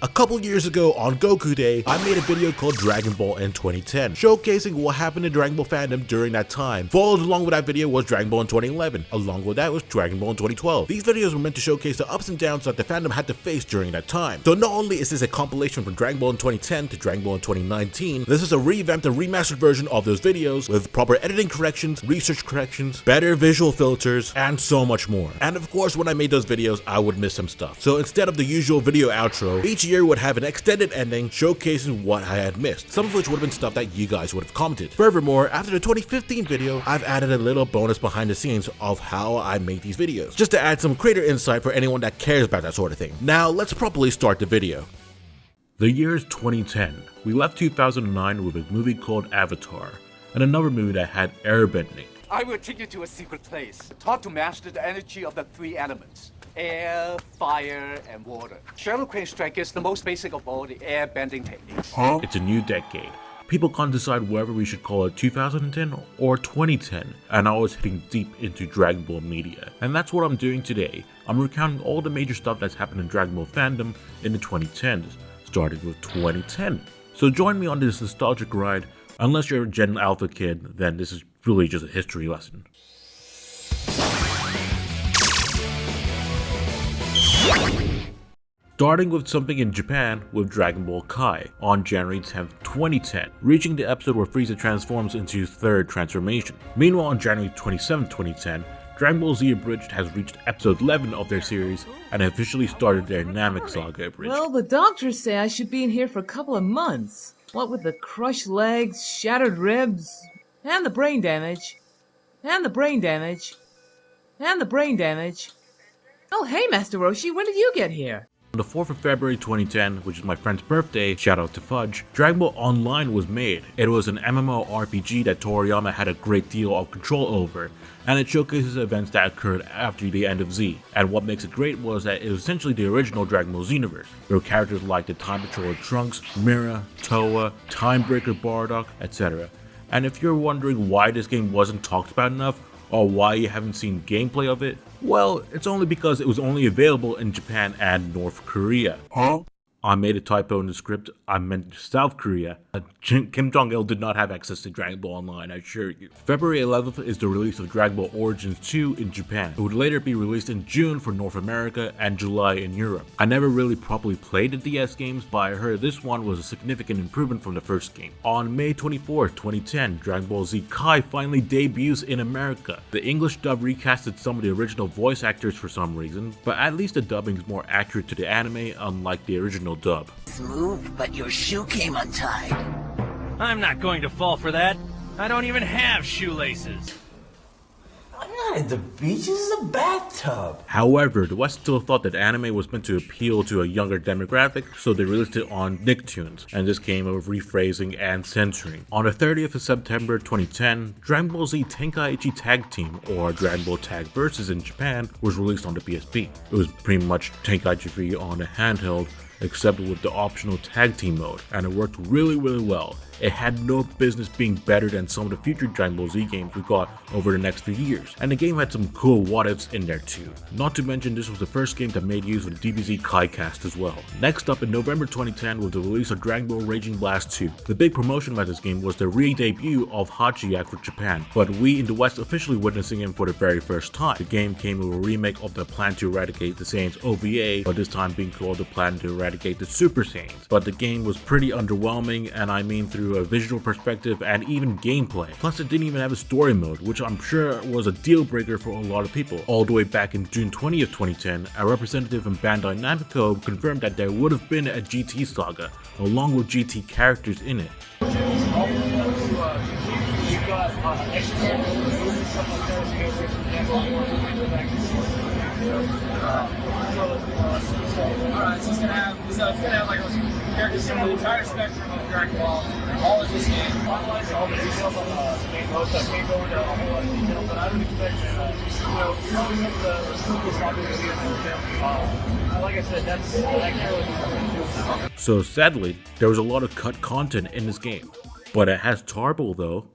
A couple years ago on Goku Day, I made a video called Dragon Ball in 2010, showcasing what happened in Dragon Ball fandom during that time. Followed along with that video was Dragon Ball in 2011. Along with that was Dragon Ball in 2012. These videos were meant to showcase the ups and downs that the fandom had to face during that time. So not only is this a compilation from Dragon Ball in 2010 to Dragon Ball in 2019, this is a revamped and remastered version of those videos with proper editing corrections, research corrections, better visual filters, and so much more. And of course, when I made those videos, I would miss some stuff. So instead of the usual video outro, each year would have an extended ending showcasing what I had missed, some of which would have been stuff that you guys would have commented. Furthermore, after the 2015 video, I've added a little bonus behind the scenes of how I make these videos, just to add some creator insight for anyone that cares about that sort of thing. Now, let's properly start the video. The year is 2010. We left 2009 with a movie called Avatar, and another movie that had airbending. I will take you to a secret place, taught to master the energy of the three elements. Air, fire, and water. Shadow Crane Strike is the most basic of all the air bending techniques. It's a new decade. People can't decide whether we should call it 2010 or 2010, and I was hitting deep into Dragon Ball media. And that's what I'm doing today. I'm recounting all the major stuff that's happened in Dragon Ball fandom in the 2010s, starting with 2010. So join me on this nostalgic ride. Unless you're a Gen Alpha kid, then this is really just a history lesson. Starting with something in Japan with Dragon Ball Kai on January 10th, 2010, reaching the episode where Frieza transforms into his third transformation. Meanwhile, on January 27th, 2010, Dragon Ball Z Abridged has reached episode 11 of their series and officially started their Namek Saga Abridged. Well, the doctors say I should be in here for a couple of months. What with the crushed legs, shattered ribs, and the brain damage, and the brain damage, and the brain damage. Oh, hey, Master Roshi, when did you get here? On the 4th of February 2010, which is my friend's birthday, shout out to Fudge, Dragon Ball Online was made. It was an MMORPG that Toriyama had a great deal of control over, and it showcases events that occurred after the end of Z. And what makes it great was that it was essentially the original Dragon Ball Xenoverse. There were characters like the Time Patroller Trunks, Mira, Towa, Timebreaker Bardock, etc. And if you're wondering why this game wasn't talked about enough, or why you haven't seen gameplay of it, well, it's only because it was only available in Japan and North Korea. I made a typo in the script. I meant South Korea. Kim Jong-il did not have access to Dragon Ball Online, I assure you. February 11th is the release of Dragon Ball Origins 2 in Japan. It would later be released in June for North America and July in Europe. I never really properly played the DS games, but I heard this one was a significant improvement from the first game. On May 24th, 2010, Dragon Ball Z Kai finally debuts in America. The English dub recasted some of the original voice actors for some reason, but at least the dubbing is more accurate to the anime, unlike the original dub. Smooth, but your shoe came untied. I'm not going to fall for that. I don't even have shoelaces. I'm not in the beach, this is a bathtub. However, the West still thought that anime was meant to appeal to a younger demographic, so they released it on Nicktoons, and this came with rephrasing and censoring. On the 30th of September 2010, Dragon Ball Z Tenkaichi Tag Team, or Dragon Ball Tag Versus in Japan, was released on the PSP. It was pretty much Tenkaichi 3 on a handheld, except with the optional tag team mode, and it worked really well. It had no business being better than some of the future Dragon Ball Z games we got over the next few years, and the game had some cool what-ifs in there too. Not to mention this was the first game that made use of the DBZ KaiCast as well. Next up in November 2010 was the release of Dragon Ball Raging Blast 2. The big promotion about this game was the re-debut of Hachiyak for Japan, but we in the West officially witnessing him for the very first time. The game came with a remake of the Plan to Eradicate the Saiyans OVA, but this time being called the Plan to Eradicate the Super Saiyans. But the game was pretty underwhelming, and I mean through a visual perspective and even gameplay. Plus it didn't even have a story mode, which I'm sure was a deal breaker for a lot of people. All the way back in June 20th, 2010, a representative from Bandai Namco confirmed that there would have been a GT saga, along with GT characters in it. Alright, so it's gonna have like characters from the entire spectrum of Dragon Ball, all of this game. All the details on the main host, I can't go into a whole lot of detail, but I would expect probably some of the simplest not going to be in the like I said, that character. So sadly, there was a lot of cut content in this game, but it has Tarble though.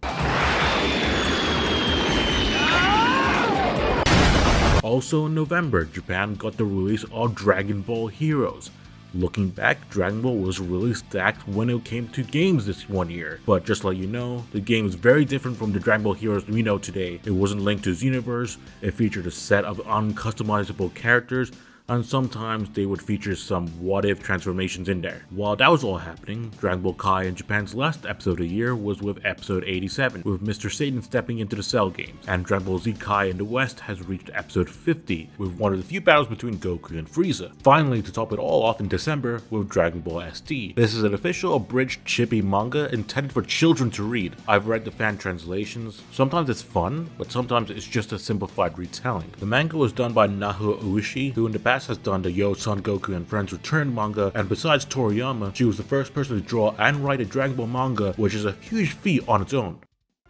Also in November, Japan got the release of Dragon Ball Heroes. Looking back, Dragon Ball was really stacked when it came to games this one year, but just to let you know, the game is very different from the Dragon Ball heroes we know today. It wasn't linked to Xenoverse, it featured a set of uncustomizable characters, and sometimes they would feature some what-if transformations in there. While that was all happening, Dragon Ball Kai in Japan's last episode of the year was with episode 87, with Mr. Satan stepping into the Cell games, and Dragon Ball Z Kai in the West has reached episode 50, with one of the few battles between Goku and Frieza. Finally, to top it all off in December, with Dragon Ball ST. This is an official abridged chibi manga intended for children to read. I've read the fan translations. Sometimes it's fun, but sometimes it's just a simplified retelling. The manga was done by Naho Ueshi, who in the past has done the Yo Son Goku and Friends Return manga, and besides Toriyama, she was the first person to draw and write a Dragon Ball manga, which is a huge feat on its own.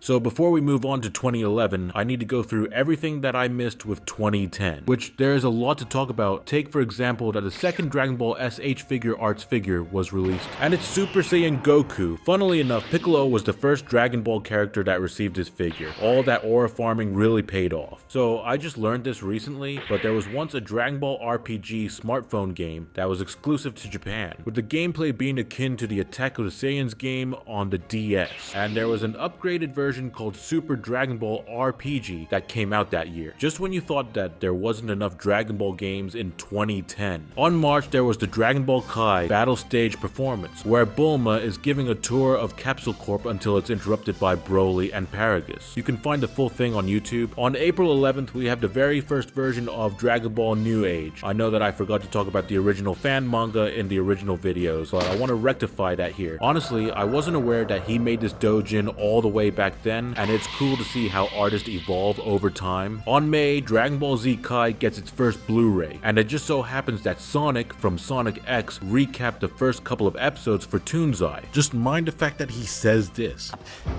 So before we move on to 2011, I need to go through everything that I missed with 2010, which there is a lot to talk about. Take for example that the second Dragon Ball SH Figure Arts figure was released, and it's Super Saiyan Goku. Funnily enough, Piccolo was the first Dragon Ball character that received this figure. All that aura farming really paid off. So I just learned this recently, but there was once a Dragon Ball RPG smartphone game that was exclusive to Japan, with the gameplay being akin to the Attack of the Saiyans game on the DS, and there was an upgraded version called Super Dragon Ball RPG that came out that year, just when you thought that there wasn't enough Dragon Ball games in 2010. On March, there was the Dragon Ball Kai Battle Stage performance, where Bulma is giving a tour of Capsule Corp until it's interrupted by Broly and Paragus. You can find the full thing on YouTube. On April 11th, we have the very first version of Dragon Ball New Age. I know that I forgot to talk about the original fan manga in the original videos, but I want to rectify that here. Honestly, I wasn't aware that he made this doujin all the way back then, and it's cool to see how artists evolve over time. On May, Dragon Ball Z Kai gets its first Blu-ray, and it just so happens that Sonic from Sonic X recapped the first couple of episodes for Toonzai. Just mind the fact that he says this.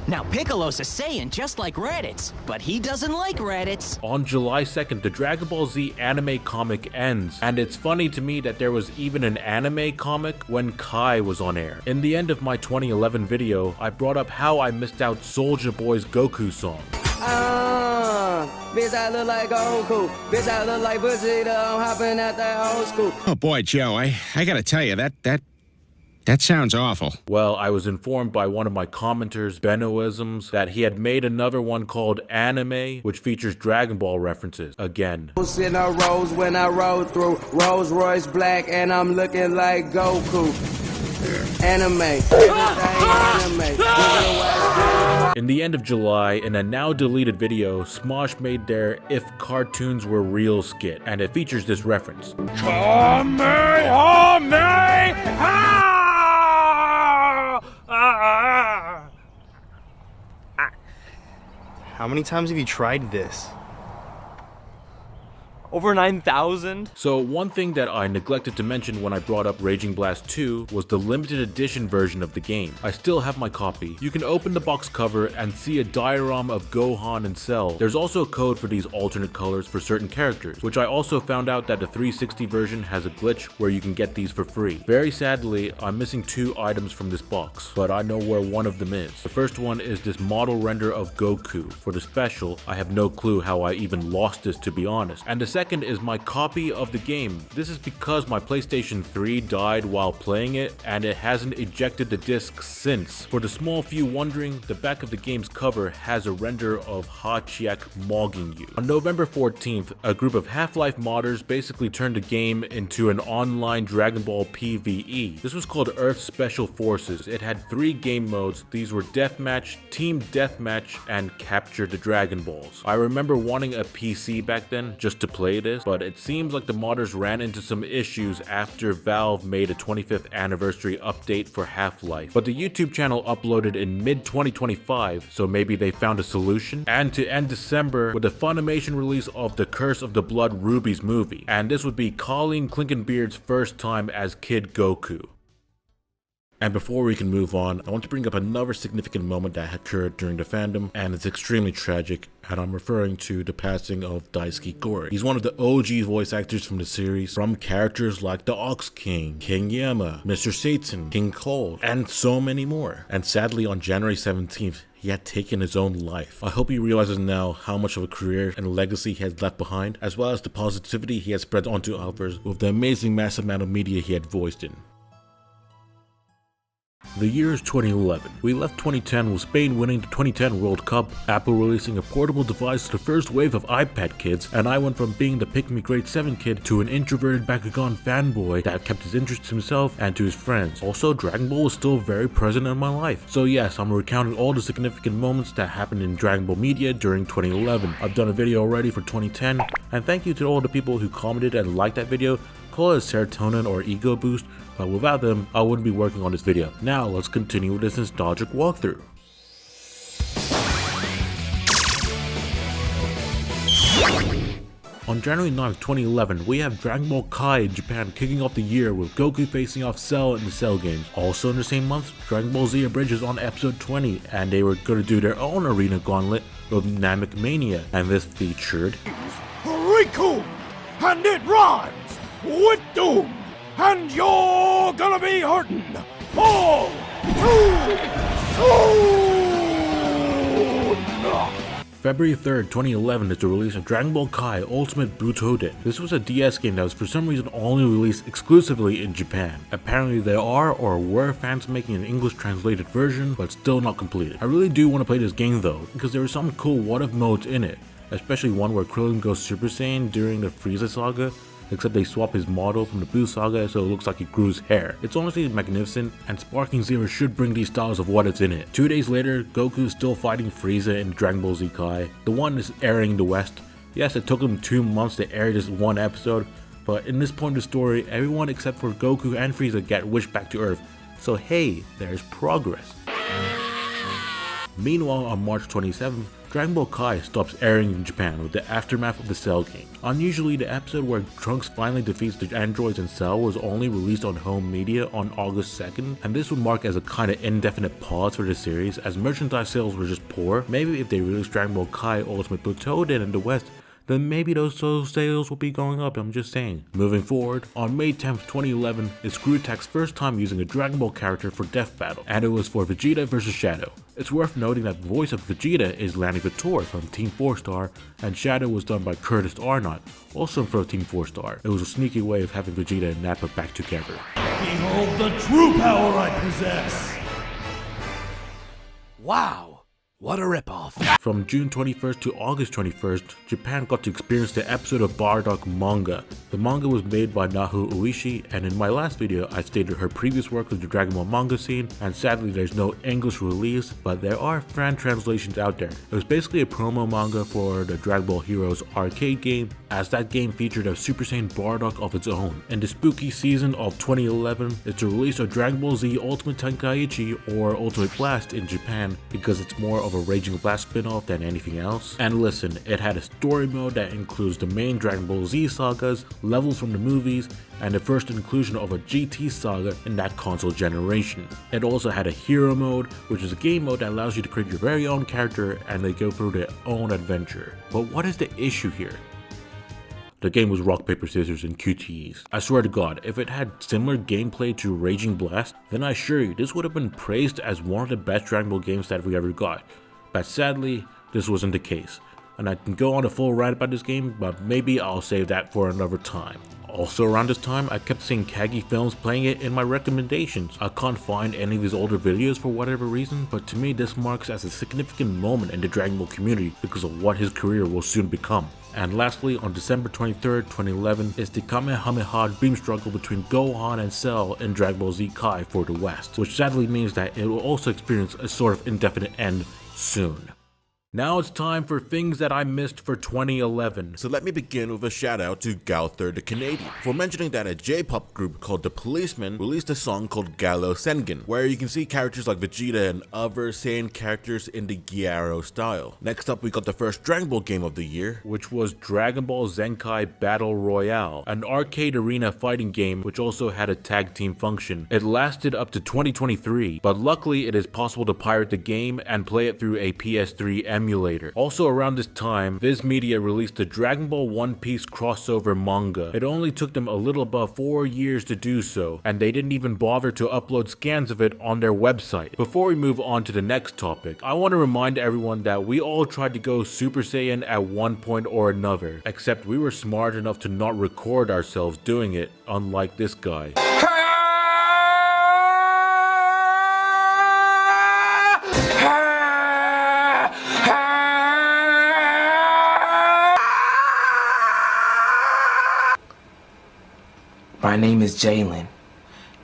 Now Piccolo's a Saiyan just like Raditz, but he doesn't like Raditz. On July 2nd, the Dragon Ball Z anime comic ends, and it's funny to me that there was even an anime comic when Kai was on air. In the end of my 2011 video, I brought up how I missed out Soulja Boy's Goku song. Bitch, I look like Goku. Bitch, I look like Vegeta. I'm hopping at that old school. Oh boy, Joe, I gotta tell you, that sounds awful. Well, I was informed by one of my commenters, Benoisms, that he had made another one called Anime, which features Dragon Ball references again. In a rose when I rode through Rolls Royce black, and I'm looking like Goku. Anime. In the end of July, in a now deleted video, Smosh made their If Cartoons Were Real skit, and it features this reference. How many times have you tried this? Over 9,000? So one thing that I neglected to mention when I brought up Raging Blast 2 was the limited edition version of the game. I still have my copy. You can open the box cover and see a diorama of Gohan and Cell. There's also a code for these alternate colors for certain characters, which I also found out that the 360 version has a glitch where you can get these for free. Very sadly, I'm missing 2 items from this box, but I know where one of them is. The first one is this model render of Goku. For the special, I have no clue how I even lost this, to be honest. And the second is my copy of the game. This is because my PlayStation 3 died while playing it, and it hasn't ejected the disc since. For the small few wondering, the back of the game's cover has a render of Hachiek mogging you. On November 14th, a group of Half-Life modders basically turned the game into an online Dragon Ball PvE. This was called Earth Special Forces. It had 3 game modes. These were Deathmatch, Team Deathmatch, and Capture the Dragon Balls. I remember wanting a PC back then just to play this, but it seems like the modders ran into some issues after Valve made a 25th anniversary update for Half-Life. But the YouTube channel uploaded in mid-2025, so maybe they found a solution. And to end December with a Funimation release of the Curse of the Blood Rubies movie, and this would be Colleen Clinkenbeard's first time as Kid Goku. And before we can move on, I want to bring up another significant moment that occurred during the fandom, and it's extremely tragic, and I'm referring to the passing of Daisuke Gori. He's one of the OG voice actors from the series, from characters like the Ox King, King Yama, Mr. Satan, King Cold, and so many more. And sadly, on January 17th, he had taken his own life. I hope he realizes now how much of a career and legacy he has left behind, as well as the positivity he has spread onto others with the amazing massive amount of media he had voiced in. The year is 2011. We left 2010 with Spain winning the 2010 World Cup, Apple releasing a portable device to the first wave of iPad kids, and I went from being the pick-me grade 7 kid to an introverted Bakugan fanboy that kept his interest to himself and to his friends. Also, Dragon Ball was still very present in my life. So yes, I'm recounting all the significant moments that happened in Dragon Ball media during 2011. I've done a video already for 2010, and thank you to all the people who commented and liked that video. Call it serotonin or ego boost, but without them, I wouldn't be working on this video. Now let's continue with this nostalgic walkthrough. On January 9th, 2011, we have Dragon Ball Kai in Japan kicking off the year with Goku facing off Cell in the Cell games. Also in the same month, Dragon Ball Z Abridged on episode 20, and they were going to do their own arena gauntlet with Namek Mania, and this featured Riku, and it rhymes with Doom, and you're gonna be hurting all too soon. February 3rd, 2011 is the release of Dragon Ball Kai Ultimate Butoden. This was a DS game that was for some reason only released exclusively in Japan. Apparently there are or were fans making an English translated version, but still not completed. I really do want to play this game though, because there were some cool what-if modes in it, especially one where Krillin goes Super Saiyan during the Frieza saga, except they swap his model from the Buu saga so it looks like he grew his hair. It's honestly magnificent, and Sparking Zero should bring these styles of what is in it. 2 days later, Goku is still fighting Frieza in Dragon Ball Z Kai. The one is airing in the West. Yes, it took them 2 months to air this one episode, but in this point of the story, everyone except for Goku and Frieza get wished back to Earth. So hey, there's progress. Meanwhile, on March 27th, Dragon Ball Kai stops airing in Japan with the aftermath of the Cell game. Unusually, the episode where Trunks finally defeats the androids in Cell was only released on home media on August 2nd, and this would mark as a kinda indefinite pause for the series as merchandise sales were just poor. Maybe if they released Dragon Ball Kai Ultimate Butoden in the West, then maybe those sales will be going up, I'm just saying. Moving forward, on May 10th, 2011 is Screw Attack's first time using a Dragon Ball character for Death Battle, and it was for Vegeta vs Shadow. It's worth noting that the voice of Vegeta is Lanny Vitor from Team 4 Star, and Shadow was done by Curtis Arnott, also from Team 4 Star. It was a sneaky way of having Vegeta and Nappa back together. Behold the true power I possess. Wow. What a ripoff. From June 21st to August 21st, Japan got to experience the episode of Bardock manga. The manga was made by Nahu Uishi, and in my last video I stated her previous work with the Dragon Ball manga scene, and sadly there's no English release, but there are fan translations out there. It was basically a promo manga for the Dragon Ball Heroes arcade game, as that game featured a Super Saiyan Bardock of its own. In the spooky season of 2011, it's the release of Dragon Ball Z Ultimate Tenkaichi or Ultimate Blast in Japan, because it's more of a Raging Blast spin-off than anything else. And listen, it had a story mode that includes the main Dragon Ball Z sagas, levels from the movies, and the first inclusion of a GT saga in that console generation. It also had a hero mode, which is a game mode that allows you to create your very own character and they go through their own adventure. But what is the issue here? The game was rock, paper, scissors, and QTEs. I swear to God, if it had similar gameplay to Raging Blast, then I assure you this would have been praised as one of the best Dragon Ball games that we ever got. But sadly, this wasn't the case. And I can go on a full rant about this game, but maybe I'll save that for another time. Also around this time, I kept seeing Kagi Films playing it in my recommendations. I can't find any of his older videos for whatever reason, but to me this marks as a significant moment in the Dragon Ball community because of what his career will soon become. And lastly, on December 23rd, 2011 is the Kamehameha dream struggle between Gohan and Cell in Dragon Ball Z Kai for the West, which sadly means that it will also experience a sort of indefinite end soon. Now it's time for things that I missed for 2011. So let me begin with a shout out to Gowther the Canadian for mentioning that a J-pop group called The Policemen released a song called Galo Sengen, where you can see characters like Vegeta and other Saiyan characters in the Gyaro style. Next up we got the first Dragon Ball game of the year, which was Dragon Ball Zenkai Battle Royale, an arcade arena fighting game which also had a tag team function. It lasted up to 2023, but luckily it is possible to pirate the game and play it through a PS3 emulator. Also around this time, Viz Media released the Dragon Ball One Piece crossover manga. It only took them a little above 4 years to do so, and they didn't even bother to upload scans of it on their website. Before we move on to the next topic, I want to remind everyone that we all tried to go Super Saiyan at one point or another, except we were smart enough to not record ourselves doing it, unlike this guy. My name is Jalen,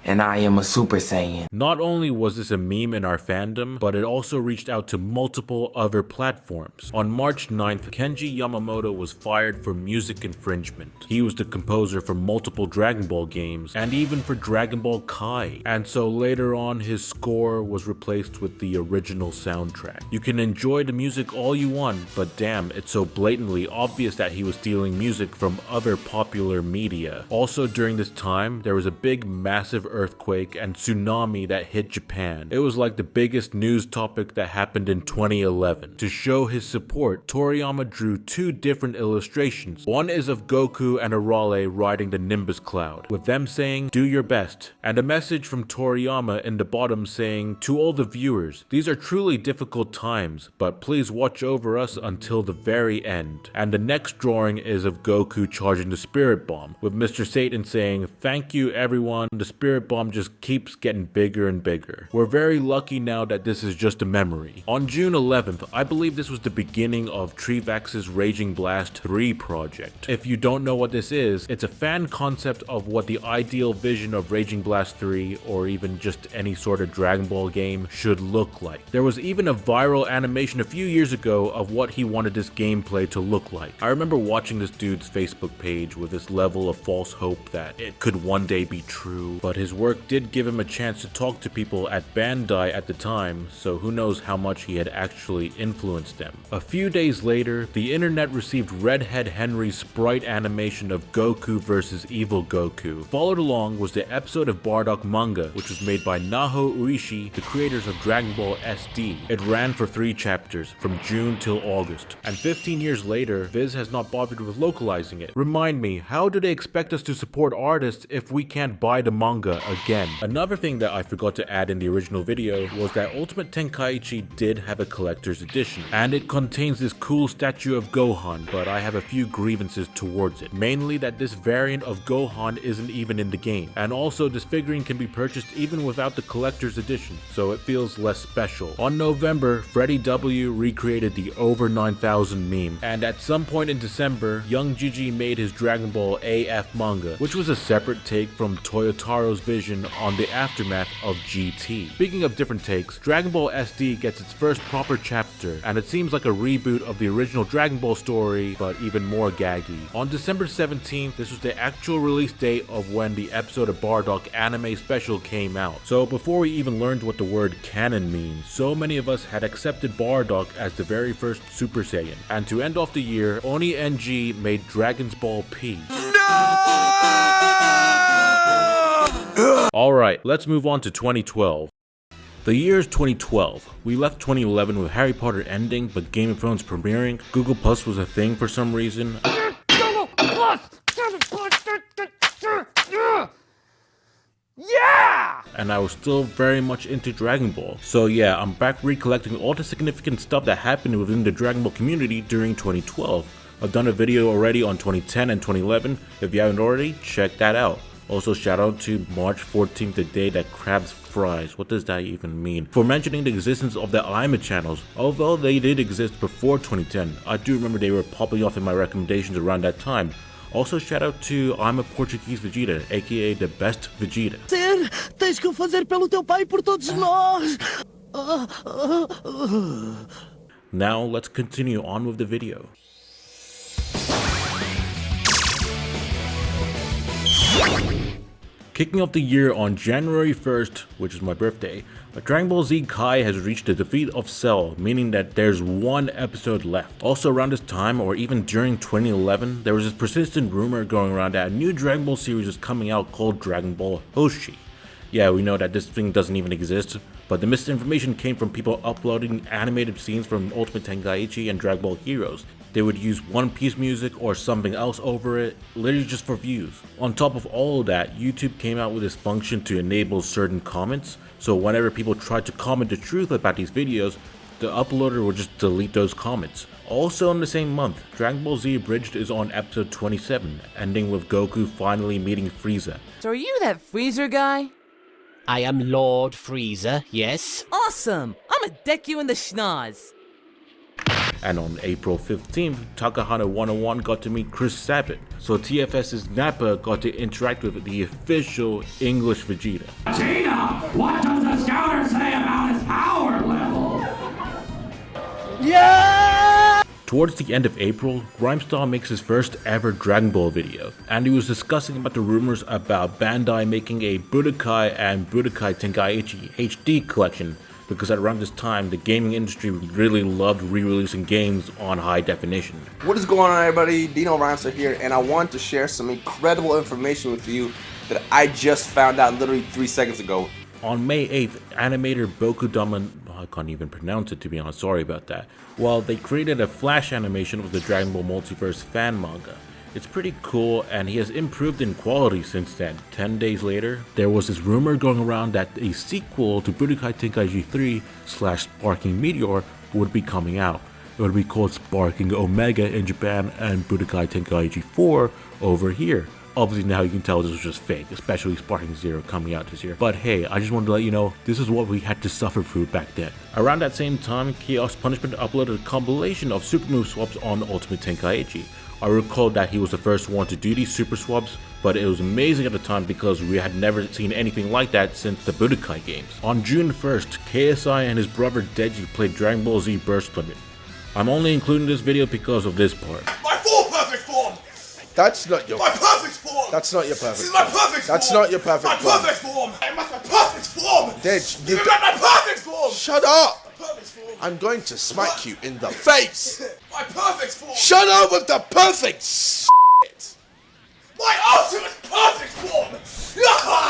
and I am a Super Saiyan. Not only was this a meme in our fandom, but it also reached out to multiple other platforms. On March 9th, Kenji Yamamoto was fired for music infringement. He was the composer for multiple Dragon Ball games, and even for Dragon Ball Kai. And so later on, his score was replaced with the original soundtrack. You can enjoy the music all you want, but damn, it's so blatantly obvious that he was stealing music from other popular media. Also during this time, there was a big massive earthquake and tsunami that hit Japan. It was like the biggest news topic that happened in 2011. To show his support, Toriyama drew 2 different illustrations. One is of Goku and Arale riding the Nimbus cloud, with them saying, "Do your best," and a message from Toriyama in the bottom saying, "To all the viewers, these are truly difficult times, but please watch over us until the very end." And the next drawing is of Goku charging the Spirit Bomb, with Mr. Satan saying, "Thank you everyone, the Spirit Bomb just keeps getting bigger and bigger." We're very lucky now that this is just a memory. On June 11th, I believe this was the beginning of Treevax's Raging Blast 3 project. If you don't know what this is, it's a fan concept of what the ideal vision of Raging Blast 3, or even just any sort of Dragon Ball game, should look like. There was even a viral animation a few years ago of what he wanted this gameplay to look like. I remember watching this dude's Facebook page with this level of false hope that it could one day be true, but his work did give him a chance to talk to people at Bandai at the time, so who knows how much he had actually influenced them. A few days later, the internet received Redhead Henry's sprite animation of Goku vs. Evil Goku. Followed along was the episode of Bardock manga, which was made by Naho Uishi, the creators of Dragon Ball SD. It ran for 3 chapters, from June till August, and 15 years later, Viz has not bothered with localizing it. Remind me, how do they expect us to support artists if we can't buy the manga again? Another thing that I forgot to add in the original video was that Ultimate Tenkaichi did have a collector's edition, and it contains this cool statue of Gohan, but I have a few grievances towards it. Mainly that this variant of Gohan isn't even in the game, and also this figurine can be purchased even without the collector's edition, so it feels less special. On November, Freddy W recreated the Over 9000 meme, and at some point in December, Young Gigi made his Dragon Ball AF manga, which was a separate take from Toyotaro's vision on the aftermath of GT. Speaking of different takes, Dragon Ball SD gets its first proper chapter, and it seems like a reboot of the original Dragon Ball story, but even more gaggy. On December 17th, this was the actual release date of when the episode of Bardock anime special came out. So before we even learned what the word canon means, so many of us had accepted Bardock as the very first Super Saiyan. And to end off the year, Oni NG made Dragon's Ball P. Alright, let's move on to 2012. The year is 2012. We left 2011 with Harry Potter ending, but Game of Thrones premiering. Google Plus was a thing for some reason. Yeah! And I was still very much into Dragon Ball. So yeah, I'm back recollecting all the significant stuff that happened within the Dragon Ball community during 2012. I've done a video already on 2010 and 2011. If you haven't already, check that out. Also, shout out to March 14th, the day that crabs fries. What does that even mean? For mentioning the existence of the Aima channels. Although they did exist before 2010, I do remember they were popping off in my recommendations around that time. Also, shout out to I'm a Portuguese Vegeta, aka the best Vegeta. Ser, tens que o fazer pelo teu pai e por todos nós. Now, let's continue on with the video. Kicking off the year on January 1st, which is my birthday, Dragon Ball Z Kai has reached the defeat of Cell, meaning that there's 1 episode left. Also around this time, or even during 2011, there was this persistent rumor going around that a new Dragon Ball series is coming out called Dragon Ball Hoshi. Yeah, we know that this thing doesn't even exist, but the misinformation came from people uploading animated scenes from Ultimate Tenkaichi and Dragon Ball Heroes. They would use One Piece music or something else over it, literally just for views. On top of all of that, YouTube came out with this function to enable certain comments, so whenever people tried to comment the truth about these videos, the uploader would just delete those comments. Also in the same month, Dragon Ball Z Abridged is on episode 27, ending with Goku finally meeting Frieza. So are you that Freezer guy? I am Lord Frieza, yes? Awesome! I'ma deck you in the schnoz. And on April 15th, Takahata 101 got to meet Chris Sabat, so TFS's Nappa got to interact with the official English Vegeta. Vegeta, what does the scouter say about his power level? Yeah! Towards the end of April, Grimestar makes his first ever Dragon Ball video, and he was discussing about the rumors about Bandai making a Budokai and Budokai Tenkaichi HD collection, because at around this time, the gaming industry really loved re-releasing games on high definition. What is going on, everybody? Dino Rhymester here, and I want to share some incredible information with you that I just found out literally 3 seconds ago. On May 8th, animator Bokudama, I can't even pronounce it to be honest, sorry about that. Well, they created a flash animation of the Dragon Ball Multiverse fan manga. It's pretty cool, and he has improved in quality since then. 10 days later, there was this rumor going around that a sequel to Budokai Tenkaichi 3 / Sparking Meteor would be coming out. It would be called Sparking Omega in Japan and Budokai Tenkaichi 4 over here. Obviously now you can tell this was just fake, especially Sparking Zero coming out this year. But hey, I just wanted to let you know, this is what we had to suffer through back then. Around that same time, Chaos Punishment uploaded a compilation of super move swaps on Ultimate Tenkaichi. I recall that he was the first one to do these super swaps, but it was amazing at the time because we had never seen anything like that since the Budokai games. On June 1st, KSI and his brother Deji played Dragon Ball Z Burst Limit. I'm only including this video because of this part. My full perfect form! That's not your... My perfect form! That's not your perfect This is my perfect form! That's not your perfect form. My perfect form! I'm my perfect form! Dej, You got my perfect form! Shut up! Perfect form! I'm going to smite you in the face! My perfect form! Shut up with the perfect shit! My ultimate perfect form!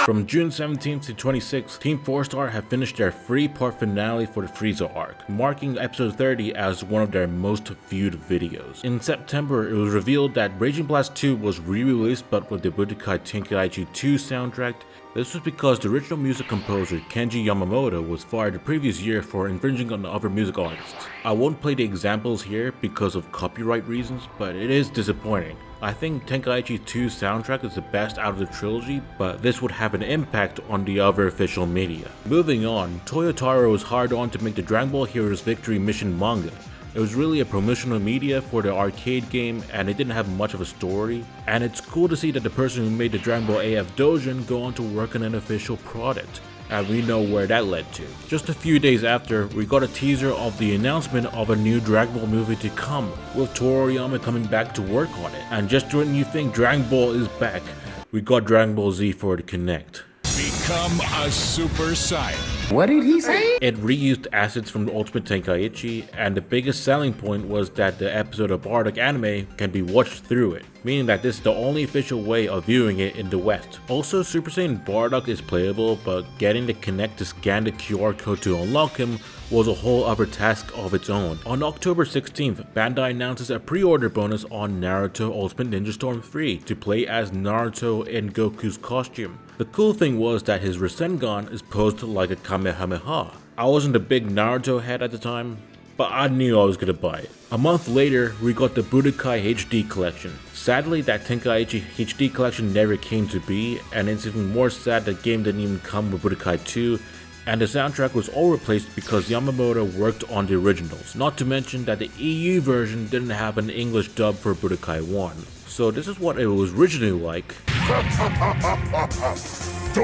From June 17th to 26th, Team 4-Star have finished their 3-part finale for the Frieza arc, marking episode 30 as one of their most viewed videos. In September, it was revealed that Raging Blast 2 was re-released but with the Budokai Tenkaichi 2 soundtrack. This was because the original music composer Kenji Yamamoto was fired the previous year for infringing on other music artists. I won't play the examples here because of copyright reasons, but it is disappointing. I think Tenkaichi 2's soundtrack is the best out of the trilogy, but this would have an impact on the other official media. Moving on, Toyotaro was hired on to make the Dragon Ball Heroes Victory Mission manga. It was really a promotional media for the arcade game, and it didn't have much of a story. And it's cool to see that the person who made the Dragon Ball AF Dojin go on to work on an official product. And we know where that led to. Just a few days after, we got a teaser of the announcement of a new Dragon Ball movie to come, with Toriyama coming back to work on it. And just when you think Dragon Ball is back, we got Dragon Ball Z for the Kinect. Become a Super Saiyan. What did he say? It reused assets from Ultimate Tenkaichi, and the biggest selling point was that the episode of Bardock anime can be watched through it, meaning that this is the only official way of viewing it in the West. Also, Super Saiyan Bardock is playable, but getting the Kinect to scan the QR code to unlock him was a whole other task of its own. On October 16th, Bandai announces a pre-order bonus on Naruto Ultimate Ninja Storm 3 to play as Naruto in Goku's costume. The cool thing was that his Rasengan is posed like a Kamehameha. I wasn't a big Naruto head at the time, but I knew I was gonna buy it. A month later, we got the Budokai HD collection. Sadly, that Tenkaichi HD collection never came to be, and it's even more sad that game didn't even come with Budokai 2, and the soundtrack was all replaced because Yamamoto worked on the originals. Not to mention that the EU version didn't have an English dub for Budokai 1. So this is what it was originally like. Don't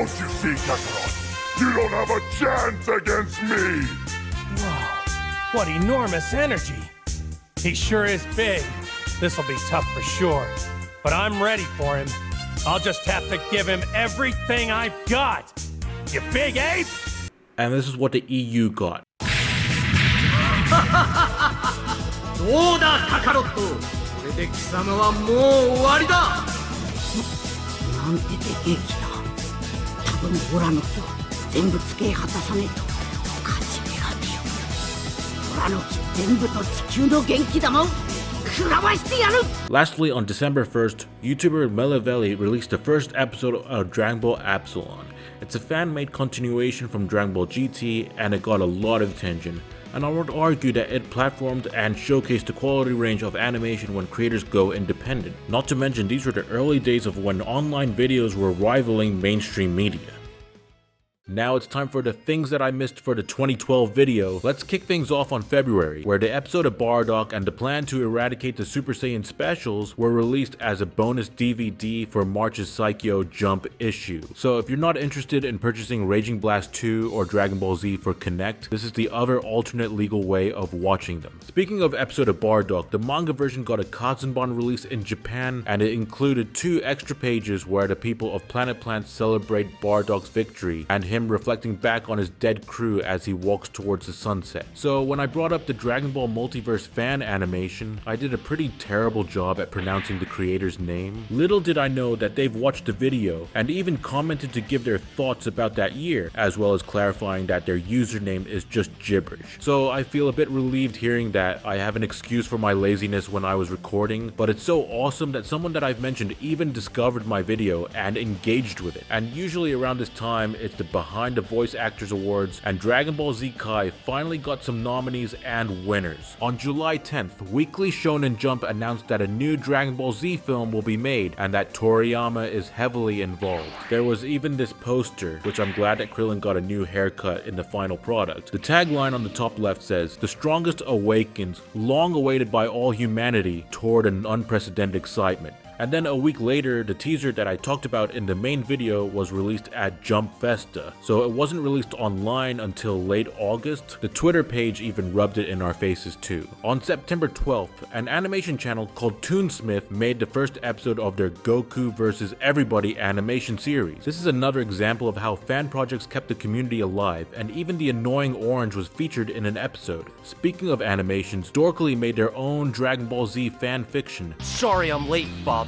you see, Kakarot? You don't have a chance against me! Whoa, what enormous energy. He sure is big. This'll be tough for sure, but I'm ready for him. I'll just have to give him everything I've got. You big ape! And this is what the EU got. どうだカカロット、これで貴様はもう終わりだ。なんてでけえ気だ。多このオラの木を全部付け果たさねえと勝ち目がねえよ。オラの木全部と地球の元気玉を食らわしてやる。 Lastly, on December 1st, YouTuber Melavelli released the first episode of Dragon Ball Epsilon. It's a fan-made continuation from Dragon Ball GT, and it got a lot of attention. And I would argue that it platformed and showcased the quality range of animation when creators go independent. Not to mention, these were the early days of when online videos were rivaling mainstream media. Now it's time for the things that I missed for the 2012 video. Let's kick things off on February, where the episode of Bardock and the plan to eradicate the Super Saiyan specials were released as a bonus DVD for March's Psycho Jump issue. So if you're not interested in purchasing Raging Blast 2 or Dragon Ball Z for Connect, this is the other alternate legal way of watching them. Speaking of episode of Bardock, the manga version got a Katsunban release in Japan, and it included 2 extra pages where the people of Planet Plant celebrate Bardock's victory and him reflecting back on his dead crew as he walks towards the sunset. So when I brought up the Dragon Ball Multiverse fan animation, I did a pretty terrible job at pronouncing the creator's name. Little did I know that they've watched the video and even commented to give their thoughts about that year, as well as clarifying that their username is just gibberish. So I feel a bit relieved hearing that I have an excuse for my laziness when I was recording, but it's so awesome that someone that I've mentioned even discovered my video and engaged with it. And usually around this time, it's the Behind the Voice Actors Awards, and Dragon Ball Z Kai finally got some nominees and winners. On July 10th, Weekly Shonen Jump announced that a new Dragon Ball Z film will be made and that Toriyama is heavily involved. There was even this poster, which I'm glad that Krillin got a new haircut in the final product. The tagline on the top left says, "The strongest awakens, long awaited by all humanity, toward an unprecedented excitement." And then a week later, the teaser that I talked about in the main video was released at Jump Festa, so it wasn't released online until late August. The Twitter page even rubbed it in our faces too. On September 12th, an animation channel called Toonsmith made the first episode of their Goku vs. Everybody animation series. This is another example of how fan projects kept the community alive, and even the annoying orange was featured in an episode. Speaking of animations, Dorkly made their own Dragon Ball Z fan fiction. Sorry I'm late, Father.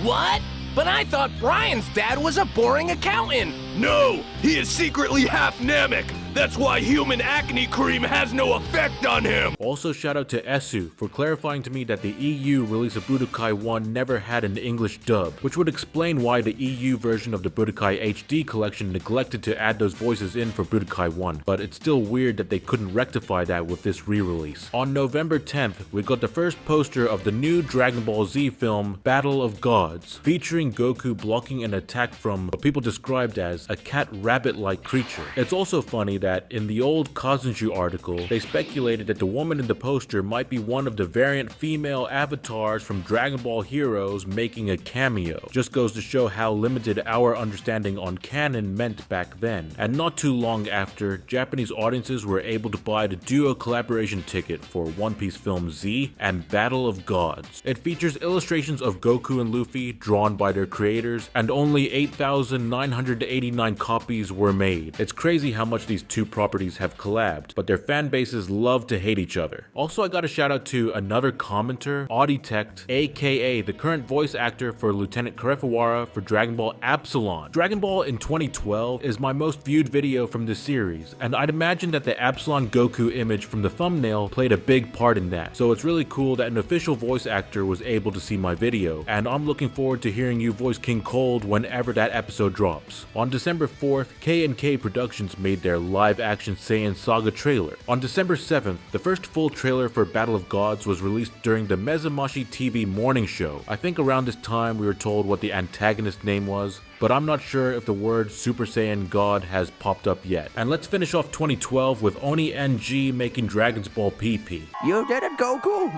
What? But I thought Brian's dad was a boring accountant. No, he is secretly half Namek. That's why human acne cream has no effect on him. Also shout out to Esu for clarifying to me that the EU release of Budokai 1 never had an English dub, which would explain why the EU version of the Budokai HD collection neglected to add those voices in for Budokai 1, but it's still weird that they couldn't rectify that with this re-release. On November 10th, we got the first poster of the new Dragon Ball Z film Battle of Gods, featuring Goku blocking an attack from what people described as a cat-rabbit-like creature. It's also funny that in the old Kazenju article, they speculated that the woman in the poster might be one of the variant female avatars from Dragon Ball Heroes making a cameo. Just goes to show how limited our understanding on canon meant back then. And not too long after, Japanese audiences were able to buy the duo collaboration ticket for One Piece film Z and Battle of Gods. It features illustrations of Goku and Luffy drawn by their creators, and only 8,989 copies were made. It's crazy how much these two properties have collabed, but their fan bases love to hate each other. Also, I got a shout out to another commenter, Auditect, aka the current voice actor for Lieutenant Karefuwara for Dragon Ball Epsilon. Dragon Ball in 2012 is my most viewed video from this series, and I'd imagine that the Epsilon Goku image from the thumbnail played a big part in that. So it's really cool that an official voice actor was able to see my video, and I'm looking forward to hearing you voice King Cold whenever that episode drops. On December 4th, K&K Productions made their live-action Saiyan Saga trailer. On December 7th, the first full trailer for Battle of Gods was released during the Mezamashi TV morning show. I think around this time we were told what the antagonist name was, but I'm not sure if the word Super Saiyan God has popped up yet. And let's finish off 2012 with Oni NG making Dragon's Ball PP. You did it, Goku!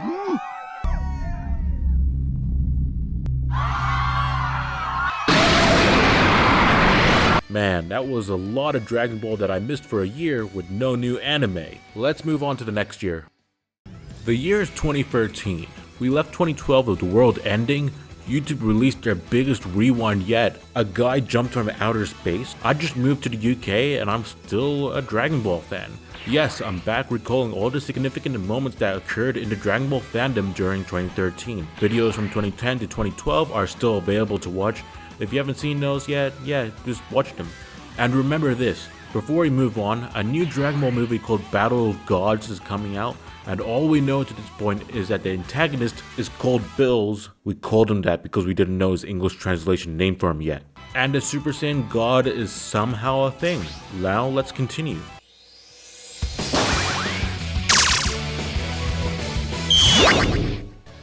Man, that was a lot of Dragon Ball that I missed for a year with no new anime. Let's move on to the next year. The year is 2013. We left 2012 with the world ending. YouTube released their biggest rewind yet. A guy jumped from outer space. I just moved to the UK and I'm still a Dragon Ball fan. Yes, I'm back recalling all the significant moments that occurred in the Dragon Ball fandom during 2013. Videos from 2010 to 2012 are still available to watch. If you haven't seen those yet, just watch them. And remember this, before we move on, a new Dragon Ball movie called Battle of Gods is coming out, and all we know to this point is that the antagonist is called Bills. We called him that because we didn't know his English translation name for him yet. And the Super Saiyan God is somehow a thing. Now let's continue.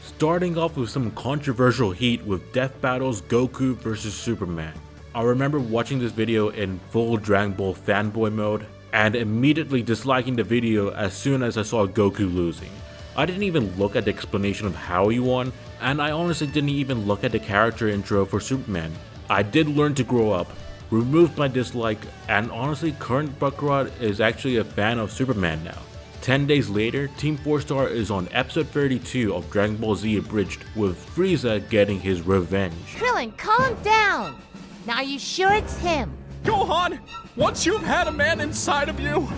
Starting off with some controversial heat with Death Battle's Goku vs Superman. I remember watching this video in full Dragon Ball fanboy mode and immediately disliking the video as soon as I saw Goku losing. I didn't even look at the explanation of how he won, and I honestly didn't even look at the character intro for Superman. I did learn to grow up, removed my dislike, and honestly current Buckrod is actually a fan of Superman now. 10 days later, Team 4-Star is on episode 32 of Dragon Ball Z Abridged with Frieza getting his revenge. Krillin, calm down! Now are you sure it's him? Gohan, once you've had a man inside of you,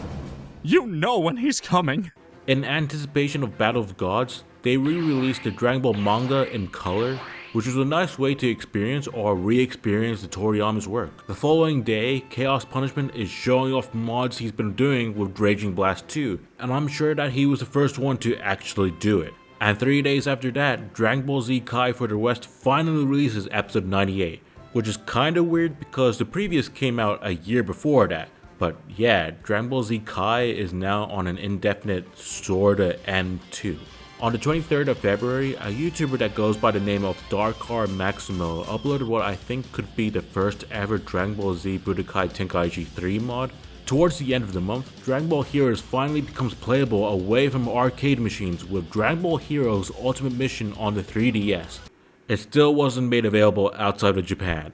you know when he's coming. In anticipation of Battle of Gods, they re-released the Dragon Ball manga in color, which was a nice way to experience or re-experience the Toriyama's work. The following day, Chaos Punishment is showing off mods he's been doing with Raging Blast 2, and I'm sure that he was the first one to actually do it. And 3 days after that, Dragon Ball Z Kai for the West finally releases episode 98, which is kinda weird because the previous came out a year before that. But yeah, Dragon Ball Z Kai is now on an indefinite sorta end too. On the 23rd of February, a YouTuber that goes by the name of Darkar Maximo uploaded what I think could be the first ever Dragon Ball Z Budokai Tenkaichi 3 mod. Towards the end of the month, Dragon Ball Heroes finally becomes playable away from arcade machines with Dragon Ball Heroes Ultimate Mission on the 3DS. It still wasn't made available outside of Japan.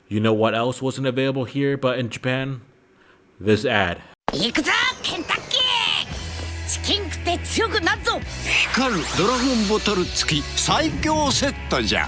You know what else wasn't available here but in Japan? This ad. 行くぞケンタッキーチキン食って強くなるぞ光るドラゴンボトル付き最強セットじゃ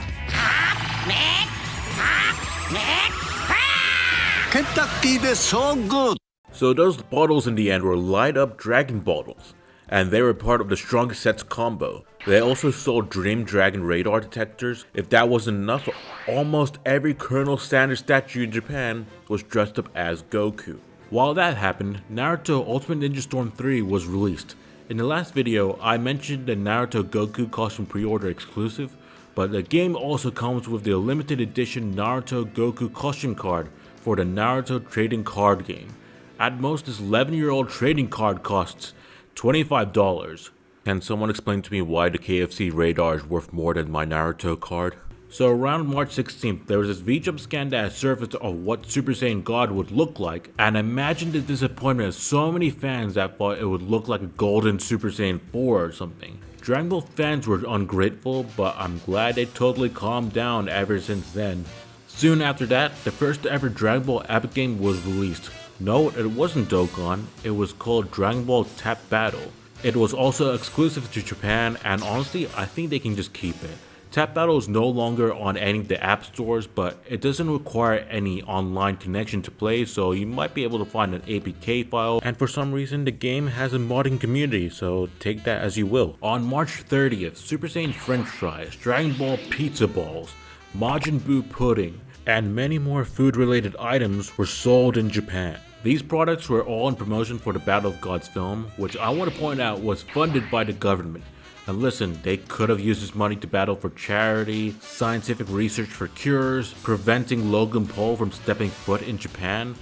ケンタッキーで so good. So those bottles in the end were light up dragon bottles, and they were part of the strongest sets combo. They also sold Dream Dragon radar detectors. If that wasn't enough, almost every Colonel Sanders statue in Japan was dressed up as Goku. While that happened, Naruto Ultimate Ninja Storm 3 was released. In the last video, I mentioned the Naruto Goku costume pre-order exclusive, but the game also comes with the limited edition Naruto Goku costume card for the Naruto trading card game. At most, this 11-year-old trading card costs $25. Can someone explain to me why the KFC radar is worth more than my Naruto card? So around March 16th, there was this VJump scan that surfaced of what Super Saiyan God would look like, and imagine the disappointment of so many fans that thought it would look like a golden Super Saiyan 4 or something. Dragon Ball fans were ungrateful, but I'm glad they totally calmed down ever since then. Soon after that, the first ever Dragon Ball epic game was released. No, it wasn't Dokkan, it was called Dragon Ball Tap Battle. It was also exclusive to Japan, and honestly, I think they can just keep it. Tap Battle is no longer on any of the app stores, but it doesn't require any online connection to play, so you might be able to find an APK file, and for some reason the game has a modding community, so take that as you will. On March 30th, Super Saiyan French fries, Dragon Ball pizza balls, Majin Buu pudding, and many more food related items were sold in Japan. These products were all in promotion for the Battle of Gods film, which I want to point out was funded by the government. And listen, they could have used this money to battle for charity, scientific research for cures, preventing Logan Paul from stepping foot in Japan,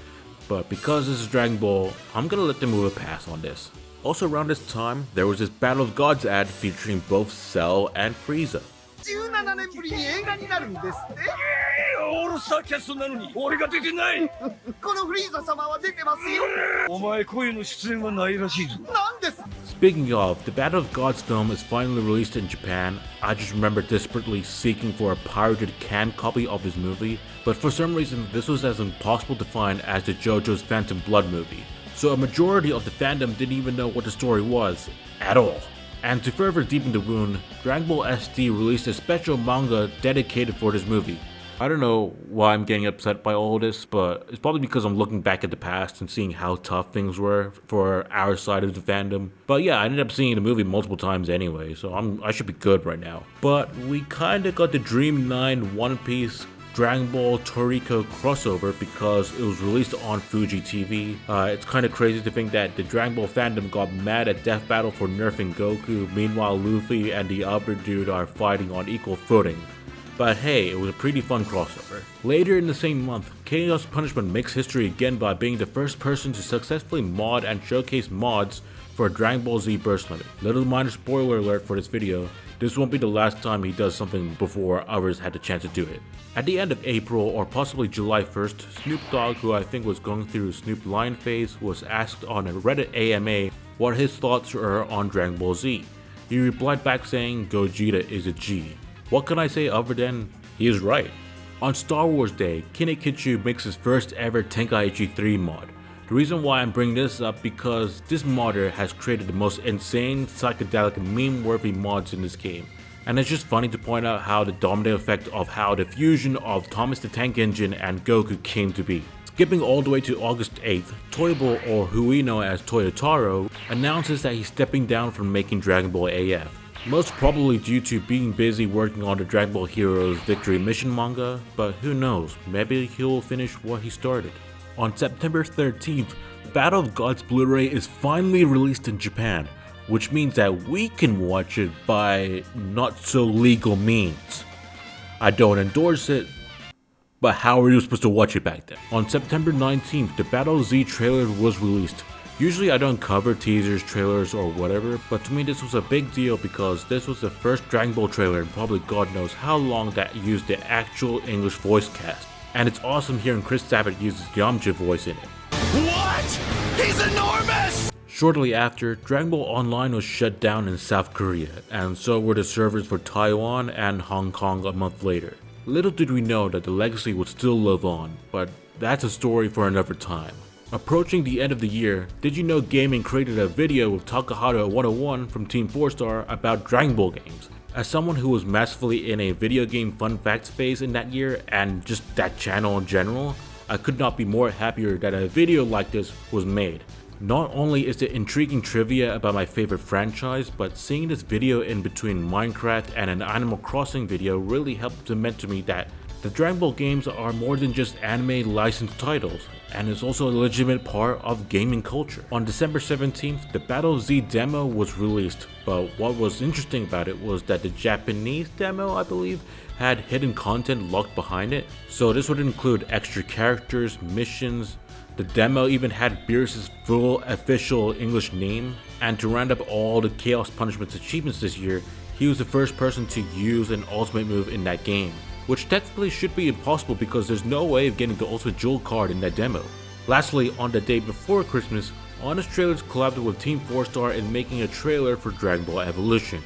but because this is Dragon Ball, I'm gonna let them move a pass on this. Also around this time, there was this Battle of Gods ad featuring both Cell and Frieza. 17年ぶりに映画になるんですってオールスターキャストなのに俺が出てないこのフリーザ様は出てますよお前声の出演はないらしいぞなんです Speaking of, the Battle of Gods film is finally released in Japan. I just remember desperately seeking for a pirated canned copy of this movie, but for some reason this was as impossible to find as the JoJo's Phantom Blood movie. So a majority of the fandom didn't even know what the story was, at all. And to further deepen the wound, Dragon Ball SD released a special manga dedicated for this movie. I don't know why I'm getting upset by all this, but it's probably because I'm looking back at the past and seeing how tough things were for our side of the fandom. But yeah, I ended up seeing the movie multiple times anyway, so I should be good right now. But we kinda got the Dream 9 One Piece Dragon Ball Toriko crossover because it was released on Fuji TV. It's kind of crazy to think that the Dragon Ball fandom got mad at Death Battle for nerfing Goku, meanwhile Luffy and the other dude are fighting on equal footing. But hey, it was a pretty fun crossover. Later in the same month, Chaos Punishment makes history again by being the first person to successfully mod and showcase mods for Dragon Ball Z Burst Limit. Little minor spoiler alert for this video, this won't be the last time he does something before others had the chance to do it. At the end of April or possibly July 1st, Snoop Dogg, who I think was going through Snoop Lion phase, was asked on a Reddit AMA what his thoughts were on Dragon Ball Z. He replied back saying Gogeta is a G. What can I say other than he is right? On Star Wars Day, Kinekichu makes his first ever Tenkaichi 3 mod. The reason why I'm bringing this up because this modder has created the most insane, psychedelic, meme-worthy mods in this game. And it's just funny to point out how the domino effect of how the fusion of Thomas the Tank Engine and Goku came to be. Skipping all the way to August 8th, Toyable, or who we know as Toyotaro, announces that he's stepping down from making Dragon Ball AF. Most probably due to being busy working on the Dragon Ball Heroes Victory Mission manga, but who knows, maybe he'll finish what he started. On September 13th, Battle of Gods Blu-ray is finally released in Japan, which means that we can watch it by not so legal means. I don't endorse it, but how are you supposed to watch it back then? On September 19th, the Battle Z trailer was released. Usually I don't cover teasers, trailers, or whatever, but to me this was a big deal because this was the first Dragon Ball trailer in probably God knows how long that used the actual English voice cast. And it's awesome hearing Chris Sabat use his Yamcha voice in it. What? He's enormous! Shortly after, Dragon Ball Online was shut down in South Korea, and so were the servers for Taiwan and Hong Kong a month later. Little did we know that the legacy would still live on, but that's a story for another time. Approaching the end of the year, Did You Know Gaming created a video with Takahata 101 from Team 4-Star about Dragon Ball games. As someone who was massively in a video game fun facts phase in that year, and just that channel in general, I could not be more happier that a video like this was made. Not only is it intriguing trivia about my favorite franchise, but seeing this video in between Minecraft and an Animal Crossing video really helped cement to me that the Dragon Ball games are more than just anime licensed titles, and is also a legitimate part of gaming culture. On December 17th, the Battle Z demo was released, but what was interesting about it was that the Japanese demo, I believe, had hidden content locked behind it. So this would include extra characters, missions. The demo even had Beerus' full official English name, and to round up all the Chaos Punishment's achievements this year, he was the first person to use an ultimate move in that game, which technically should be impossible because there's no way of getting the Ultimate Jewel card in that demo. Lastly, on the day before Christmas, Honest Trailers collaborated with Team 4-Star in making a trailer for Dragon Ball Evolution.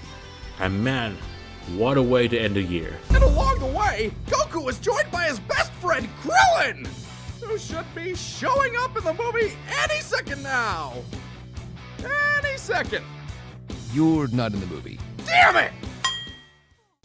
And man, what a way to end the year. And along the way, Goku was joined by his best friend Krillin, who should be showing up in the movie any second now. Any second. You're not in the movie. Damn it!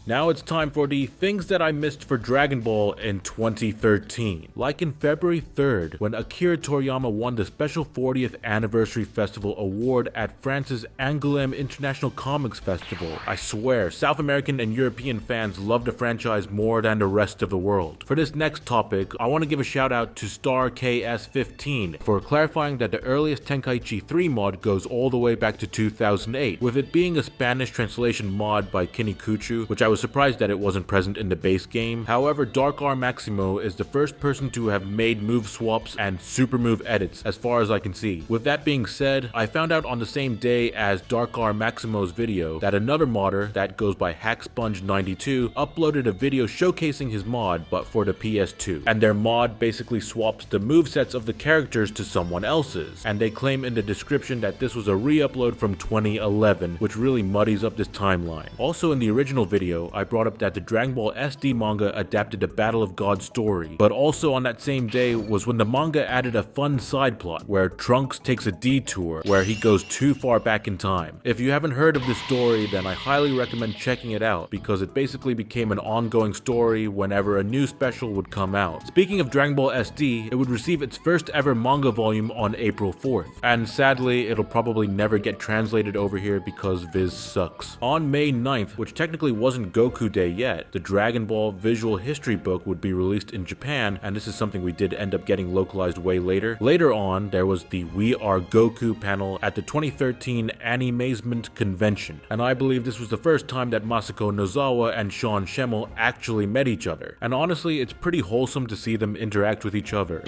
Now it's time for the things that I missed for Dragon Ball in 2013. Like in February 3rd, when Akira Toriyama won the special 40th Anniversary Festival Award at France's Angoulême International Comics Festival. I swear, South American and European fans love the franchise more than the rest of the world. For this next topic, I want to give a shout out to Star KS15 for clarifying that the earliest Tenkaichi 3 mod goes all the way back to 2008, with it being a Spanish translation mod by Kinekichu, which I was surprised that it wasn't present in the base game. However, Dark R Maximo is the first person to have made move swaps and super move edits as far as I can see. With that being said, I found out on the same day as Dark R Maximo's video that another modder that goes by HackSponge92 uploaded a video showcasing his mod but for the PS2, and their mod basically swaps the movesets of the characters to someone else's, and they claim in the description that this was a re-upload from 2011, which really muddies up this timeline. Also in the original video, I brought up that the Dragon Ball SD manga adapted the Battle of God story, but also on that same day was when the manga added a fun side plot where Trunks takes a detour where he goes too far back in time. If you haven't heard of this story, then I highly recommend checking it out because it basically became an ongoing story whenever a new special would come out. Speaking of Dragon Ball SD, it would receive its first ever manga volume on April 4th, and sadly it'll probably never get translated over here because Viz sucks. On May 9th, which technically wasn't Goku Day yet, the Dragon Ball Visual History book would be released in Japan, and this is something we did end up getting localized way later. Later on, there was the We Are Goku panel at the 2013 Animazement Convention, and I believe this was the first time that Masako Nozawa and Sean Schemmel actually met each other. And honestly, it's pretty wholesome to see them interact with each other.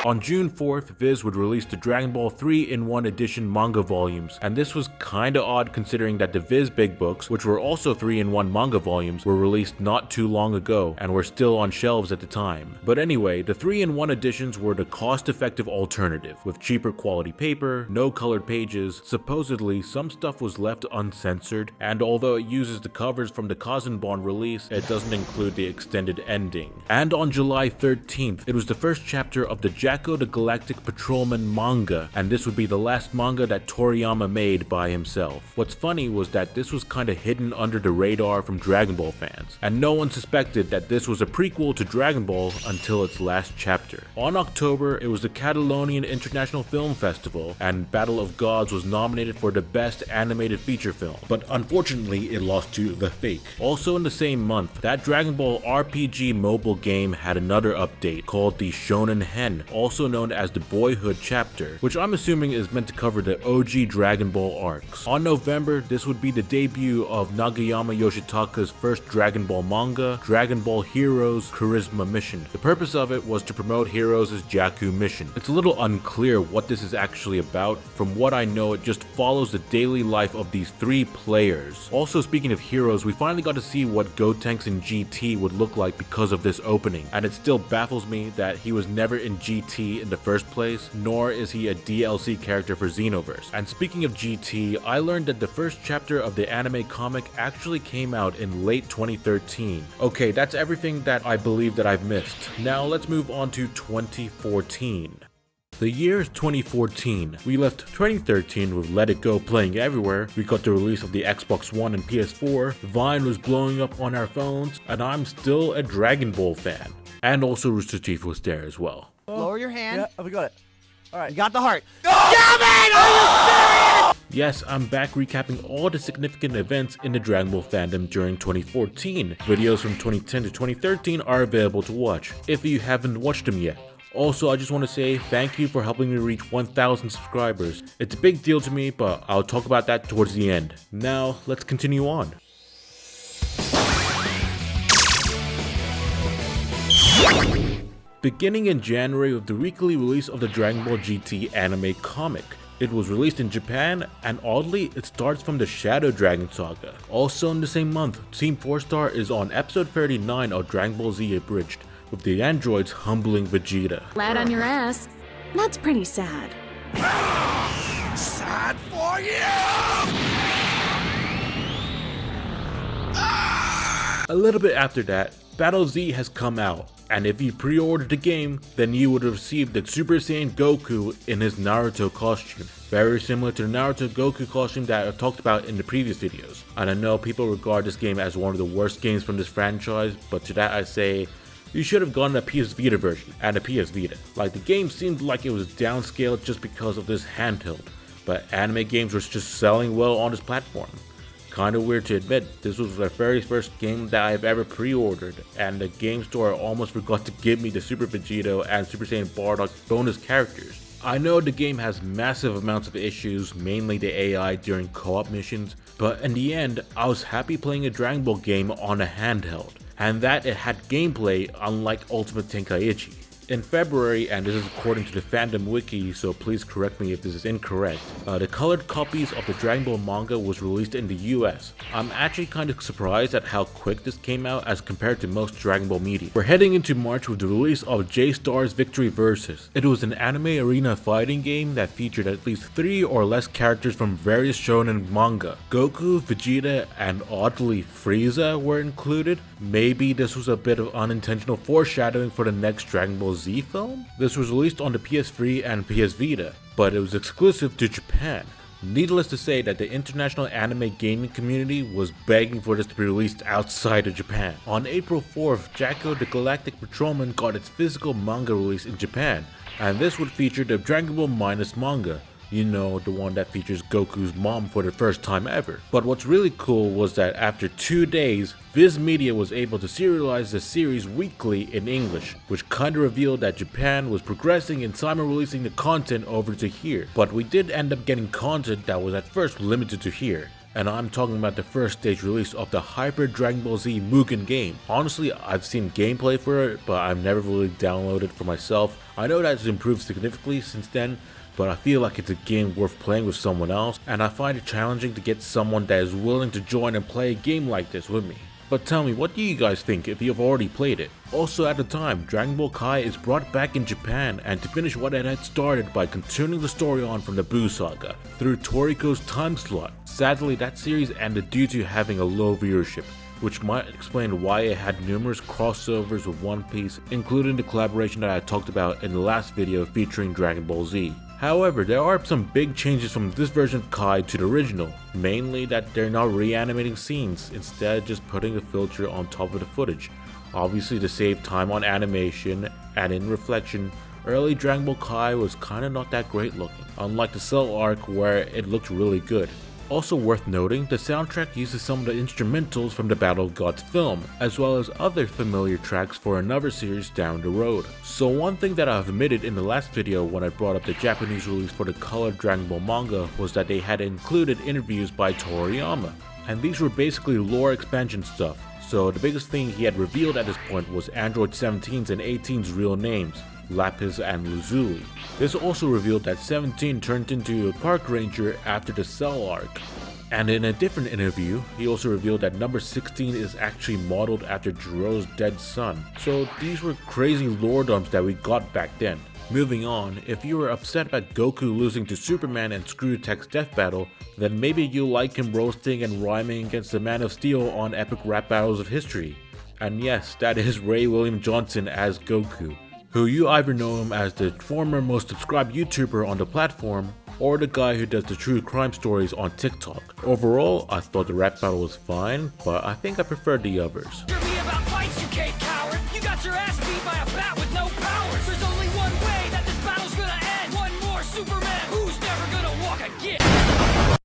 On June 4th, Viz would release the Dragon Ball 3-in-1 edition manga volumes, and this was kinda odd considering that the Viz Big Books, which were also 3-in-1 manga volumes, were released not too long ago and were still on shelves at the time. But anyway, the 3-in-1 editions were the cost-effective alternative, with cheaper quality paper, no colored pages. Supposedly, some stuff was left uncensored, and although it uses the covers from the Kazenbon release, it doesn't include the extended ending. And on July 13th, it was the first chapter of the Jacko the Galactic Patrolman manga, and this would be the last manga that Toriyama made by himself. What's funny was that this was kinda hidden under the radar from Dragon Ball fans, and no one suspected that this was a prequel to Dragon Ball until its last chapter. On October, it was the Catalonian International Film Festival, and Battle of Gods was nominated for the Best Animated Feature Film, but unfortunately it lost to The Fake. Also in the same month, that Dragon Ball RPG mobile game had another update called the Shonen Hen, also known as the Boyhood chapter, which I'm assuming is meant to cover the OG Dragon Ball arcs. On November, this would be the debut of Nagayama Yoshitaka's first Dragon Ball manga, Dragon Ball Heroes Charisma Mission. The purpose of it was to promote Heroes' Jakku mission. It's a little unclear what this is actually about. From what I know, it just follows the daily life of these three players. Also, speaking of Heroes, we finally got to see what Gotenks in GT would look like because of this opening, and it still baffles me that he was never in GT in the first place, nor is he a DLC character for Xenoverse. And speaking of GT, I learned that the first chapter of the anime comic actually came out in late 2013. Okay, that's everything that I believe that I've missed. Now let's move on to 2014. The year is 2014. We left 2013 with Let It Go playing everywhere. We got the release of the Xbox One and PS4. Vine was blowing up on our phones, and I'm still a Dragon Ball fan. And also Rooster Teeth was there as well. Lower your hand. Yeah, we got it. All right. You got the heart. Yes, I'm back recapping all the significant events in the Dragon Ball fandom during 2014. Videos from 2010 to 2013 are available to watch, if you haven't watched them yet. Also, I just want to say thank you for helping me reach 1,000 subscribers. It's a big deal to me, but I'll talk about that towards the end. Now, let's continue on. Beginning in January with the weekly release of the Dragon Ball GT anime comic. It was released in Japan, and oddly, it starts from the Shadow Dragon saga. Also in the same month, Team 4-Star is on episode 39 of Dragon Ball Z Abridged, with the androids humbling Vegeta. Flat on your ass? That's pretty sad. Sad for you! A little bit after that, Battle Z has come out, and if you pre-ordered the game, then you would have received the Super Saiyan Goku in his Naruto costume. Very similar to the Naruto Goku costume that I've talked about in the previous videos. And I know people regard this game as one of the worst games from this franchise, but to that I say, you should have gotten a PS Vita version and a PS Vita. Like, the game seemed like it was downscaled just because of this handheld, but anime games were just selling well on this platform. Kinda weird to admit, this was the very first game that I've ever pre-ordered, and the game store almost forgot to give me the Super Vegito and Super Saiyan Bardock bonus characters. I know the game has massive amounts of issues, mainly the AI during co-op missions, but in the end, I was happy playing a Dragon Ball game on a handheld, and that it had gameplay unlike Ultimate Tenkaichi. In February, and this is according to the fandom wiki, so please correct me if this is incorrect, the colored copies of the Dragon Ball manga was released in the US. I'm actually kind of surprised at how quick this came out as compared to most Dragon Ball media. We're heading into March with the release of J-Star's Victory Versus. It was an anime arena fighting game that featured at least 3 or less characters from various shonen manga. Goku, Vegeta, and oddly Frieza were included. Maybe this was a bit of unintentional foreshadowing for the next Dragon Ball Z film? This was released on the PS3 and PS Vita, but it was exclusive to Japan. Needless to say that the international anime gaming community was begging for this to be released outside of Japan. On April 4th, Jacko the Galactic Patrolman got its physical manga release in Japan, and this would feature the Dragon Ball Minus manga. You know, the one that features Goku's mom for the first time ever. But what's really cool was that after 2 days, Viz Media was able to serialize the series weekly in English, which kinda revealed that Japan was progressing in simul-releasing the content over to here. But we did end up getting content that was at first limited to here. And I'm talking about the first stage release of the Hyper Dragon Ball Z Mugen game. Honestly, I've seen gameplay for it, but I've never really downloaded it for myself. I know that it's improved significantly since then, but I feel like it's a game worth playing with someone else, and I find it challenging to get someone that is willing to join and play a game like this with me. But tell me, what do you guys think if you've already played it? Also at the time, Dragon Ball Kai is brought back in Japan, and to finish what it had started by continuing the story on from the Buu Saga through Toriko's time slot. Sadly, that series ended due to having a low viewership, which might explain why it had numerous crossovers with One Piece, including the collaboration that I talked about in the last video featuring Dragon Ball Z. However, there are some big changes from this version of Kai to the original, mainly that they're not reanimating scenes, instead just putting a filter on top of the footage, obviously to save time on animation, and in reflection, early Dragon Ball Kai was kinda not that great looking, unlike the Cell arc where it looked really good. Also worth noting, the soundtrack uses some of the instrumentals from the Battle of Gods film, as well as other familiar tracks for another series down the road. So one thing that I've admitted in the last video when I brought up the Japanese release for the colored Dragon Ball manga was that they had included interviews by Toriyama, and these were basically lore expansion stuff. So the biggest thing he had revealed at this point was Android 17's and 18's real names, Lapis and Lazuli. This also revealed that 17 turned into a park ranger after the Cell arc. And in a different interview, he also revealed that number 16 is actually modeled after Jiro's dead son. So these were crazy lore dumps that we got back then. Moving on, if you were upset about Goku losing to Superman and Screw-Tech's death battle, then maybe you'll like him roasting and rhyming against the Man of Steel on epic rap battles of history. And yes, that is Ray William Johnson as Goku, who you either know him as the former most subscribed YouTuber on the platform, or the guy who does the true crime stories on TikTok. Overall, I thought the rap battle was fine, but I think I preferred the others.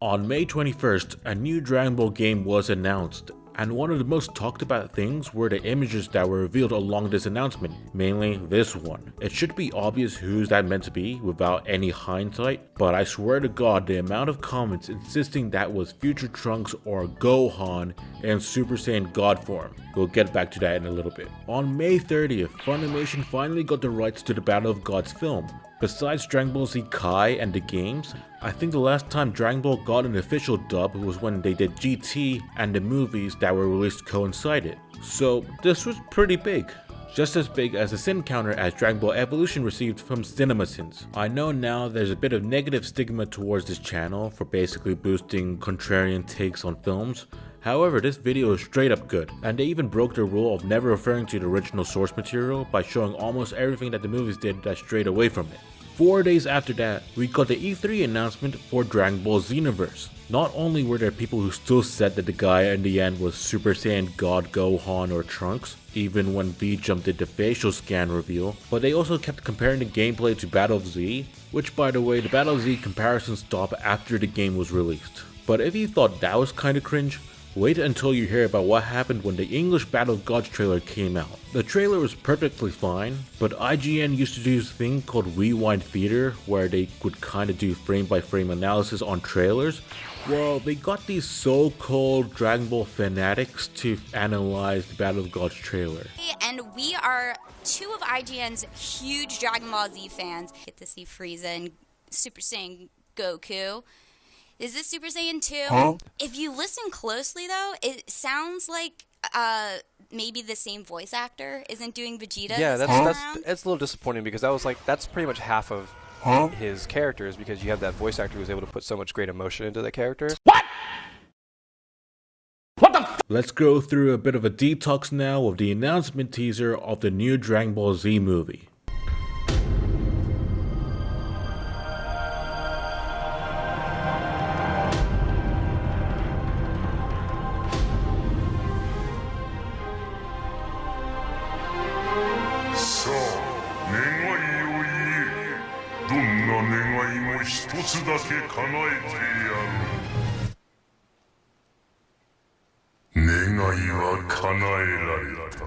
On May 21st, a new Dragon Ball game was announced, and one of the most talked about things were the images that were revealed along this announcement, mainly this one. It should be obvious who's that meant to be without any hindsight, but I swear to God the amount of comments insisting that was future Trunks or Gohan in Super Saiyan God form. We'll get back to that in a little bit. On May 30th, Funimation finally got the rights to the Battle of Gods film. Besides Dragon Ball Z Kai and the games, I think the last time Dragon Ball got an official dub was when they did GT and the movies that were released coincided. So this was pretty big. Just as big as the sin counter as Dragon Ball Evolution received from CinemaSins. I know now there's a bit of negative stigma towards this channel for basically boosting contrarian takes on films. However, this video is straight up good, and they even broke their rule of never referring to the original source material by showing almost everything that the movies did that strayed away from it. 4 days after that, we got the E3 announcement for Dragon Ball Xenoverse. Not only were there people who still said that the guy in the end was Super Saiyan God Gohan or Trunks, even when V-Jump did the facial scan reveal, but they also kept comparing the gameplay to Battle of Z, which by the way, the Battle of Z comparison stopped after the game was released. But if you thought that was kinda cringe, wait until you hear about what happened when the English Battle of Gods trailer came out. The trailer was perfectly fine, but IGN used to do this thing called Rewind Theater, where they would kinda do frame by frame analysis on trailers. Well, they got these so-called Dragon Ball fanatics to analyze the Battle of Gods trailer. And we are two of IGN's huge Dragon Ball Z fans. Get to see Frieza and Super Saiyan Goku. Is this Super Saiyan 2? Huh? If you listen closely, though, it sounds like maybe the same voice actor isn't doing Vegeta. Yeah, this that's time around. it's a little disappointing because that's pretty much half of his characters, because you have that voice actor who's able to put so much great emotion into that character. Let's go through a bit of a detox now of the announcement teaser of the new Dragon Ball Z movie. つだけ叶えてやる。願いは叶えられた。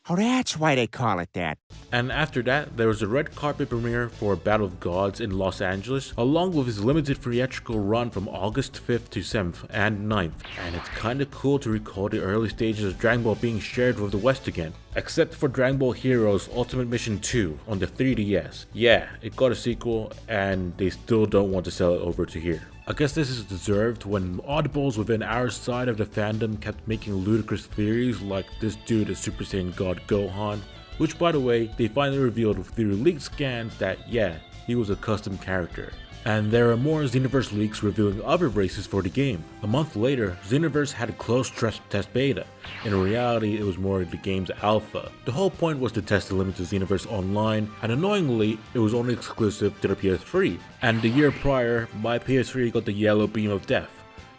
Oh, that's why they call it that. And after that, there was a red carpet premiere for Battle of Gods in Los Angeles, along with his limited theatrical run from August 5th to 7th and 9th. And it's kinda cool to recall the early stages of Dragon Ball being shared with the West again. Except for Dragon Ball Heroes Ultimate Mission 2 on the 3DS. Yeah, it got a sequel and they still don't want to sell it over to here. I guess this is deserved when oddballs within our side of the fandom kept making ludicrous theories like this dude is Super Saiyan God Gohan, which by the way, they finally revealed through leaked scans that yeah, he was a custom character. And there are more Xenoverse leaks revealing other races for the game. A month later, Xenoverse had a closed test beta. In reality, it was more the game's alpha. The whole point was to test the limited Xenoverse online, and annoyingly, it was only exclusive to the PS3. And the year prior, my PS3 got the yellow beam of death.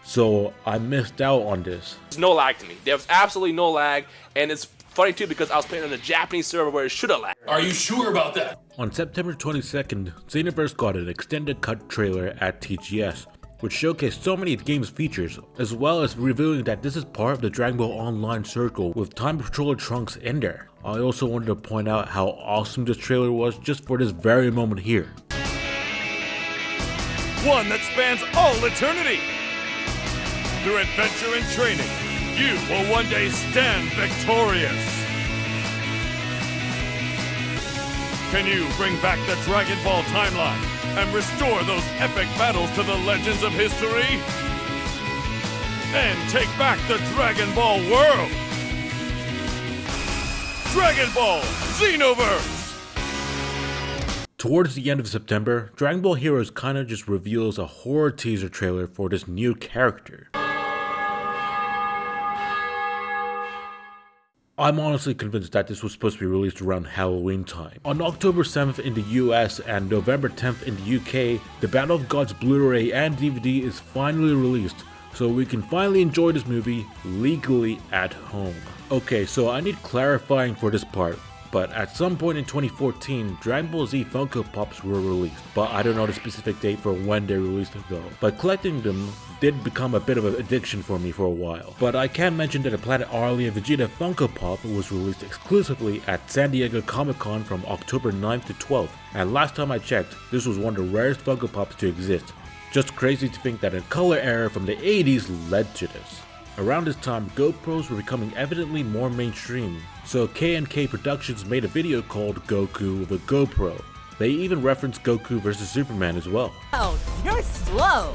So I missed out on this. There's no lag to me. There was absolutely no lag, and it's funny too because I was playing on a Japanese server where it should have lagged. Are you sure about that? On September 22nd, Xenoverse got an extended cut trailer at TGS, which showcased so many of the game's features, as well as revealing that this is part of the Dragon Ball Online circle with Time Patroller Trunks in there. I also wanted to point out how awesome this trailer was just for this very moment here. One that spans all eternity! Through adventure and training, you will one day stand victorious! Can you bring back the Dragon Ball timeline and restore those epic battles to the legends of history? And take back the Dragon Ball world! Dragon Ball Xenoverse! Towards the end of September, Dragon Ball Heroes kinda just reveals a horror teaser trailer for this new character. I'm honestly convinced that this was supposed to be released around Halloween time. On October 7th in the US and November 10th in the UK, the Battle of Gods Blu-ray and DVD is finally released, so we can finally enjoy this movie legally at home. Okay, so I need clarifying for this part, but at some point in 2014, Dragon Ball Z Funko Pops were released, but I don't know the specific date for when they released though. But collecting them did become a bit of an addiction for me for a while. But I can mention that a Planet Arlie and Vegeta Funko Pop was released exclusively at San Diego Comic-Con from October 9th to 12th, and last time I checked, this was one of the rarest Funko Pops to exist. Just crazy to think that a color era from the 80s led to this. Around this time, GoPros were becoming evidently more mainstream, so K&K Productions made a video called Goku with a GoPro. They even referenced Goku vs Superman as well. Oh, you're slow!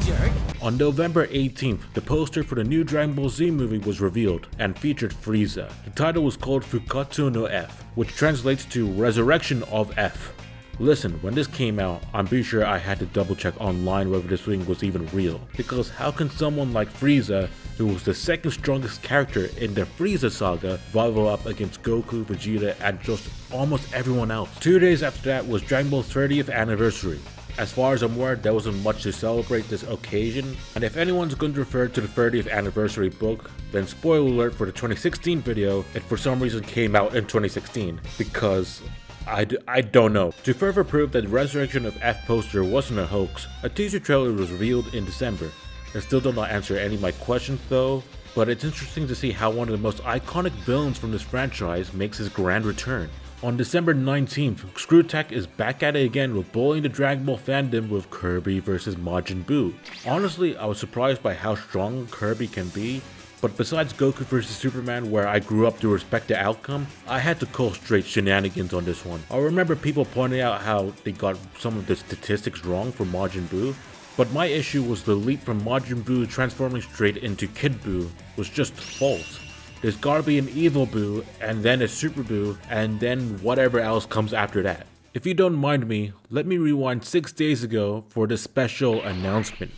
Jerk. On November 18th, the poster for the new Dragon Ball Z movie was revealed and featured Frieza. The title was called Fukatsu no F, which translates to Resurrection of F. Listen, when this came out, I'm pretty sure I had to double check online whether this thing was even real. Because how can someone like Frieza, who was the second strongest character in the Frieza saga, rival up against Goku, Vegeta, and just almost everyone else? 2 days after that was Dragon Ball's 30th anniversary. As far as I'm aware, there wasn't much to celebrate this occasion, and if anyone's going to refer to the 30th anniversary book, then spoiler alert for the 2016 video, it for some reason came out in 2016, because I don't know. To further prove that the Resurrection of F poster wasn't a hoax, a teaser trailer was revealed in December. It still did not answer any of my questions though, but it's interesting to see how one of the most iconic villains from this franchise makes his grand return. On December 19th, Screwtac is back at it again with bullying the Dragon Ball fandom with Kirby vs Majin Buu. Honestly, I was surprised by how strong Kirby can be, but besides Goku vs Superman where I grew up to respect the outcome, I had to call straight shenanigans on this one. I remember people pointing out how they got some of the statistics wrong for Majin Buu, but my issue was the leap from Majin Buu transforming straight into Kid Buu was just false. There's gotta be an evil Buu, and then a Super Buu, and then whatever else comes after that. If you don't mind me, let me rewind 6 days ago for the special announcement.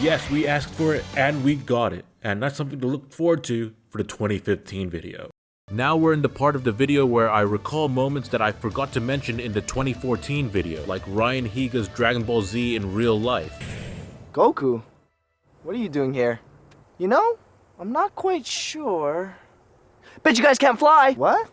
Yes, we asked for it and we got it, and that's something to look forward to for the 2015 video. Now we're in the part of the video where I recall moments that I forgot to mention in the 2014 video, like Ryan Higa's Dragon Ball Z in real life. Goku, what are you doing here? You know, I'm not quite sure. Bet you guys can't fly! What?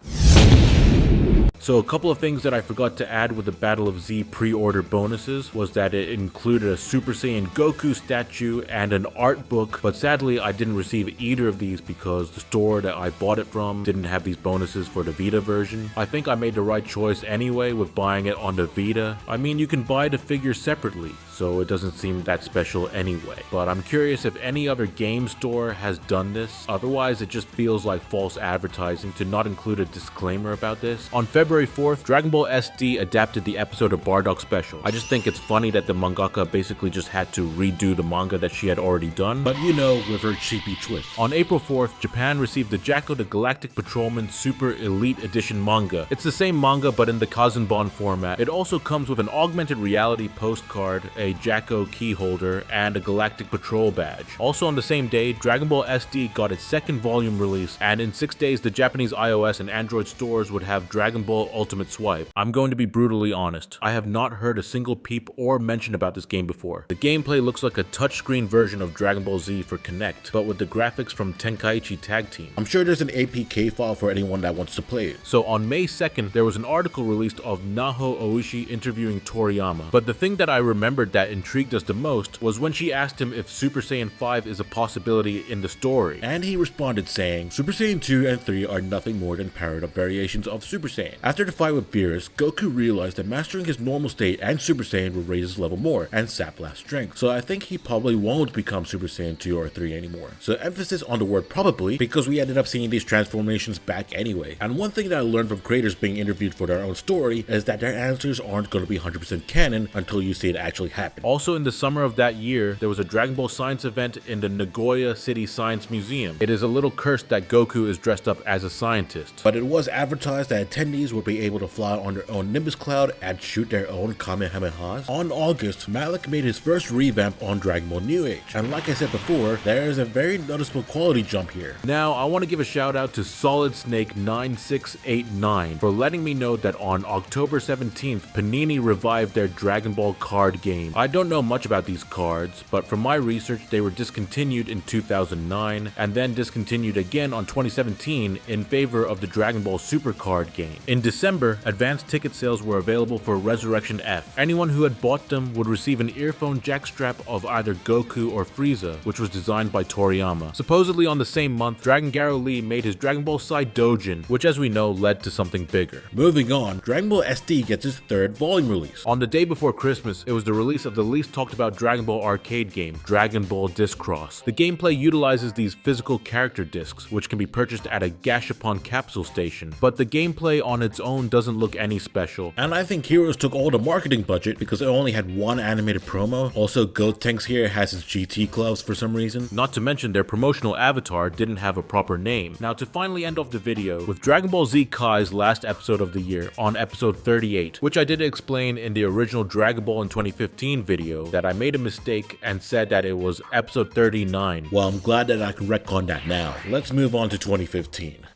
So a couple of things that I forgot to add with the Battle of Z pre-order bonuses was that it included a Super Saiyan Goku statue and an art book, but sadly I didn't receive either of these because the store that I bought it from didn't have these bonuses for the Vita version. I think I made the right choice anyway with buying it on the Vita. I mean, you can buy the figure separately, so it doesn't seem that special anyway. But I'm curious if any other game store has done this. Otherwise, it just feels like false advertising to not include a disclaimer about this. On February 4th, Dragon Ball SD adapted the episode of Bardock Special. I just think it's funny that the mangaka basically just had to redo the manga that she had already done, but you know, with her cheapy twist. On April 4th, Japan received the Jacko the Galactic Patrolman Super Elite Edition manga. It's the same manga but in the Kazenban format. It also comes with an augmented reality postcard, a Jacko key holder, and a Galactic Patrol badge. Also on the same day, Dragon Ball SD got its second volume release, and in 6 days the Japanese iOS and Android stores would have Dragon Ball Ultimate Swipe. I'm going to be brutally honest, I have not heard a single peep or mention about this game before. The gameplay looks like a touchscreen version of Dragon Ball Z for Kinect, but with the graphics from Tenkaichi Tag Team. I'm sure there's an APK file for anyone that wants to play it. So on May 2nd, there was an article released of Naho Oishi interviewing Toriyama, but the thing that I remembered that intrigued us the most was when she asked him if Super Saiyan 5 is a possibility in the story, and he responded saying, Super Saiyan 2 and 3 are nothing more than powered up variations of Super Saiyan. After the fight with Beerus, Goku realized that mastering his normal state and Super Saiyan would raise his level more and sap blast strength, so I think he probably won't become Super Saiyan 2 or 3 anymore. So emphasis on the word probably, because we ended up seeing these transformations back anyway. And one thing that I learned from creators being interviewed for their own story is that their answers aren't going to be 100% canon until you see it actually happen. Also in the summer of that year, there was a Dragon Ball Science event in the Nagoya City Science Museum. It is a little cursed that Goku is dressed up as a scientist, but it was advertised that attendees would be able to fly on their own Nimbus Cloud and shoot their own Kamehamehas. On August, Malik made his first revamp on Dragon Ball New Age, and like I said before, there is a very noticeable quality jump here. Now, I want to give a shout out to Solid Snake 9689 for letting me know that on October 17th, Panini revived their Dragon Ball card game. I don't know much about these cards, but from my research, they were discontinued in 2009 and then discontinued again on 2017 in favor of the Dragon Ball Super card game. In December, advanced ticket sales were available for Resurrection F. Anyone who had bought them would receive an earphone jackstrap of either Goku or Frieza, which was designed by Toriyama. Supposedly on the same month, Dragon Garo Lee made his Dragon Ball Side Dojin, which as we know led to something bigger. Moving on, Dragon Ball SD gets its third volume release. On the day before Christmas, it was the release of the least talked about Dragon Ball arcade game, Dragon Ball Disc Cross. The gameplay utilizes these physical character discs, which can be purchased at a Gashapon capsule station, but the gameplay on its own doesn't look any special. And I think Heroes took all the marketing budget because it only had one animated promo. Also, Gotenks here has his GT gloves for some reason. Not to mention their promotional avatar didn't have a proper name. Now to finally end off the video, with Dragon Ball Z Kai's last episode of the year on episode 38, which I did explain in the original Dragon Ball in 2015 video that I made a mistake and said that it was episode 39. Well, I'm glad that I can retcon that now. Let's move on to 2015.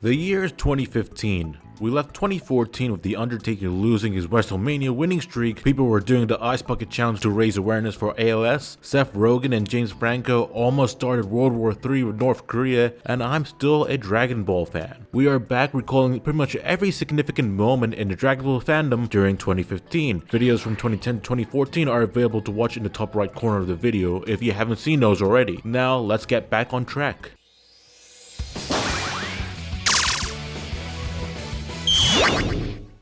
The year is 2015. We left 2014 with The Undertaker losing his WrestleMania winning streak, people were doing the Ice Bucket Challenge to raise awareness for ALS, Seth Rogen and James Franco almost started World War III with North Korea, and I'm still a Dragon Ball fan. We are back recalling pretty much every significant moment in the Dragon Ball fandom during 2015. Videos from 2010 to 2014 are available to watch in the top right corner of the video if you haven't seen those already. Now let's get back on track.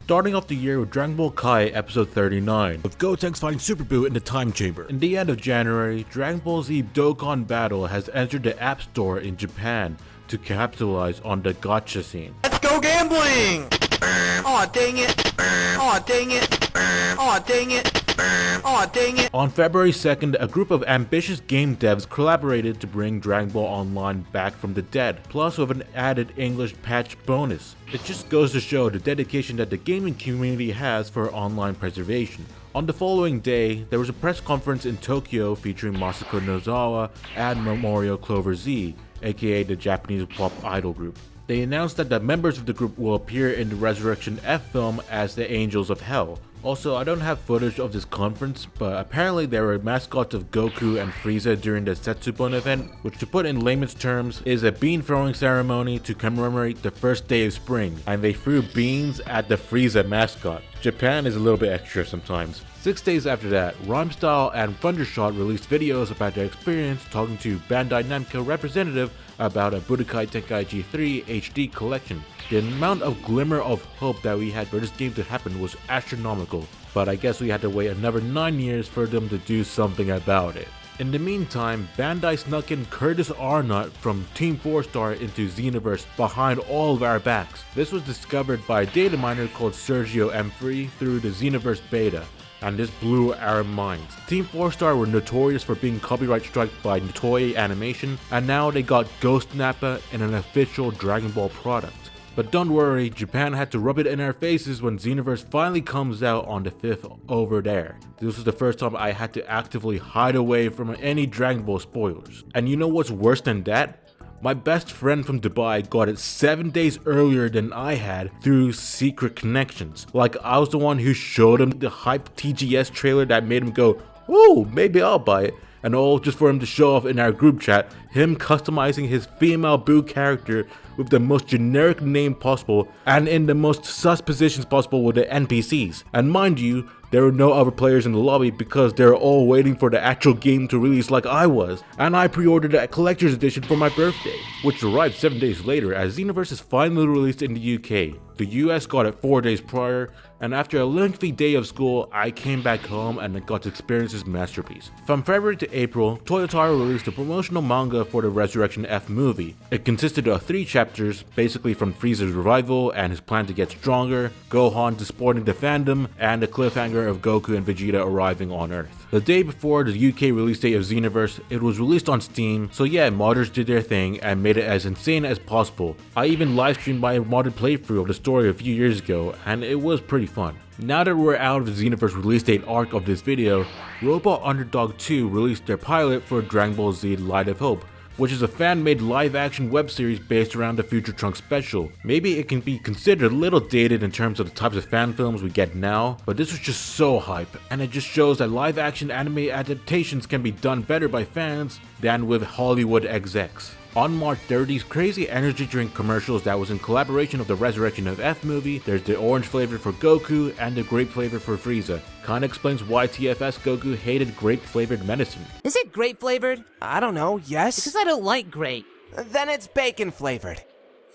Starting off the year with Dragon Ball Kai episode 39, with Gotenks fighting Super Buu in the time chamber. In the end of January, Dragon Ball Z Dokkan Battle has entered the App Store in Japan to capitalize on the gacha scene. Let's go gambling! Aw, dang it! Aw, dang it! Aw, dang it! Aw, dang it. On February 2nd, a group of ambitious game devs collaborated to bring Dragon Ball Online back from the dead, plus with an added English patch bonus. It just goes to show the dedication that the gaming community has for online preservation. On the following day, there was a press conference in Tokyo featuring Masako Nozawa and Memorial Clover Z, aka the Japanese pop idol group. They announced that the members of the group will appear in the Resurrection F film as the Angels of Hell. Also, I don't have footage of this conference, but apparently there were mascots of Goku and Frieza during the Setsubun event, which to put in layman's terms is a bean throwing ceremony to commemorate the first day of spring, and they threw beans at the Frieza mascot. Japan is a little bit extra sometimes. 6 days after that, Rhymestyle and Thundershot released videos about their experience talking to Bandai Namco representative about a Budokai Tenkaichi 3 HD collection. The amount of glimmer of hope that we had for this game to happen was astronomical, but I guess we had to wait another 9 years for them to do something about it. In the meantime, Bandai snuck in Curtis Arnott from Team 4 Star into Xenoverse behind all of our backs. This was discovered by a data miner called Sergio M3 through the Xenoverse beta, and this blew our minds. Team 4 Star were notorious for being copyright struck by Toei Animation, and now they got Ghost Nappa in an official Dragon Ball product. But don't worry, Japan had to rub it in our faces when Xenoverse finally comes out on the 5th over there. This was the first time I had to actively hide away from any Dragon Ball spoilers. And you know what's worse than that? My best friend from Dubai got it 7 days earlier than I had through secret connections. Like I was the one who showed him the hype TGS trailer that made him go, "Ooh, maybe I'll buy it." And all just for him to show off in our group chat, him customizing his female Boo character with the most generic name possible and in the most sus positions possible with the NPCs. And mind you, there were no other players in the lobby because they were all waiting for the actual game to release like I was. And I pre-ordered a collector's edition for my birthday, which arrived 7 days later as Xenoverse is finally released in the UK. The US got it 4 days prior, and after a lengthy day of school, I came back home and got to experience this masterpiece. From February to April, Toyotaro released a promotional manga for the Resurrection F movie. It consisted of 3 chapters, basically from Frieza's revival and his plan to get stronger, Gohan disappointing the fandom, and the cliffhanger of Goku and Vegeta arriving on Earth. The day before the UK release date of Xenoverse, it was released on Steam, so yeah, modders did their thing and made it as insane as possible. I even livestreamed my modded playthrough of the story a few years ago, and it was pretty fun. Now that we're out of the Xenoverse release date arc of this video, Robot Underdog 2 released their pilot for Dragon Ball Z Light of Hope, which is a fan-made live-action web series based around the Future Trunks special. Maybe it can be considered a little dated in terms of the types of fan films we get now, but this was just so hype, and it just shows that live-action anime adaptations can be done better by fans than with Hollywood execs. On March, there are these crazy energy drink commercials that was in collaboration of the Resurrection of F movie. There's the orange flavor for Goku and the grape flavor for Frieza. Kinda explains why TFS Goku hated grape flavored medicine. Is it grape flavored? I don't know, yes? Because I don't like grape. Then it's bacon flavored.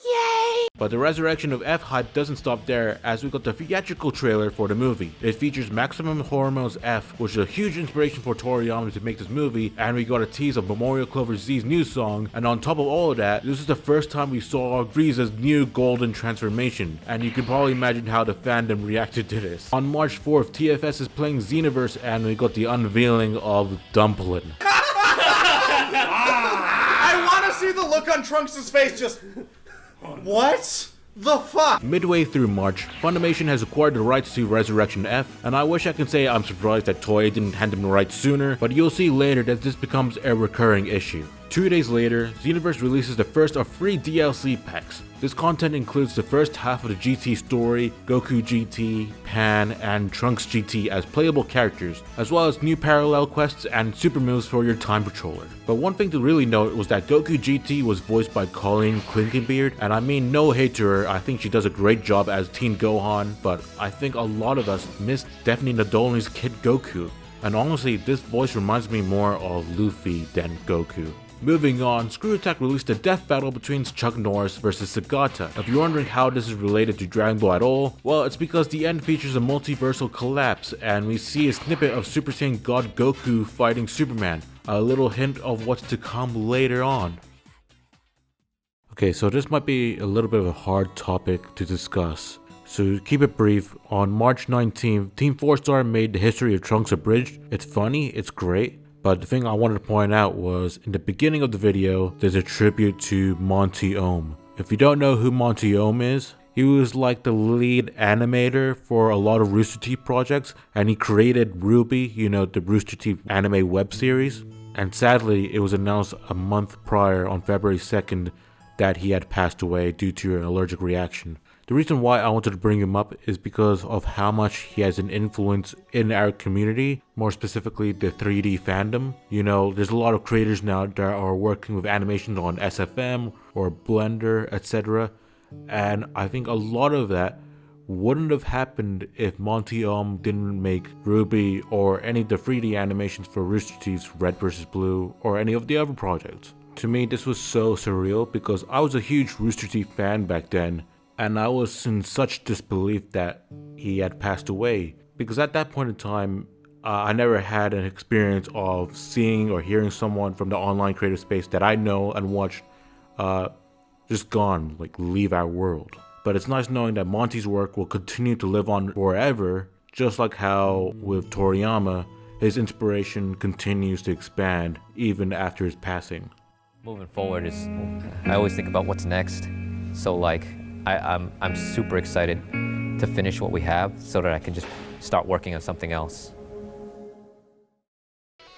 Yay! But the Resurrection of F hype doesn't stop there, as we got the theatrical trailer for the movie. It features Maximum Hormones F, which is a huge inspiration for Toriyama to make this movie, and we got a tease of Memorial Clover Z's new song, and on top of all of that, this is the first time we saw Frieza's new golden transformation, and you can probably imagine how the fandom reacted to this. On March 4th, TFS is playing Xenoverse, and we got the unveiling of Dumplin'. I want to see the look on Trunks' face just... What the fuck? Midway through March, Funimation has acquired the rights to Resurrection F, and I wish I could say I'm surprised that Toei didn't hand them the rights sooner, but you'll see later that this becomes a recurring issue. 2 days later, Xenoverse releases the first of 3 DLC packs. This content includes the first half of the GT story, Goku GT, Pan, and Trunks GT as playable characters, as well as new parallel quests and super moves for your Time Patroller. But one thing to really note was that Goku GT was voiced by Colleen Clinkenbeard, and I mean no hate to her, I think she does a great job as Teen Gohan, but I think a lot of us missed Stephanie Nadolny's Kid Goku. And honestly, this voice reminds me more of Luffy than Goku. Moving on, Screw Attack released a death battle between Chuck Norris versus Sagata. If you're wondering how this is related to Dragon Ball at all, well, it's because the end features a multiversal collapse, and we see a snippet of Super Saiyan God Goku fighting Superman. A little hint of what's to come later on. Okay, so this might be a little bit of a hard topic to discuss, So to keep it brief, on March 19th, Team 4-Star made the history of Trunks Abridged. It's funny, it's great, but the thing I wanted to point out was, in the beginning of the video, there's a tribute to Monty Oum. If you don't know who Monty Oum is, he was like the lead animator for a lot of Rooster Teeth projects, and he created RWBY, you know, the Rooster Teeth anime web series. And sadly, it was announced a month prior on February 2nd that he had passed away due to an allergic reaction. The reason why I wanted to bring him up is because of how much he has an influence in our community, more specifically the 3D fandom. You know, there's a lot of creators now that are working with animations on SFM or Blender, etc. And I think a lot of that wouldn't have happened if Monty Oum didn't make RWBY or any of the 3D animations for Rooster Teeth's Red vs. Blue or any of the other projects. To me, this was so surreal because I was a huge Rooster Teeth fan back then, and I was in such disbelief that he had passed away, because at that point in time, I never had an experience of seeing or hearing someone from the online creative space that I know and watch just gone, like leave our world. But it's nice knowing that Monty's work will continue to live on forever, just like how with Toriyama, his inspiration continues to expand even after his passing. Moving forward is, I always think about what's next. So like, I'm super excited to finish what we have so that I can just start working on something else.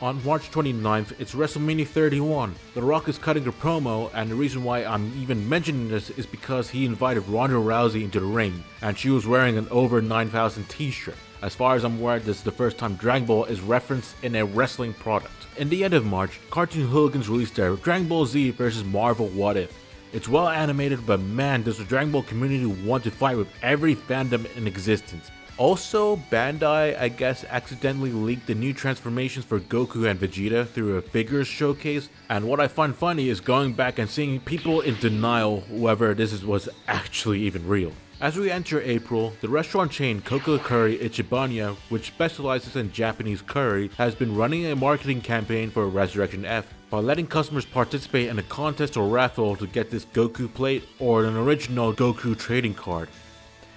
On March 29th, it's WrestleMania 31. The Rock is cutting a promo, and the reason why I'm even mentioning this is because he invited Ronda Rousey into the ring, and she was wearing an Over 9000 t-shirt. As far as I'm aware, this is the first time Dragon Ball is referenced in a wrestling product. In the end of March, Cartoon Hooligans released their Dragon Ball Z vs. Marvel What If. It's well animated, but man, does the Dragon Ball community want to fight with every fandom in existence. Also, Bandai, I guess, accidentally leaked the new transformations for Goku and Vegeta through a figures showcase, and what I find funny is going back and seeing people in denial whether this was actually even real. As we enter April, the restaurant chain Koko Curry Ichibanya, which specializes in Japanese curry, has been running a marketing campaign for Resurrection F by letting customers participate in a contest or raffle to get this Goku plate or an original Goku trading card.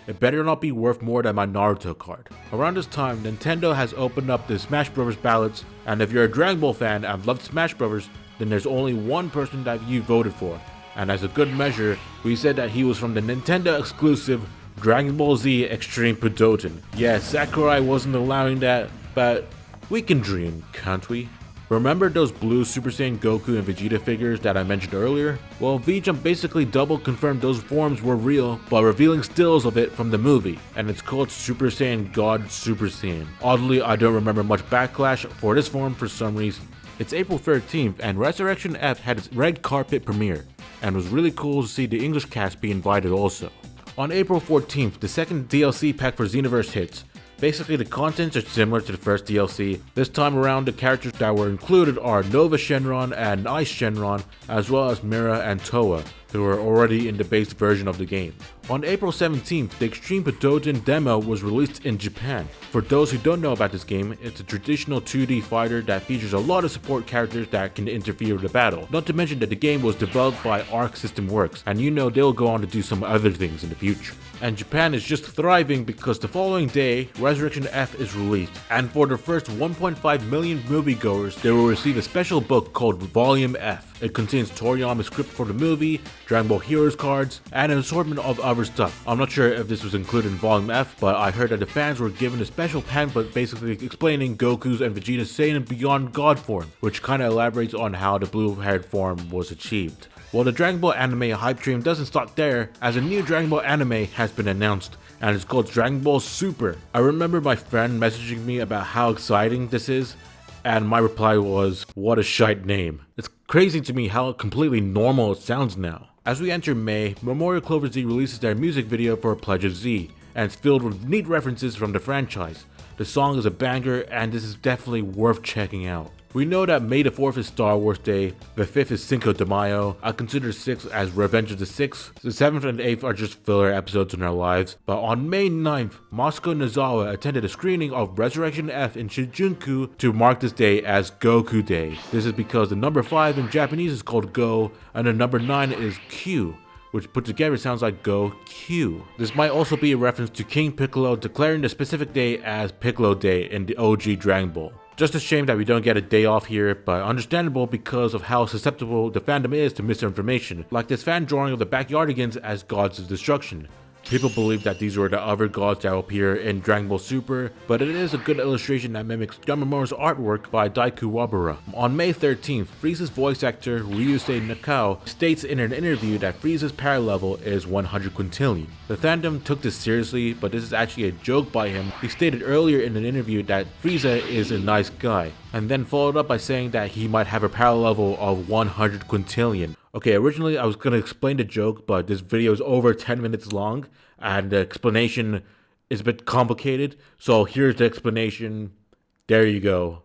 It better not be worth more than my Naruto card. Around this time, Nintendo has opened up the Smash Bros. Ballots, and if you're a Dragon Ball fan and loved Smash Bros., then there's only one person that you voted for. And as a good measure, we said that he was from the Nintendo exclusive Dragon Ball Z Extreme Budokan. Yeah, Sakurai wasn't allowing that, but we can dream, can't we? Remember those blue Super Saiyan Goku and Vegeta figures that I mentioned earlier? Well, V-Jump basically double confirmed those forms were real by revealing stills of it from the movie, and it's called Super Saiyan God Super Saiyan. Oddly, I don't remember much backlash for this form for some reason. It's April 13th, and Resurrection F had its red carpet premiere, and it was really cool to see the English cast be invited also. On April 14th, the second DLC pack for Xenoverse hits. Basically, the contents are similar to the first DLC. This time around, the characters that were included are Nova Shenron and Ice Shenron, as well as Mira and Toa, who are already in the base version of the game. On April 17th, the Extreme Budokan demo was released in Japan. For those who don't know about this game, it's a traditional 2D fighter that features a lot of support characters that can interfere with the battle. Not to mention that the game was developed by Arc System Works, and you know they'll go on to do some other things in the future. And Japan is just thriving because the following day, Resurrection F is released, and for the first 1.5 million moviegoers, they will receive a special book called Volume F. It contains Toriyama's script for the movie, Dragon Ball Heroes cards, and an assortment of other stuff. I'm not sure if this was included in Volume F, but I heard that the fans were given a special pamphlet basically explaining Goku's and Vegeta's Saiyan Beyond God form, which kinda elaborates on how the blue-haired form was achieved. Well, the Dragon Ball anime hype train doesn't stop there, as a new Dragon Ball anime has been announced, and it's called Dragon Ball Super. I remember my friend messaging me about how exciting this is, and my reply was, what a shite name. It's crazy to me how completely normal it sounds now. As we enter May, Memorial Clover Z releases their music video for Pledge of Z, and it's filled with neat references from the franchise. The song is a banger, and this is definitely worth checking out. We know that May the 4th is Star Wars Day, the 5th is Cinco de Mayo, I consider 6th as Revenge of the Sixth, the 7th and 8th are just filler episodes in our lives, but on May 9th, Mosco Nozawa attended a screening of Resurrection F in Shinjuku to mark this day as Goku Day. This is because the number 5 in Japanese is called Go, and the number 9 is Q, which put together sounds like Go-Q. This might also be a reference to King Piccolo declaring the specific day as Piccolo Day in the OG Dragon Ball. Just a shame that we don't get a day off here, but understandable because of how susceptible the fandom is to misinformation, like this fan drawing of the Backyardigans as gods of destruction. People believe that these were the other gods that appear in Dragon Ball Super, but it is a good illustration that mimics Yamamoto's artwork by Daiku Wabara. On May 13th, Frieza's voice actor Ryusei Nakao states in an interview that Frieza's power level is 100 quintillion. The fandom took this seriously, but this is actually a joke by him. He stated earlier in an interview that Frieza is a nice guy, and then followed up by saying that he might have a power level of 100 quintillion. Okay, originally I was going to explain the joke, but this video is over 10 minutes long, and the explanation is a bit complicated, so here's the explanation. There you go.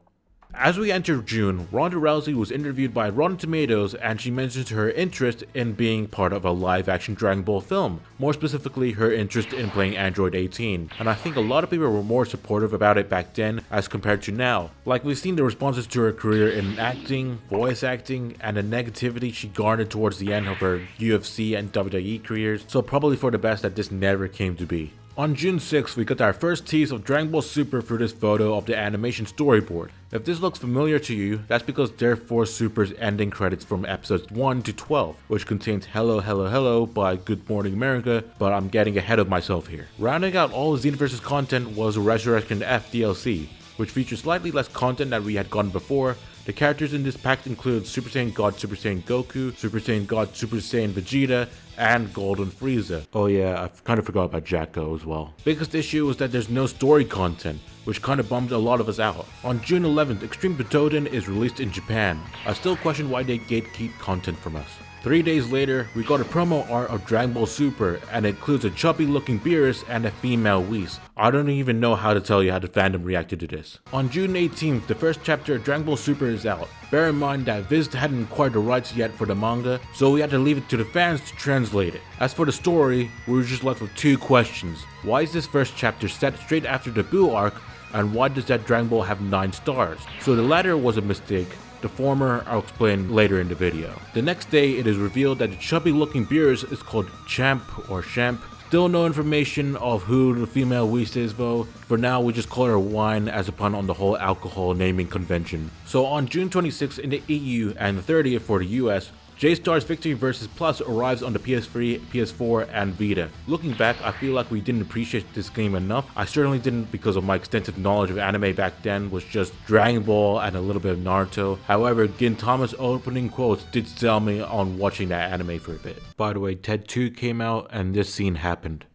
As we enter June, Ronda Rousey was interviewed by Rotten Tomatoes, and she mentioned her interest in being part of a live-action Dragon Ball film, more specifically her interest in playing Android 18, and I think a lot of people were more supportive about it back then as compared to now. Like, we've seen the responses to her career in acting, voice acting, and the negativity she garnered towards the end of her UFC and WWE careers, so probably for the best that this never came to be. On June 6th, we got our first tease of Dragon Ball Super through this photo of the animation storyboard. If this looks familiar to you, that's because they're 4 Super's ending credits from episodes 1 to 12, which contains Hello Hello Hello by Good Morning America, but I'm getting ahead of myself here. Rounding out all of Xenoverse's content was Resurrection F DLC, which features slightly less content than we had gotten before. The characters in this pack include Super Saiyan God Super Saiyan Goku, Super Saiyan God Super Saiyan Vegeta, and Golden Frieza. Oh yeah, I kind of forgot about Jacko as well. Biggest issue is that there's no story content, which kind of bummed a lot of us out. On June 11th, Extreme Butoden is released in Japan. I still question why they gatekeep content from us. 3 days later, we got a promo art of Dragon Ball Super, and it includes a chubby looking Beerus and a female Whis. I don't even know how to tell you how the fandom reacted to this. On June 18th, the first chapter of Dragon Ball Super is out. Bear in mind that Viz hadn't acquired the rights yet for the manga, so we had to leave it to the fans to translate it. As for the story, we were just left with 2 questions. Why is this first chapter set straight after the Buu arc, and why does that Dragon Ball have 9 stars? So the latter was a mistake. The former I'll explain later in the video. The next day, it is revealed that the chubby looking Beerus is called Champ or Champ. Still no information of who the female Whis is though. For now, we just call her Wine as a pun on the whole alcohol naming convention. So on June 26th in the EU and the 30th for the US, J-Star's Victory Vs. Plus arrives on the PS3, PS4, and Vita. Looking back, I feel like we didn't appreciate this game enough. I certainly didn't because of my extensive knowledge of anime back then was just Dragon Ball and a little bit of Naruto. However, Gintama's opening quotes did sell me on watching that anime for a bit. By the way, Ted 2 came out and this scene happened.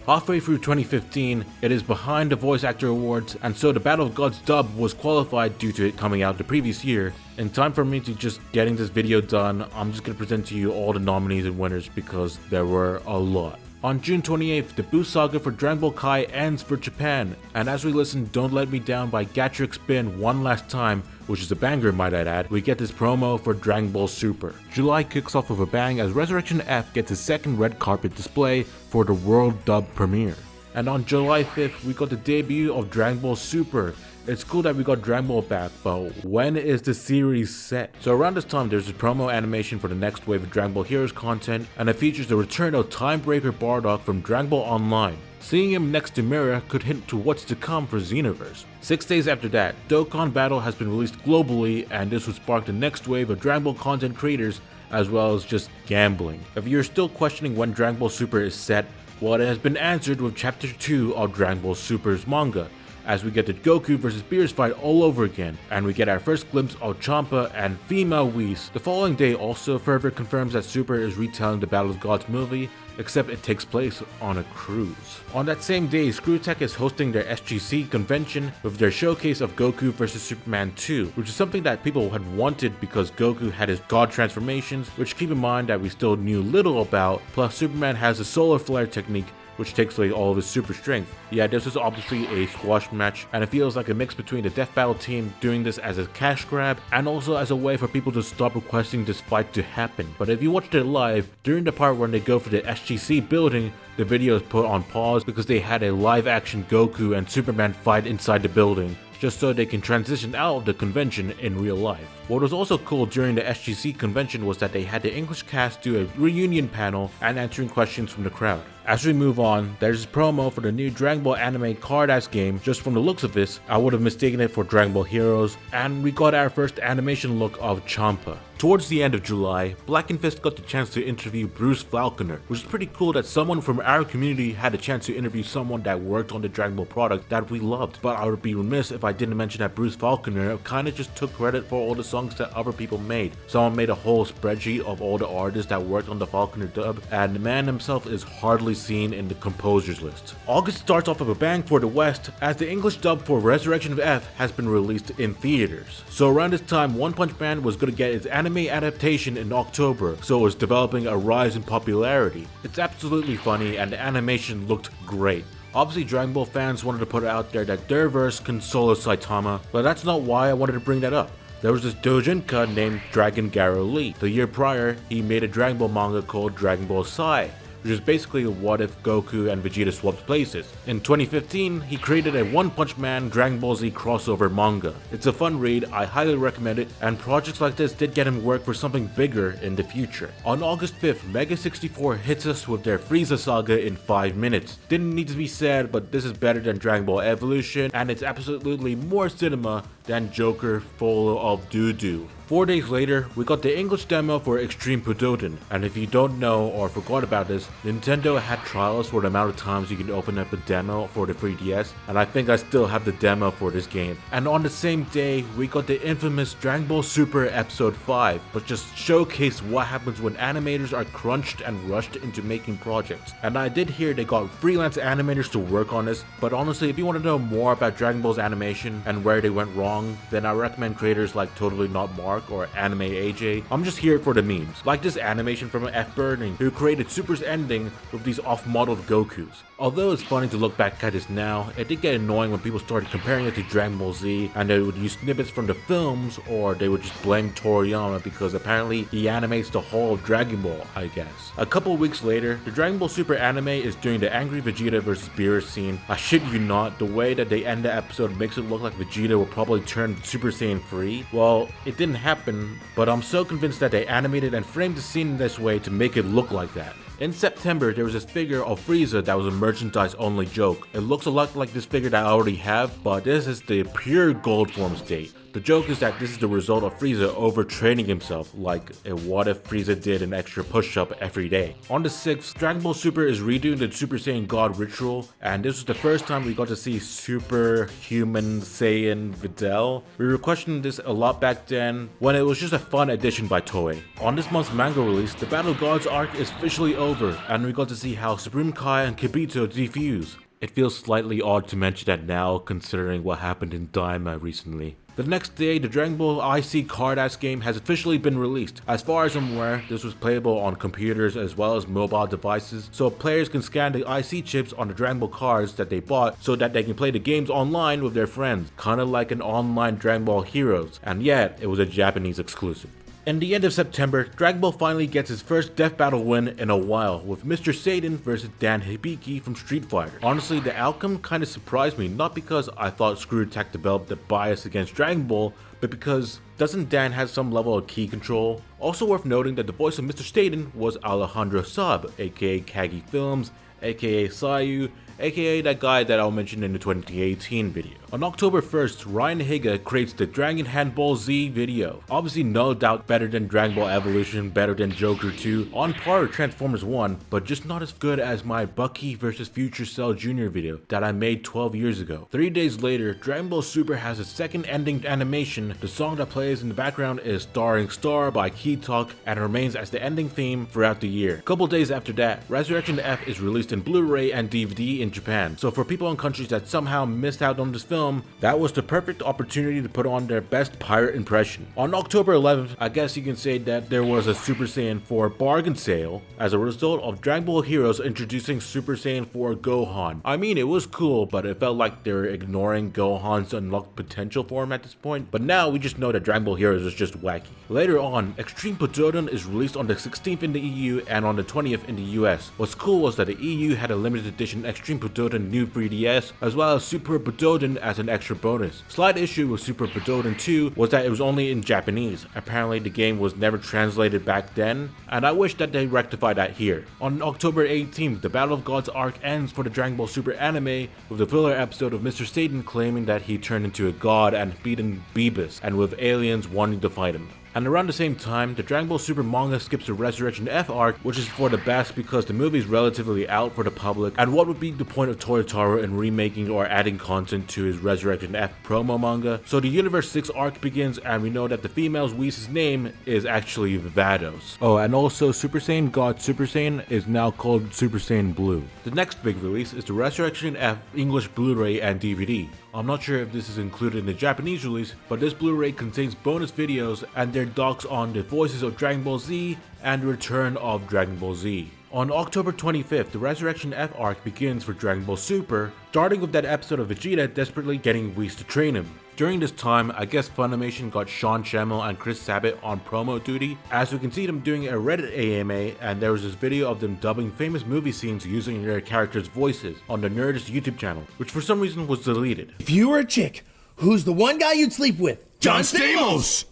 Halfway through 2015, it is behind the Voice Actor Awards, and so the Battle of Gods dub was qualified due to it coming out the previous year. In time for me to just getting this video done, I'm just going to present to you all the nominees and winners because there were a lot. On June 28th, the Buu saga for Dragon Ball Kai ends for Japan, and as we listen Don't Let Me Down by Gatrix Spin one last time, which is a banger might I add, we get this promo for Dragon Ball Super. July kicks off with a bang as Resurrection F gets its second red carpet display for the world dub premiere. And on July 5th, we got the debut of Dragon Ball Super. It's cool that we got Dragon Ball back, but when is the series set? So around this time, there's a promo animation for the next wave of Dragon Ball Heroes content, and it features the return of Timebreaker Bardock from Dragon Ball Online. Seeing him next to Mira could hint to what's to come for Xenoverse. 6 days after that, Dokkan Battle has been released globally, and this would spark the next wave of Dragon Ball content creators, as well as just gambling. If you're still questioning when Dragon Ball Super is set, well, it has been answered with Chapter 2 of Dragon Ball Super's manga, as we get the Goku vs Beerus fight all over again, and we get our first glimpse of Champa and female Whis. The following day also further confirms that Super is retelling the Battle of Gods movie, except it takes place on a cruise. On that same day, Screwtech is hosting their SGC convention with their showcase of Goku vs Superman 2, which is something that people had wanted because Goku had his god transformations, which keep in mind that we still knew little about, plus Superman has a solar flare technique which takes away all of his super strength. Yeah, this is obviously a squash match, and it feels like a mix between the Death Battle team doing this as a cash grab, and also as a way for people to stop requesting this fight to happen. But if you watched it live, during the part when they go for the SGC building, the video is put on pause because they had a live action Goku and Superman fight inside the building, just so they can transition out of the convention in real life. What was also cool during the SGC convention was that they had the English cast do a reunion panel and answering questions from the crowd. As we move on, there's a promo for the new Dragon Ball anime card-ass game. Just from the looks of this, I would have mistaken it for Dragon Ball Heroes, and we got our first animation look of Champa. Towards the end of July, Black and Fist got the chance to interview Bruce Falconer, which is pretty cool that someone from our community had a chance to interview someone that worked on the Dragon Ball product that we loved. But I would be remiss if I didn't mention that Bruce Falconer kinda just took credit for all the songs that other people made. Someone made a whole spreadsheet of all the artists that worked on the Falconer dub, and the man himself is hardly seen in the composers list. August starts off with a bang for the West, as the English dub for Resurrection of F has been released in theaters. So around this time, One Punch Man was gonna get its anime adaptation in October, so it was developing a rise in popularity. It's absolutely funny and the animation looked great. Obviously, Dragon Ball fans wanted to put it out there that their verse can solo Saitama, but that's not why I wanted to bring that up. There was this doujinka named Dragon Garo Lee. The year prior, he made a Dragon Ball manga called Dragon Ball Sai, which is basically what if Goku and Vegeta swapped places. In 2015, he created a One Punch Man Dragon Ball Z crossover manga. It's a fun read, I highly recommend it, and projects like this did get him work for something bigger in the future. On August 5th, Mega 64 hits us with their Frieza saga in 5 minutes. Didn't need to be said, but this is better than Dragon Ball Evolution, and it's absolutely more cinema than Joker full of doo-doo. 4 days later, we got the English demo for Extreme Butoden, and if you don't know or forgot about this, Nintendo had trials for the amount of times you can open up a demo for the 3DS, and I think I still have the demo for this game. And on the same day, we got the infamous Dragon Ball Super Episode 5, which just showcased what happens when animators are crunched and rushed into making projects. And I did hear they got freelance animators to work on this, but honestly, if you want to know more about Dragon Ball's animation and where they went wrong, then I recommend creators like Totally Not Mark or Anime AJ. I'm just here for the memes, like this animation from F. Burning, who created Super's ending with these off-modeled Gokus. Although it's funny to look back at this now, it did get annoying when people started comparing it to Dragon Ball Z, and they would use snippets from the films, or they would just blame Toriyama because apparently he animates the whole of Dragon Ball, I guess. A couple weeks later, the Dragon Ball Super anime is doing the Angry Vegeta vs. Beerus scene. I shit you not, the way that they end the episode makes it look like Vegeta will probably turn Super Saiyan 3. Well, it didn't happen, but I'm so convinced that they animated and framed the scene in this way to make it look like that. In September, there was this figure of Frieza that was a merchandise only joke. It looks a lot like this figure that I already have, but this is the pure gold form state. The joke is that this is the result of Frieza overtraining himself, like a what if Frieza did an extra push-up every day. On the 6th, Dragon Ball Super is redoing the Super Saiyan God ritual, and this was the first time we got to see Superhuman Saiyan Videl. We were questioning this a lot back then, when it was just a fun addition by Toei. On this month's manga release, the Battle Gods arc is officially over, and we got to see how Supreme Kai and Kibito defuse. It feels slightly odd to mention that now, considering what happened in Daima recently. The next day, the Dragon Ball IC card-ass game has officially been released. As far as I'm aware, this was playable on computers as well as mobile devices, so players can scan the IC chips on the Dragon Ball cards that they bought so that they can play the games online with their friends, kinda like an online Dragon Ball Heroes, and yet it was a Japanese exclusive. In the end of September, Dragon Ball finally gets its first death battle win in a while, with Mr. Satan versus Dan Hibiki from Street Fighter. Honestly, the outcome kinda surprised me, not because I thought Screw Attack developed a bias against Dragon Ball, but because doesn't Dan have some level of key control? Also worth noting that the voice of Mr. Satan was Alejandro Saab, aka Kagi Films, aka Sayu, aka that guy that I'll mention in the 2018 video. On October 1st, Ryan Higa creates the Dragon Handball Z video. Obviously no doubt better than Dragon Ball Evolution, better than Joker 2, on par with Transformers 1, but just not as good as my Bucky vs. Future Cell Jr. video that I made 12 years ago. 3 days later, Dragon Ball Super has a second ending animation. The song that plays in the background is Starring Star by Key Talk and remains as the ending theme throughout the year. A couple days after that, Resurrection F is released in Blu-ray and DVD in Japan. So for people in countries that somehow missed out on this film, that was the perfect opportunity to put on their best pirate impression. On October 11th, I guess you can say that there was a Super Saiyan 4 bargain sale as a result of Dragon Ball Heroes introducing Super Saiyan 4 Gohan. I mean, it was cool, but it felt like they were ignoring Gohan's unlocked potential for him at this point. But now we just know that Dragon Ball Heroes is just wacky. Later on, Extreme Butoden is released on the 16th in the EU and on the 20th in the US. What's cool was that the EU had a limited edition Extreme Cartoon Butoden New 3DS, as well as Super Butoden as an extra bonus. Slight issue with Super Butoden 2 was that it was only in Japanese. Apparently the game was never translated back then, and I wish that they rectified that here. On October 18th, the Battle of Gods arc ends for the Dragon Ball Super anime with the filler episode of Mr. Satan claiming that he turned into a god and beaten Beerus, and with aliens wanting to fight him. And around the same time, the Dragon Ball Super manga skips the Resurrection F arc, which is for the best because the movie is relatively out for the public, and what would be the point of Toyotaro in remaking or adding content to his Resurrection F promo manga? So the Universe 6 arc begins, and we know that the female's Whis' name is actually Vados. Oh, and also Super Saiyan God Super Saiyan is now called Super Saiyan Blue. The next big release is the Resurrection F English Blu-ray and DVD. I'm not sure if this is included in the Japanese release, but this Blu-ray contains bonus videos and their docs on the voices of Dragon Ball Z and the return of Dragon Ball Z. On October 25th, the Resurrection F arc begins for Dragon Ball Super, starting with that episode of Vegeta desperately getting Whis to train him. During this time, I guess Funimation got Sean Schemmel and Chris Sabat on promo duty, as we can see them doing a Reddit AMA, and there was this video of them dubbing famous movie scenes using their characters' voices on the Nerdist YouTube channel, which for some reason was deleted. If you were a chick, who's the one guy you'd sleep with? John Stamos!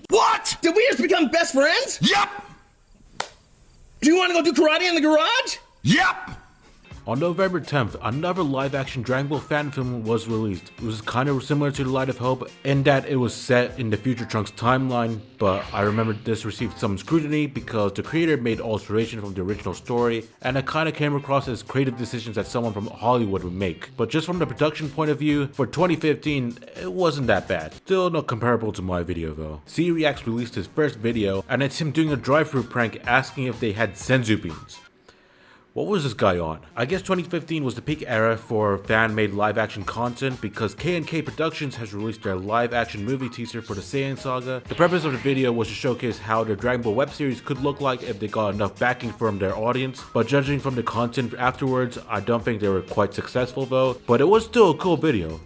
What? Did we just become best friends? Yep! Do you want to go do karate in the garage? Yep! On November 10th, another live-action Dragon Ball fan film was released. It was kind of similar to The Light of Hope in that it was set in the Future Trunks timeline, but I remember this received some scrutiny because the creator made alterations from the original story, and it kind of came across as creative decisions that someone from Hollywood would make. But just from the production point of view, for 2015, it wasn't that bad. Still not comparable to my video though. C-Reacts released his first video, and it's him doing a drive-thru prank asking if they had senzu beans. What was this guy on? I guess 2015 was the peak era for fan-made live-action content because K&K Productions has released their live-action movie teaser for the Saiyan Saga. The purpose of the video was to showcase how their Dragon Ball web series could look like if they got enough backing from their audience, but judging from the content afterwards, I don't think they were quite successful though, but it was still a cool video.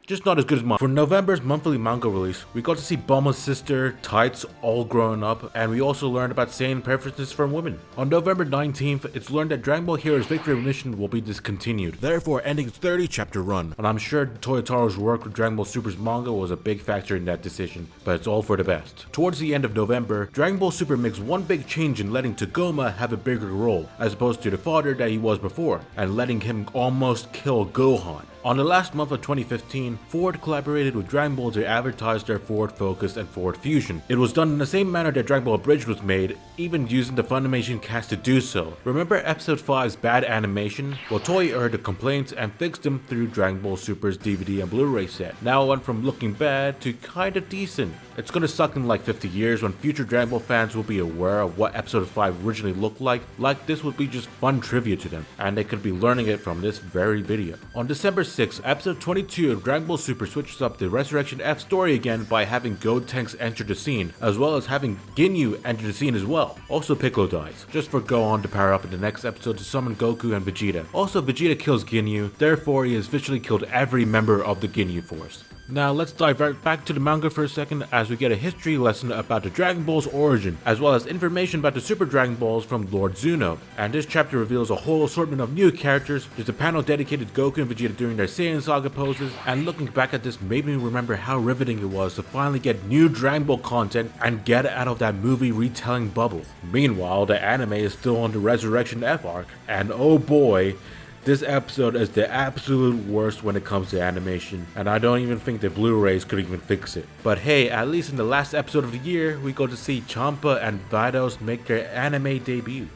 Just not as good as mine. For November's monthly manga release, we got to see Bulma's sister, Tights, all grown up, and we also learned about Saiyan preferences from women. On November 19th, it's learned that Dragon Ball Heroes Victory Mission will be discontinued, therefore ending its 30-chapter run. And I'm sure Toyotaro's work with Dragon Ball Super's manga was a big factor in that decision, but it's all for the best. Towards the end of November, Dragon Ball Super makes one big change in letting Togoma have a bigger role, as opposed to the father that he was before, and letting him almost kill Gohan. On the last month of 2015, Ford collaborated with Dragon Ball to advertise their Ford Focus and Ford Fusion. It was done in the same manner that Dragon Ball Bridge was made, even using the Funimation cast to do so. Remember episode 5's bad animation? Well, Toei heard the complaints and fixed them through Dragon Ball Super's DVD and Blu-ray set. Now it went from looking bad to kind of decent. It's gonna suck in like 50 years when future Dragon Ball fans will be aware of what episode 5 originally looked like this would be just fun trivia to them, and they could be learning it from this very video. On December 6th, episode 22 of Dragon Ball Super switches up the Resurrection F story again by having Gotenks enter the scene, as well as having Ginyu enter the scene as well. Also Piccolo dies, just for Gohan to power up in the next episode to summon Goku and Vegeta. Also Vegeta kills Ginyu, therefore he has officially killed every member of the Ginyu Force. Now let's dive right back to the manga for a second as we get a history lesson about the Dragon Ball's origin, as well as information about the Super Dragon Balls from Lord Zuno. And this chapter reveals a whole assortment of new characters. There's a panel dedicated to Goku and Vegeta doing their Saiyan Saga poses, and looking back at this made me remember how riveting it was to finally get new Dragon Ball content and get out of that movie retelling bubble. Meanwhile, the anime is still on the Resurrection F arc, and oh boy, this episode is the absolute worst when it comes to animation, and I don't even think the Blu-rays could even fix it. But hey, at least in the last episode of the year, we got to see Champa and Vados make their anime debut.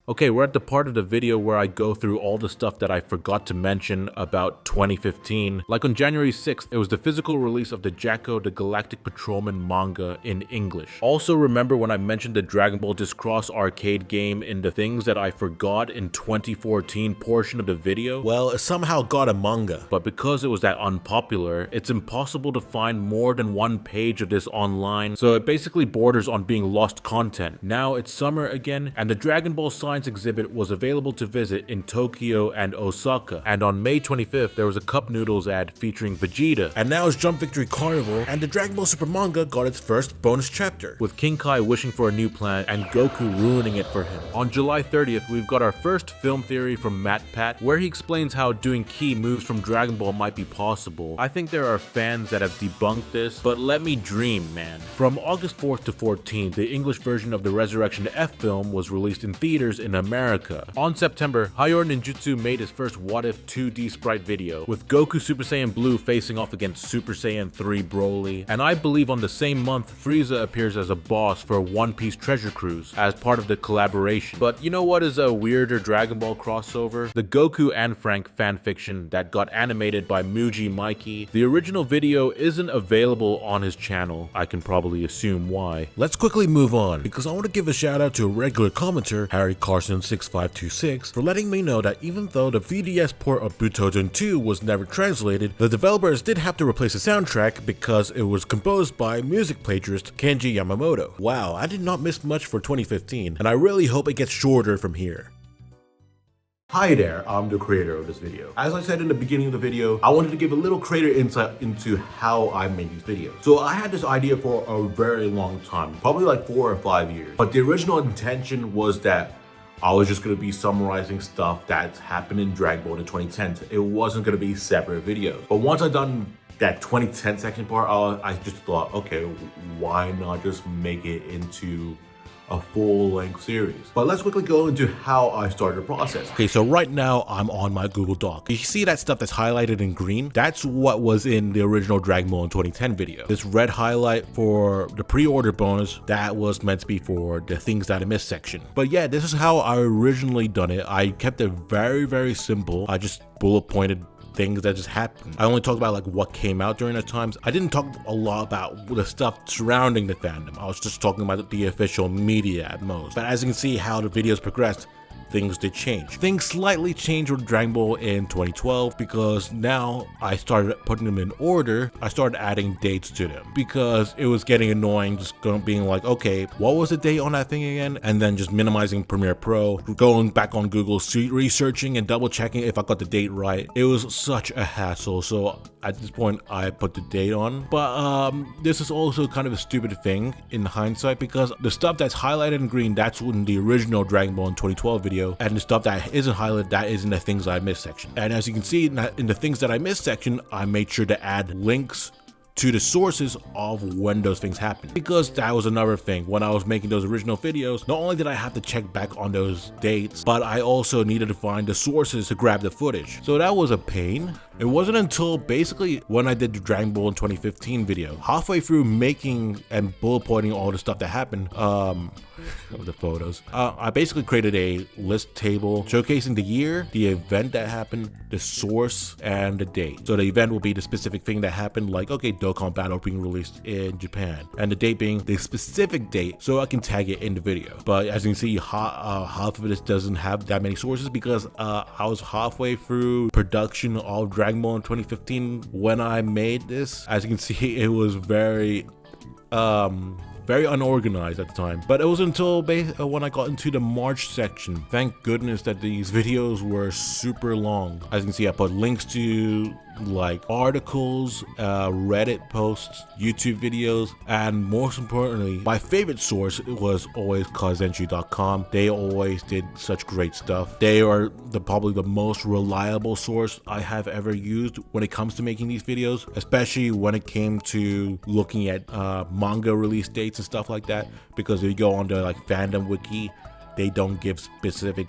Okay, we're at the part of the video where I go through all the stuff that I forgot to mention about 2015. Like on January 6th, it was the physical release of the Jacko the Galactic Patrolman manga in English. Also remember when I mentioned the Dragon Ball Discross arcade game in the things that I forgot in 2014 portion of the video? Well, it somehow got a manga. But because it was that unpopular, it's impossible to find more than one page of this online, so it basically borders on being lost content. Now it's summer again, and the Dragon Ball Science Science exhibit was available to visit in Tokyo and Osaka, and on May 25th there was a Cup Noodles ad featuring Vegeta. And now it's Jump Victory Carnival, and the Dragon Ball Super manga got its first bonus chapter, with King Kai wishing for a new planet and Goku ruining it for him. On July 30th, we've got our first film theory from Matt Pat, where he explains how doing key moves from Dragon Ball might be possible. I think there are fans that have debunked this, but let me dream, man. From August 4th to 14th, the English version of the Resurrection F film was released in theaters in America. On September, Hayor Ninjutsu made his first What If 2D sprite video, with Goku Super Saiyan Blue facing off against Super Saiyan 3 Broly, and I believe on the same month, Frieza appears as a boss for One Piece Treasure Cruise as part of the collaboration. But you know what is a weirder Dragon Ball crossover? The Goku and Frank fanfiction that got animated by Muji Mikey. The original video isn't available on his channel. I can probably assume why. Let's quickly move on, because I want to give a shout out to a regular commenter, Harry Carson 6526, for letting me know that even though the VDS port of Butoden 2 was never translated, the developers did have to replace the soundtrack because it was composed by music plagiarist Kenji Yamamoto. Wow, I did not miss much for 2015, and I really hope it gets shorter from here. Hi there, I'm the creator of this video. As I said in the beginning of the video, I wanted to give a little creator insight into how I made these videos. So I had this idea for a very long time, probably like 4 or 5 years. But the original intention was that I was just going to be summarizing stuff that's happened in Dragon Ball in the 2010s. It wasn't going to be separate videos. But once I'd done that 2010 section part, I just thought, okay, why not just make it into a full-length series? But let's quickly go into how I started the process. Okay, so right now I'm on my Google Doc. You see that stuff that's highlighted in green? That's what was in the original Dragon Ball in 2010 video. This red highlight for the pre-order bonus, that was meant to be for the things that I missed section. But yeah, this is how I originally done it. I kept it very, very simple. I just bullet pointed things that just happened. I only talked about like what came out during the times. I didn't talk a lot about the stuff surrounding the fandom. I was just talking about the official media at most. But as you can see how the videos progressed, things did change. Things slightly changed with Dragon Ball in 2012 because now I started putting them in order. I started adding dates to them because it was getting annoying just being like, okay, what was the date on that thing again? And then just minimizing Premiere Pro, going back on Google, researching and double checking if I got the date right. It was such a hassle. So at this point, I put the date on. But this is also kind of a stupid thing in hindsight because the stuff that's highlighted in green, that's in the original Dragon Ball in 2012 video. And the stuff that isn't highlighted, that is in the things that I missed section. And as you can see in the things that I missed section, I made sure to add links to the sources of when those things happened, because that was another thing. When I was making those original videos, not only did I have to check back on those dates, but I also needed to find the sources to grab the footage. So that was a pain. It wasn't until basically when I did the Dragon Ball in 2015 video, halfway through making and bullet pointing all the stuff that happened, the photos, I basically created a list table showcasing the year, the event that happened, the source, and the date. So the event will be the specific thing that happened, like, okay, Dokkan Battle being released in Japan, and the date being the specific date, so I can tag it in the video. But as you can see, half of this doesn't have that many sources because I was halfway through production of Dragon Ball in 2015 when I made this. As you can see, it was very unorganized at the time. But it was until when I got into the March section. Thank goodness that these videos were super long. As you can see, I put links to like articles, Reddit posts, YouTube videos, and most importantly, my favorite source was always Kazenshi.com. They always did such great stuff. They are probably the most reliable source I have ever used when it comes to making these videos, especially when it came to looking at manga release dates and stuff like that, because if you go on the like fandom wiki, they don't give specific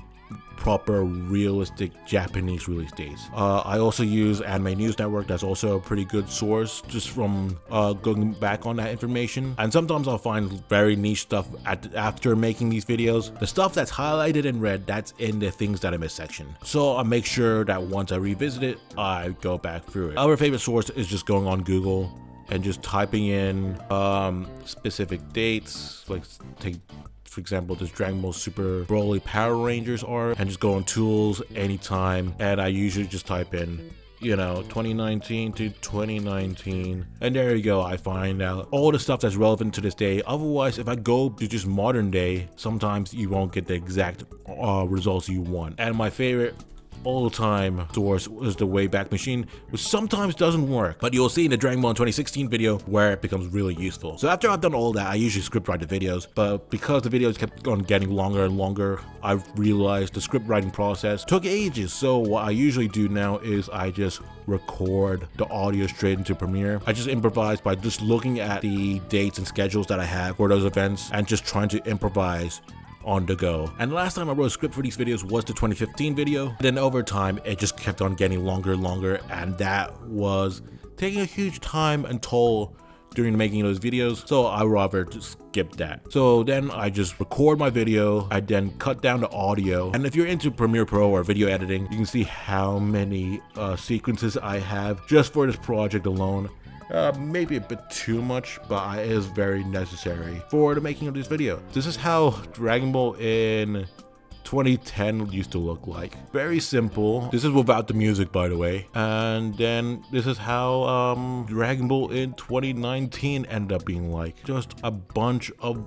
proper realistic Japanese release dates. I also use Anime News Network. That's also a pretty good source just from going back on that information. And sometimes I'll find very niche stuff after making these videos. The stuff that's highlighted in red, that's in the things that I missed section. So I make sure that once I revisit it, I go back through it. Our favorite source is just going on Google and just typing in specific dates, like take for example, this Dragon Ball Super Broly Power Rangers art, and just go on tools anytime, and I usually just type in 2019 to 2019. And there you go, I find out all the stuff that's relevant to this day. Otherwise, if I go to just modern day, sometimes you won't get the exact results you want. And my favorite all-time source is the Wayback Machine, which sometimes doesn't work, but you'll see in the Dragon Ball 2016 video where it becomes really useful. So after I've done all that, I usually script write the videos, but because the videos kept on getting longer and longer, I've realized the script writing process took ages. So what I usually do now is I just record the audio straight into Premiere. I just improvise by just looking at the dates and schedules that I have for those events and just trying to improvise on the go. And the last time I wrote a script for these videos was the 2015 video. Then over time, it just kept on getting longer and longer, and that was taking a huge time and toll during making those videos, so I rather just skip that. So then I just record my video, I then cut down the audio, and if you're into Premiere Pro or video editing, you can see how many sequences I have just for this project alone. Maybe a bit too much, but it is very necessary for the making of this video. This is how Dragon Ball in 2010 used to look like. Very simple. This is without the music, by the way. And then this is how Dragon Ball in 2019 ended up being like. Just a bunch of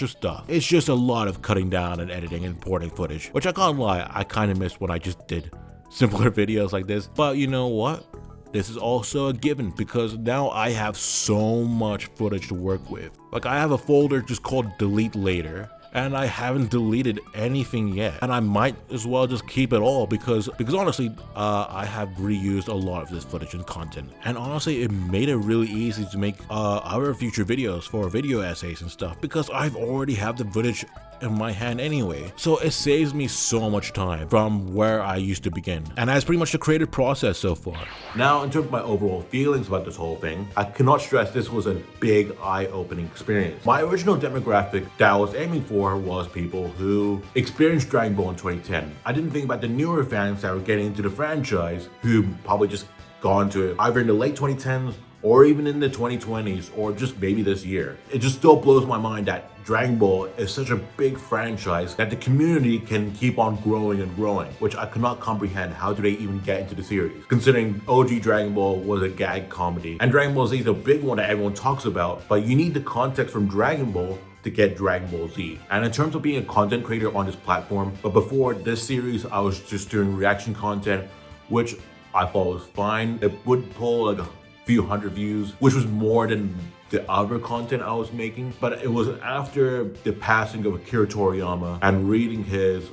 stuff. It's just a lot of cutting down and editing and importing footage, which I can't lie, I kind of missed when I just did simpler videos like this. But you know what? This is also a given because now I have so much footage to work with. Like, I have a folder just called delete later, and I haven't deleted anything yet, and I might as well just keep it all because honestly, I have reused a lot of this footage and content, and honestly, it made it really easy to make other future videos for video essays and stuff because I've already have the footage in my hand anyway. So it saves me so much time from where I used to begin, and that's pretty much the creative process so far. Now, in terms of my overall feelings about this whole thing, I cannot stress this was a big eye-opening experience. My original demographic that I was aiming for was people who experienced Dragon Ball in 2010. I didn't think about the newer fans that were getting into the franchise who probably just got into it either in the late 2010s or even in the 2020s, or just maybe this year. It just still blows my mind that Dragon Ball is such a big franchise that the community can keep on growing and growing, which I could not comprehend. How do they even get into the series? Considering OG Dragon Ball was a gag comedy, and Dragon Ball Z is a big one that everyone talks about, but you need the context from Dragon Ball to get Dragon Ball Z. And in terms of being a content creator on this platform, but before this series, I was just doing reaction content, which I thought was fine. It would pull like a few hundred views, which was more than the other content I was making. But it was after the passing of Akira Toriyama and reading his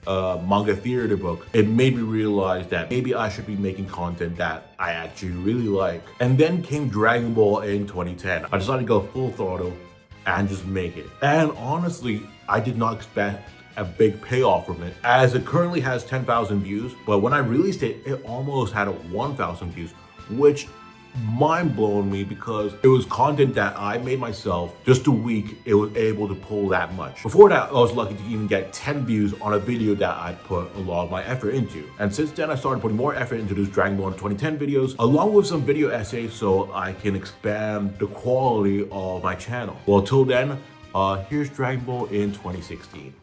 manga theater book, it made me realize that maybe I should be making content that I actually really like. And then came Dragon Ball in 2010. I decided to go full throttle and just make it. And honestly, I did not expect a big payoff from it, as it currently has 10,000 views, but when I released it, it almost had 1,000 views, which mind-blowing me because it was content that I made myself. Just a week, it was able to pull that much. Before that, I was lucky to even get 10 views on a video that I put a lot of my effort into. And since then, I started putting more effort into those Dragon Ball 2010 videos, along with some video essays so I can expand the quality of my channel. Well, till then, here's Dragon Ball in 2016.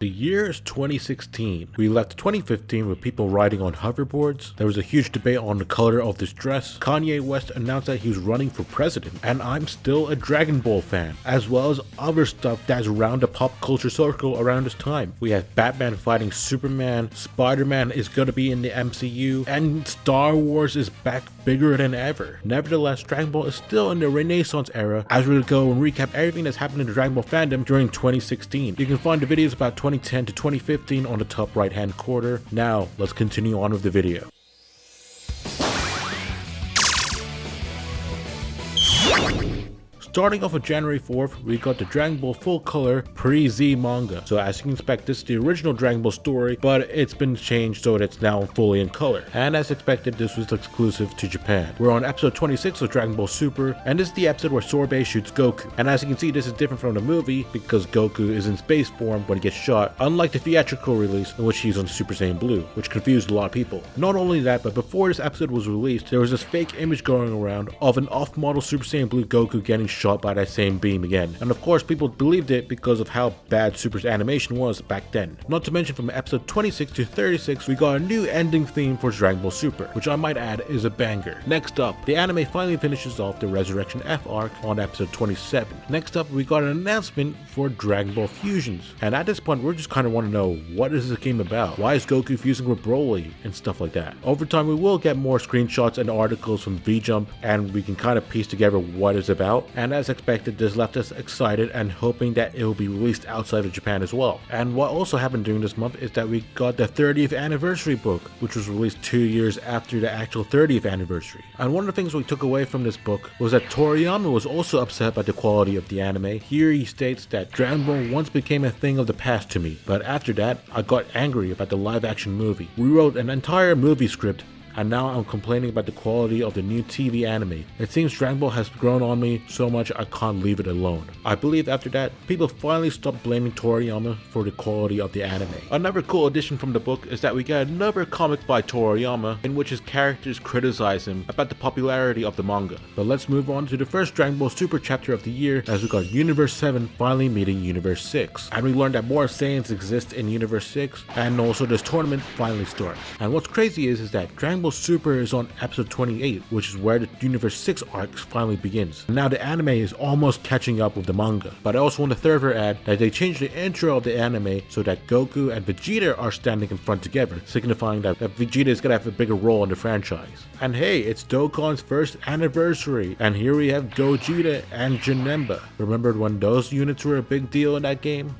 The year is 2016. We left 2015 with people riding on hoverboards. There was a huge debate on the color of this dress. Kanye West announced that he was running for president, and I'm still a Dragon Ball fan, as well as other stuff that's around the pop culture circle around this time. We have Batman fighting Superman, Spider-Man is gonna be in the MCU, and Star Wars is back bigger than ever. Nevertheless, Dragon Ball is still in the Renaissance era, as we'll go and recap everything that's happened in the Dragon Ball fandom during 2016. You can find the videos about 2010 to 2015 on the top right hand corner. Now, let's continue on with the video. Starting off with January 4th, we got the Dragon Ball full color pre-Z manga. So as you can expect, this is the original Dragon Ball story, but it's been changed so that it's now fully in color. And as expected, this was exclusive to Japan. We're on episode 26 of Dragon Ball Super, and this is the episode where Sorbet shoots Goku. And as you can see, this is different from the movie because Goku is in space form when he gets shot, unlike the theatrical release in which he's on Super Saiyan Blue, which confused a lot of people. Not only that, but before this episode was released, there was this fake image going around of an off-model Super Saiyan Blue Goku getting shot shot by that same beam again. And of course, people believed it because of how bad Super's animation was back then. Not to mention, from episode 26 to 36, we got a new ending theme for Dragon Ball Super, which I might add is a banger. Next up, the anime finally finishes off the Resurrection F arc on episode 27. Next up, we got an announcement for Dragon Ball Fusions. And at this point, we're just kind of want to know, what is this game about? Why is Goku fusing with Broly? And stuff like that. Over time, we will get more screenshots and articles from V-Jump, and we can kind of piece together what it's about. And as expected, this left us excited and hoping that it will be released outside of Japan as well. And what also happened during this month is that we got the 30th anniversary book, which was released 2 years after the actual 30th anniversary. And one of the things we took away from this book was that Toriyama was also upset by the quality of the anime. Here he states that Dragon Ball once became a thing of the past to me, but after that, I got angry about the live action movie. We wrote an entire movie script, and now I'm complaining about the quality of the new TV anime. It seems Dragon Ball has grown on me so much I can't leave it alone. I believe after that, people finally stopped blaming Toriyama for the quality of the anime. Another cool addition from the book is that we get another comic by Toriyama in which his characters criticize him about the popularity of the manga. But let's move on to the first Dragon Ball Super chapter of the year, as we got Universe 7 finally meeting Universe 6. And we learned that more Saiyans exist in Universe 6, and also this tournament finally starts. And what's crazy is that Dragon Ball Super is on episode 28, which is where the Universe 6 arc finally begins. And now the anime is almost catching up with the manga. But I also want to further add that they changed the intro of the anime so that Goku and Vegeta are standing in front together, signifying that Vegeta is gonna have a bigger role in the franchise. And hey, it's Dokkan's first anniversary, and here we have Gogeta and Janemba. Remember when those units were a big deal in that game?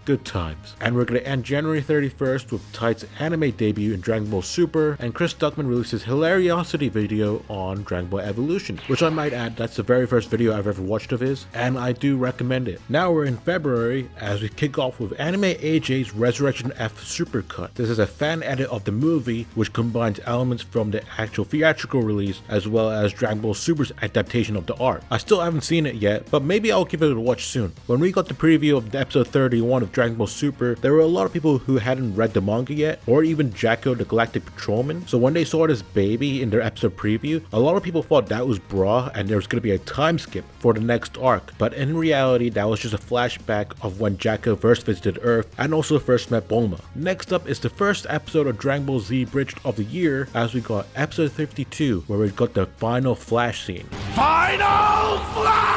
Good times. And we're gonna end January 31st with Tite's anime debut in Dragon Ball Super, and Chris Duckman released his Hilariosity video on Dragon Ball Evolution, which I might add, that's the very first video I've ever watched of his, and I do recommend it. Now we're in February as we kick off with Anime AJ's Resurrection F Supercut. This is a fan edit of the movie, which combines elements from the actual theatrical release as well as Dragon Ball Super's adaptation of the art. I still haven't seen it yet, but maybe I'll give it a watch soon. When we got the preview of episode 31 of Dragon Ball Super, there were a lot of people who hadn't read the manga yet, or even Jacko the Galactic Patrolman. So when they saw this baby in their episode preview, a lot of people thought that was Bra and there was going to be a time skip for the next arc. But in reality, that was just a flashback of when Jacko first visited Earth and also first met Bulma. Next up is the first episode of Dragon Ball Z Bridged of the year, as we got episode 52, where we got the final Flash scene. Final Flash!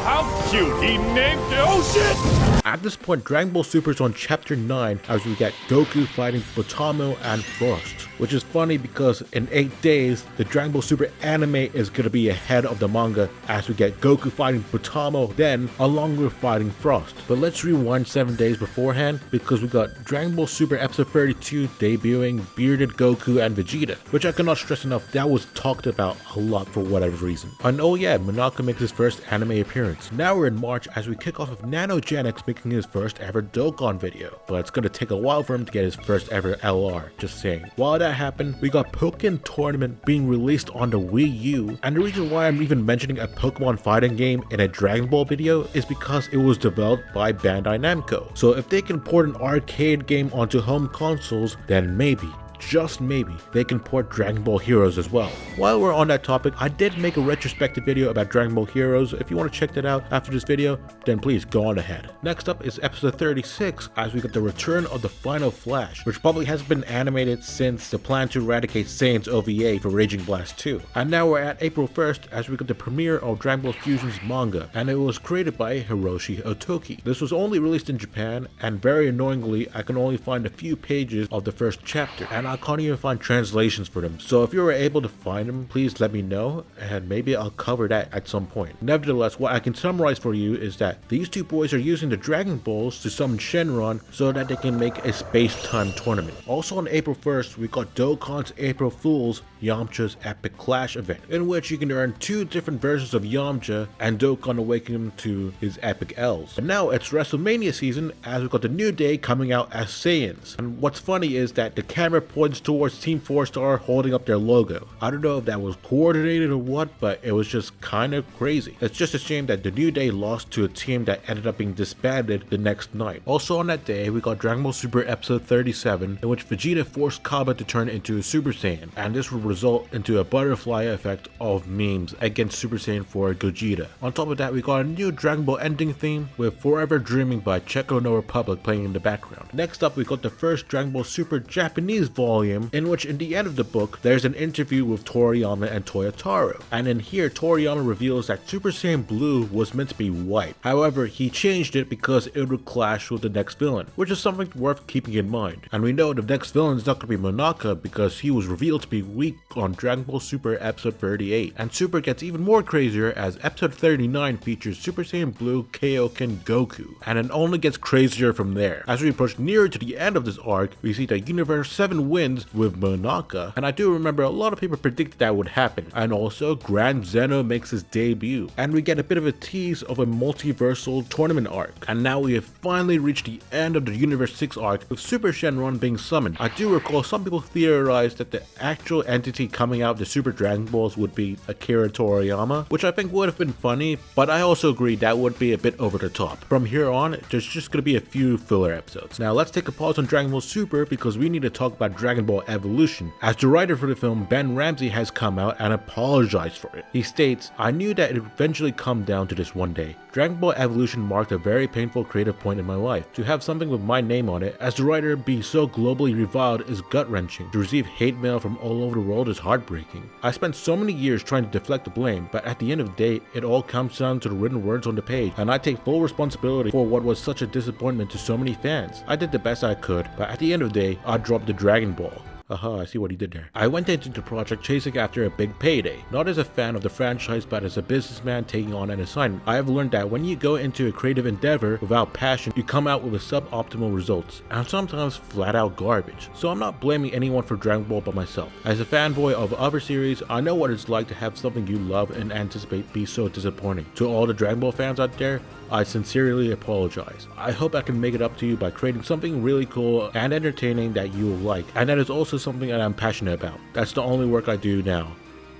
How cute, he named it. Oh shit! At this point, Dragon Ball Super is on chapter 9 as we get Goku fighting Botamo and Frost. Which is funny because in 8 days, the Dragon Ball Super anime is going to be ahead of the manga as we get Goku fighting Botamo then, along with fighting Frost. But let's rewind 7 days beforehand because we got Dragon Ball Super episode 32 debuting bearded Goku and Vegeta, which I cannot stress enough, that was talked about a lot for whatever reason. And oh yeah, Monaka makes his first anime appearance. Now we're in March as we kick off with Nanogenics making his first ever Dokkan video, but it's going to take a while for him to get his first ever LR, just saying. While that happened, we got Pokken Tournament being released on the Wii U, and the reason why I'm even mentioning a Pokemon fighting game in a Dragon Ball video is because it was developed by Bandai Namco. So if they can port an arcade game onto home consoles, then maybe, just maybe, they can port Dragon Ball Heroes as well. While we're on that topic, I did make a retrospective video about Dragon Ball Heroes. If you want to check that out after this video, then please go on ahead. Next up is episode 36 as we get the return of the final Flash, which probably hasn't been animated since the Plan to Eradicate Saiyans OVA for Raging Blast 2. And now we're at April 1st as we get the premiere of Dragon Ball Fusion's manga, and it was created by Hiroshi Otoki. This was only released in Japan, and very annoyingly, I can only find a few pages of the first chapter, and I can't even find translations for them. So if you were able to find them, please let me know, and maybe I'll cover that at some point. Nevertheless, what I can summarize for you is that these two boys are using the Dragon Balls to summon Shenron so that they can make a space-time tournament. Also on April 1st, we got Dokkan's April Fool's Yamcha's Epic Clash event, in which you can earn 2 different versions of Yamcha and Dokkan awaken him to his epic L's. And now it's WrestleMania season as we got the New Day coming out as Saiyans. And what's funny is that the camera points towards Team 4-Star holding up their logo. I don't know if that was coordinated or what, but it was just kind of crazy. It's just a shame that the New Day lost to a team that ended up being disbanded the next night. Also on that day, we got Dragon Ball Super episode 37, in which Vegeta forced Kaba to turn into a Super Saiyan, and this would result into a butterfly effect of memes against Super Saiyan 4 Gogeta. On top of that, we got a new Dragon Ball ending theme with Forever Dreaming by Checo No Republic playing in the background. Next up, we got the first Dragon Ball Super Japanese volume, in which in the end of the book, there's an interview with Toriyama and Toyotaro. And in here, Toriyama reveals that Super Saiyan Blue was meant to be white. However, he changed it because it would clash with the next villain, which is something worth keeping in mind. And we know the next villain is not going to be Monaka because he was revealed to be weak on Dragon Ball Super episode 38. And Super gets even more crazier as episode 39 features Super Saiyan Blue Kaioken Goku. And it only gets crazier from there. As we approach nearer to the end of this arc, we see that Universe 7 wins with Monaka, and I do remember a lot of people predicted that would happen. And also, Grand Zeno makes his debut, and we get a bit of a tease of a multiversal tournament arc. And now we have finally reached the end of the Universe 6 arc with Super Shenron being summoned. I do recall some people theorized that the actual entity coming out of the Super Dragon Balls would be Akira Toriyama, which I think would have been funny, but I also agree that would be a bit over the top. From here on, there's just going to be a few filler episodes. Now let's take a pause on Dragon Ball Super because we need to talk about Dragon Ball Evolution, as the writer for the film, Ben Ramsey, has come out and apologized for it. He states, "I knew that it would eventually come down to this one day. Dragon Ball Evolution marked a very painful creative point in my life. To have something with my name on it, as the writer be so globally reviled, is gut-wrenching. To receive hate mail from all over the world is heartbreaking. I spent so many years trying to deflect the blame, but at the end of the day, it all comes down to the written words on the page, and I take full responsibility for what was such a disappointment to so many fans. I did the best I could, but at the end of the day, I dropped the Dragon Ball." Aha, I see what he did there. "I went into the project chasing after a big payday, not as a fan of the franchise but as a businessman taking on an assignment. I have learned that when you go into a creative endeavor without passion, you come out with a suboptimal results, and sometimes flat out garbage. So I'm not blaming anyone for Dragon Ball but myself. As a fanboy of other series, I know what it's like to have something you love and anticipate be so disappointing. To all the Dragon Ball fans out there, I sincerely apologize. I hope I can make it up to you by creating something really cool and entertaining that you will like, and that is also something that I'm passionate about. That's the only work I do now.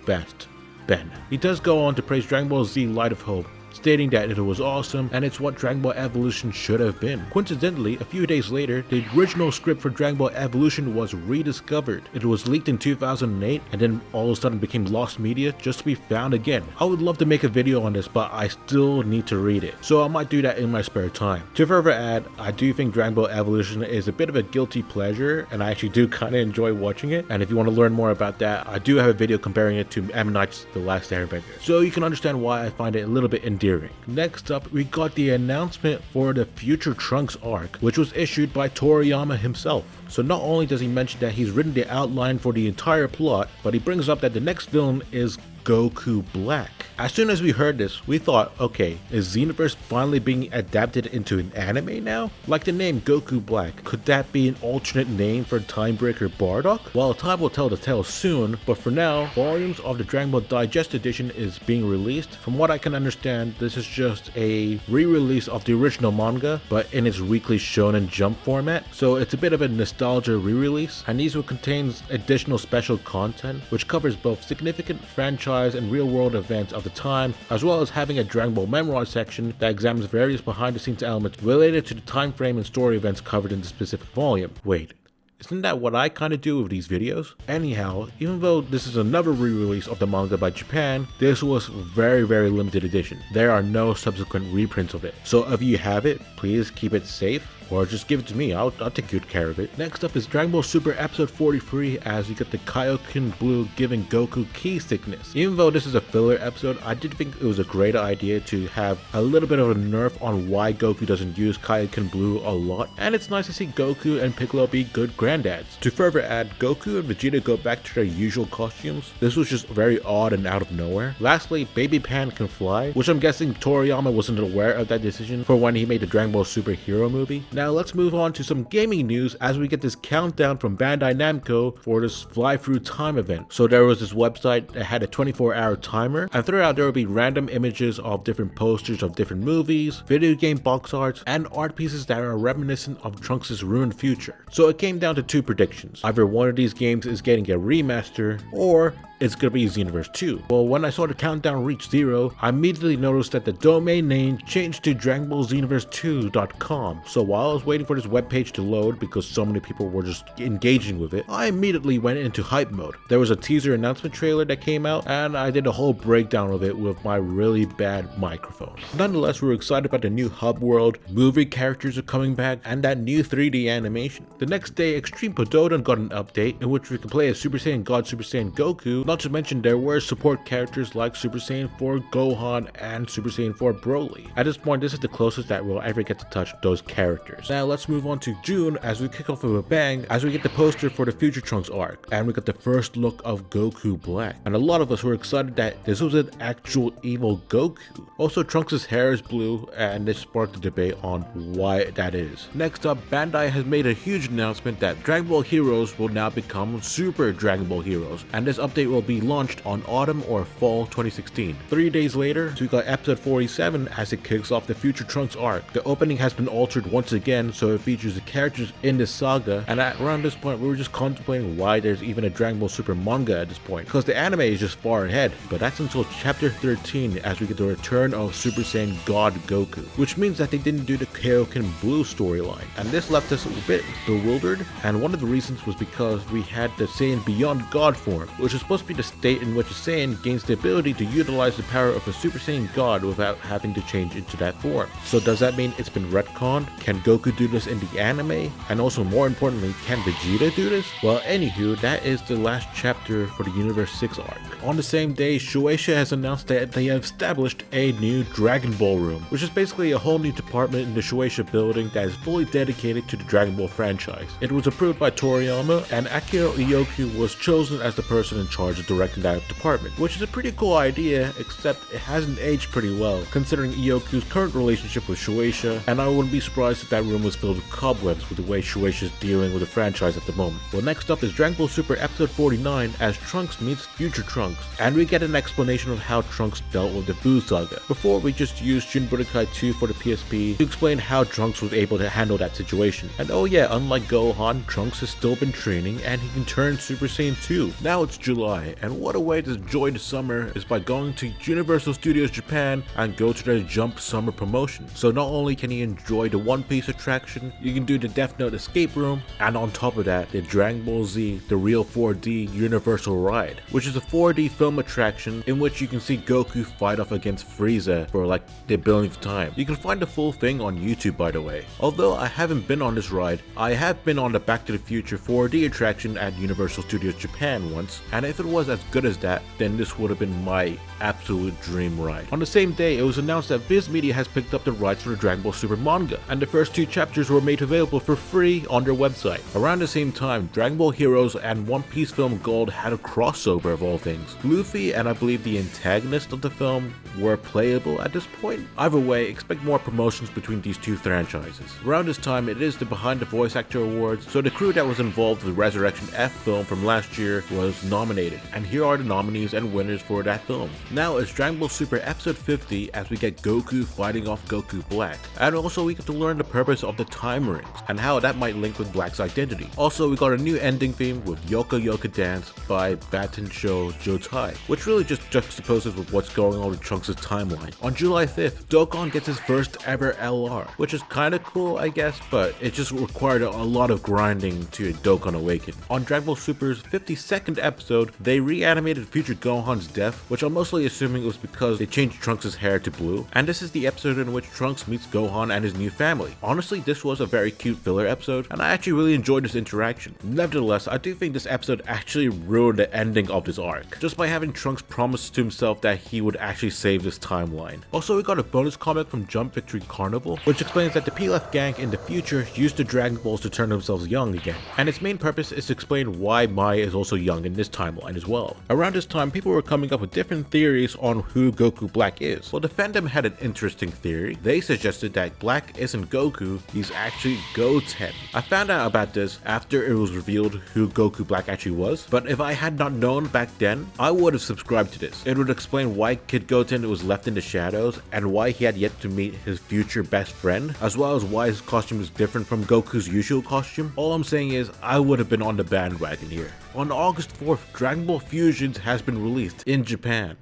Best, Ben." He does go on to praise Dragon Ball Z Light of Hope, stating that it was awesome and it's what Dragon Ball Evolution should have been. Coincidentally, a few days later, the original script for Dragon Ball Evolution was rediscovered. It was leaked in 2008 and then all of a sudden became lost media just to be found again. I would love to make a video on this, but I still need to read it, so I might do that in my spare time. To further add, I do think Dragon Ball Evolution is a bit of a guilty pleasure, and I actually do kind of enjoy watching it, and if you want to learn more about that, I do have a video comparing it to M. Night's The Last Airbender, so you can understand why I find it a little bit endearing. Next up, we got the announcement for the Future Trunks arc, which was issued by Toriyama himself. So not only does he mention that he's written the outline for the entire plot, but he brings up that the next villain is Goku Black. As soon as we heard this, we thought, okay, is Xenoverse finally being adapted into an anime now? Like the name Goku Black, could that be an alternate name for Timebreaker Bardock? Well, time will tell the tale soon, but for now, volumes of the Dragon Ball Digest edition is being released. From what I can understand, this is just a re-release of the original manga, but in its weekly Shonen Jump format, so it's a bit of a nostalgia re-release, and these will contain additional special content, which covers both significant franchise and real-world events of the time, as well as having a Dragon Ball Memoirs section that examines various behind-the-scenes elements related to the time frame and story events covered in the specific volume. Wait, isn't that what I kind of do with these videos? Anyhow, even though this is another re-release of the manga by Japan, this was very limited edition. There are no subsequent reprints of it. So if you have it, please keep it safe, or just give it to me, I'll take good care of it. Next up is Dragon Ball Super episode 43, as you get the Kaioken Blue giving Goku key sickness. Even though this is a filler episode, I did think it was a great idea to have a little bit of a nerf on why Goku doesn't use Kaioken Blue a lot, and it's nice to see Goku and Piccolo be good granddads. To further add, Goku and Vegeta go back to their usual costumes. This was just very odd and out of nowhere. Lastly, Baby Pan can fly, which I'm guessing Toriyama wasn't aware of that decision for when he made the Dragon Ball Super Hero movie. Now let's move on to some gaming news as we get this countdown from Bandai Namco for this Fly Through Time event. So there was this website that had a 24-hour timer, and throughout there will be random images of different posters of different movies, video game box arts, and art pieces that are reminiscent of Trunks' ruined future. So it came down to two predictions. Either one of these games is getting a remaster, or it's gonna be Xenoverse 2. Well, when I saw the countdown reach 0, I immediately noticed that the domain name changed to DragonBallXenoverse2.com. So while I was waiting for this webpage to load because so many people were just engaging with it, I immediately went into hype mode. There was a teaser announcement trailer that came out, and I did a whole breakdown of it with my really bad microphone. Nonetheless, we were excited about the new hub world, movie characters are coming back, and that new 3D animation. The next day, Extreme Pododan got an update in which we could play as Super Saiyan God Super Saiyan Goku. Not to mention there were support characters like Super Saiyan 4 Gohan and Super Saiyan 4 Broly. At this point, this is the closest that we'll ever get to touch those characters. Now let's move on to June as we kick off with a bang as we get the poster for the Future Trunks arc, and we got the first look of Goku Black. And a lot of us were excited that this was an actual evil Goku. Also, Trunks' hair is blue, and this sparked a debate on why that is. Next up, Bandai has made a huge announcement that Dragon Ball Heroes will now become Super Dragon Ball Heroes, and this update will be launched on autumn or fall 2016. 3 days later, we got episode 47 as it kicks off the Future Trunks arc. The opening has been altered once again so it features the characters in this saga, and around this point we were just contemplating why there's even a Dragon Ball Super manga at this point, because the anime is just far ahead, but that's until chapter 13 as we get the return of Super Saiyan God Goku, which means that they didn't do the Kaioken Blue storyline, and this left us a bit bewildered, and one of the reasons was because we had the Saiyan Beyond God form, which is supposed to be the state in which a Saiyan gains the ability to utilize the power of a Super Saiyan God without having to change into that form. So does that mean it's been retconned? Can Goku do this in the anime? And also more importantly, can Vegeta do this? Well, anywho, that is the last chapter for the Universe 6 arc. On the same day, Shueisha has announced that they have established a new Dragon Ball room, which is basically a whole new department in the Shueisha building that is fully dedicated to the Dragon Ball franchise. It was approved by Toriyama, and Akira Ioku was chosen as the person in charge of directing that department, which is a pretty cool idea, except it hasn't aged pretty well, considering Ioku's current relationship with Shueisha, and I wouldn't be surprised if that room was filled with cobwebs with the way Shueisha is dealing with the franchise at the moment. Well, next up is Dragon Ball Super Episode 49 as Trunks meets Future Trunks, and we get an explanation of how Trunks dealt with the Buu Saga. Before, we just used Shin Budokai 2 for the PSP to explain how Trunks was able to handle that situation. And oh yeah, unlike Gohan, Trunks has still been training and he can turn Super Saiyan 2. Now it's July, and what a way to enjoy the summer is by going to Universal Studios Japan and go to their Jump Summer promotion. So not only can you enjoy the One Piece attraction, you can do the Death Note escape room, and on top of that, the Dragon Ball Z The Real 4D Universal Ride, which is a 4D film attraction in which you can see Goku fight off against Frieza for like the billionth time. You can find the full thing on YouTube, by the way. Although I haven't been on this ride, I have been on the Back to the Future 4D attraction at Universal Studios Japan once, and if it was as good as that, then this would have been my absolute dream ride. On the same day, it was announced that Viz Media has picked up the rights for the Dragon Ball Super manga, and the first 2 chapters were made available for free on their website. Around the same time, Dragon Ball Heroes and One Piece Film Gold had a crossover of all things. Luffy and I believe the antagonist of the film were playable at this point. Either way, expect more promotions between these 2 franchises. Around this time, it is the Behind the Voice Actor Awards, so the crew that was involved with the Resurrection F film from last year was nominated, and here are the nominees and winners for that film. Now it's Dragon Ball Super Episode 50 as we get Goku fighting off Goku Black, and also we get to learn the purpose of the Time Rings and how that might link with Black's identity. Also, we got a new ending theme with Yoka Yoka Dance by Baten Show Jotai, which really just juxtaposes with what's going on with Trunks' timeline. On July 5th, Dokkan gets his first ever LR, which is kinda cool I guess, but it just required a lot of grinding to Dokkan Awaken. On Dragon Ball Super's 52nd episode, they reanimated future Gohan's death, which I'm mostly assuming it was because they changed Trunks' hair to blue, and this is the episode in which Trunks meets Gohan and his new family. Honestly, this was a very cute filler episode, and I actually really enjoyed this interaction. Nevertheless, I do think this episode actually ruined the ending of this arc, just by having Trunks promise to himself that he would actually save this timeline. Also, we got a bonus comic from Jump Victory Carnival, which explains that the PLF gang in the future used the Dragon Balls to turn themselves young again, and its main purpose is to explain why Mai is also young in this timeline as well. Around this time, people were coming up with different theories on who Goku Black is. Well, the fandom had an interesting theory. They suggested that Black isn't Goku, he's actually Goten. I found out about this after it was revealed who Goku Black actually was, but if I had not known back then, I would have subscribed to this. It would explain why Kid Goten was left in the shadows and why he had yet to meet his future best friend, as well as why his costume is different from Goku's usual costume. All I'm saying is I would have been on the bandwagon here. On August 4th, Dragon Ball Fusions has been released in Japan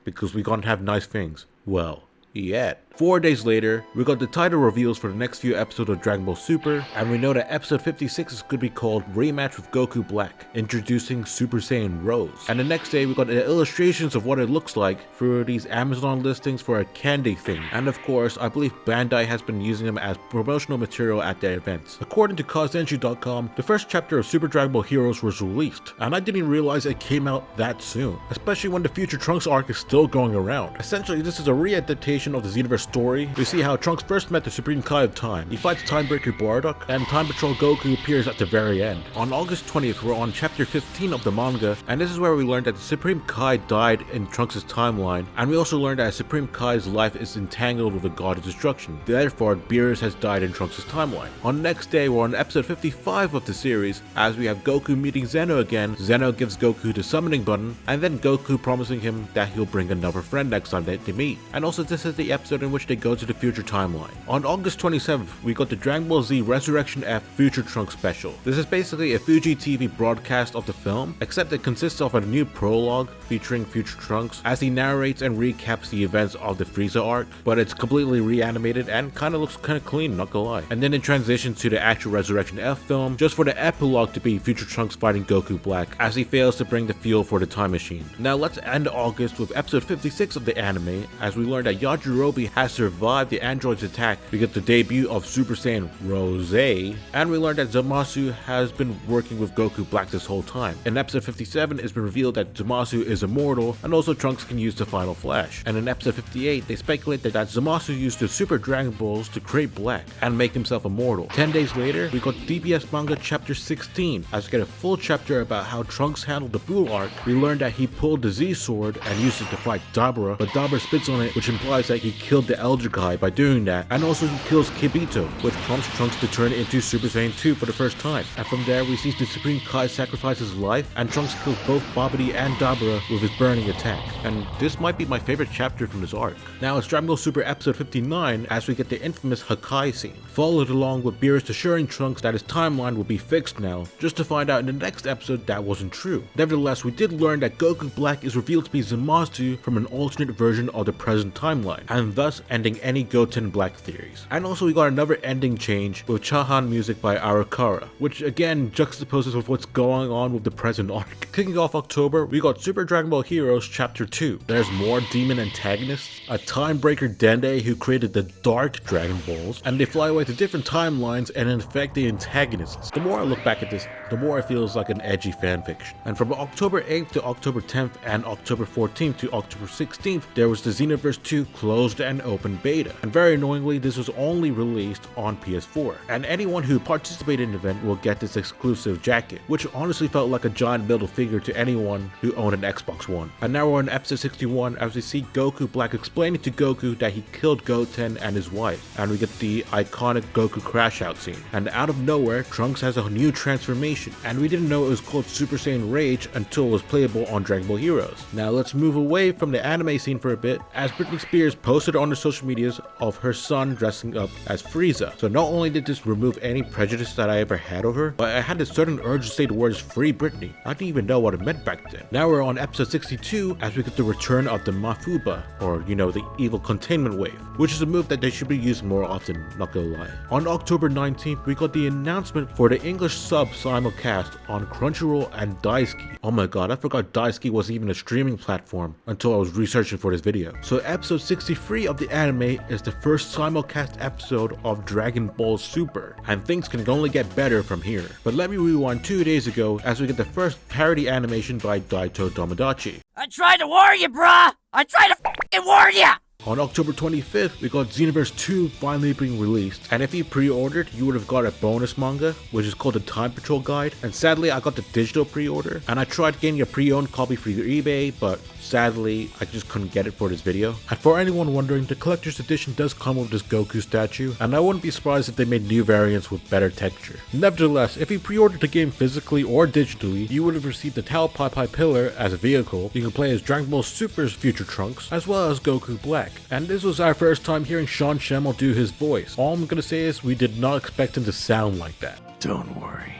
because we can't have nice things. Well, yet. 4 days later, we got the title reveals for the next few episodes of Dragon Ball Super, and we know that episode 56 is going to be called Rematch with Goku Black, introducing Super Saiyan Rose. And the next day, we got the illustrations of what it looks like through these Amazon listings for a candy thing. And of course, I believe Bandai has been using them as promotional material at their events. According to Kozenshi.com, the first chapter of Super Dragon Ball Heroes was released, and I didn't realize it came out that soon, especially when the Future Trunks arc is still going around. Essentially, this is a re-adaptation of the Xenoverse story. We see how Trunks first met the Supreme Kai of Time. He fights Timebreaker Bardock, and Time Patrol Goku appears at the very end. On August 20th, we're on chapter 15 of the manga, and this is where we learned that the Supreme Kai died in Trunks' timeline, and we also learned that Supreme Kai's life is entangled with the God of Destruction. Therefore, Beerus has died in Trunks' timeline. On the next day, we're on episode 55 of the series, as we have Goku meeting Zeno again. Zeno gives Goku the summoning button, and then Goku promising him that he'll bring another friend next time they meet. And also, this is the episode in which they go to the future timeline. On August 27th, we got the Dragon Ball Z Resurrection F Future Trunks special. This is basically a Fuji TV broadcast of the film, except it consists of a new prologue featuring Future Trunks as he narrates and recaps the events of the Frieza arc, but it's completely reanimated and kind of looks kind of clean, not gonna lie. And then it transitions to the actual Resurrection F film, just for the epilogue to be Future Trunks fighting Goku Black as he fails to bring the fuel for the time machine. Now let's end August with episode 56 of the anime, as we learn that Yajirobe has survived the android's attack. We get the debut of Super Saiyan Rose, and we learn that Zamasu has been working with Goku Black this whole time. In episode 57, it's been revealed that Zamasu is immortal, and also Trunks can use the Final Flash. And in episode 58, they speculate that Zamasu used the Super Dragon Balls to create Black and make himself immortal. 10 days later, we got DBS manga chapter 16, as we get a full chapter about how Trunks handled the Buu arc. We learned that he pulled the Z sword and used it to fight Dabura, but Dabura spits on it, which implies that he killed the Elder Kai by doing that, and also he kills Kibito, which prompts Trunks to turn into Super Saiyan 2 for the first time. And from there, we see the Supreme Kai sacrifice his life, and Trunks kills both Babidi and Dabura with his burning attack. And this might be my favorite chapter from this arc. Now it's Dragon Ball Super episode 59, as we get the infamous Hakai scene, followed along with Beerus assuring Trunks that his timeline will be fixed now, just to find out in the next episode that wasn't true. Nevertheless, we did learn that Goku Black is revealed to be Zamasu from an alternate version of the present timeline, and thus ending any Goten Black theories. And also we got another ending change with Chahan music by Arakara, which again juxtaposes with what's going on with the present arc. Kicking off October, we got Super Dragon Ball Heroes chapter 2. There's more demon antagonists, a Timebreaker Dende who created the Dark Dragon Balls, and they fly away to different timelines and infect the antagonists. The more I look back at this, the more it feels like an edgy fanfiction. And from October 8th to October 10th and October 14th to October 16th, there was the Xenoverse 2 closed and open beta. And very annoyingly, this was only released on PS4. And anyone who participated in the event will get this exclusive jacket, which honestly felt like a giant middle finger to anyone who owned an Xbox One. And now we're on episode 61 as we see Goku Black explaining to Goku that he killed Goten and his wife. And we get the iconic Goku crash out scene. And out of nowhere, Trunks has a new transformation. And we didn't know it was called Super Saiyan Rage until it was playable on Dragon Ball Heroes. Now let's move away from the anime scene for a bit, as Britney Spears posted on her social medias of her son dressing up as Frieza. So not only did this remove any prejudice that I ever had of her, but I had a certain urge to say the words "Free Britney." I didn't even know what it meant back then. Now we're on episode 62 as we get the return of the Mafuba, or you know, the evil containment wave, which is a move that they should be using more often, not gonna lie. On October 19th, we got the announcement for the English sub simulcast on Crunchyroll and Daisuki. Oh my god, I forgot Daisuki was even a streaming platform until I was researching for this video. So episode 63 of the anime is the first simulcast episode of Dragon Ball Super, and things can only get better from here. But let me rewind 2 days ago as we get the first parody animation by Daito Tomodachi. I tried to warn you, bruh! I tried to f***ing warn you! On October 25th, we got Xenoverse 2 finally being released, and if you pre-ordered, you would have got a bonus manga, which is called the Time Patrol Guide, and sadly I got the digital pre-order, and I tried getting a pre-owned copy for eBay, but sadly I just couldn't get it for this video. And for anyone wondering, the collector's edition does come with this Goku statue, and I wouldn't be surprised if they made new variants with better texture. Nevertheless, if you pre-ordered the game physically or digitally, you would have received the Tao Pai Pai Pillar as a vehicle. You can play as Dragon Ball Super's future Trunks, as well as Goku Black. And this was our first time hearing Sean Schemmel do his voice. All I'm gonna say is we did not expect him to sound like that. Don't worry.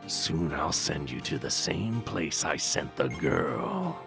Soon I'll send you to the same place I sent the girl.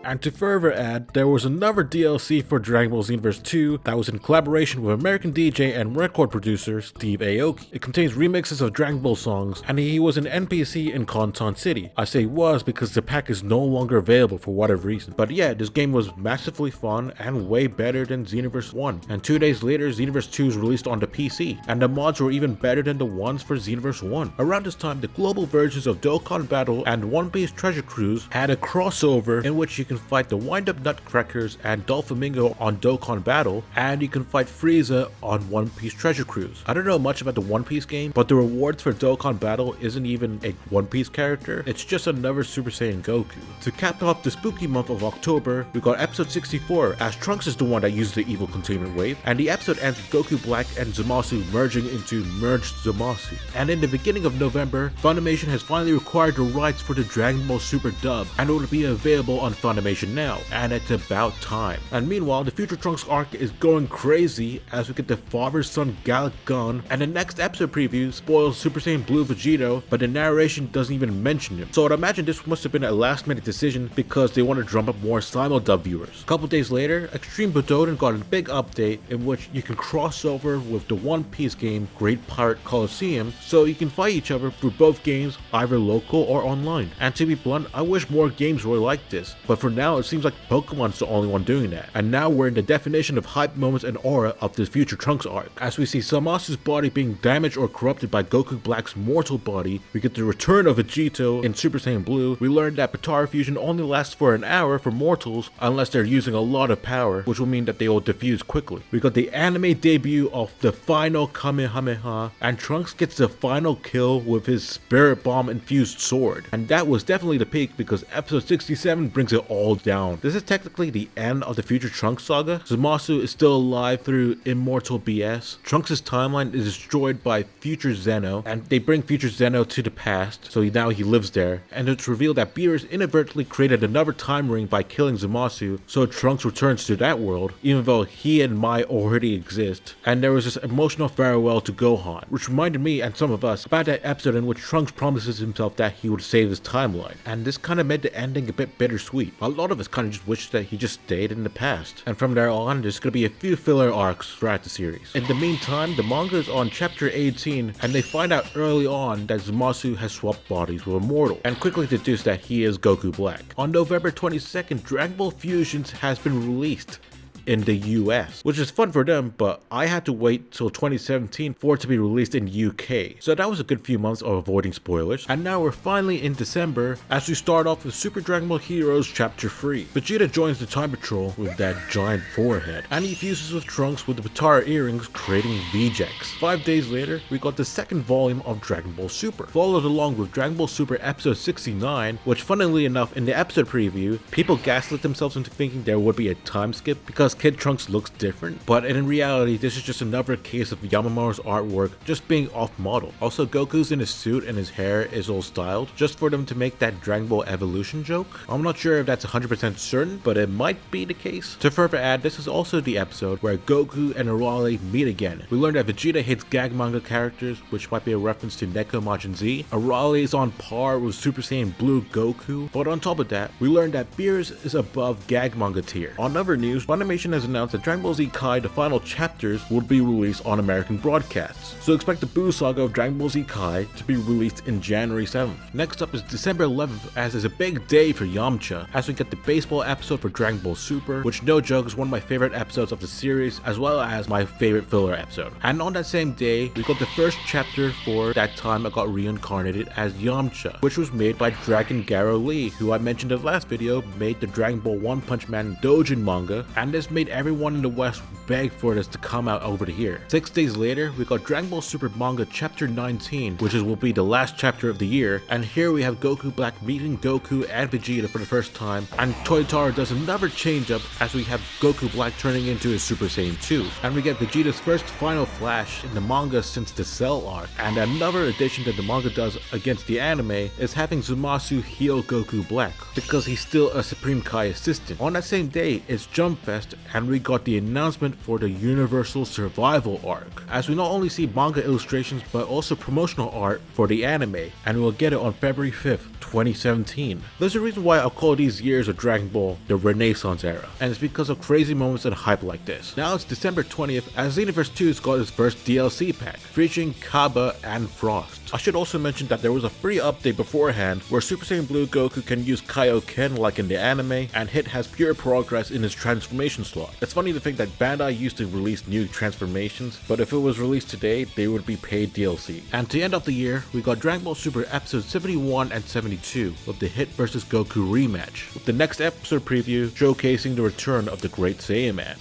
And to further add, there was another DLC for Dragon Ball Xenoverse 2 that was in collaboration with American DJ and record producer Steve Aoki. It contains remixes of Dragon Ball songs, and he was an NPC in Canton City. I say was because the pack is no longer available for whatever reason. But yeah, this game was massively fun and way better than Xenoverse 1. And 2 days later, Xenoverse 2 was released on the PC, and the mods were even better than the ones for Xenoverse 1. Around this time, the global versions of Dokkan Battle and One Piece Treasure Cruise had a crossover in which you can fight the Wind-Up Nutcrackers and Doflamingo on Dokkan Battle, and you can fight Frieza on One Piece Treasure Cruise. I don't know much about the One Piece game, but the rewards for Dokkan Battle isn't even a One Piece character, it's just another Super Saiyan Goku. To cap off the spooky month of October, we got episode 64, as Trunks is the one that uses the evil containment wave, and the episode ends with Goku Black and Zamasu merging into Merged Zamasu. And in the beginning of November, Funimation has finally acquired the rights for the Dragon Ball Super dub, and it will be available on Funimation now, and it's about time. And meanwhile, the Future Trunks arc is going crazy as we get the father-son Gallic Gun, and the next episode preview spoils Super Saiyan Blue Vegito, but the narration doesn't even mention him. So I'd imagine this must have been a last-minute decision because they want to drum up more simul-dub viewers. A couple days later, Extreme Butoden got a big update in which you can cross over with the One Piece game Great Pirate Coliseum, so you can fight each other through both games, either local or online. And to be blunt, I wish more games were like this, but for now it seems like Pokemon's the only one doing that. And now we're in the definition of hype moments and aura of this Future Trunks arc. As we see Zamasu's body being damaged or corrupted by Goku Black's mortal body, we get the return of Vegito in Super Saiyan Blue. We learn that Potara fusion only lasts for an hour for mortals unless they're using a lot of power, which will mean that they will diffuse quickly. We got the anime debut of the final Kamehameha, and Trunks gets the final kill with his Spirit Bomb infused sword. And that was definitely the peak because episode 67 brings it all down. This is technically the end of the Future Trunks saga. Zamasu is still alive through Immortal BS. Trunks' timeline is destroyed by Future Zeno, and they bring Future Zeno to the past, so now he lives there. And it's revealed that Beerus inadvertently created another time ring by killing Zamasu, so Trunks returns to that world, even though he and Mai already exist. And there was this emotional farewell to Gohan, which reminded me and some of us about that episode in which Trunks promises himself that he would save his timeline. And this kind of made the ending a bit bittersweet. A lot of us kind of just wish that he just stayed in the past. And from there on, there's going to be a few filler arcs throughout the series. In the meantime, the manga is on chapter 18, and they find out early on that Zamasu has swapped bodies with Immortal, and quickly deduce that he is Goku Black. On November 22nd, Dragon Ball Fusions has been released in the US, which is fun for them, but I had to wait till 2017 for it to be released in UK. So that was a good few months of avoiding spoilers. And now we're finally in December as we start off with Super Dragon Ball Heroes Chapter 3. Vegeta joins the Time Patrol with that giant forehead, and he fuses with Trunks with the Potara earrings, creating VJX. 5 days later, we got the second volume of Dragon Ball Super, followed along with Dragon Ball Super episode 69, which funnily enough in the episode preview, people gaslit themselves into thinking there would be a time skip because Kid Trunks looks different, but in reality this is just another case of Yamamoto's artwork just being off model. Also, Goku's in his suit and his hair is all styled just for them to make that Dragon Ball Evolution joke. I'm not sure if that's 100% certain, but it might be the case. To further add, this is also the episode where Goku and Arale meet again. We learned that Vegeta hates gag manga characters, which might be a reference to Neko Majin Z. Arale is on par with Super Saiyan Blue Goku, but on top of that, we learned that Beerus is above gag manga tier. On other news, Funimation Funimation has announced that Dragon Ball Z Kai, the final chapters, will be released on American broadcasts. So expect the Buu Saga of Dragon Ball Z Kai to be released in January 7th. Next up is December 11th, as is a big day for Yamcha, as we get the baseball episode for Dragon Ball Super, which no joke is one of my favorite episodes of the series, as well as my favorite filler episode. And on that same day, we got the first chapter for That Time I Got Reincarnated as Yamcha, which was made by Dragon Garo Lee, who I mentioned in the last video made the Dragon Ball One Punch Man Dojin manga, and this made everyone in the West beg for this to come out over here. 6 days later, we got Dragon Ball Super manga chapter 19, which will be the last chapter of the year, and here we have Goku Black meeting Goku and Vegeta for the first time, and Toyotaro does another change up as we have Goku Black turning into his Super Saiyan 2, and we get Vegeta's first final flash in the manga since the Cell arc, and another addition that the manga does against the anime is having Zamasu heal Goku Black, because he's still a Supreme Kai assistant. On that same day, it's Jump Fest, and we got the announcement for the Universal Survival arc, as we not only see manga illustrations but also promotional art for the anime, and we'll get it on February 5th, 2017. There's a reason why I'll call these years of Dragon Ball the Renaissance era, and it's because of crazy moments and hype like this. Now it's December 20th as Xenoverse 2's got its first DLC pack, featuring Kaba and Frost. I should also mention that there was a free update beforehand where Super Saiyan Blue Goku can use Kaioken like in the anime, and Hit has pure progress in his transformation slot. It's funny to think that Bandai used to release new transformations, but if it was released today, they would be paid DLC. And to end off the year, we got Dragon Ball Super episodes 71 and 72 with the Hit vs Goku rematch, with the next episode preview showcasing the return of the Great Saiyaman.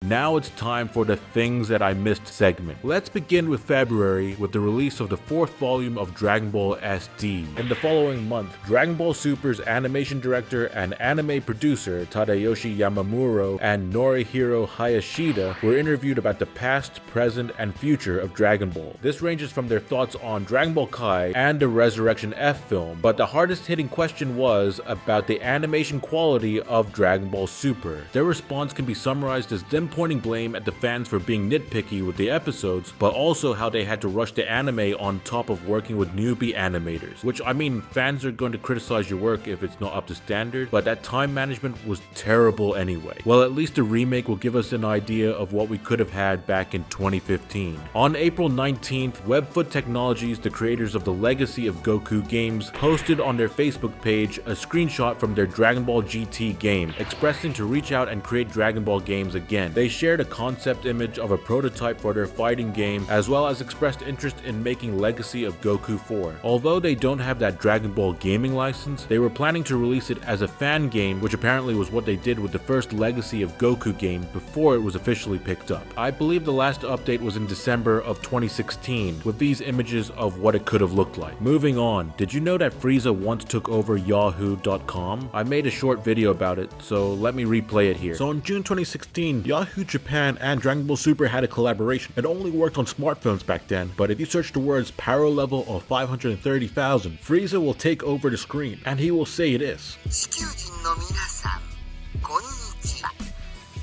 Now it's time for the things that I missed segment. Let's begin with February with the release of the 4th volume of Dragon Ball SD. In the following month, Dragon Ball Super's animation director and anime producer Tadayoshi Yamamuro and Norihiro Hayashida were interviewed about the past, present, and future of Dragon Ball. This ranges from their thoughts on Dragon Ball Kai and the Resurrection F film, but the hardest hitting question was about the animation quality of Dragon Ball Super. Their response can be summarized as them pointing blame at the fans for being nitpicky with the episodes, but also how they had to rush the anime on top of working with newbie animators. Which, I mean, fans are going to criticize your work if it's not up to standard, but that time management was terrible anyway. Well, at least the remake will give us an idea of what we could have had back in 2015. On April 19th, Webfoot Technologies, the creators of the Legacy of Goku games, posted on their Facebook page a screenshot from their Dragon Ball GT game, expressing to reach out and create Dragon Ball games again. They shared a concept image of a prototype for their fighting game, as well as expressed interest in making Legacy of Goku 4. Although they don't have that Dragon Ball gaming license, they were planning to release it as a fan game, which apparently was what they did with the first Legacy of Goku game before it was officially picked up. I believe the last update was in December of 2016, with these images of what it could have looked like. Moving on, did you know that Frieza once took over Yahoo.com? I made a short video about it, so let me replay it here. So in June 2016, Yahoo Japan and Dragon Ball Super had a collaboration. It only worked on smartphones back then, but if you search the words power level of 530,000, Frieza will take over the screen, and he will say this. 地球人の皆さん、こんにちは。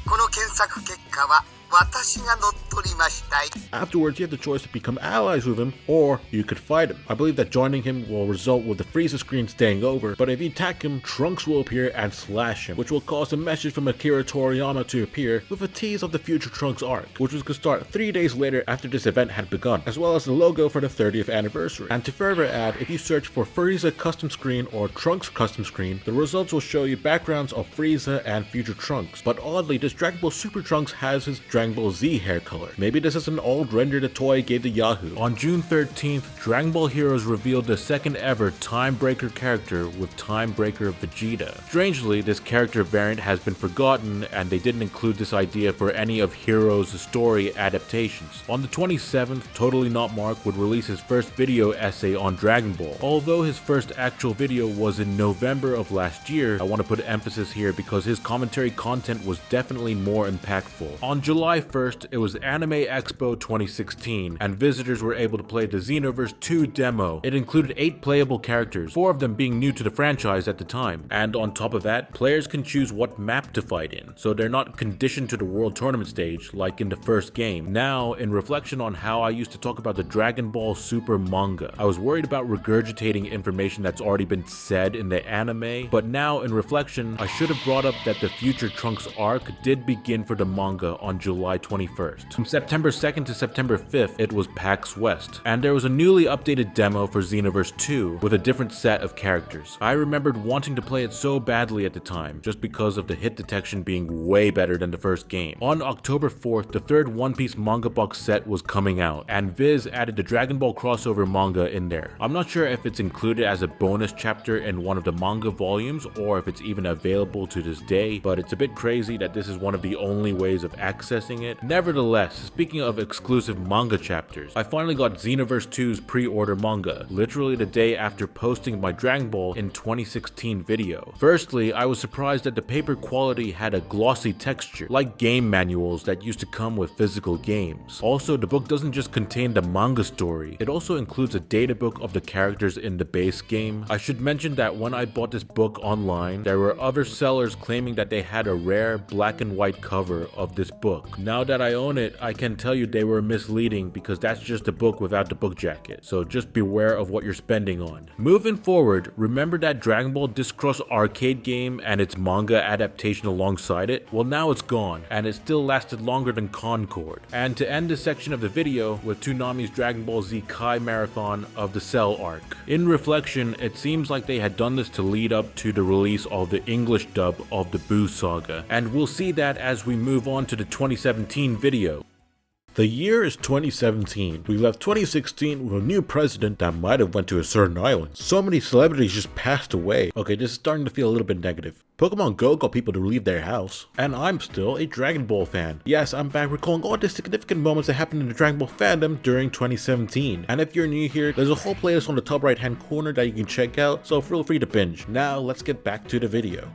この検索結果は私が乗っ取りましたい。 Afterwards, you have the choice to become allies with him, or you could fight him. I believe that joining him will result with the Frieza screen staying over, but if you attack him, Trunks will appear and slash him, which will cause a message from Akira Toriyama to appear with a tease of the future Trunks arc, which was going to start 3 days later after this event had begun, as well as the logo for the 30th anniversary. And to further add, if you search for Frieza custom screen or Trunks custom screen, the results will show you backgrounds of Frieza and future Trunks. But oddly, this Dragon Ball Super Trunks has his Dragon Ball Z hair color. Maybe this is an old render the toy gave to Yahoo. On June 13th, Dragon Ball Heroes revealed the second ever Time Breaker character with Time Breaker Vegeta. Strangely, this character variant has been forgotten, and they didn't include this idea for any of Heroes' story adaptations. On the 27th, Totally Not Mark would release his first video essay on Dragon Ball. Although his first actual video was in November of last year, I want to put emphasis here because his commentary content was definitely more impactful. On July 1st, it was Anime Expo 2016, and visitors were able to play the Xenoverse 2 demo. It included 8 playable characters, 4 of them being new to the franchise at the time. And on top of that, players can choose what map to fight in, so they're not conditioned to the World Tournament stage like in the first game. Now, in reflection on how I used to talk about the Dragon Ball Super manga, I was worried about regurgitating information that's already been said in the anime, but now in reflection, I should have brought up that the Future Trunks arc did begin for the manga on July 21st. From September 2nd to September 5th, it was PAX West, and there was a newly updated demo for Xenoverse 2 with a different set of characters. I remembered wanting to play it so badly at the time, just because of the hit detection being way better than the first game. On October 4th, the third One Piece manga box set was coming out, and Viz added the Dragon Ball crossover manga in there. I'm not sure if it's included as a bonus chapter in one of the manga volumes or if it's even available to this day, but it's a bit crazy that this is one of the only ways of accessing it. Nevertheless, speaking of exclusive manga chapters, I finally got Xenoverse 2's pre-order manga, literally the day after posting my Dragon Ball in 2016 video. Firstly, I was surprised that the paper quality had a glossy texture, like game manuals that used to come with physical games. Also, the book doesn't just contain the manga story, it also includes a databook of the characters in the base game. I should mention that when I bought this book online, there were other sellers claiming that they had a rare black and white cover of this book. Now that I own it, I can tell you they were misleading because that's just a book without the book jacket, so just beware of what you're spending on. Moving forward, remember that Dragon Ball Disc-Cross arcade game and its manga adaptation alongside it? Well, now it's gone, and it still lasted longer than Concord. And to end this section of the video with Toonami's Dragon Ball Z Kai marathon of the Cell arc. In reflection, it seems like they had done this to lead up to the release of the English dub of the Buu Saga, and we'll see that as we move on to the 2017 video. The year is 2017. We left 2016 with a new president that might have went to a certain island. So many celebrities just passed away. Okay, this is starting to feel a little bit negative. Pokemon Go got people to leave their house. And I'm still a Dragon Ball fan. Yes, I'm back recalling all the significant moments that happened in the Dragon Ball fandom during 2017. And if you're new here, there's a whole playlist on the top right hand corner that you can check out, so feel free to binge. Now let's get back to the video.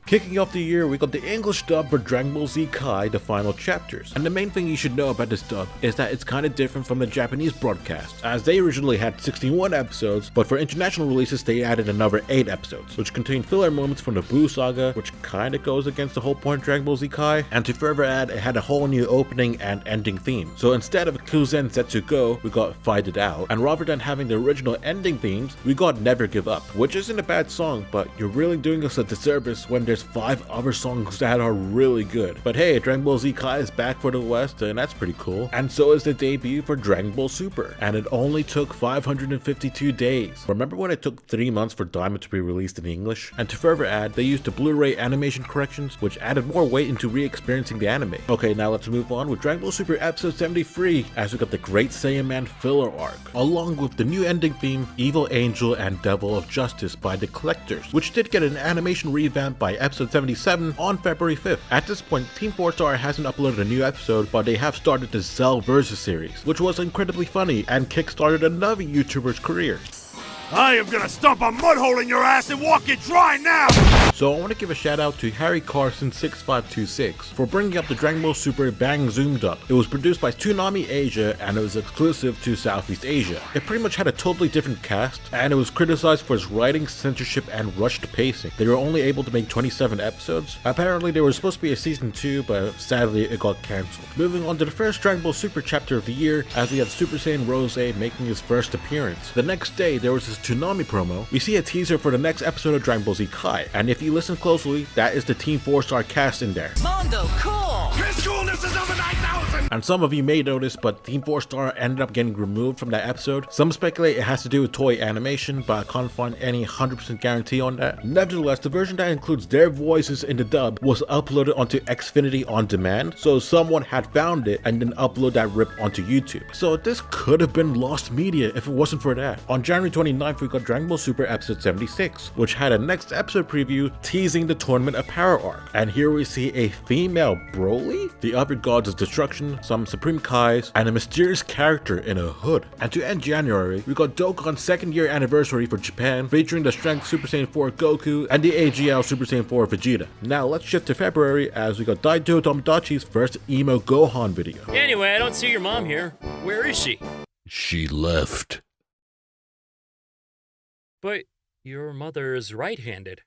Kicking off the year, we got the English dub for Dragon Ball Z Kai, the final chapters. And the main thing you should know about this dub is that it's kind of different from the Japanese broadcast, as they originally had 61 episodes, but for international releases they added another 8 episodes, which contain filler moments from the Buu Saga, which kind of goes against the whole point of Dragon Ball Z Kai, and to further add, it had a whole new opening and ending theme. So instead of Kuzen Zetsu Go, we got Fight It Out, and rather than having the original ending themes, we got Never Give Up, which isn't a bad song, but you're really doing us a disservice when there's 5 other songs that are really good. But hey, Dragon Ball Z Kai is back for the West, and that's pretty cool. And so is the debut for Dragon Ball Super, and it only took 552 days. Remember when it took 3 months for Diamond to be released in English? And to further add, they used the Blu-ray animation corrections, which added more weight into re-experiencing the anime. Okay, now let's move on with Dragon Ball Super episode 73, as we got the Great Saiyan Man filler arc, along with the new ending theme, Evil Angel and Devil of Justice by The Collectors, which did get an animation revamp by episode 77 on February 5th. At this point, Team 4 Star hasn't uploaded a new episode, but they have started the Cell Versus series, which was incredibly funny and kickstarted another YouTuber's career. I am gonna stomp a mud hole in your ass and walk it dry now! So I want to give a shout out to Harry Carson 6526 for bringing up the Dragon Ball Super Bang Zoom dub. It was produced by Toonami Asia and it was exclusive to Southeast Asia. It pretty much had a totally different cast and it was criticized for its writing, censorship, and rushed pacing. They were only able to make 27 episodes. Apparently there was supposed to be a season 2, but sadly it got cancelled. Moving on to the first Dragon Ball Super chapter of the year, as we have Super Saiyan Rose making his first appearance. The next day there was this Toonami promo. We see a teaser for the next episode of Dragon Ball Z Kai, and if you listen closely, that is the Team 4 Star cast in there. Mondo, cool! His coolness is over 9,000! And some of you may notice, but Team 4 Star ended up getting removed from that episode. Some speculate it has to do with toy animation, but I can't find any 100% guarantee on that. Nevertheless, the version that includes their voices in the dub was uploaded onto Xfinity On Demand, so someone had found it and then uploaded that rip onto YouTube. So this could have been lost media if it wasn't for that. On January 29th, 29th, we got Dragon Ball Super Episode 76, which had a next episode preview teasing the Tournament of Power arc. And here we see a female Broly, the other gods of destruction, some Supreme Kais, and a mysterious character in a hood. And to end January, we got Dokkan's 2nd year anniversary for Japan, featuring the Strength Super Saiyan 4 Goku and the AGL Super Saiyan 4 Vegeta. Now let's shift to February as we got Daito Tomodachi's first Emo Gohan video. Anyway, I don't see your mom here. Where is she? She left. But your mother is right-handed.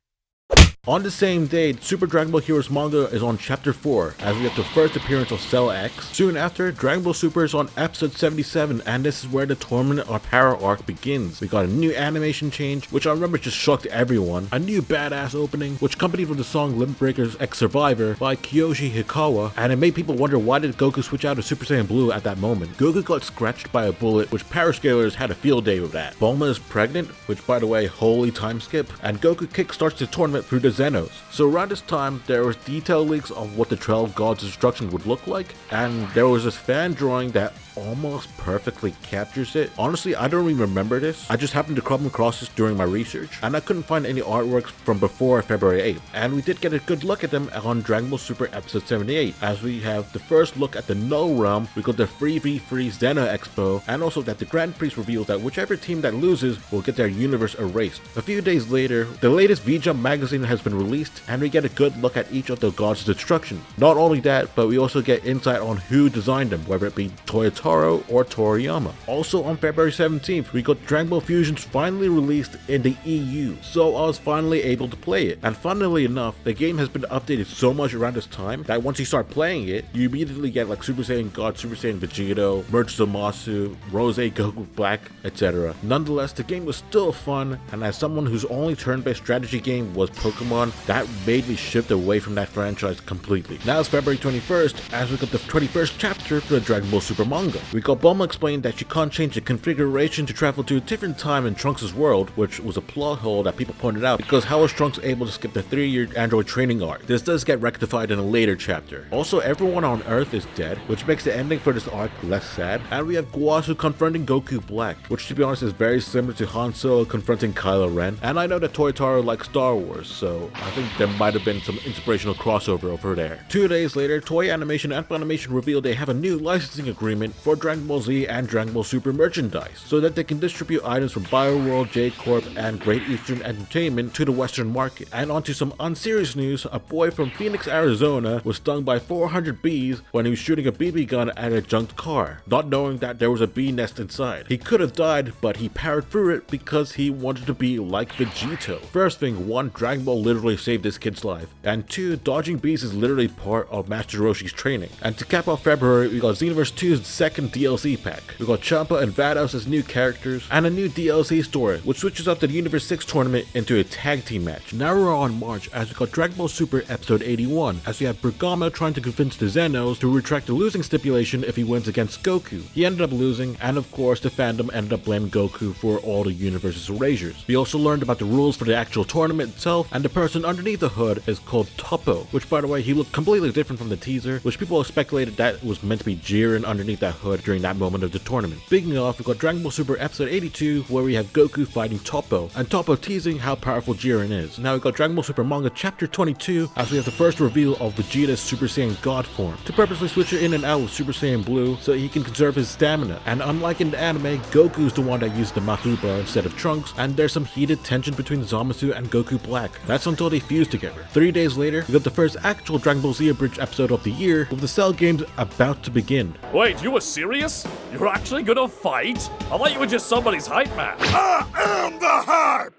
On the same day, Super Dragon Ball Heroes manga is on chapter 4, as we get the first appearance of Cell X. Soon after, Dragon Ball Super is on episode 77, and this is where the Tournament of Power arc begins. We got a new animation change, which I remember just shocked everyone, a new badass opening, which accompanied with the song Limit Breakers X Survivor by Kiyoshi Hikawa, and it made people wonder why did Goku switch out to Super Saiyan Blue at that moment. Goku got scratched by a bullet, which Parascalers had a field day with that. Bulma is pregnant, which by the way, holy time skip, and Goku kickstarts the tournament through the Zenos. So around this time, there was detail leaks of what the 12 Gods of Destruction would look like, and there was this fan drawing that almost perfectly captures it. Honestly, I don't even remember this. I just happened to come across this during my research, and I couldn't find any artworks from before February 8th. And we did get a good look at them on Dragon Ball Super Episode 78, as we have the first look at the Null Realm, we got the 3v3 Xena Expo, and also that the Grand Priest reveals that whichever team that loses will get their universe erased. A few days later, the latest V-Jump magazine has been released, and we get a good look at each of the Gods of Destruction. Not only that, but we also get insight on who designed them, whether it be Toyotaro or Toriyama. Also on February 17th, we got Dragon Ball Fusions finally released in the EU, so I was finally able to play it. And funnily enough, the game has been updated so much around this time that once you start playing it, you immediately get like Super Saiyan God, Super Saiyan Vegito, Merge Zamasu, Rose Goku Black, etc. Nonetheless, the game was still fun, and as someone whose only turn-based strategy game was Pokemon, that made me shift away from that franchise completely. Now it's February 21st, as we got the 21st chapter for the Dragon Ball Super manga. We got Bulma explained that she can't change the configuration to travel to a different time in Trunks' world, which was a plot hole that people pointed out, because how was Trunks able to skip the 3-year android training arc? This does get rectified in a later chapter. Also, everyone on Earth is dead, which makes the ending for this arc less sad, and we have Guasu confronting Goku Black, which to be honest is very similar to Han Solo confronting Kylo Ren, and I know that Toyotaro likes Star Wars, so I think there might have been some inspirational crossover over there. 2 days later, Toei Animation and Funimation revealed they have a new licensing agreement for Dragon Ball Z and Dragon Ball Super merchandise, so that they can distribute items from BioWorld, J-Corp, and Great Eastern Entertainment to the Western market. And onto some unserious news, a boy from Phoenix, Arizona was stung by 400 bees when he was shooting a BB gun at a junked car, not knowing that there was a bee nest inside. He could have died, but he powered through it because he wanted to be like Vegito. First thing, 1, Dragon Ball literally saved this kid's life, and 2, dodging bees is literally part of Master Roshi's training. And to cap off February, we got Xenoverse 2's second DLC pack. We got Champa and Vados as new characters, and a new DLC story, which switches up the Universe 6 tournament into a tag team match. Now we're on March, as we got Dragon Ball Super Episode 81, as we have Bergamo trying to convince the Zenos to retract the losing stipulation if he wins against Goku. He ended up losing, and of course the fandom ended up blaming Goku for all the universe's erasures. We also learned about the rules for the actual tournament itself, and the person underneath the hood is called Toppo, which by the way, he looked completely different from the teaser, which people have speculated that was meant to be Jiren underneath that hood during that moment of the tournament. Speaking of, we got Dragon Ball Super Episode 82, where we have Goku fighting Toppo, and Toppo teasing how powerful Jiren is. Now we got Dragon Ball Super Manga Chapter 22, as we have the first reveal of Vegeta's Super Saiyan God form, to purposely switch it in and out with Super Saiyan Blue so he can conserve his stamina. And unlike in the anime, Goku's the one that used the Makuba instead of Trunks, and there's some heated tension between Zamasu and Goku Black. That's until they fuse together. 3 days later, we got the first actual Dragon Ball Z Abridged episode of the year, with the Cell games about to begin. Wait, you were serious? You're actually gonna fight? I thought you were just somebody's hype man. I am the hype!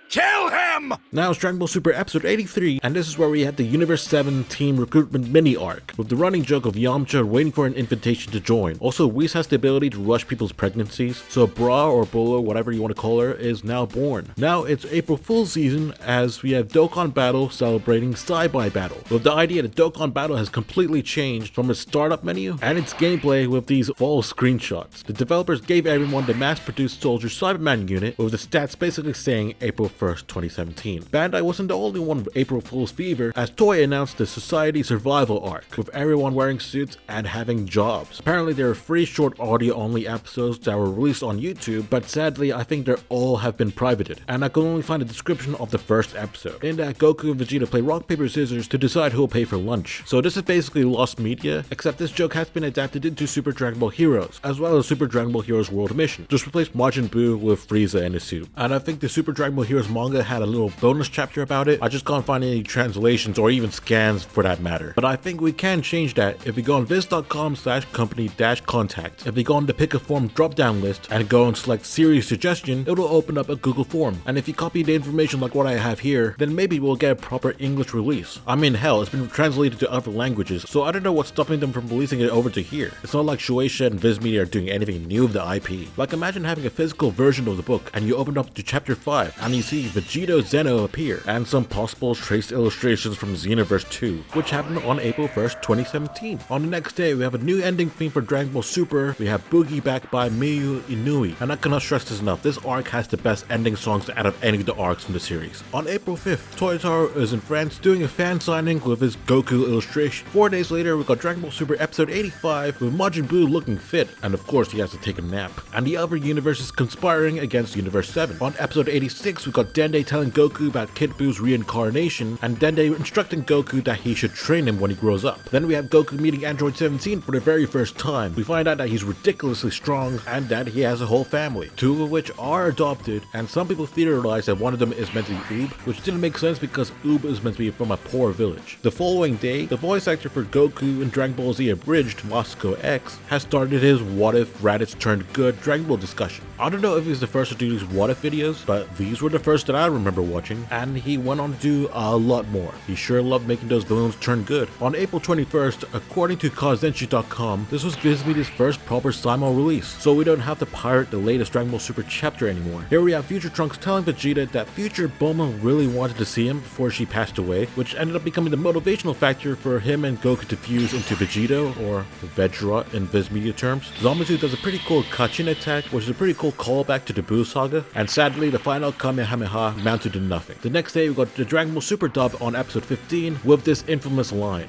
Kill him! Now it's Dragon Ball Super Episode 83, and this is where we have the Universe 7 team recruitment mini arc, with the running joke of Yamcha waiting for an invitation to join. Also, Whis has the ability to rush people's pregnancies, so Bra or Bolo, whatever you want to call her, is now born. Now it's April Fool's season, as we have Dokkan Battle celebrating Saibai Battle, with the idea that Dokkan Battle has completely changed from its startup menu and its gameplay with these false screenshots. The developers gave everyone the mass-produced Soldier Cyberman unit, with the stats basically saying April 1st, 2017. Bandai wasn't the only one with April Fool's fever, as Toei announced the Society Survival arc, with everyone wearing suits and having jobs. Apparently there are 3 short audio-only episodes that were released on YouTube, but sadly I think they all have been privated, and I could only find a description of the first episode, in that Goku and Vegeta play rock, paper, scissors to decide who will pay for lunch. So this is basically lost media, except this joke has been adapted into Super Dragon Ball Heroes, as well as Super Dragon Ball Heroes World Mission. Just replace Majin Buu with Frieza in a suit. And I think the Super Dragon Ball Heroes manga had a little bonus chapter about it. I just can't find any translations or even scans for that matter. But I think we can change that if we go on viz.com/company-contact. If we go on the pick a form drop down list and go and select series suggestion, it will open up a Google form. And if you copy the information like what I have here, then maybe we'll get a proper English release. I mean, hell, it's been translated to other languages, so I don't know what's stopping them from releasing it over to here. It's not like Shueisha and Viz Media are doing anything new with the IP. Like, imagine having a physical version of the book and you open up to chapter 5 and you see Vegito Zeno appear and some possible traced illustrations from Xenoverse 2, which happened on April 1st, 2017. On the next day, we have a new ending theme for Dragon Ball Super. We have Boogie back by Miyu Inui, and I cannot stress this enough, this arc has the best ending songs out of any of the arcs from the series. On April 5th, Toyotaro is in France doing a fan signing with his Goku illustration. 4 days later, we got Dragon Ball Super episode 85 with Majin Buu looking fit, and of course he has to take a nap, and the other universes conspiring against Universe 7. On episode 86, we got Dende telling Goku about Kid Buu's reincarnation, and Dende instructing Goku that he should train him when he grows up. Then we have Goku meeting Android 17 for the very first time. We find out that he's ridiculously strong and that he has a whole family, 2 of which are adopted, and some people theorize that one of them is meant to be Oob, which didn't make sense because Oob is meant to be from a poor village. The following day, the voice actor for Goku in Dragon Ball Z Abridged, Moscow X, has started his What If Raditz Turned Good Dragon Ball discussion. I don't know if he's the first to do these What If videos, but these were the first that I remember watching, and he went on to do a lot more. He sure loved making those villains turn good. On April 21st, according to Kazenshi.com, this was Viz Media's first proper Simon release, so we don't have to pirate the latest Dragon Ball Super chapter anymore. Here we have Future Trunks telling Vegeta that future Bulma really wanted to see him before she passed away, which ended up becoming the motivational factor for him and Goku to fuse into Vegito, or Vegeta in Viz Media terms. Zamasu does a pretty cool Kachin attack, which is a pretty cool callback to the Buu saga, and sadly the final Kamehameha mounted to nothing. The next day we got the Dragon Ball Super dub on episode 15 with this infamous line.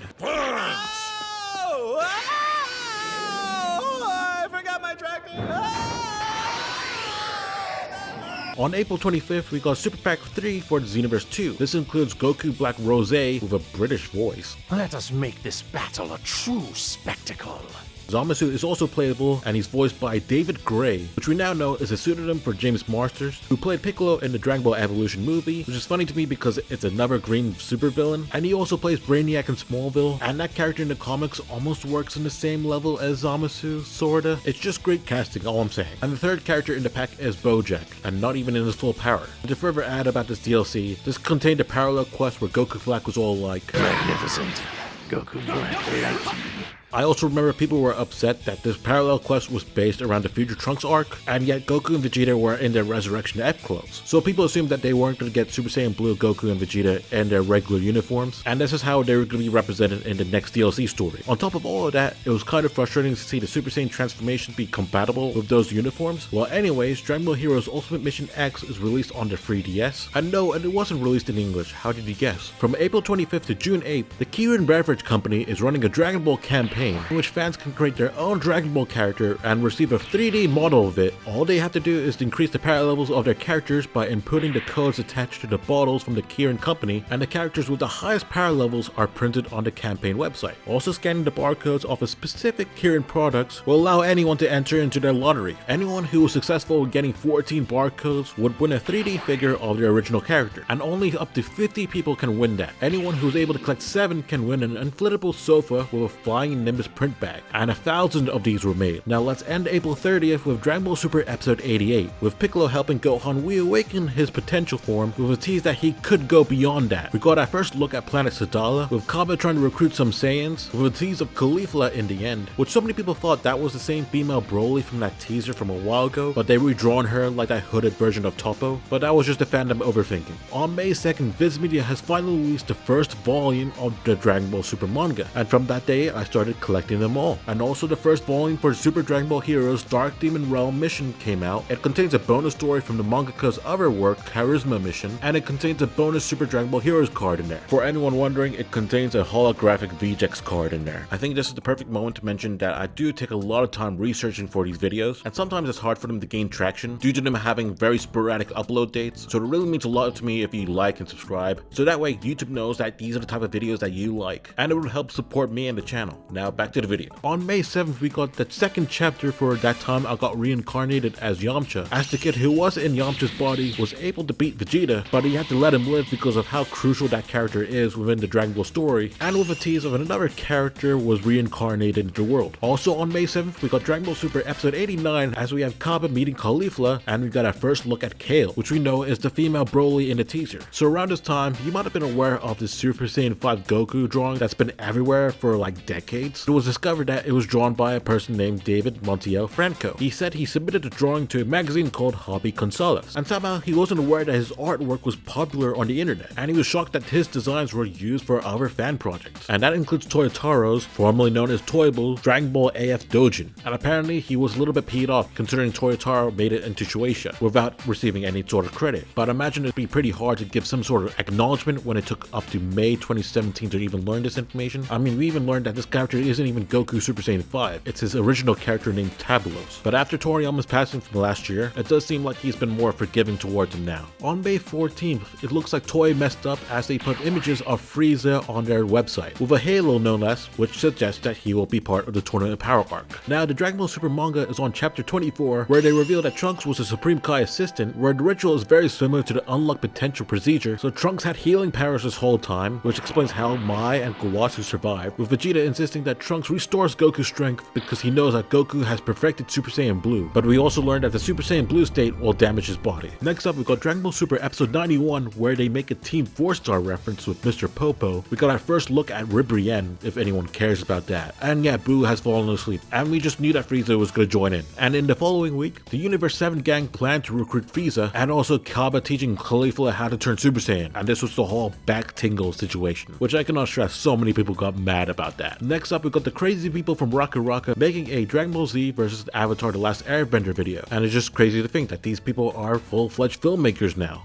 I forgot my tracking. On April 25th, we got Super Pack 3 for the Xenoverse 2. This includes Goku Black Rose with a British voice. Let us make this battle a true spectacle. Zamasu is also playable, and he's voiced by David Gray, which we now know is a pseudonym for James Marsters, who played Piccolo in the Dragon Ball Evolution movie, which is funny to me because it's another green supervillain, and he also plays Brainiac in Smallville, and that character in the comics almost works in the same level as Zamasu, sorta. It's just great casting, all I'm saying. And the third character in the pack is Bojack, and not even in his full power. And to further add about this DLC, this contained a parallel quest where Goku Black was all like, magnificent. Goku Black like you. I also remember people were upset that this parallel quest was based around the Future Trunks arc, and yet Goku and Vegeta were in their Resurrection F clothes. So people assumed that they weren't going to get Super Saiyan Blue Goku and Vegeta in their regular uniforms, and this is how they were going to be represented in the next DLC story. On top of all of that, it was kind of frustrating to see the Super Saiyan transformations be compatible with those uniforms. Well anyways, Dragon Ball Heroes Ultimate Mission X is released on the 3DS, and no, it wasn't released in English, how did you guess? From April 25th to June 8th, the Kirin Beverage Company is running a Dragon Ball campaign in which fans can create their own Dragon Ball character and receive a 3D model of it. All they have to do is increase the power levels of their characters by inputting the codes attached to the bottles from the Kirin Company, and the characters with the highest power levels are printed on the campaign website. Also, scanning the barcodes of a specific Kirin products will allow anyone to enter into their lottery. Anyone who was successful in getting 14 barcodes would win a 3D figure of their original character, and only up to 50 people can win that. Anyone who is able to collect 7 can win an inflatable sofa with a flying Nimbus print bag, and 1,000 of these were made. Now let's end April 30th with Dragon Ball Super episode 88, with Piccolo helping Gohan reawaken his potential form with a tease that he could go beyond that. We got our first look at Planet Sadala, with Kaba trying to recruit some Saiyans, with a tease of Caulifla in the end, which so many people thought that was the same female Broly from that teaser from a while ago, but they redrawn her like that hooded version of Toppo, but that was just the fandom overthinking. On May 2nd, Viz Media has finally released the first volume of the Dragon Ball Super manga, and from that day I started started collecting them all. And also the first volume for Super Dragon Ball Heroes Dark Demon Realm Mission came out. It contains a bonus story from the mangaka's other work, Charisma Mission, and it contains a bonus Super Dragon Ball Heroes card in there. For anyone wondering, it contains a holographic VJX card in there. I think this is the perfect moment to mention that I do take a lot of time researching for these videos, and sometimes it's hard for them to gain traction due to them having very sporadic upload dates, so it really means a lot to me if you like and subscribe, so that way YouTube knows that these are the type of videos that you like, and it would help support me and the channel. Now back to the video. On May 7th, we got the second chapter for That Time I Got Reincarnated as Yamcha, as the kid who was in Yamcha's body was able to beat Vegeta, but he had to let him live because of how crucial that character is within the Dragon Ball story, and with a tease of another character was reincarnated into the world. Also on May 7th, we got Dragon Ball Super episode 89 as we have Cabba meeting Caulifla, and we got our first look at Kale, which we know is the female Broly in the teaser. So around this time, you might have been aware of the Super Saiyan 5 Goku drawing that's been everywhere for like decades. It was discovered that it was drawn by a person named David Montiel Franco. He said he submitted the drawing to a magazine called Hobby Gonzalez, and somehow he wasn't aware that his artwork was popular on the internet, and he was shocked that his designs were used for other fan projects, and that includes Toyotaro's, formerly known as Toyable, Dragon Ball AF Dojin. And apparently he was a little bit peed off considering Toyotaro made it into Shueisha without receiving any sort of credit, but I imagine it'd be pretty hard to give some sort of acknowledgement when it took up to May 2017 to even learn this information. I mean, we even learned that this character isn't even Goku Super Saiyan 5, it's his original character named Tabulos. But after Toriyama's passing from last year, it does seem like he's been more forgiving towards him now. On May 14th, it looks like Toei messed up as they put images of Frieza on their website, with a halo no less, which suggests that he will be part of the Tournament Power arc. Now, the Dragon Ball Super manga is on chapter 24, where they reveal that Trunks was a Supreme Kai assistant, where the ritual is very similar to the Unlock Potential procedure, so Trunks had healing powers this whole time, which explains how Mai and Gowasu survived, with Vegeta insisting that Trunks restores Goku's strength because he knows that Goku has perfected Super Saiyan Blue, but we also learned that the Super Saiyan Blue state will damage his body. Next up, we got Dragon Ball Super episode 91, where they make a Team 4-Star reference with Mr. Popo. We got our first look at Ribrienne, if anyone cares about that. And yeah, Boo has fallen asleep, and we just knew that Frieza was going to join in. And in the following week, the Universe 7 gang planned to recruit Frieza, and also Cabba teaching Caulifla how to turn Super Saiyan, and this was the whole back tingle situation, which I cannot stress, so many people got mad about that. Next up, we got the crazy people from Raka Raka making a Dragon Ball Z versus Avatar The Last Airbender video, and it's just crazy to think that these people are full-fledged filmmakers now.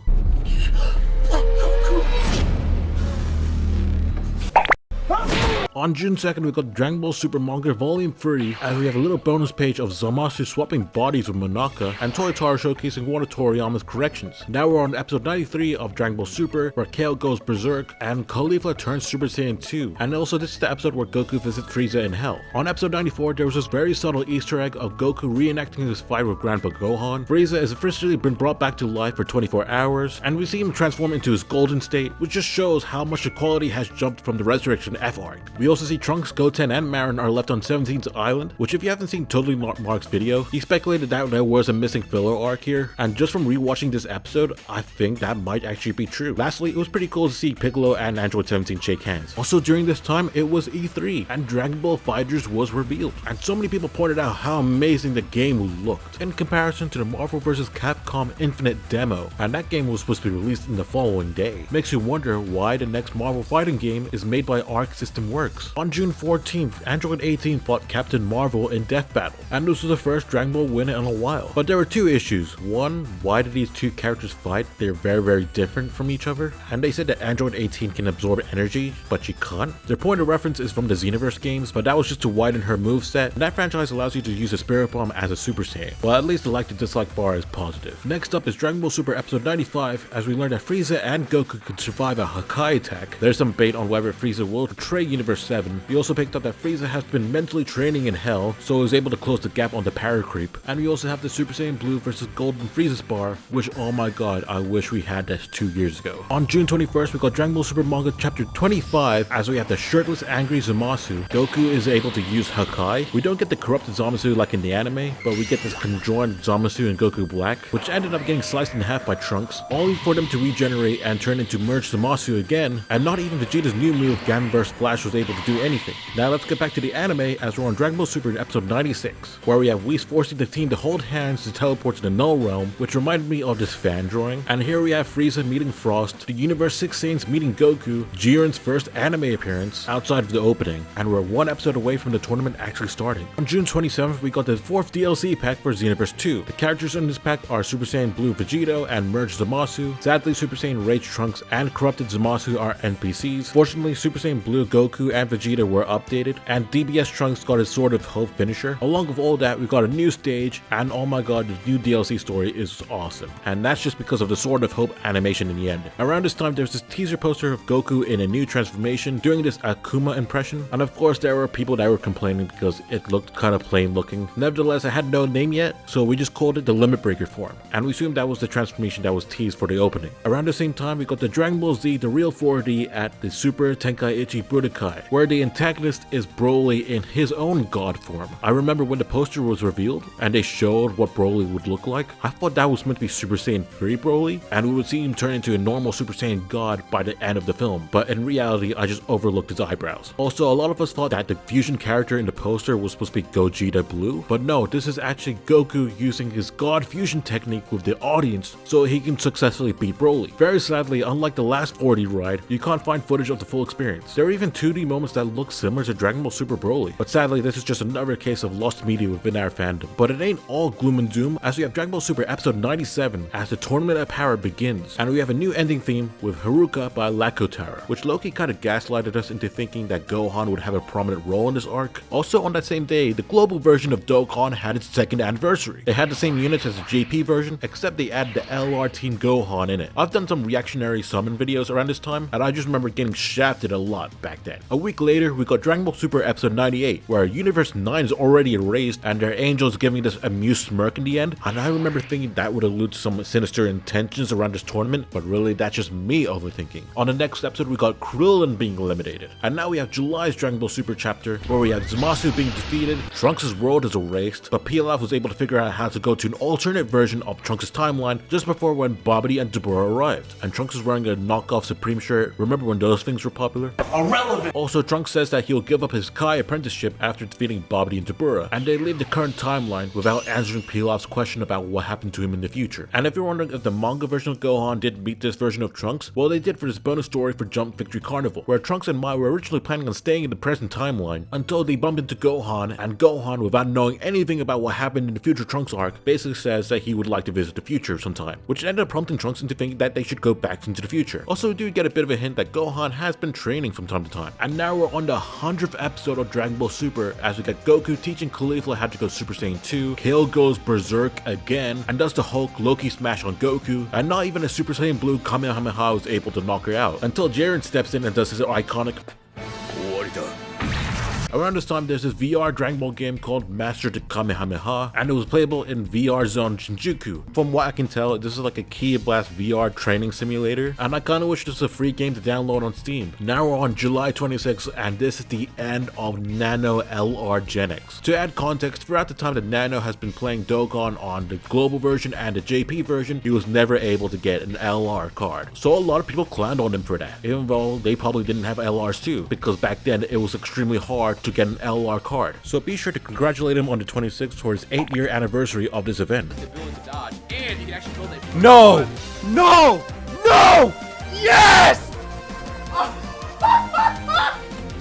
On June 2nd, we got Dragon Ball Super Manga Volume 3, as we have a little bonus page of Zamasu swapping bodies with Monaka, and Toyotaro showcasing one of Toriyama's corrections. Now we're on episode 93 of Dragon Ball Super, where Kale goes berserk, and Caulifla turns Super Saiyan 2, and also this is the episode where Goku visits Frieza in Hell. On episode 94, there was this very subtle Easter egg of Goku reenacting his fight with Grandpa Gohan. Frieza has officially been brought back to life for 24 hours, and we see him transform into his golden state, which just shows how much the quality has jumped from the Resurrection F arc. We also see Trunks, Goten, and Marin are left on 17's island, which if you haven't seen Totally Not Mark's video, he speculated that there was a missing filler arc here, and just from rewatching this episode, I think that might actually be true. Lastly, it was pretty cool to see Piccolo and Android 17 shake hands. Also during this time, it was E3, and Dragon Ball FighterZ was revealed, and so many people pointed out how amazing the game looked, in comparison to the Marvel vs. Capcom Infinite demo, and that game was supposed to be released in the following day. Makes you wonder why the next Marvel fighting game is made by Arc System Works. On June 14th, Android 18 fought Captain Marvel in Death Battle, and this was the first Dragon Ball win in a while. But there were two issues. One, why did these two characters fight? They're very different from each other, and they said that Android 18 can absorb energy, but she can't. Their point of reference is from the Xenoverse games, but that was just to widen her moveset, and that franchise allows you to use a Spirit Bomb as a Super Saiyan. Well, at least the like to dislike bar is positive. Next up is Dragon Ball Super episode 95, as we learn that Frieza and Goku can survive a Hakai attack. There's some debate on whether Frieza will betray Universe 7. We also picked up that Frieza has been mentally training in Hell, so he was able to close the gap on the Power Creep. And we also have the Super Saiyan Blue versus Golden Frieza spar, which, oh my god, I wish we had this 2 years ago. On June 21st, we got Dragon Ball Super Manga chapter 25, as we have the shirtless angry Zamasu. Goku is able to use Hakai. We don't get the corrupted Zamasu like in the anime, but we get this conjoined Zamasu and Goku Black, which ended up getting sliced in half by Trunks, only for them to regenerate and turn into merged Zamasu again, and not even Vegeta's new move Gamma Burst Flash was able able to do anything. Now let's get back to the anime as we're on Dragon Ball Super in episode 96, where we have Whis forcing the team to hold hands to teleport to the Null Realm, which reminded me of this fan drawing. And here we have Frieza meeting Frost, the Universe 6 Saiyans meeting Goku, Jiren's first anime appearance outside of the opening, and we're one episode away from the tournament actually starting. On June 27th, we got the 4th DLC pack for Xenoverse 2. The characters in this pack are Super Saiyan Blue Vegito and Merged Zamasu. Sadly, Super Saiyan Rage Trunks and Corrupted Zamasu are NPCs. Fortunately, Super Saiyan Blue Goku and Vegeta were updated, and DBS Trunks got his Sword of Hope finisher. Along with all that, we got a new stage, and oh my god, the new DLC story is awesome. And that's just because of the Sword of Hope animation in the end. Around this time, there's this teaser poster of Goku in a new transformation doing this Akuma impression, and of course there were people that were complaining because it looked kind of plain looking. Nevertheless, it had no name yet, so we just called it the Limit Breaker form, and we assumed that was the transformation that was teased for the opening. Around the same time, we got the Dragon Ball Z The Real 4D at the Super Tenkaichi Budokai, where the antagonist is Broly in his own god form. I remember when the poster was revealed and they showed what Broly would look like, I thought that was meant to be Super Saiyan 3 Broly, and we would see him turn into a normal Super Saiyan god by the end of the film, but in reality I just overlooked his eyebrows. Also, a lot of us thought that the fusion character in the poster was supposed to be Gogeta Blue, but no, this is actually Goku using his god fusion technique with the audience so he can successfully beat Broly. Very sadly, unlike the last 4D ride, you can't find footage of the full experience. There are even 2D moments that look similar to Dragon Ball Super Broly, but sadly this is just another case of lost media within our fandom. But it ain't all gloom and doom, as we have Dragon Ball Super episode 97 as the Tournament of Power begins, and we have a new ending theme with Haruka by Lakotara, which Loki kind of gaslighted us into thinking that Gohan would have a prominent role in this arc. Also on that same day, the global version of Dokkan had its 2nd anniversary. They had the same units as the JP version, except they added the LR Team Gohan in it. I've done some reactionary summon videos around this time, and I just remember getting shafted a lot back then. A week later, we got Dragon Ball Super episode 98, where Universe 9 is already erased and their angels giving this amused smirk in the end, and I remember thinking that would allude to some sinister intentions around this tournament, but really that's just me overthinking. On the next episode, we got Krillin being eliminated, and now we have July's Dragon Ball Super chapter, where we have Zamasu being defeated, Trunks' world is erased, but Pilaf was able to figure out how to go to an alternate version of Trunks' timeline just before when Babidi and Dabura arrived, and Trunks is wearing a knockoff Supreme shirt. Remember when those things were popular? Irrelevant! Also, Trunks says that he'll give up his Kai apprenticeship after defeating Babidi and Dabura, and they leave the current timeline without answering Pilaf's question about what happened to him in the future. And if you're wondering if the manga version of Gohan did meet this version of Trunks, well, they did for this bonus story for Jump Victory Carnival, where Trunks and Mai were originally planning on staying in the present timeline until they bumped into Gohan, and Gohan, without knowing anything about what happened in the future Trunks arc, basically says that he would like to visit the future sometime, which ended up prompting Trunks into thinking that they should go back into the future. Also, we do get a bit of a hint that Gohan has been training from time to time. And now we're on the 100th episode of Dragon Ball Super, as we get Goku teaching Caulifla how to go Super Saiyan 2, Kale goes berserk again, and does the Hulk Loki smash on Goku, and not even a Super Saiyan Blue Kamehameha was able to knock her out, until Jiren steps in and does his iconic Around this time, there's this VR Dragon Ball game called Master the Kamehameha, and it was playable in VR Zone Shinjuku. From what I can tell, this is like a Ki Blast VR training simulator, and I kinda wish this was a free game to download on Steam. Now we're on July 26th, and this is the end of Nano LR Gen X. To add context, throughout the time that Nano has been playing Dokkan on the global version and the JP version, he was never able to get an LR card. So a lot of people clowned on him for that, even though they probably didn't have LRs too, because back then it was extremely hard to get an LR card. So be sure to congratulate him on the 26th for his 8-year anniversary of this event. No! No! No! Yes!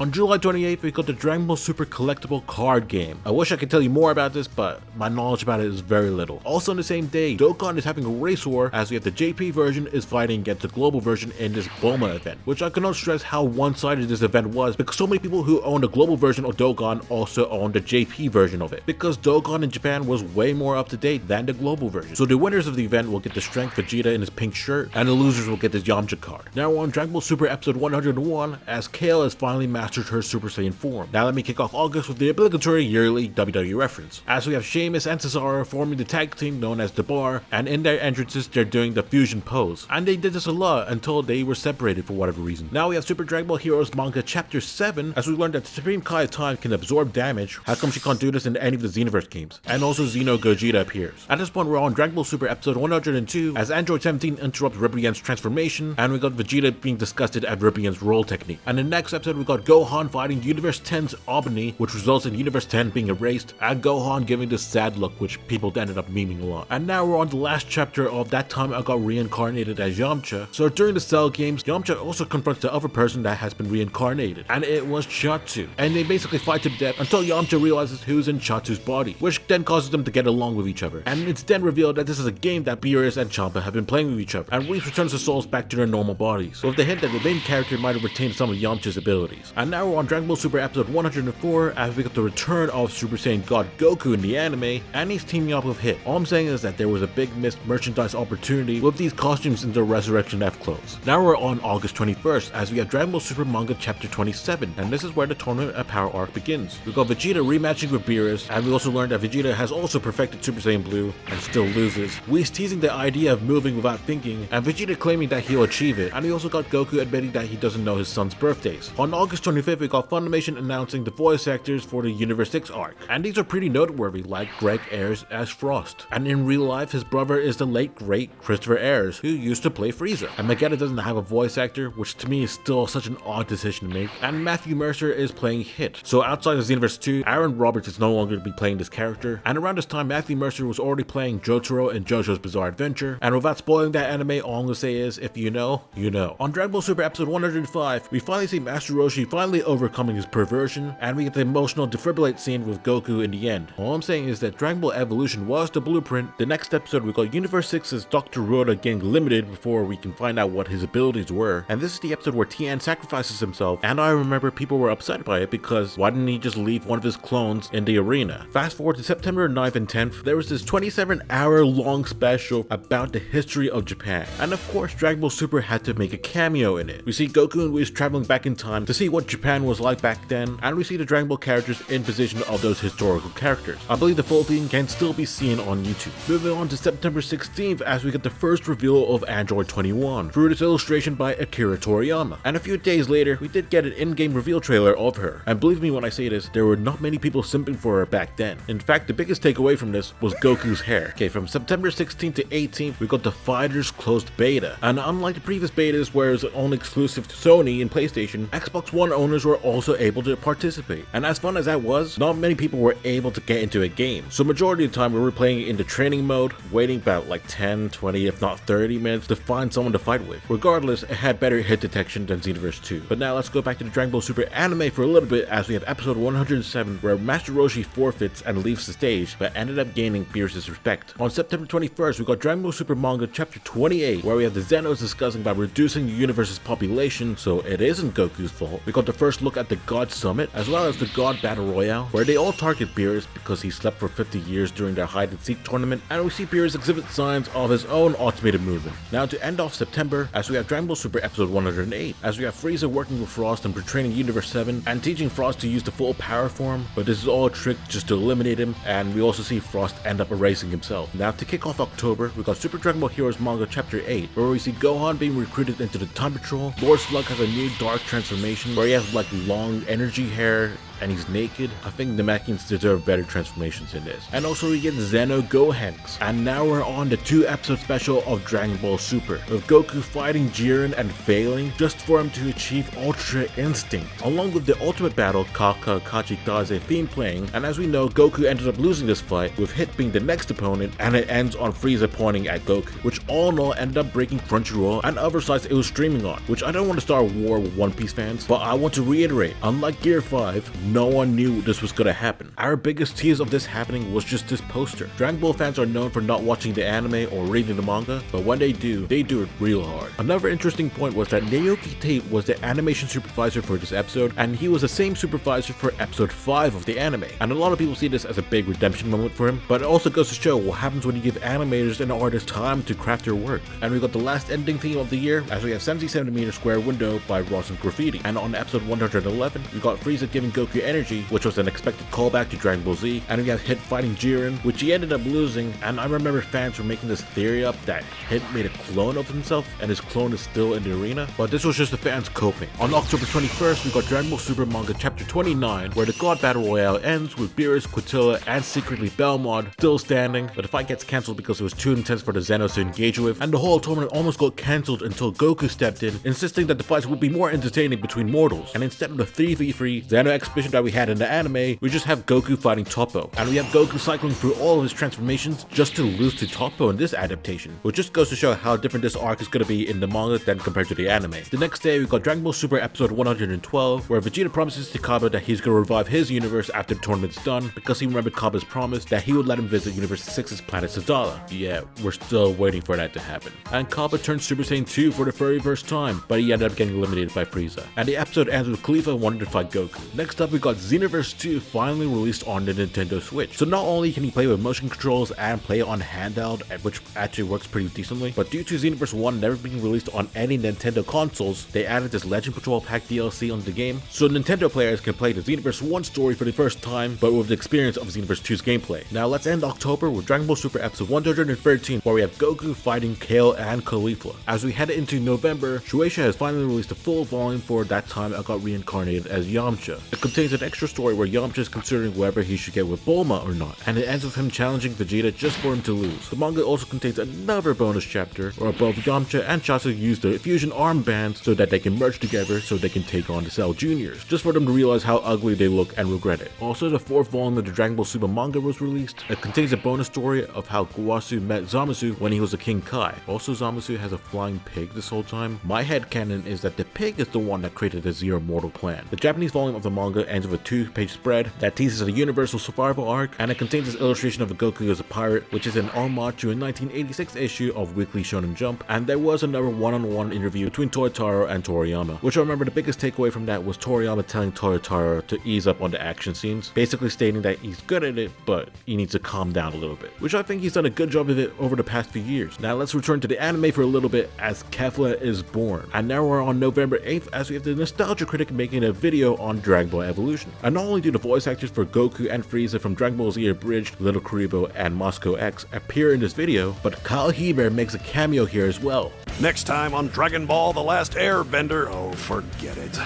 On July 28th, we got the Dragon Ball Super collectible card game. I wish I could tell you more about this, but my knowledge about it is very little. Also on the same day, Dokkan is having a race war, as we have the JP version is fighting against the global version in this Bulma event, which I cannot stress how one-sided this event was, because so many people who own the global version of Dokkan also own the JP version of it, because Dokkan in Japan was way more up-to-date than the global version. So the winners of the event will get the Strength Vegeta in his pink shirt, and the losers will get this Yamcha card. Now we're on Dragon Ball Super episode 101, as Kale has finally mastered her Super Saiyan form. Now let me kick off August with the obligatory yearly WWE reference, as we have Sheamus and Cesaro forming the tag team known as The Bar, and in their entrances they're doing the fusion pose, and they did this a lot until they were separated for whatever reason. Now we have Super Dragon Ball Heroes manga chapter 7, as we learned that the Supreme Kai of Time can absorb damage. How come she can't do this in any of the Xenoverse games? And also Xeno Gogeta appears. At this point we're on Dragon Ball Super episode 102, as Android 17 interrupts Ribrian's transformation, and we got Vegeta being disgusted at Ribrian's roll technique. And in the next episode we got Goku Gohan fighting Universe 10's Obony, which results in Universe 10 being erased, and Gohan giving this sad look, which people ended up memeing a lot. And now we're on the last chapter of that time I got reincarnated as Yamcha. So during the Cell games, Yamcha also confronts the other person that has been reincarnated, and it was Chaozu. And they basically fight to the death until Yamcha realizes who's in Chaozu's body, which then causes them to get along with each other. And it's then revealed that this is a game that Beerus and Champa have been playing with each other, and Whis returns the souls back to their normal bodies, with the hint that the main character might have retained some of Yamcha's abilities. And now we're on Dragon Ball Super episode 104 as we get the return of Super Saiyan God Goku in the anime, and he's teaming up with Hit. All I'm saying is that there was a big missed merchandise opportunity with these costumes in the Resurrection F clothes. Now we're on August 21st as we have Dragon Ball Super manga chapter 27, and this is where the Tournament of Power arc begins. We got Vegeta rematching with Beerus, and we also learned that Vegeta has also perfected Super Saiyan Blue and still loses. Whis teasing the idea of moving without thinking, and Vegeta claiming that he'll achieve it, and we also got Goku admitting that he doesn't know his son's birthdays. On August 25th, we got Funimation announcing the voice actors for the Universe 6 arc, and these are pretty noteworthy, like Greg Ayres as Frost, and in real life his brother is the late great Christopher Ayres, who used to play Frieza. And Vegeta doesn't have a voice actor, which to me is still such an odd decision to make, and Matthew Mercer is playing Hit. So outside of Xenoverse 2, Aaron Roberts is no longer to be playing this character, and around this time Matthew Mercer was already playing Jotaro in JoJo's Bizarre Adventure, and without spoiling that anime, all I'm gonna say is, if you know, you know. On Dragon Ball Super episode 105, we finally see Master Roshi finally overcoming his perversion, and we get the emotional defibrillate scene with Goku in the end. All I'm saying is that Dragon Ball Evolution was the blueprint. The next episode we got Universe 6's Dr. Roda getting limited before we can find out what his abilities were, and this is the episode where Tien sacrifices himself, and I remember people were upset by it because why didn't he just leave one of his clones in the arena? Fast forward to September 9th and 10th, there was this 27-hour long special about the history of Japan, and of course Dragon Ball Super had to make a cameo in it. We see Goku and Whis traveling back in time to see what Japan was like back then, and we see the Dragon Ball characters in position of those historical characters. I believe the full thing can still be seen on YouTube. Moving on to September 16th as we get the first reveal of Android 21 through this illustration by Akira Toriyama, and a few days later we did get an in-game reveal trailer of her, and believe me when I say this, there were not many people simping for her back then. In fact, the biggest takeaway from this was Goku's hair. Okay, from September 16th to 18th we got the Fighters closed beta, and unlike the previous betas where it was only exclusive to Sony and PlayStation, Xbox One owners were also able to participate, and as fun as that was, not many people were able to get into a game, so majority of the time we were playing it in the training mode, waiting about like 10, 20, if not 30 minutes to find someone to fight with. Regardless, it had better hit detection than Xenoverse 2. But now let's go back to the Dragon Ball Super anime for a little bit as we have episode 107 where Master Roshi forfeits and leaves the stage, but ended up gaining Beerus' respect. On September 21st, we got Dragon Ball Super manga chapter 28 where we have the Zenos discussing about reducing the universe's population, so it isn't Goku's fault. We got the first look at the God Summit as well as the God Battle Royale where they all target Beerus because he slept for 50 years during their hide and seek tournament, and we see Beerus exhibit signs of his own automated movement. Now to end off September, as we have Dragon Ball Super episode 108, as we have Frieza working with Frost and portraying Universe 7 and teaching Frost to use the full power form, but this is all a trick just to eliminate him, and we also see Frost end up erasing himself. Now to kick off October, we got Super Dragon Ball Heroes manga chapter 8, where we see Gohan being recruited into the Time Patrol. Lord Slug has a new dark transformation where he has like long energy hair and he's naked. I think the Namekians deserve better transformations in this. And also we get Xeno Gohenks. And now we're on the 2-episode special of Dragon Ball Super, with Goku fighting Jiren and failing just for him to achieve Ultra Instinct, along with the ultimate battle Kaka Kachitaze theme playing. And as we know, Goku ended up losing this fight, with Hit being the next opponent, and it ends on Frieza pointing at Goku, which all in all ended up breaking Crunchyroll and other sites it was streaming on, which I don't want to start a war with One Piece fans, but I want to reiterate, unlike Gear 5, no one knew this was gonna happen. Our biggest tease of this happening was just this poster. Dragon Ball fans are known for not watching the anime or reading the manga, but when they do it real hard. Another interesting point was that Naoki Tate was the animation supervisor for this episode, and he was the same supervisor for episode 5 of the anime. And a lot of people see this as a big redemption moment for him, but it also goes to show what happens when you give animators and artists time to craft their work. And we got the last ending theme of the year, as we have 70cm Square Window by Ross and Graffiti. And on episode 111, we got Frieza giving Goku Pure Energy, which was an expected callback to Dragon Ball Z, and we have Hit fighting Jiren, which he ended up losing, and I remember fans were making this theory up that Hit made a clone of himself, and his clone is still in the arena, but this was just the fans coping. On October 21st, we got Dragon Ball Super Manga Chapter 29, where the God Battle Royale ends with Beerus, Quintilla, and secretly Belmod still standing, but the fight gets cancelled because it was too intense for the Zenos to engage with, and the whole tournament almost got cancelled until Goku stepped in, insisting that the fights would be more entertaining between mortals, and instead of the 3v3 Xeno exhibition that we had in the anime, we just have Goku fighting Toppo, and we have Goku cycling through all of his transformations just to lose to Toppo in this adaptation, which just goes to show how different this arc is going to be in the manga than compared to the anime. The next day we got Dragon Ball Super episode 112, where Vegeta promises to Cabba that he's going to revive his universe after the tournament's done, because he remembered Cabba's promise that he would let him visit Universe 6's planet Sadala. Yeah, we're still waiting for that to happen. And Cabba turned Super Saiyan 2 for the very first time, but he ended up getting eliminated by Frieza. And the episode ends with Khalifa wanting to fight Goku. Next up we got Xenoverse 2 finally released on the Nintendo Switch. So not only can you play with motion controls and play on handheld, which actually works pretty decently, but due to Xenoverse 1 never being released on any Nintendo consoles, they added this Legend Patrol Pack DLC on the game, so Nintendo players can play the Xenoverse 1 story for the first time, but with the experience of Xenoverse 2's gameplay. Now let's end October with Dragon Ball Super episode 113, where we have Goku fighting Kale and Caulifla. As we head into November, Shueisha has finally released a full volume for That Time I Got Reincarnated as Yamcha. It contains an extra story where Yamcha is considering whether he should get with Bulma or not, and it ends with him challenging Vegeta just for him to lose. The manga also contains another bonus chapter where both Yamcha and Chasu use the fusion armbands so that they can merge together so they can take on the Cell Juniors, just for them to realize how ugly they look and regret it. Also, the fourth volume of the Dragon Ball Super manga was released. It contains a bonus story of how Guasu met Zamasu when he was a King Kai. Also, Zamasu has a flying pig this whole time. My headcanon is that the pig is the one that created the Zero Mortal plan. The Japanese volume of the manga ends with a 2-page spread that teases a universal survival arc, and it contains this illustration of a Goku as a pirate, which is an homage to a 1986 issue of Weekly Shonen Jump, and there was another one-on-one interview between Toyotaro and Toriyama, which I remember the biggest takeaway from that was Toriyama telling Toyotaro to ease up on the action scenes, basically stating that he's good at it, but he needs to calm down a little bit, which I think he's done a good job of it over the past few years. Now let's return to the anime for a little bit as Kefla is born, and now we're on November 8th as we have the Nostalgia Critic making a video on Dragon Ball Evolution. And not only do the voice actors for Goku and Frieza from Dragon Ball Z Abridged, Little Kuribo, and Moscow X appear in this video, but Kyle Heber makes a cameo here as well. Next time on Dragon Ball The Last Airbender, oh, forget it.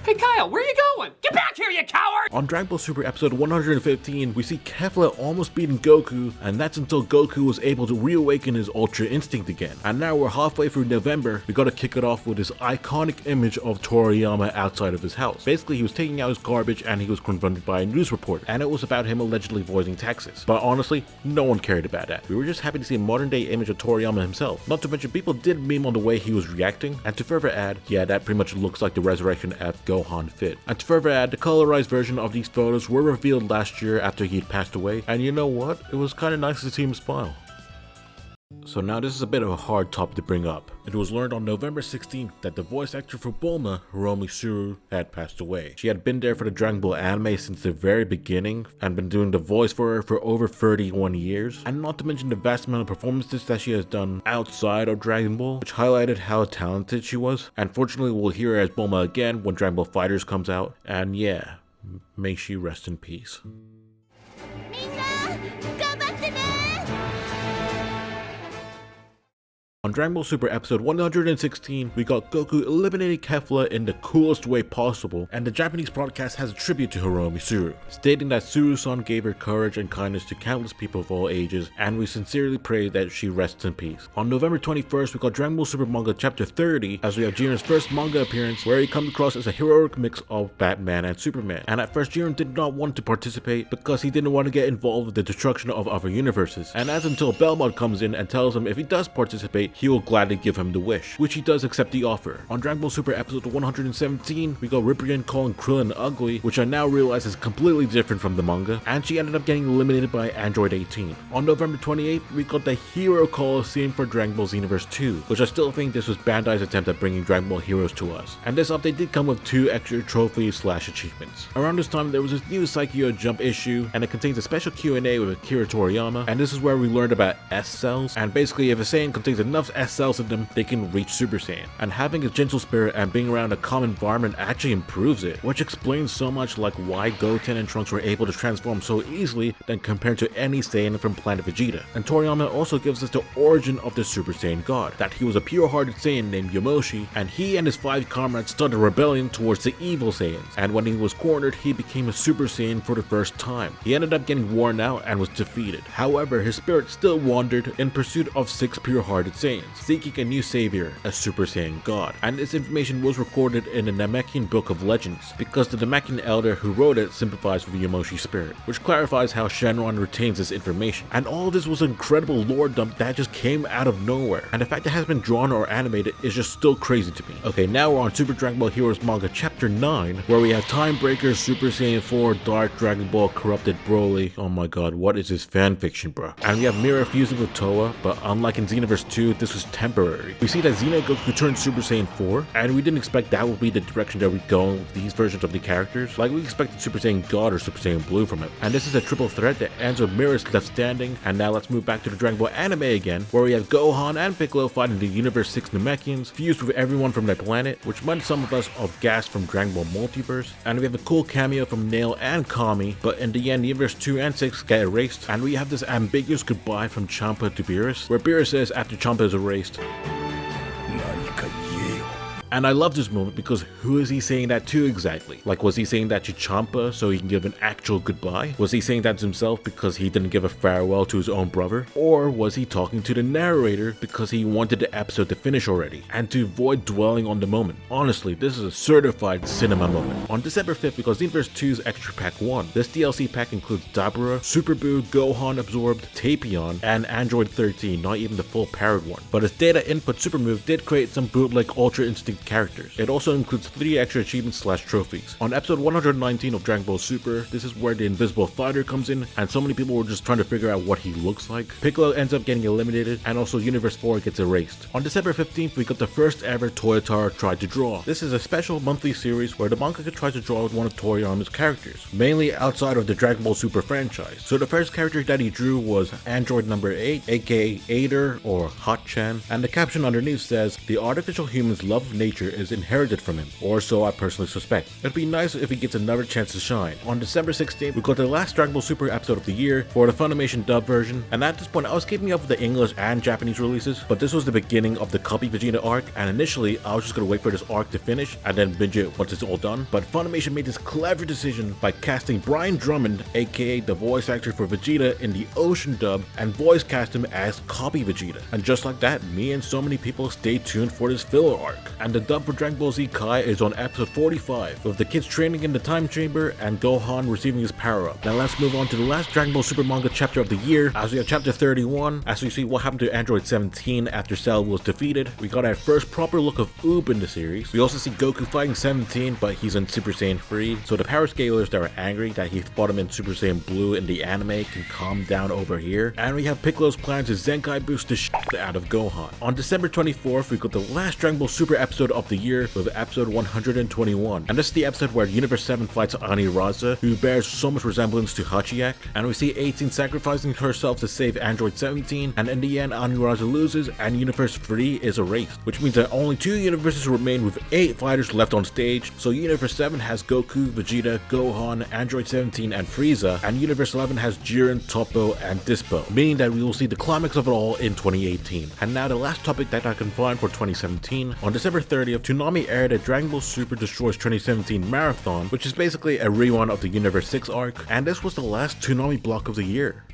Hey Kyle, where are you going? Get back here, you coward! On Dragon Ball Super episode 115, we see Kefla almost beating Goku, and that's until Goku was able to reawaken his Ultra Instinct again. And now we're halfway through November, we gotta kick it off with this iconic image of Toriyama outside of his house. Basically, he was taking out his garbage and he was confronted by a news report, and it was about him allegedly voicing Texas. But honestly, no one cared about that. We were just happy to see a modern day image of Toriyama himself. Not to mention, people did meme on the way he was reacting, and to further add, yeah, that pretty much looks like the resurrection at Gohan fit. And to further add, the colorized version of these photos were revealed last year after he had passed away, and you know what? It was kind of nice to see him smile. So now this is a bit of a hard topic to bring up. It was learned on November 16th that the voice actor for Bulma, Hiromi Suru, had passed away. She had been there for the Dragon Ball anime since the very beginning and been doing the voice for her for over 31 years. And not to mention the vast amount of performances that she has done outside of Dragon Ball, which highlighted how talented she was. And fortunately, we'll hear her as Bulma again when Dragon Ball FighterZ comes out. And yeah, may she rest in peace. On Dragon Ball Super episode 116, we got Goku eliminating Kefla in the coolest way possible, and the Japanese broadcast has a tribute to Hiromi Suru, stating that Suru-san gave her courage and kindness to countless people of all ages, and we sincerely pray that she rests in peace. On November 21st, we got Dragon Ball Super manga chapter 30, as we have Jiren's first manga appearance, where he comes across as a heroic mix of Batman and Superman. And at first, Jiren did not want to participate because he didn't want to get involved with the destruction of other universes. And as until Belmont comes in and tells him if he does participate, he will gladly give him the wish, which he does accept the offer. On Dragon Ball Super episode 117, we got Ribrian calling Krillin ugly, which I now realize is completely different from the manga, and she ended up getting eliminated by Android 18. On November 28th, we got the Hero Coliseum for Dragon Ball Xenoverse 2, which I still think this was Bandai's attempt at bringing Dragon Ball heroes to us. And this update did come with 2 extra trophies/achievements. Around this time, there was this new Psycho Jump issue, and it contains a special Q&A with Akira Toriyama, and this is where we learned about S-cells, and basically if a Saiyan contains enough enough S cells in them, they can reach Super Saiyan. And having a gentle spirit and being around a calm environment actually improves it, which explains so much like why Goten and Trunks were able to transform so easily than compared to any Saiyan from Planet Vegeta. And Toriyama also gives us the origin of the Super Saiyan God, that he was a pure-hearted Saiyan named Yamoshi, and he and his 5 comrades started a rebellion towards the evil Saiyans, and when he was cornered, he became a Super Saiyan for the first time. He ended up getting worn out and was defeated. However, his spirit still wandered in pursuit of 6 pure-hearted Saiyans, seeking a new savior, a Super Saiyan God. And this information was recorded in the Namekian Book of Legends, because the Namekian elder who wrote it sympathized with Yamoshi's spirit, which clarifies how Shenron retains this information. And all this was an incredible lore dump that just came out of nowhere, and the fact that it has been drawn or animated is just still crazy to me. Okay, now we're on Super Dragon Ball Heroes manga chapter 9, where we have Time Breaker, Super Saiyan 4, Dark Dragon Ball, Corrupted Broly. Oh my god, what is this fanfiction, bro? And we have Mira fusing with Toa, but unlike in Xenoverse 2, this was temporary. We see that Xeno Goku turned Super Saiyan 4, and we didn't expect that would be the direction that we go with these versions of the characters. Like, we expected Super Saiyan God or Super Saiyan Blue from it. And this is a triple threat that ends with Mira's left standing. And now let's move back to the Dragon Ball anime again, where we have Gohan and Piccolo fighting the Universe 6 Namekians, fused with everyone from their planet, which reminded some of us of Gas from Dragon Ball Multiverse. And we have a cool cameo from Nail and Kami, but in the end, Universe 2 and 6 get erased. And we have this ambiguous goodbye from Champa to Beerus, where Beerus says after Champa is erased, and I love this moment because who is he saying that to exactly? Like, was he saying that to Champa so he can give an actual goodbye? Was he saying that to himself because he didn't give a farewell to his own brother? Or was he talking to the narrator because he wanted the episode to finish already and to avoid dwelling on the moment? Honestly, this is a certified cinema moment. On December 5th, because Xenoverse 2's Extra Pack 1, this DLC pack includes Dabura, Super Buu, Gohan Absorbed, Tapion, and Android 13, not even the full powered one. But its data input super move did create some bootleg Ultra Instinct characters. It also includes 3 extra achievements / trophies. On episode 119 of Dragon Ball Super, this is where the Invisible Fighter comes in, and so many people were just trying to figure out what he looks like. Piccolo ends up getting eliminated, and also Universe 4 gets erased. On December 15th, we got the first ever Toyotaro Tried to Draw. This is a special monthly series where the mangaka tries to draw one of Toriyama's characters, mainly outside of the Dragon Ball Super franchise. So the first character that he drew was Android number 8, aka Aider or Hot-chan, and the caption underneath says, "The artificial human's love of nature is inherited from him," or so I personally suspect. It'd be nice if he gets another chance to shine. On December 16th, we got the last Dragon Ball Super episode of the year for the Funimation dub version, and at this point I was keeping up with the English and Japanese releases, but this was the beginning of the Copy Vegeta arc, and initially I was just gonna wait for this arc to finish and then binge it once it's all done, but Funimation made this clever decision by casting Brian Drummond, aka the voice actor for Vegeta, in the Ocean dub and voice cast him as Copy Vegeta. And just like that, me and so many people stay tuned for this filler arc. And the dub for Dragon Ball Z Kai is on episode 45, with the kids training in the time chamber and Gohan receiving his power up. Now let's move on to the last Dragon Ball Super manga chapter of the year, as we have chapter 31, as we see what happened to Android 17 after Cell was defeated. We got our first proper look of Oob in the series. We also see Goku fighting 17, but he's in Super Saiyan 3, so the power scalers that are angry that he fought him in Super Saiyan Blue in the anime can calm down over here. And we have Piccolo's plan to Zenkai boost the shit out of Gohan. On December 24th, we got the last Dragon Ball Super episode of the year with episode 121, and this is the episode where Universe 7 fights Ani Raza, who bears so much resemblance to Hachiyak, and we see 18 sacrificing herself to save Android 17, and in the end Ani Raza loses and Universe 3 is erased, which means that only 2 universes remain with 8 fighters left on stage. So Universe 7 has Goku, Vegeta, Gohan, Android 17 and Frieza, and Universe 11 has Jiren, Toppo and Dispo, meaning that we will see the climax of it all in 2018. And now the last topic that I can find for 2017, on December 30th, Toonami aired a Dragon Ball Super Destroys 2017 Marathon, which is basically a rerun of the Universe 6 arc, and this was the last Toonami block of the year.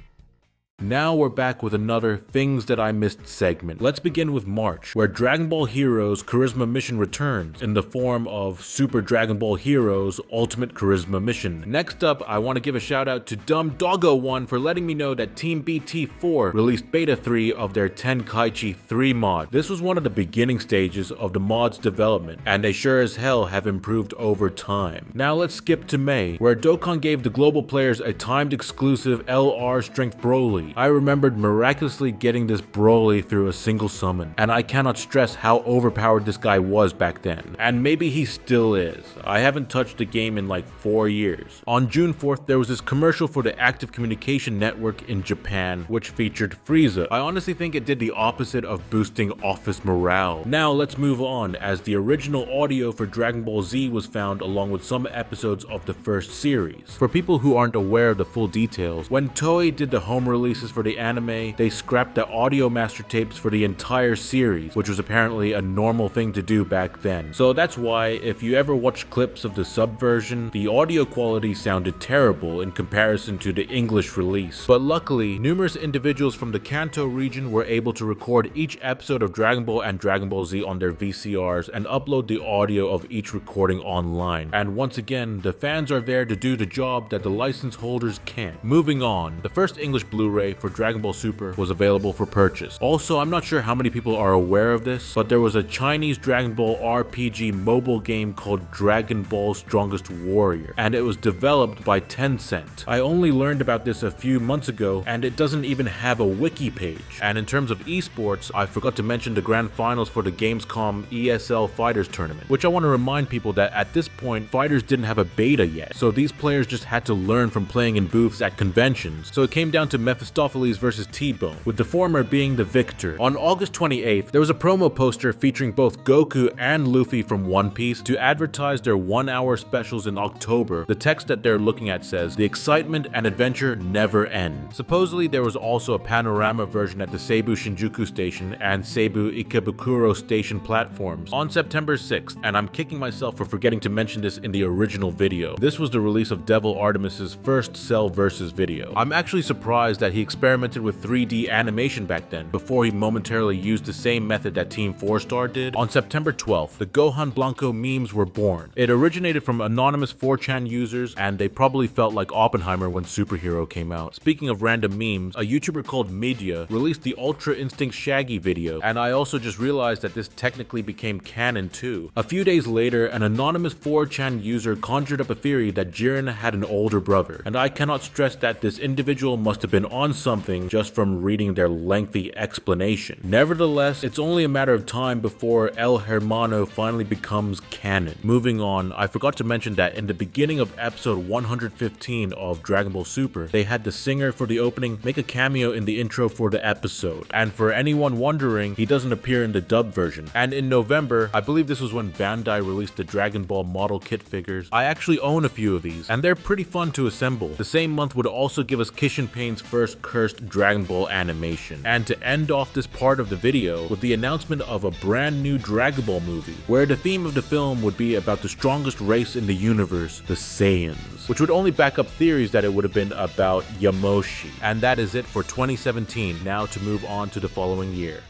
Now we're back with another Things That I Missed segment. Let's begin with March, where Dragon Ball Heroes Charisma Mission returns in the form of Super Dragon Ball Heroes Ultimate Charisma Mission. Next up, I want to give a shout out to Dumb Doggo 1 for letting me know that Team BT4 released Beta 3 of their Tenkaichi 3 mod. This was one of the beginning stages of the mod's development, and they sure as hell have improved over time. Now let's skip to May, where Dokkan gave the global players a timed exclusive LR Strength Broly. I remembered miraculously getting this Broly through a single summon, and I cannot stress how overpowered this guy was back then, and maybe he still is. I haven't touched the game in like 4 years. On June 4th, there was this commercial for the Active Communication Network in Japan, which featured Frieza. I honestly think it did the opposite of boosting office morale. Now let's move on, as the original audio for Dragon Ball Z was found along with some episodes of the first series. For people who aren't aware of the full details, when Toei did the home releases for the anime, they scrapped the audio master tapes for the entire series, which was apparently a normal thing to do back then. So that's why, if you ever watch clips of the sub version, the audio quality sounded terrible in comparison to the English release. But luckily, numerous individuals from the Kanto region were able to record each episode of Dragon Ball and Dragon Ball Z on their VCRs and upload the audio of each recording online. And once again, the fans are there to do the job that the license holders can't. Moving on, the first English Blu-ray for Dragon Ball Super was available for purchase. Also, I'm not sure how many people are aware of this, but there was a Chinese Dragon Ball RPG mobile game called Dragon Ball Strongest Warrior, and it was developed by Tencent. I only learned about this a few months ago, and it doesn't even have a wiki page. And in terms of esports, I forgot to mention the grand finals for the Gamescom ESL Fighters tournament, which I want to remind people that at this point, Fighters didn't have a beta yet, so these players just had to learn from playing in booths at conventions. So it came down to Mephistopheles versus T-Bone, with the former being the victor. On August 28th, there was a promo poster featuring both Goku and Luffy from One Piece to advertise their 1-hour specials in October. The text that they're looking at says, "The excitement and adventure never end." Supposedly there was also a panorama version at the Seibu Shinjuku station and Seibu Ikebukuro station platforms on September 6th, and I'm kicking myself for forgetting to mention this in the original video. This was the release of Devil Artemis's first Cell Versus video. I'm actually surprised that he experimented with 3D animation back then, before he momentarily used the same method that Team 4-Star did. On September 12th, the Gohan Blanco memes were born. It originated from anonymous 4chan users, and they probably felt like Oppenheimer when Superhero came out. Speaking of random memes, a YouTuber called Media released the Ultra Instinct Shaggy video, and I also just realized that this technically became canon too. A few days later, an anonymous 4chan user conjured up a theory that Jiren had an older brother, and I cannot stress that this individual must have been on something just from reading their lengthy explanation. Nevertheless, it's only a matter of time before El Hermano finally becomes canon. Moving on, I forgot to mention that in the beginning of episode 115 of Dragon Ball Super, they had the singer for the opening make a cameo in the intro for the episode. And for anyone wondering, he doesn't appear in the dub version. And in November, I believe this was when Bandai released the Dragon Ball model kit figures. I actually own a few of these, and they're pretty fun to assemble. The same month would also give us Kishin Pain's first cursed Dragon Ball animation. And to end off this part of the video with the announcement of a brand new Dragon Ball movie, where the theme of the film would be about the strongest race in the universe, the Saiyans, which would only back up theories that it would have been about Yamoshi. And that is it for 2017. Now to move on to the following year.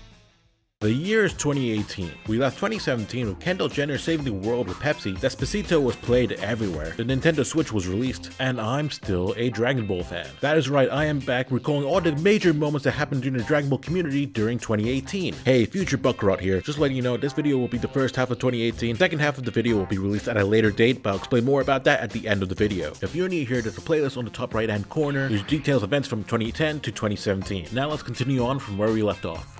The year is 2018. We left 2017 with Kendall Jenner saving the world with Pepsi, Despacito was played everywhere, the Nintendo Switch was released, and I'm still a Dragon Ball fan. That is right, I am back recalling all the major moments that happened during the Dragon Ball community during 2018. Hey, Future Buckarot here, just letting you know this video will be the first half of 2018, second half of the video will be released at a later date, but I'll explain more about that at the end of the video. If you're new here, there's a playlist on the top right hand corner, which details events from 2010 to 2017. Now let's continue on from where we left off.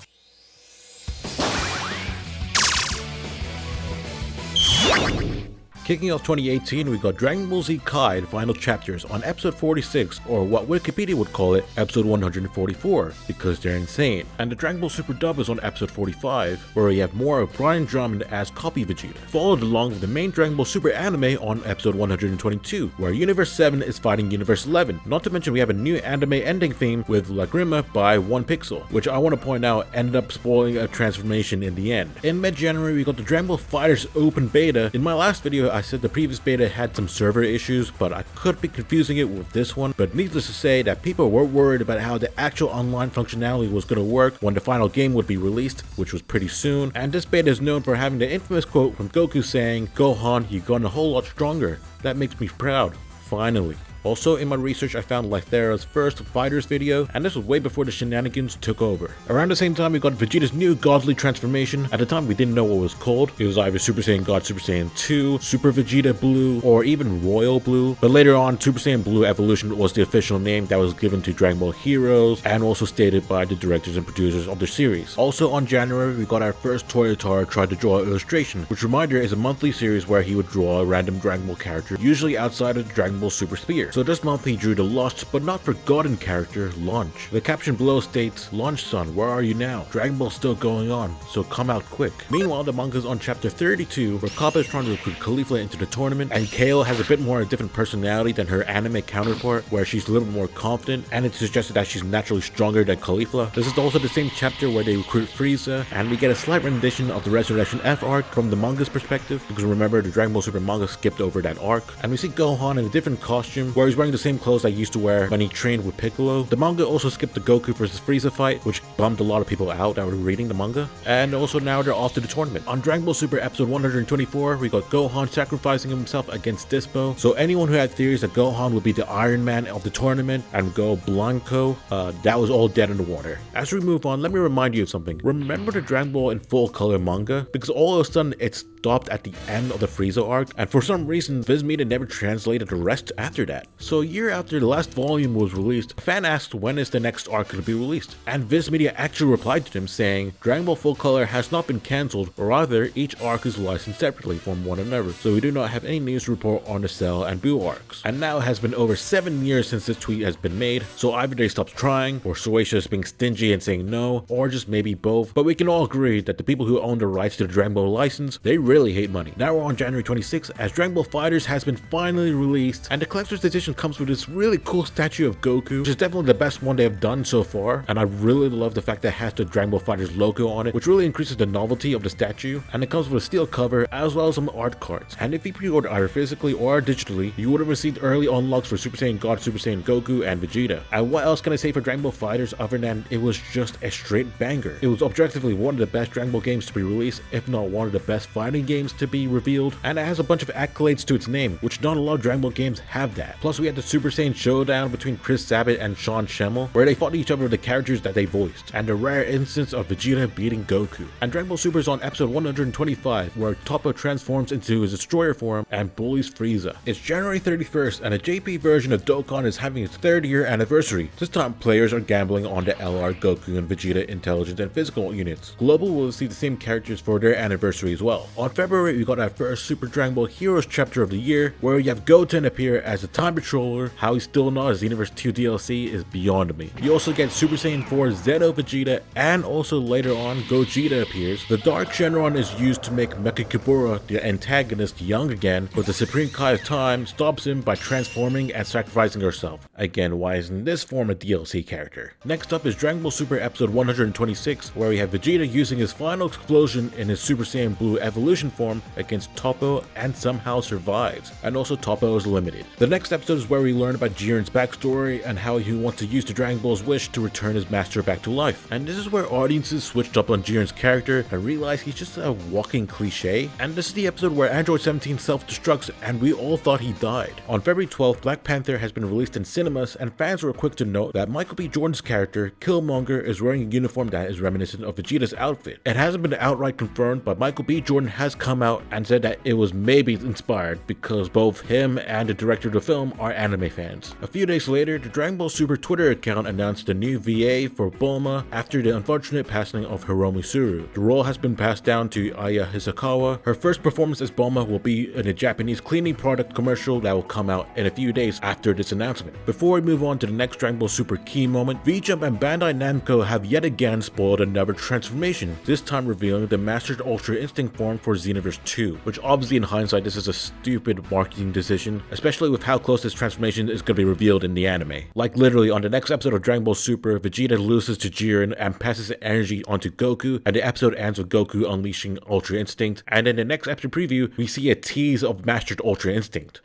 Kicking off 2018, we got Dragon Ball Z Kai, the final chapters, on episode 46, or what Wikipedia would call it, episode 144, because they're insane. And the Dragon Ball Super dub is on episode 45, where we have more of Brian Drummond as Copy Vegeta, followed along with the main Dragon Ball Super anime on episode 122, where Universe 7 is fighting Universe 11. Not to mention we have a new anime ending theme with Lagrima by 1Pixel, which I want to point out ended up spoiling a transformation in the end. In mid-January, we got the Dragon Ball FighterZ open beta. In my last video, I said the previous beta had some server issues, but I could be confusing it with this one. But needless to say that people were worried about how the actual online functionality was going to work when the final game would be released, which was pretty soon. And this beta is known for having the infamous quote from Goku saying, "Gohan, you've gotten a whole lot stronger. That makes me proud. Finally." Also, in my research I found Lythera's first Fighters video, and this was way before the shenanigans took over. Around the same time we got Vegeta's new godly transformation. At the time we didn't know what it was called. It was either Super Saiyan God Super Saiyan 2, Super Vegeta Blue, or even Royal Blue. But later on, Super Saiyan Blue Evolution was the official name that was given to Dragon Ball Heroes, and also stated by the directors and producers of the series. Also on January, we got our first Toyotar Tried to Draw illustration, which reminder is a monthly series where he would draw a random Dragon Ball character, usually outside of the Dragon Ball Super Sphere. So this month he drew the lost but not forgotten character, Launch. The caption below states, "Launch son, where are you now? Dragon Ball's still going on, so come out quick." Meanwhile, the manga's on chapter 32, where Kappa is trying to recruit Caulifla into the tournament, and Kale has a bit more a different personality than her anime counterpart, where she's a little bit more confident, and it's suggested that she's naturally stronger than Caulifla. This is also the same chapter where they recruit Frieza, and we get a slight rendition of the Resurrection F arc from the manga's perspective, because remember the Dragon Ball Super manga skipped over that arc, and we see Gohan in a different costume, where he's wearing the same clothes that he used to wear when he trained with Piccolo. The manga also skipped the Goku vs Frieza fight, which bummed a lot of people out that were reading the manga, and also now they're off to the tournament. On Dragon Ball Super episode 124, we got Gohan sacrificing himself against Dispo, so anyone who had theories that Gohan would be the Iron Man of the tournament and go Blanco, that was all dead in the water. As we move on, let me remind you of something. Remember the Dragon Ball in full color manga? Because all of a sudden it stopped at the end of the Frieza arc, and for some reason Viz Media never translated the rest after that. So a year after the last volume was released, a fan asked when is the next arc going to be released, and Viz Media actually replied to them saying, Dragon Ball Full Color has not been cancelled, or rather each arc is licensed separately from one another, so we do not have any news to report on the Cell and Buu arcs. And now it has been over 7 years since this tweet has been made, so either they stopped trying, or Shueisha is being stingy and saying no, or just maybe both, but we can all agree that the people who own the rights to the Dragon Ball license, they really hate money. Now we're on January 26th, as Dragon Ball FighterZ has been finally released, and the collector's edition comes with this really cool statue of Goku, which is definitely the best one they have done so far, and I really love the fact that it has the Dragon Ball FighterZ logo on it, which really increases the novelty of the statue, and it comes with a steel cover as well as some art cards. And if you pre-order either physically or digitally, you would have received early unlocks for Super Saiyan God, Super Saiyan Goku, and Vegeta. And what else can I say for Dragon Ball FighterZ other than it was just a straight banger? It was objectively one of the best Dragon Ball games to be released, if not one of the best fighting games to be revealed, and it has a bunch of accolades to its name, which not a lot of Dragon Ball games have that. Plus we had the Super Saiyan showdown between Chris Sabat and Sean Schemmel, where they fought each other with the characters that they voiced, and a rare instance of Vegeta beating Goku. And Dragon Ball Super is on episode 125, where Toppo transforms into his destroyer form and bullies Frieza. It's January 31st, and a JP version of Dokkan is having its 3rd year anniversary. This time players are gambling on the LR, Goku, and Vegeta intelligence and physical units. Global will see the same characters for their anniversary as well. On February, we got our first Super Dragon Ball Heroes chapter of the year, where we have Goten appear as a Time Patroller. How he's still not as Xenoverse 2 DLC is beyond me. You also get Super Saiyan 4 Zeno Vegeta, and also later on Gogeta appears. The Dark Shenron is used to make Mecha Kibura, the antagonist, young again, but the Supreme Kai of Time stops him by transforming and sacrificing herself. Again, why isn't this form a DLC character? Next up is Dragon Ball Super episode 126, where we have Vegeta using his final explosion in his Super Saiyan Blue evolution form against Toppo and somehow survives, and also Toppo is limited. The next episode is where we learn about Jiren's backstory and how he wants to use the Dragon Ball's wish to return his master back to life. And this is where audiences switched up on Jiren's character and realized he's just a walking cliche. And this is the episode where Android 17 self-destructs and we all thought he died. On February 12th, Black Panther has been released in cinemas, and fans were quick to note that Michael B. Jordan's character, Killmonger, is wearing a uniform that is reminiscent of Vegeta's outfit. It hasn't been outright confirmed, but Michael B. Jordan has come out and said that it was maybe inspired because both him and the director of the film are anime fans. A few days later, the Dragon Ball Super Twitter account announced a new VA for Bulma after the unfortunate passing of Hiromi Suru. The role has been passed down to Aya Hisakawa. Her first performance as Bulma will be in a Japanese cleaning product commercial that will come out in a few days after this announcement. Before we move on to the next Dragon Ball Super key moment, V-Jump and Bandai Namco have yet again spoiled another transformation, this time revealing the Mastered Ultra Instinct form for Xenoverse 2, which obviously in hindsight this is a stupid marketing decision, especially with how close this transformation is going to be revealed in the anime. Like literally on the next episode of Dragon Ball Super, Vegeta loses to Jiren and passes the energy onto Goku, and the episode ends with Goku unleashing Ultra Instinct, and in the next episode preview we see a tease of Mastered Ultra Instinct.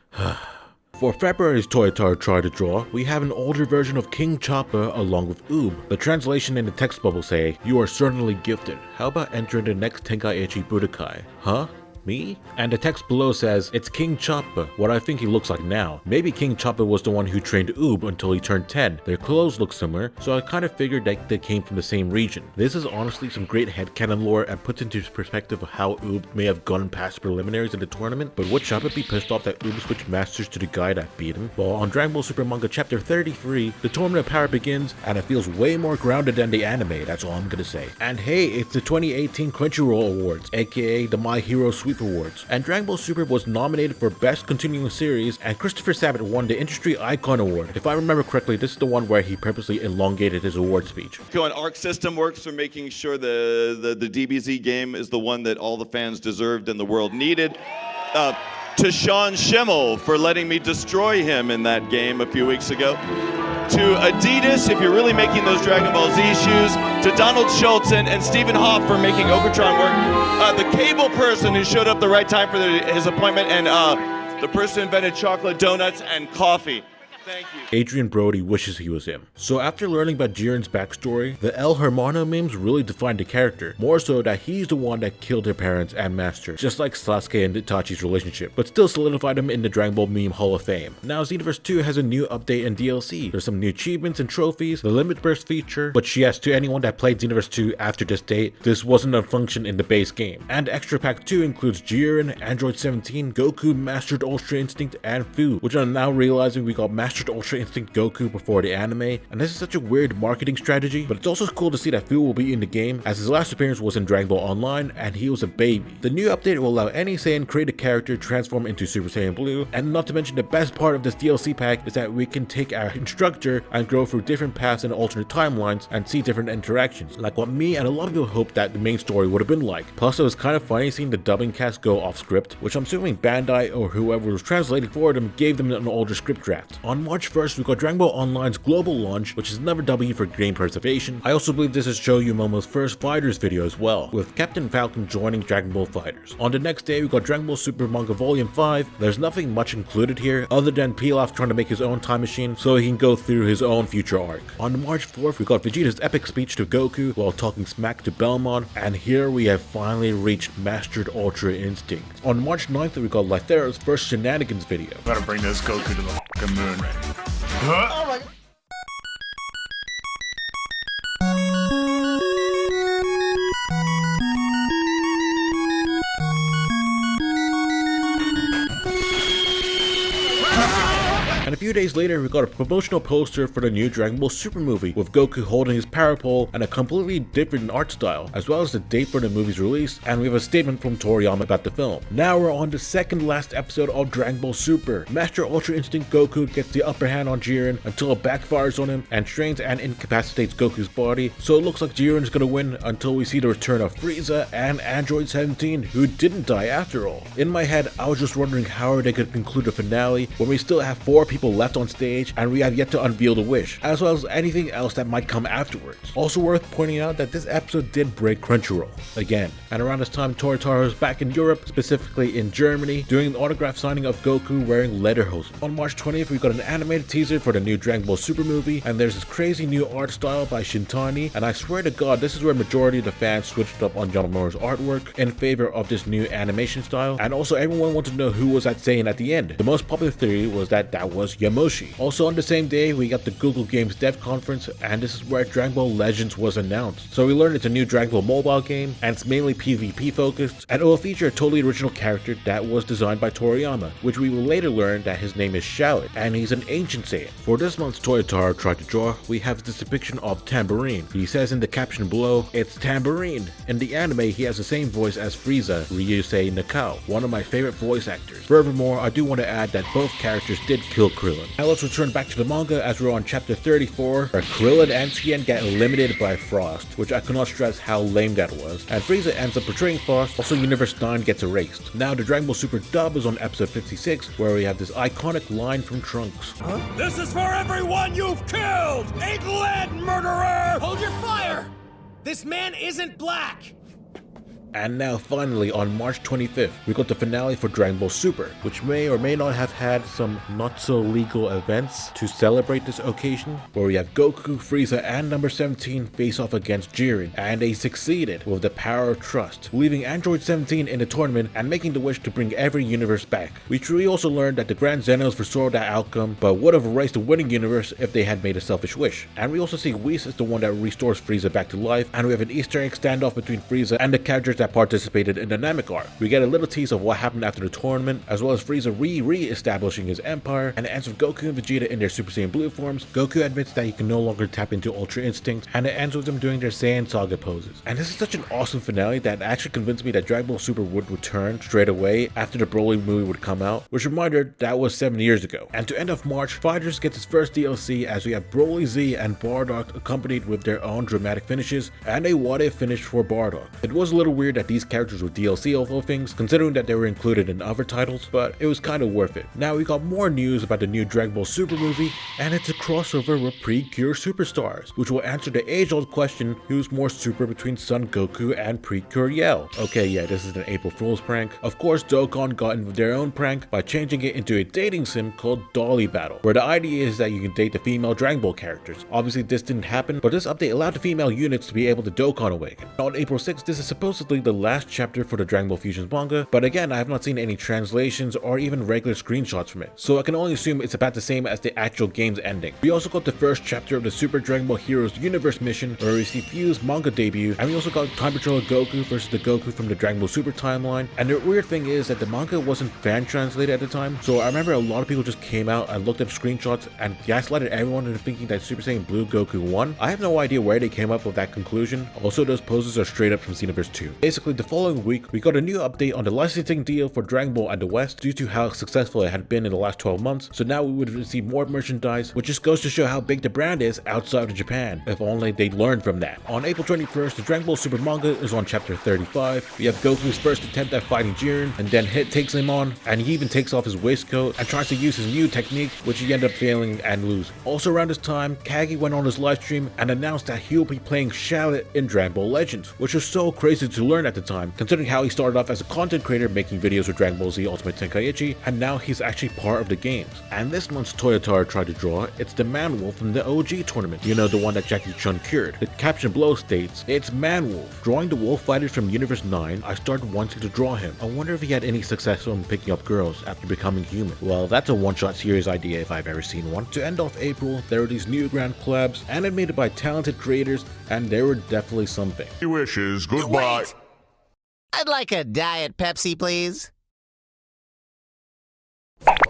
For February's Toyotar Try to Draw, we have an older version of King Choppa along with Oob. The translation in the text bubble say, "You are certainly gifted. How about entering the next Tenkaichi Budokai?" Huh? Me? And the text below says, it's King Choppa, what I think he looks like now. Maybe King Choppa was the one who trained Oob until he turned 10. Their clothes look similar, so I kind of figured that they came from the same region. This is honestly some great headcanon lore and puts into perspective of how Oob may have gone past preliminaries in the tournament, but would Choppa be pissed off that Oob switched masters to the guy that beat him? Well, on Dragon Ball Super Manga Chapter 33, the Tournament of Power begins, and it feels way more grounded than the anime, that's all I'm gonna say. And hey, it's the 2018 Crunchyroll Awards, aka the My Hero Sweep Awards, and Dragon Ball Super was nominated for Best Continuing Series, and Christopher Sabat won the Industry Icon Award. If I remember correctly, this is the one where he purposely elongated his award speech. An ARC system works for making sure the DBZ game is the one that all the fans deserved and the world needed. To Sean Schimmel for letting me destroy him in that game a few weeks ago. To Adidas, if you're really making those Dragon Ball Z shoes. To Donald Schultz and Stephen Hoff for making Overtron work. The cable person who showed up the right time for his appointment. And the person who invented chocolate donuts and coffee. Thank you. Adrian Brody wishes he was him. So after learning about Jiren's backstory, the El Hermano memes really defined the character, more so that he's the one that killed their parents and master, just like Sasuke and Itachi's relationship, but still solidified him in the Dragon Ball Meme Hall of Fame. Now Xenoverse 2 has a new update and DLC. There's some new achievements and trophies, the Limit Burst feature, but yes, to anyone that played Xenoverse 2 after this date, this wasn't a function in the base game. And Extra Pack 2 includes Jiren, Android 17, Goku, Mastered Ultra Instinct, and Fu, which I'm now realizing we got Mastered Ultra Instinct Goku before the anime, and this is such a weird marketing strategy, but it's also cool to see that Fu will be in the game, as his last appearance was in Dragon Ball Online, and he was a baby. The new update will allow any Saiyan created character transform into Super Saiyan Blue, and not to mention the best part of this DLC pack is that we can take our instructor and go through different paths and alternate timelines and see different interactions, like what me and a lot of people hoped that the main story would have been like. Plus it was kind of funny seeing the dubbing cast go off script, which I'm assuming Bandai or whoever was translating for them gave them an older script draft. On March 1st, we got Dragon Ball Online's global launch, which is another W for game preservation. I also believe this is Shoyu Momo's first Fighters video as well, with Captain Falcon joining Dragon Ball Fighters. On the next day, we got Dragon Ball Super Manga Volume 5. There's nothing much included here, other than Pilaf trying to make his own time machine so he can go through his own future arc. On March 4th, we got Vegeta's epic speech to Goku while talking smack to Belmont, and here we have finally reached Mastered Ultra Instinct. On March 9th, we got Lythera's first shenanigans video. Gotta bring this Goku to the fucking moon. Oh my. And a few days later, we got a promotional poster for the new Dragon Ball Super movie, with Goku holding his power pole and a completely different art style, as well as the date for the movie's release, and we have a statement from Toriyama about the film. Now we're on the second last episode of Dragon Ball Super. Master Ultra Instinct Goku gets the upper hand on Jiren until it backfires on him and strains and incapacitates Goku's body, so it looks like Jiren's gonna win until we see the return of Frieza and Android 17, who didn't die after all. In my head, I was just wondering how they could conclude the finale when we still have 4 people left on stage and we have yet to unveil the wish, as well as anything else that might come afterwards. Also worth pointing out that this episode did break Crunchyroll again, and around this time Toritaro is back in Europe, specifically in Germany, doing an autograph signing of Goku wearing lederhosen. On March 20th, we got an animated teaser for the new Dragon Ball Super movie, and there's this crazy new art style by Shintani, and I swear to god this is where majority of the fans switched up on Yamamoto's artwork in favor of this new animation style, and also everyone wanted to know who was that saying at the end. The most popular theory was that was Yamoshi. Also on the same day, we got the Google Games Dev Conference, and this is where Dragon Ball Legends was announced. So we learned it's a new Dragon Ball mobile game, and it's mainly PvP focused, and it will feature a totally original character that was designed by Toriyama, which we will later learn that his name is Shallot, and he's an ancient Saiyan. For this month's Toyotaro tried to draw, we have this depiction of Tambourine. He says in the caption below, "It's Tambourine." In the anime, he has the same voice as Frieza, Ryusei Nakao, one of my favorite voice actors. Furthermore, I do want to add that both characters did kill Krillin. Now let's return back to the manga as we're on chapter 34, where Krillin and Tien get eliminated by Frost, which I cannot stress how lame that was, and Frieza ends up portraying Frost. Also Universe 9 gets erased. Now the Dragon Ball Super dub is on episode 56, where we have this iconic line from Trunks. This is for everyone you've killed! Ain't lead, murderer! Hold your fire! This man isn't black! And now finally on March 25th, we got the finale for Dragon Ball Super, which may or may not have had some not so legal events to celebrate this occasion, where we have Goku, Frieza, and number 17 face off against Jiren, and they succeeded with the power of trust, leaving Android 17 in the tournament and making the wish to bring every universe back. We truly also learned that the Grand Zenos foresaw that outcome, but would have erased the winning universe if they had made a selfish wish. And we also see Whis is the one that restores Frieza back to life, and we have an Easter egg standoff between Frieza and the characters that participated in the Namek arc. We get a little tease of what happened after the tournament, as well as Frieza re-establishing his empire, and it ends with Goku and Vegeta in their Super Saiyan Blue forms. Goku admits that he can no longer tap into Ultra Instinct, and it ends with them doing their Saiyan Saga poses. And this is such an awesome finale that actually convinced me that Dragon Ball Super would return straight away after the Broly movie would come out, which reminder that was 7 years ago. And to end off March, Fighters gets its first DLC as we have Broly Z and Bardock accompanied with their own dramatic finishes, and a what if finish for Bardock. It was a little weird that these characters were DLC of all things, considering that they were included in other titles, but it was kind of worth it. Now we got more news about the new Dragon Ball Super movie, and it's a crossover with Precure Superstars, which will answer the age-old question, who's more super between Son Goku and Precure Yell? Okay, yeah, this is an April Fool's prank. Of course, Dokkan got in with their own prank by changing it into a dating sim called Dolly Battle, where the idea is that you can date the female Dragon Ball characters. Obviously this didn't happen, but this update allowed the female units to be able to Dokkan Awaken. On April 6th, this is supposedly the last chapter for the Dragon Ball Fusions manga, but again, I have not seen any translations or even regular screenshots from it, so I can only assume it's about the same as the actual game's ending. We also got the first chapter of the Super Dragon Ball Heroes Universe mission, where we see Fuse manga debut, and we also got Time Patrol Goku versus the Goku from the Dragon Ball Super timeline. And the weird thing is that the manga wasn't fan translated at the time, so I remember a lot of people just came out and looked at the screenshots and gaslighted everyone into thinking that Super Saiyan Blue Goku won. I have no idea where they came up with that conclusion. Also, those poses are straight up from Xenoverse 2. Basically, the following week, we got a new update on the licensing deal for Dragon Ball and the West due to how successful it had been in the last 12 months, so now we would receive more merchandise, which just goes to show how big the brand is outside of Japan, if only they learned from that. On April 21st, the Dragon Ball Super manga is on chapter 35. We have Goku's first attempt at fighting Jiren, and then Hit takes him on, and he even takes off his waistcoat and tries to use his new technique, which he ended up failing and losing. Also around this time, Kage went on his live stream and announced that he'll be playing Shallot in Dragon Ball Legends, which was so crazy to learn at the time, considering how he started off as a content creator making videos with Dragon Ball Z Ultimate Tenkaichi, and now he's actually part of the games. And this month's Toyotaro tried to draw, it's the Man-Wolf from the OG tournament, you know, the one that Jackie Chun cured. The caption below states, "It's Man-Wolf. Drawing the wolf fighters from Universe 9, I started wanting to draw him. I wonder if he had any success on picking up girls after becoming human." Well, that's a one-shot series idea if I've ever seen one. To end off April, there are these new grand collabs animated by talented creators, and they were definitely something. Wishes, goodbye. Wait. I'd like a Diet Pepsi, please.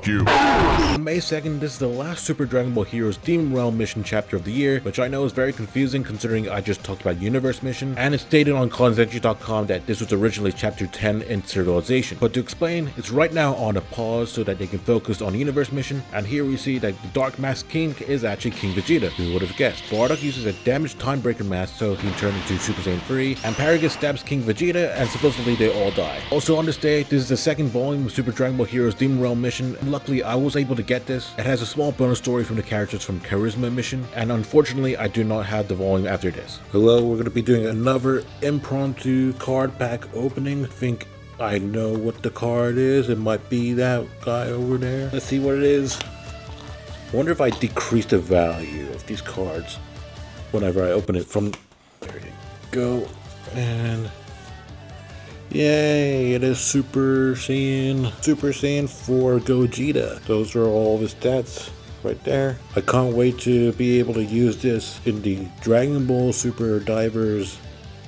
You. On May 2nd, this is the last Super Dragon Ball Heroes Demon Realm mission chapter of the year, which I know is very confusing considering I just talked about Universe mission, and it's stated on Kanzenshi.com that this was originally chapter 10 in Serialization. But to explain, it's right now on a pause so that they can focus on Universe mission, and here we see that the Dark Mask King is actually King Vegeta, who would have guessed. Bardock uses a damaged Time Breaker mask so he can turn into Super Saiyan 3, and Paragus stabs King Vegeta, and supposedly they all die. Also on this day, this is the second volume of Super Dragon Ball Heroes Demon Realm mission, and luckily I was able to get this. It has a small bonus story from the characters from Charisma mission, and unfortunately I do not have the volume after this. Hello, we're going to be doing another impromptu card pack opening. I think I know what the card is. It might be that guy over there. Let's see what it is. I wonder if I decrease the value of these cards whenever I open it from... There you go. And... yay, it is Super Saiyan 4 Gogeta. Those are all of his stats right there. I can't wait to be able to use this in the Dragon Ball Super Divers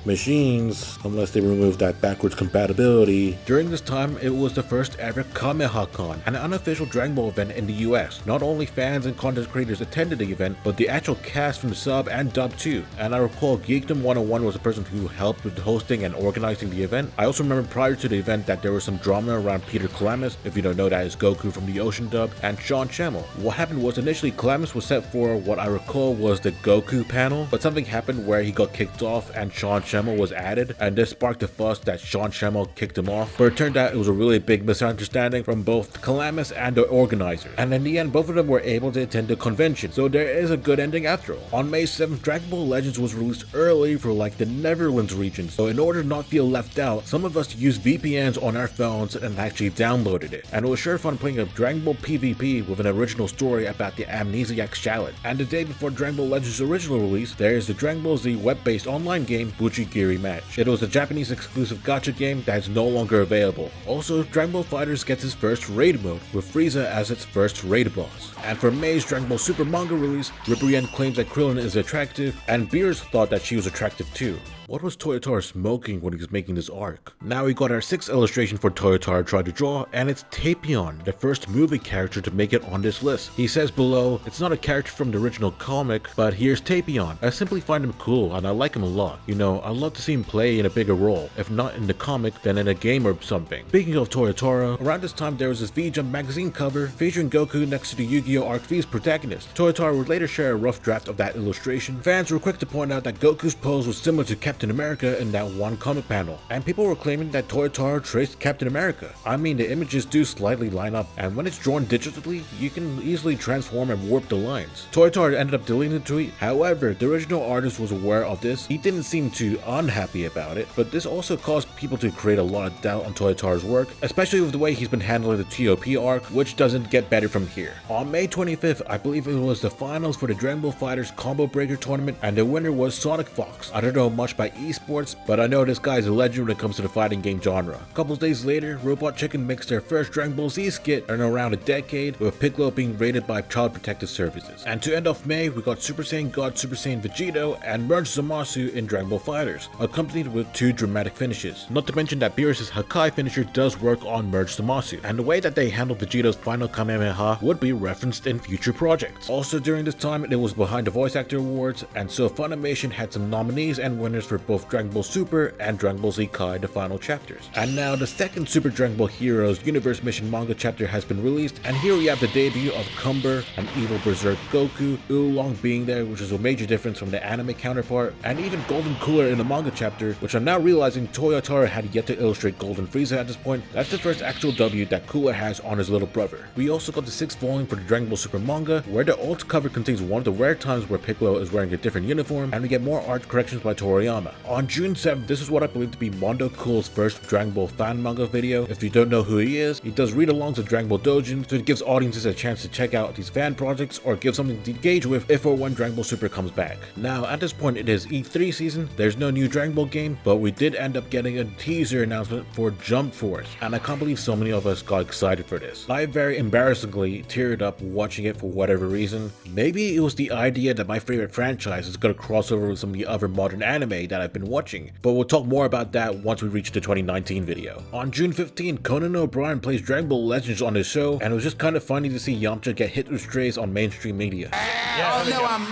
machines, unless they remove that backwards compatibility. During this time, it was the first ever KamehaCon, an unofficial Dragon Ball event in the US. Not only fans and content creators attended the event, but the actual cast from the sub and dub too. And I recall Geekdom 101 was the person who helped with hosting and organizing the event. I also remember prior to the event that there was some drama around Peter Calamus, if you don't know, that is Goku from the Ocean dub, and Sean Schemmel. What happened was initially Calamus was set for what I recall was the Goku panel, but something happened where he got kicked off and Sean Schemmel was added, and this sparked a fuss that Sean Schemmel kicked him off, but it turned out it was a really big misunderstanding from both Calamus and the organizer, and in the end both of them were able to attend the convention, so there is a good ending after all. On May 7th, Dragon Ball Legends was released early for like the Netherlands region, so in order to not feel left out, some of us used VPNs on our phones and actually downloaded it, and it was sure fun playing a Dragon Ball PvP with an original story about the Amnesiac Shallot. And the day before Dragon Ball Legends' original release, there is the Dragon Ball Z web-based online game Bujigiri Match. It was a Japanese exclusive gacha game that is no longer available. Also, Dragon Ball FighterZ gets its first raid mode, with Frieza as its first raid boss. And for May's Dragon Ball Super manga release, Ribrienne claims that Krillin is attractive, and Beerus thought that she was attractive too. What was Toyotaro smoking when he was making this arc? Now we got our 6th illustration for Toyotaro tried to draw, and it's Tapion, the first movie character to make it on this list. He says below, it's not a character from the original comic, but here's Tapion. I simply find him cool, and I like him a lot. You know, I'd love to see him play in a bigger role, if not in the comic, then in a game or something. Speaking of Toyotaro, around this time there was this V-Jump magazine cover featuring Goku next to the Yu-Gi-Oh! Arc V's protagonist. Toyotaro would later share a rough draft of that illustration. Fans were quick to point out that Goku's pose was similar to Captain America in that one comic panel, and people were claiming that Toyotaro traced Captain America. I mean, the images do slightly line up, and when it's drawn digitally, you can easily transform and warp the lines. Toyotaro ended up deleting the tweet. However, the original artist was aware of this. He didn't seem too unhappy about it, but this also caused people to create a lot of doubt on Toyotaro's work, especially with the way he's been handling the TOP arc, which doesn't get better from here. On May 25th, I believe it was the finals for the Dragon Ball FighterZ Combo Breaker tournament, and the winner was Sonic Fox. I don't know much about esports, but I know this guy's a legend when it comes to the fighting game genre. A couple days later, Robot Chicken makes their first Dragon Ball Z skit in around a decade, with Piccolo being raided by Child Protective Services. And to end off May, we got Super Saiyan God Super Saiyan Vegito and Merge Zamasu in Dragon Ball FighterZ, accompanied with 2 dramatic finishes. Not to mention that Beerus' Hakai finisher does work on Merge Zamasu, and the way that they handled Vegito's final Kamehameha would be referenced in future projects. Also during this time, it was behind the Voice Actor Awards, and so Funimation had some nominees and winners for both Dragon Ball Super and Dragon Ball Z Kai, the final chapters. And now the second Super Dragon Ball Heroes Universe Mission manga chapter has been released, and here we have the debut of Cumber, an evil berserk Goku, Oolong being there, which is a major difference from the anime counterpart, and even Golden Cooler in the manga chapter, which I'm now realizing Toyotaro had yet to illustrate Golden Frieza at this point. That's the first actual W that Cooler has on his little brother. We also got the 6th volume for the Dragon Ball Super manga, where the alt cover contains one of the rare times where Piccolo is wearing a different uniform, and we get more art corrections by Toriyama. On June 7th, this is what I believe to be Mondo Cool's first Dragon Ball fan manga video. If you don't know who he is, he does read-alongs of Dragon Ball Dojin, so it gives audiences a chance to check out these fan projects or give something to engage with if or when Dragon Ball Super comes back. Now, at this point, it is E3 season, there's no new Dragon Ball game, but we did end up getting a teaser announcement for Jump Force, and I can't believe so many of us got excited for this. I very embarrassingly teared up watching it for whatever reason. Maybe it was the idea that my favorite franchise is going to cross over with some of the other modern anime that I've been watching, but we'll talk more about that once we reach the 2019 video. On June 15, Conan O'Brien plays Dragon Ball Legends on his show, and it was just kind of funny to see Yamcha get hit with strays on mainstream media. Oh no, I'm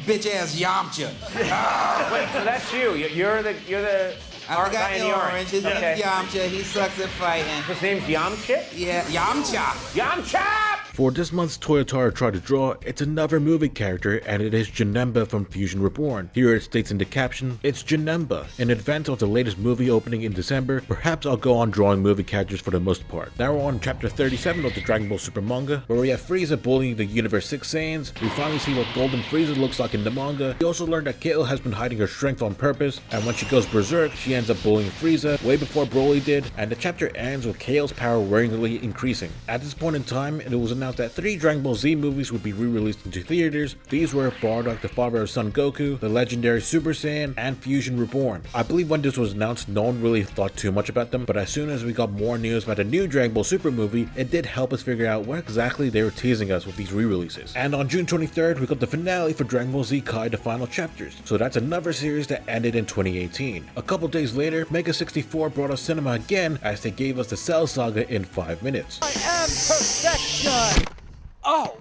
bitch ass Yamcha. Wait, so that's you? You're the I'm the guy in the orange. His name's Okay. Yamcha. He sucks at fighting. His name's Yamcha? Yeah, Yamcha. Yamcha! For this month's Toyotaro Tried to Draw, it's another movie character, and it is Janemba from Fusion Reborn. Here it states in the caption, it's Janemba. In advance of the latest movie opening in December, perhaps I'll go on drawing movie characters for the most part. Now we're on chapter 37 of the Dragon Ball Super manga, where we have Frieza bullying the Universe 6 Saiyans. We finally see what Golden Frieza looks like in the manga. We also learned that Kale has been hiding her strength on purpose, and when she goes berserk, she ends up bullying Frieza way before Broly did, and the chapter ends with Kale's power worryingly increasing. At this point in time, it was announced that 3 Dragon Ball Z movies would be re-released into theaters. These were Bardock, the father of Son Goku, the legendary Super Saiyan, and Fusion Reborn. I believe when this was announced, no one really thought too much about them, but as soon as we got more news about the new Dragon Ball Super movie, it did help us figure out what exactly they were teasing us with these re-releases. And on June 23rd, we got the finale for Dragon Ball Z Kai, the final chapters. So that's another series that ended in 2018. A couple days later, Mega 64 brought us cinema again as they gave us the Cell Saga in 5 minutes. I am perfection! Oh!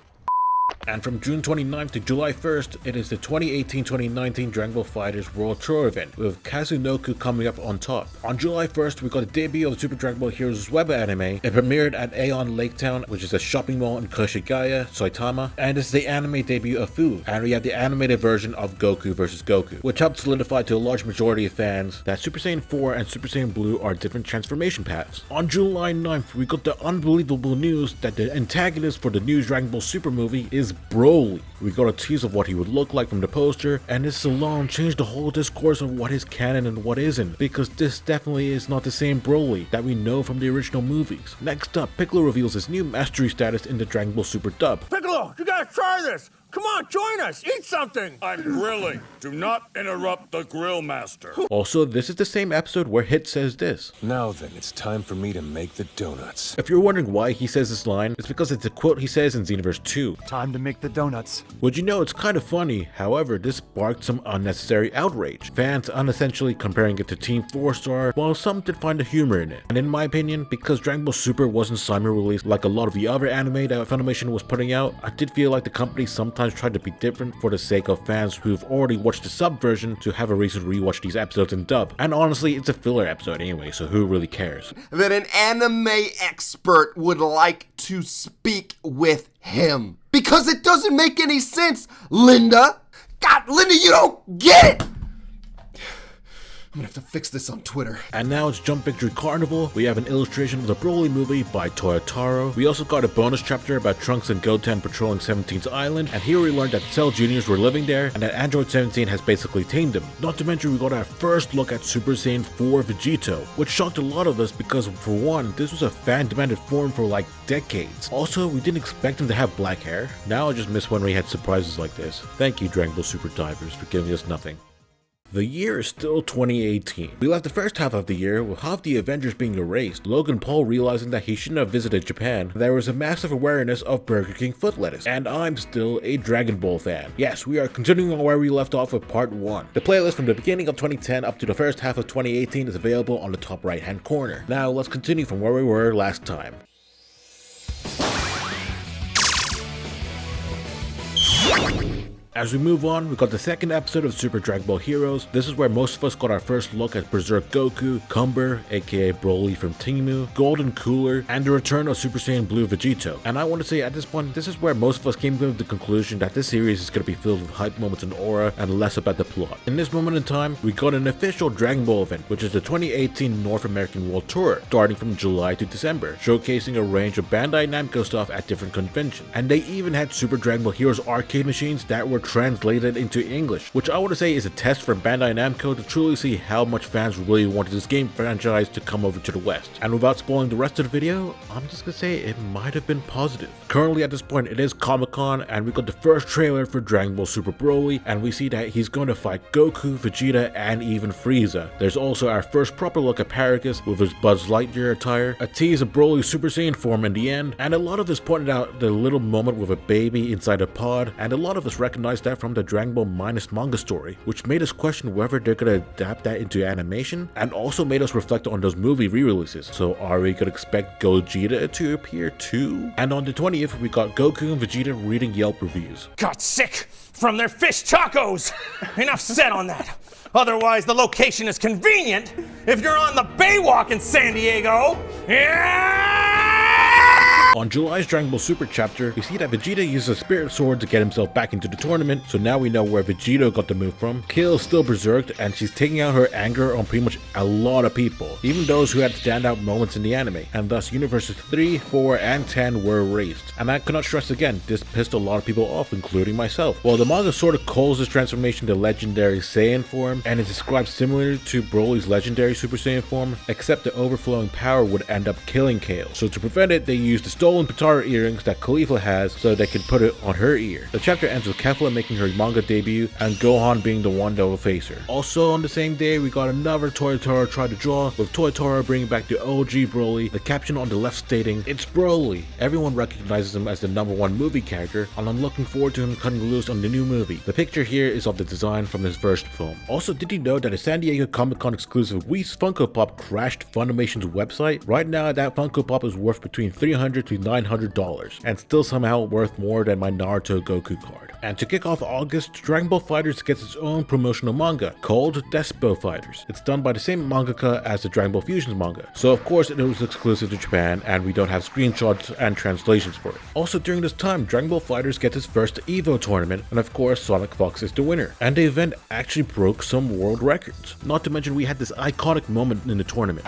And from June 29th to July 1st, it is the 2018-2019 Dragon Ball FighterZ World Tour event, with Kazunoko coming up on top. On July 1st, we got the debut of Super Dragon Ball Heroes web anime. It premiered at Aeon Laketown, which is a shopping mall in Koshigaya, Saitama, and it's the anime debut of Fu. And we have the animated version of Goku vs. Goku, which helped solidify to a large majority of fans that Super Saiyan 4 and Super Saiyan Blue are different transformation paths. On July 9th, we got the unbelievable news that the antagonist for the new Dragon Ball Super movie is Broly. We got a tease of what he would look like from the poster, and this alone changed the whole discourse of what is canon and what isn't, because this definitely is not the same Broly that we know from the original movies. Next up, Piccolo reveals his new mastery status in the Dragon Ball Super dub. Piccolo, you gotta try this! Come on, join us! Eat something! I'm grilling. Do not interrupt the grill master. Also, this is the same episode where Hit says this. Now then, it's time for me to make the donuts. If you're wondering why he says this line, it's because it's a quote he says in Xenoverse 2. Time to make the donuts. Would you know, it's kind of funny, however, this sparked some unnecessary outrage. Fans unessentially comparing it to Team 4-Star, while some did find the humor in it. And in my opinion, because Dragon Ball Super wasn't simul-released like a lot of the other anime that Funimation was putting out, I did feel like the company sometimes tried to be different for the sake of fans who've already watched the sub version to have a reason to rewatch these episodes in dub. And honestly, it's a filler episode anyway, so who really cares? That an anime expert would like to speak with him. Because it doesn't make any sense, Linda. God, Linda, you don't get it! I'm gonna have to fix this on Twitter. And now it's Jump Victory Carnival. We have an illustration of the Broly movie by Toyotaro. We also got a bonus chapter about Trunks and Goten patrolling 17's island, and here we learned that Cell Juniors were living there and that Android 17 has basically tamed them. Not to mention we got our first look at Super Saiyan 4 Vegito, which shocked a lot of us because for one, this was a fan-demanded form for like decades. Also, we didn't expect him to have black hair. Now I just miss when we had surprises like this. Thank you, Dragon Ball Super Divers, for giving us nothing. The year is still 2018. We left the first half of the year with half the Avengers being erased, Logan Paul realizing that he shouldn't have visited Japan, there was a massive awareness of Burger King foot lettuce, and I'm still a Dragon Ball fan. Yes, we are continuing on where we left off with part 1. The playlist from the beginning of 2010 up to the first half of 2018 is available on the top right hand corner. Now let's continue from where we were last time. As we move on, we got the second episode of Super Dragon Ball Heroes. This is where most of us got our first look at Berserk Goku, Cumber, aka Broly from Timu, Golden Cooler, and the return of Super Saiyan Blue Vegito. And I want to say at this point, this is where most of us came to the conclusion that this series is going to be filled with hype moments and aura and less about the plot. In this moment in time, we got an official Dragon Ball event, which is the 2018 North American World Tour, starting from July to December, showcasing a range of Bandai Namco stuff at different conventions. And they even had Super Dragon Ball Heroes arcade machines that were translated into English, which I want to say is a test from Bandai Namco to truly see how much fans really wanted this game franchise to come over to the West. And without spoiling the rest of the video, I'm just gonna say it might have been positive. Currently at this point it is Comic-Con, and we got the first trailer for Dragon Ball Super Broly, and we see that he's going to fight Goku, Vegeta, and even Frieza. There's also our first proper look at Paragus with his Buzz Lightyear attire, a tease of Broly's Super Saiyan form in the end, and a lot of us pointed out the little moment with a baby inside a pod, and a lot of us recognized that from the Dragon Ball minus manga story, which made us question whether they're gonna adapt that into animation, and also made us reflect on those movie re-releases. So are we gonna expect Gogeta to appear too? And on the 20th, we got Goku and Vegeta reading Yelp reviews. Got sick from their fish tacos. Enough said on that. Otherwise, the location is convenient if you're on the Baywalk in San Diego. On July's Dragon Ball Super chapter, we see that Vegeta uses a Spirit Sword to get himself back into the tournament, so now we know where Vegito got the move from. Kale is still berserked, and she's taking out her anger on pretty much a lot of people, even those who had standout moments in the anime, and thus Universes 3, 4, and 10 were erased. And I cannot stress again, this pissed a lot of people off, including myself. Well, the manga sort of calls this transformation the legendary Saiyan form, and is described similarly to Broly's legendary Super Saiyan form, except the overflowing power would end up killing Kale. So to prevent it, they used the stolen Potara earrings that Caulifla has so they can put it on her ear. The chapter ends with Kefla making her manga debut and Gohan being the one that will face her. Also on the same day, we got another Toyotaro try to draw, with Toyotaro bringing back the OG Broly, the caption on the left stating, "It's Broly." Everyone recognizes him as the #1 movie character, and I'm looking forward to him cutting loose on the new movie. The picture here is of the design from his first film. Also, did you know that a San Diego Comic-Con exclusive Whis Funko Pop crashed Funimation's website? Right now, that Funko Pop is worth between $300 to to $900 and still somehow worth more than my Naruto Goku card. And to kick off August, Dragon Ball FighterZ gets its own promotional manga called Despo Fighters. It's done by the same mangaka as the Dragon Ball Fusions manga, so of course it was exclusive to Japan and we don't have screenshots and translations for it. Also during this time, Dragon Ball FighterZ gets its first EVO tournament, and of course Sonic Fox is the winner. And the event actually broke some world records. Not to mention we had this iconic moment in the tournament.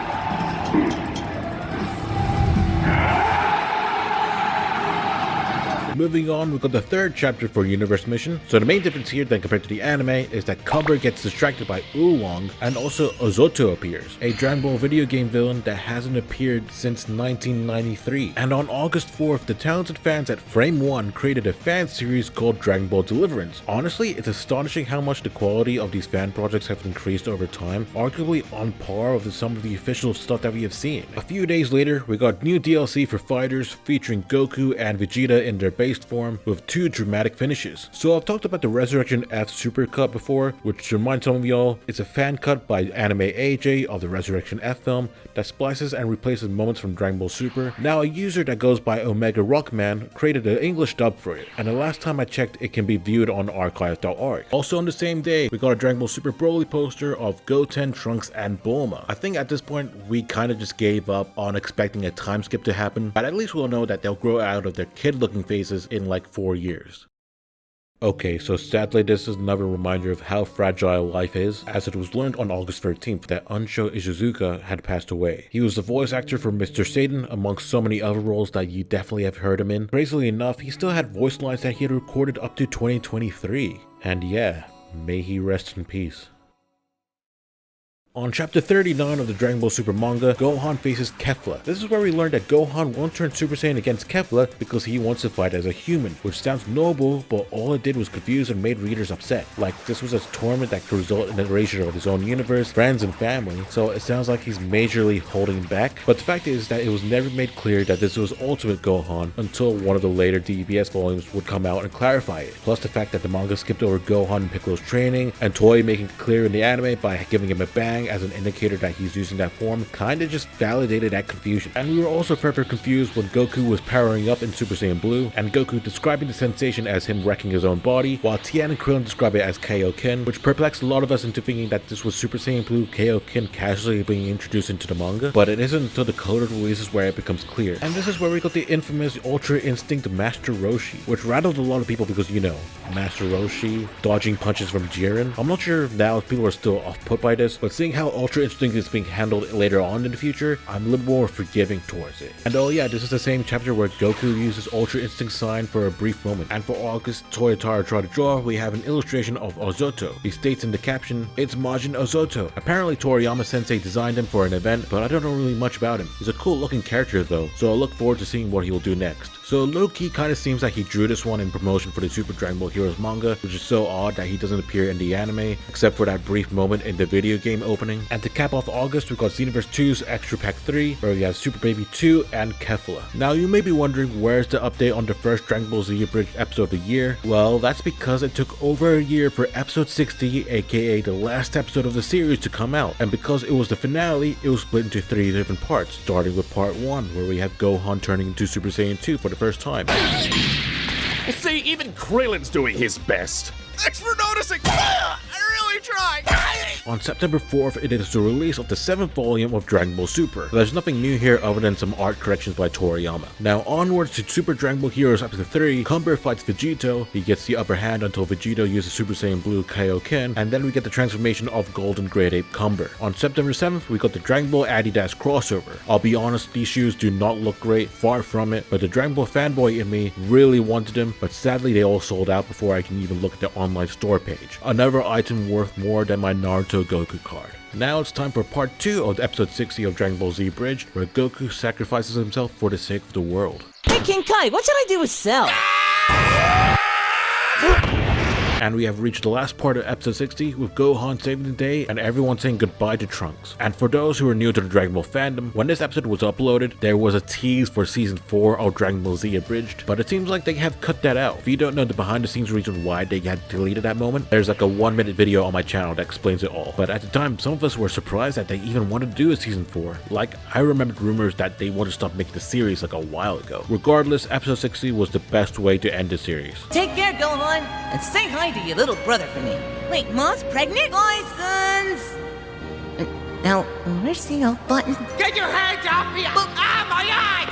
Moving on, we've got the third chapter for Universe Mission. So the main difference here than compared to the anime is that Cumber gets distracted by Oolong, and also Ozoto appears, a Dragon Ball video game villain that hasn't appeared since 1993. And on August 4th, the talented fans at Frame 1 created a fan series called Dragon Ball Deliverance. Honestly, it's astonishing how much the quality of these fan projects have increased over time, arguably on par with some of the official stuff that we have seen. A few days later, we got new DLC for Fighters featuring Goku and Vegeta in their based form with 2 dramatic finishes. So I've talked about the Resurrection F Super Cut before, which to remind some of y'all, it's a fan cut by Anime AJ of the Resurrection F film that splices and replaces moments from Dragon Ball Super. Now a user that goes by Omega Rockman created an English dub for it, and the last time I checked it can be viewed on archive.org. Also on the same day, we got a Dragon Ball Super Broly poster of Goten, Trunks, and Bulma. I think at this point we kinda just gave up on expecting a time skip to happen, but at least we'll know that they'll grow out of their kid looking faces in like 4 years. Okay, so sadly this is another reminder of how fragile life is, as it was learned on August 13th that Unsho Ishizuka had passed away. He was the voice actor for Mr. Satan, amongst so many other roles that you definitely have heard him in. Crazily enough, he still had voice lines that he had recorded up to 2023. And yeah, may he rest in peace. On chapter 39 of the Dragon Ball Super manga, Gohan faces Kefla. This is where we learned that Gohan won't turn Super Saiyan against Kefla because he wants to fight as a human, which sounds noble, but all it did was confuse and made readers upset. Like, this was a tournament that could result in the erasure of his own universe, friends, and family, so it sounds like he's majorly holding back. But the fact is that it was never made clear that this was Ultimate Gohan until one of the later DBS volumes would come out and clarify it. Plus the fact that the manga skipped over Gohan and Piccolo's training, and Toei making it clear in the anime by giving him a bang as an indicator that he's using that form kinda just validated that confusion. And we were also further confused when Goku was powering up in Super Saiyan Blue, and Goku describing the sensation as him wrecking his own body, while Tien and Krillin describe it as Kaioken, which perplexed a lot of us into thinking that this was Super Saiyan Blue Kaioken casually being introduced into the manga, but it isn't until the colored releases where it becomes clear. And this is where we got the infamous Ultra Instinct Master Roshi, which rattled a lot of people because, you know, Master Roshi dodging punches from Jiren. I'm not sure if now people are still off-put by this, but seeing how Ultra Instinct is being handled later on in the future, I'm a little more forgiving towards it. And oh yeah, this is the same chapter where Goku uses Ultra Instinct sign for a brief moment. And for August Toyotaro Try to Draw, we have an illustration of Ozoto. He states in the caption, "It's Majin Ozoto." Apparently Toriyama Sensei designed him for an event, but I don't know really much about him. He's a cool looking character though, so I look forward to seeing what he will do next. So low-key kinda seems like he drew this one in promotion for the Super Dragon Ball Heroes manga, which is so odd that he doesn't appear in the anime, except for that brief moment in the video game opening. And to cap off August, we got Xenoverse 2's Extra Pack 3, where we have Super Baby 2 and Kefla. Now you may be wondering where's the update on the first Dragon Ball Z Abridged episode of the year? Well, that's because it took over a year for episode 60, aka the last episode of the series, to come out. And because it was the finale, it was split into 3 different parts, starting with part 1, where we have Gohan turning into Super Saiyan 2 for the first time. See, even Krillin's doing his best. Thanks for noticing! I really tried! On September 4th, it is the release of the 7th volume of Dragon Ball Super. There's nothing new here other than some art corrections by Toriyama. Now onwards to Super Dragon Ball Heroes Episode 3, Cumber fights Vegito. He gets the upper hand until Vegito uses Super Saiyan Blue Kaioken, and then we get the transformation of Golden Great Ape Cumber. On September 7th, we got the Dragon Ball Adidas crossover. I'll be honest, these shoes do not look great, far from it, but the Dragon Ball fanboy in me really wanted them, but sadly they all sold out before I can even look at the online store page. Another item worth more than my Naruto Goku card. Now it's time for part 2 of episode 60 of Dragon Ball Z Abridged, where Goku sacrifices himself for the sake of the world. Hey King Kai, what should I do with Cell? And we have reached the last part of episode 60 with Gohan saving the day and everyone saying goodbye to Trunks. And for those who are new to the Dragon Ball fandom, when this episode was uploaded, there was a tease for season 4 of Dragon Ball Z Abridged, but it seems like they have cut that out. If you don't know the behind the scenes reason why they had deleted that moment, there's like a 1-minute video on my channel that explains it all. But at the time, some of us were surprised that they even wanted to do a season 4. Like, I remembered rumors that they wanted to stop making the series like a while ago. Regardless, episode 60 was the best way to end the series. Take care, Gohan, and say hi to your little brother for me. Wait, Mom's pregnant? Bye, sons! Now, where's the off button? Get your hands off me! Ah, my eye!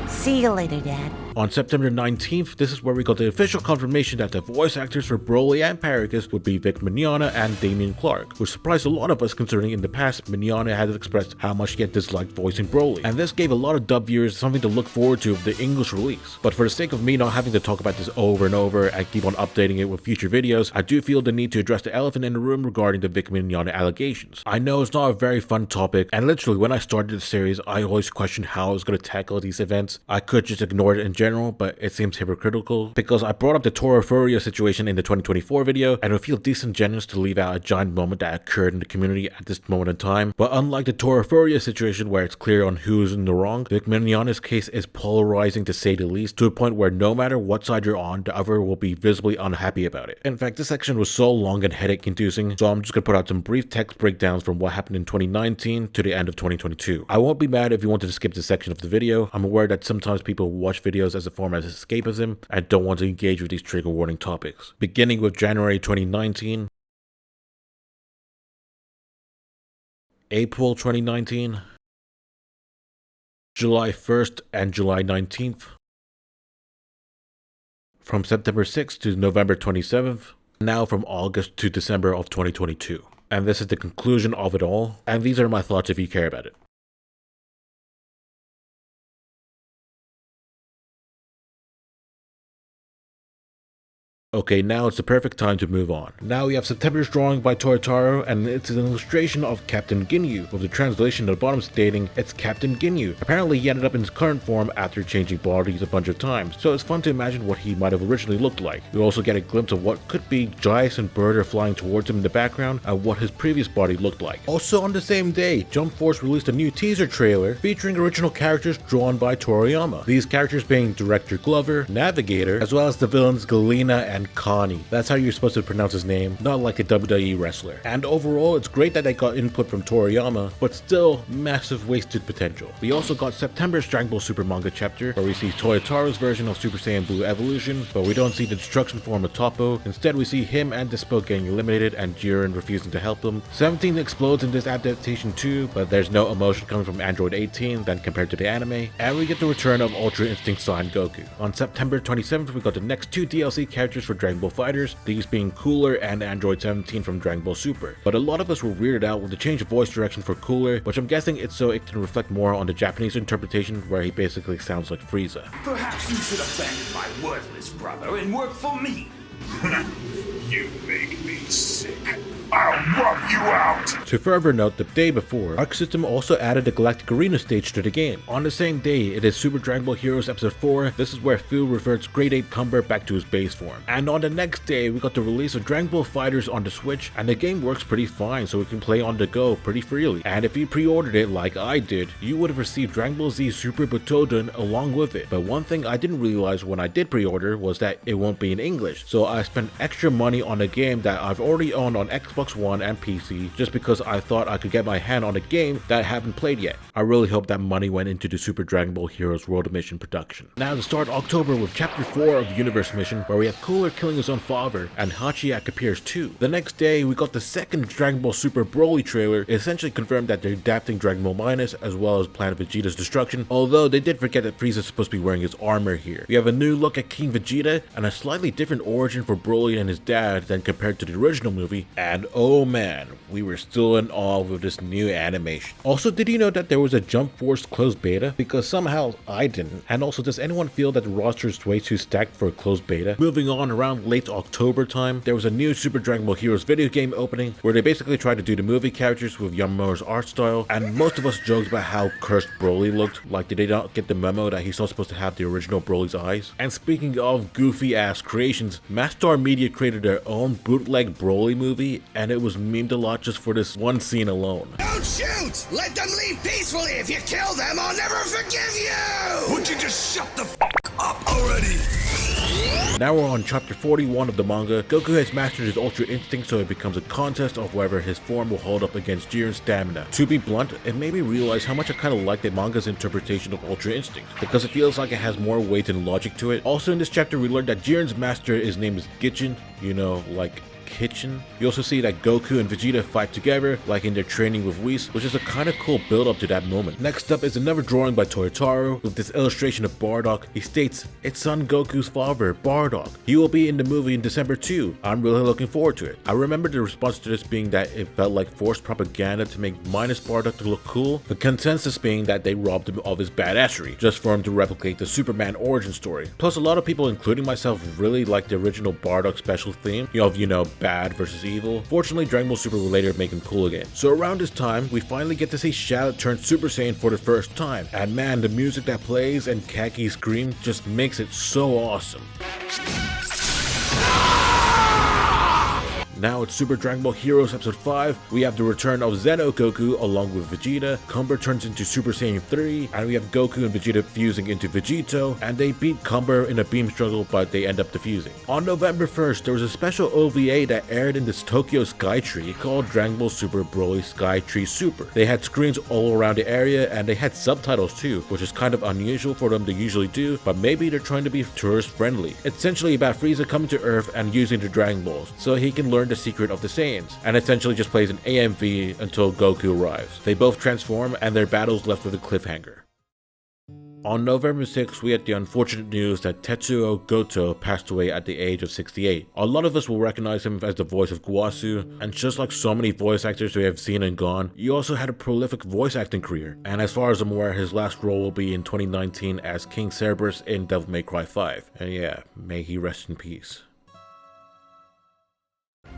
See you later, Dad. On September 19th, this is where we got the official confirmation that the voice actors for Broly and Paragus would be Vic Mignogna and Damian Clark, which surprised a lot of us considering in the past Mignogna had expressed how much he had disliked voicing Broly, and this gave a lot of dub viewers something to look forward to of the English release. But for the sake of me not having to talk about this over and over and keep on updating it with future videos, I do feel the need to address the elephant in the room regarding the Vic Mignogna allegations. I know it's not a very fun topic, and literally when I started the series, I always questioned how I was going to tackle these events. I could just ignore it in general, but it seems hypocritical because I brought up the Toro Furia situation in the 2024 video, and it would feel disingenuous to leave out a giant moment that occurred in the community at this moment in time. But unlike the Toro Furia situation where it's clear on who's in the wrong, Vic Mignogna's case is polarizing to say the least, to a point where no matter what side you're on, the other will be visibly unhappy about it. In fact, this section was so long and headache inducing, so I'm just gonna put out some brief text breakdowns from what happened in 2019 to the end of 2022. I won't be mad if you wanted to skip this section of the video. I'm aware that sometimes people watch videos as a form of escapism and don't want to engage with these trigger warning topics. Beginning with January 2019, April 2019, July 1st and July 19th, from September 6th to November 27th, now from August to December of 2022. And this is the conclusion of it all, and these are my thoughts if you care about it. Okay, now it's the perfect time to move on. Now we have September's drawing by Toyotaro, and it's an illustration of Captain Ginyu, with the translation at the bottom stating, it's Captain Ginyu. Apparently he ended up in his current form after changing bodies a bunch of times, so it's fun to imagine what he might have originally looked like. We also get a glimpse of what could be Jaius and Bird flying towards him in the background, and what his previous body looked like. Also on the same day, Jump Force released a new teaser trailer featuring original characters drawn by Toriyama. These characters being Director Glover, Navigator, as well as the villains Galena and Connie. That's how you're supposed to pronounce his name, not like a WWE wrestler. And overall, it's great that they got input from Toriyama, but still massive wasted potential. We also got September's Dragon Ball Super manga chapter, where we see Toyotaro's version of Super Saiyan Blue Evolution, but we don't see the destruction form of Toppo. Instead, we see him and Despo getting eliminated and Jiren refusing to help them. 17 explodes in this adaptation too, but there's no emotion coming from Android 18 than compared to the anime, and we get the return of Ultra Instinct Saiyan Goku. On September 27th, we got the next 2 DLC characters for Dragon Ball FighterZ, these being Cooler and Android 17 from Dragon Ball Super. But a lot of us were weirded out with the change of voice direction for Cooler, which I'm guessing it's so it can reflect more on the Japanese interpretation where he basically sounds like Frieza. Perhaps you should abandon my worthless brother and work for me. You make me sick. I'll rub you out! To further note, the day before, Arc System also added the Galactic Arena stage to the game. On the same day, it is Super Dragon Ball Heroes Episode 4, this is where Fu reverts Great Ape Cumber back to his base form. And on the next day, we got the release of Dragon Ball FighterZ on the Switch, and the game works pretty fine so we can play on the go pretty freely. And if you pre-ordered it like I did, you would have received Dragon Ball Z Super Butoden along with it. But one thing I didn't realize when I did pre-order was that it won't be in English, so I spent extra money on a game that I've already owned on Xbox One and PC just because I thought I could get my hand on a game that I haven't played yet. I really hope that money went into the Super Dragon Ball Heroes World Mission production. Now to start October with Chapter 4 of the Universe Mission, where we have Cooler killing his own father and Hachiyak appears too. The next day we got the second Dragon Ball Super Broly trailer. It essentially confirmed that they're adapting Dragon Ball Minus as well as Planet Vegeta's destruction, although they did forget that Frieza is supposed to be wearing his armor here. We have a new look at King Vegeta and a slightly different origin direction for Broly and his dad than compared to the original movie, and oh man, we were still in awe with this new animation. Also, did you know that there was a Jump Force closed beta? Because somehow I didn't. And also, does anyone feel that the roster is way too stacked for a closed beta? Moving on, around late October time, there was a new Super Dragon Ball Heroes video game opening where they basically tried to do the movie characters with Yamamoto's art style, and most of us joked about how cursed Broly looked. Like, did they not get the memo that he's not supposed to have the original Broly's eyes? And speaking of goofy ass creations, Mastar Media created their own bootleg Broly movie, and it was memed a lot just for this one scene alone. Don't shoot! Let them leave peacefully! If you kill them, I'll never forgive you! Would you just shut the up already? Now we're on chapter 41 of the manga. Goku has mastered his Ultra Instinct, so it becomes a contest of whether his form will hold up against Jiren's stamina. To be blunt, it made me realize how much I kind of like the manga's interpretation of Ultra Instinct, because it feels like it has more weight and logic to it. Also in this chapter we learned that Jiren's master is named as Gichin, you know, like kitchen. You also see that Goku and Vegeta fight together, like in their training with Whis, which is a kind of cool build up to that moment. Next up is another drawing by Toyotaro with this illustration of Bardock. He states, "It's Son Goku's father, Bardock. He will be in the movie in December too. I'm really looking forward to it." I remember the response to this being that it felt like forced propaganda to make minus Bardock to look cool, the consensus being that they robbed him of his badassery, just for him to replicate the Superman origin story. Plus a lot of people, including myself, really liked the original Bardock special theme, you know, bad versus evil. Fortunately, Dragon Ball Super will later make him cool again. So around this time, we finally get to see Shadow turn Super Saiyan for the first time. And man, the music that plays and Kaki's scream just makes it so awesome. Now it's Super Dragon Ball Heroes Episode 5, we have the return of Zeno Goku along with Vegeta, Cumber turns into Super Saiyan 3, and we have Goku and Vegeta fusing into Vegito, and they beat Cumber in a beam struggle, but they end up defusing. On November 1st, there was a special OVA that aired in this Tokyo Skytree called Dragon Ball Super Broly Skytree Super. They had screens all around the area, and they had subtitles too, which is kind of unusual for them to usually do, but maybe they're trying to be tourist friendly. It's essentially about Frieza coming to Earth and using the Dragon Balls, so he can learn the secret of the Saiyans, and essentially just plays an AMV until Goku arrives. They both transform, and their battle's left with a cliffhanger. On November 6th, we had the unfortunate news that Tetsuo Goto passed away at the age of 68. A lot of us will recognize him as the voice of Guasu, and just like so many voice actors we have seen and gone, he also had a prolific voice acting career, and as far as I'm aware, his last role will be in 2019 as King Cerberus in Devil May Cry 5. And yeah, may he rest in peace.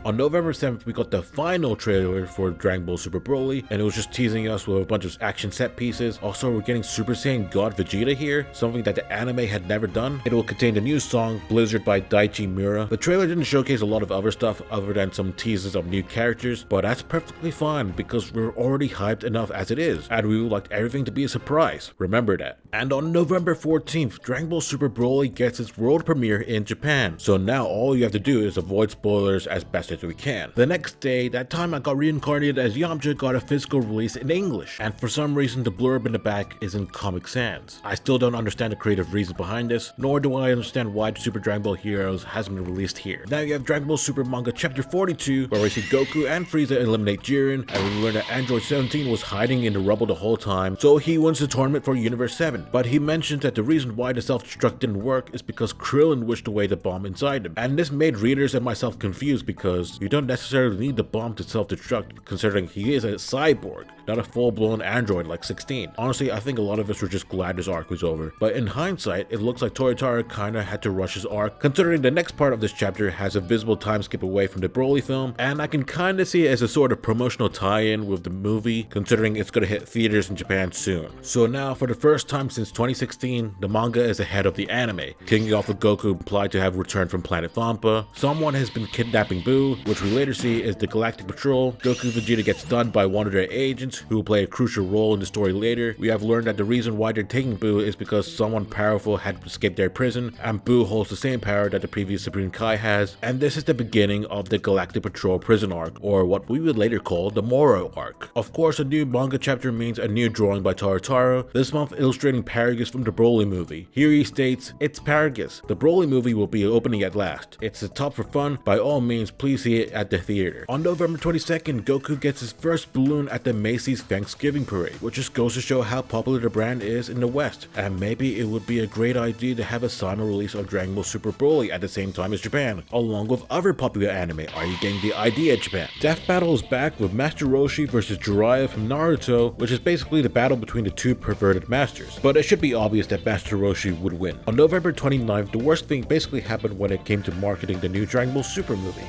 On November 7th, we got the final trailer for Dragon Ball Super Broly, and it was just teasing us with a bunch of action set pieces. Also, we're getting Super Saiyan God Vegeta here, something that the anime had never done. It will contain the new song, Blizzard by Daichi Miura. The trailer didn't showcase a lot of other stuff other than some teases of new characters, but that's perfectly fine because we're already hyped enough as it is, and we would like everything to be a surprise. Remember that. And on November 14th, Dragon Ball Super Broly gets its world premiere in Japan, so now all you have to do is avoid spoilers as best as we can. The next day, that time I got reincarnated as Yamcha got a physical release in English, and for some reason the blurb in the back is in Comic Sans. I still don't understand the creative reasons behind this, nor do I understand why Super Dragon Ball Heroes hasn't been released here. Now you have Dragon Ball Super Manga Chapter 42, where we see Goku and Frieza eliminate Jiren, and we learn that Android 17 was hiding in the rubble the whole time, so he wins the tournament for Universe 7. But he mentions that the reason why the self-destruct didn't work is because Krillin wished away the bomb inside him, and this made readers and myself confused because you don't necessarily need the bomb to self-destruct, considering he is a cyborg, not a full-blown android like 16. Honestly, I think a lot of us were just glad this arc was over, but in hindsight, it looks like Toyotaro kinda had to rush his arc, considering the next part of this chapter has a visible time skip away from the Broly film, and I can kinda see it as a sort of promotional tie-in with the movie, considering it's gonna hit theaters in Japan soon. So now, for the first time since 2016, the manga is ahead of the anime, kicking off with Goku implied to have returned from planet Vampa. Someone has been kidnapping Buu, which we later see is the Galactic Patrol. Goku Vegeta gets stunned by one of their agents, who will play a crucial role in the story later. We have learned that the reason why they're taking Buu is because someone powerful had escaped their prison, and Buu holds the same power that the previous Supreme Kai has, and this is the beginning of the Galactic Patrol prison arc, or what we would later call the Moro arc. Of course, a new manga chapter means a new drawing by Toyotaro, this month illustrating Paragus from the Broly movie. Here he states, "It's Paragus. The Broly movie will be opening at last. It's a top for fun. By all means, please you see it at the theater. On November 22nd, Goku gets his first balloon at the Macy's Thanksgiving Parade, which just goes to show how popular the brand is in the West, and maybe it would be a great idea to have a simul release of Dragon Ball Super Broly at the same time as Japan, along with other popular anime. Are you getting the idea, Japan? Death Battle is back with Master Roshi versus Jiraiya from Naruto, which is basically the battle between the two perverted masters, but it should be obvious that Master Roshi would win. On November 29th, the worst thing basically happened when it came to marketing the new Dragon Ball Super movie.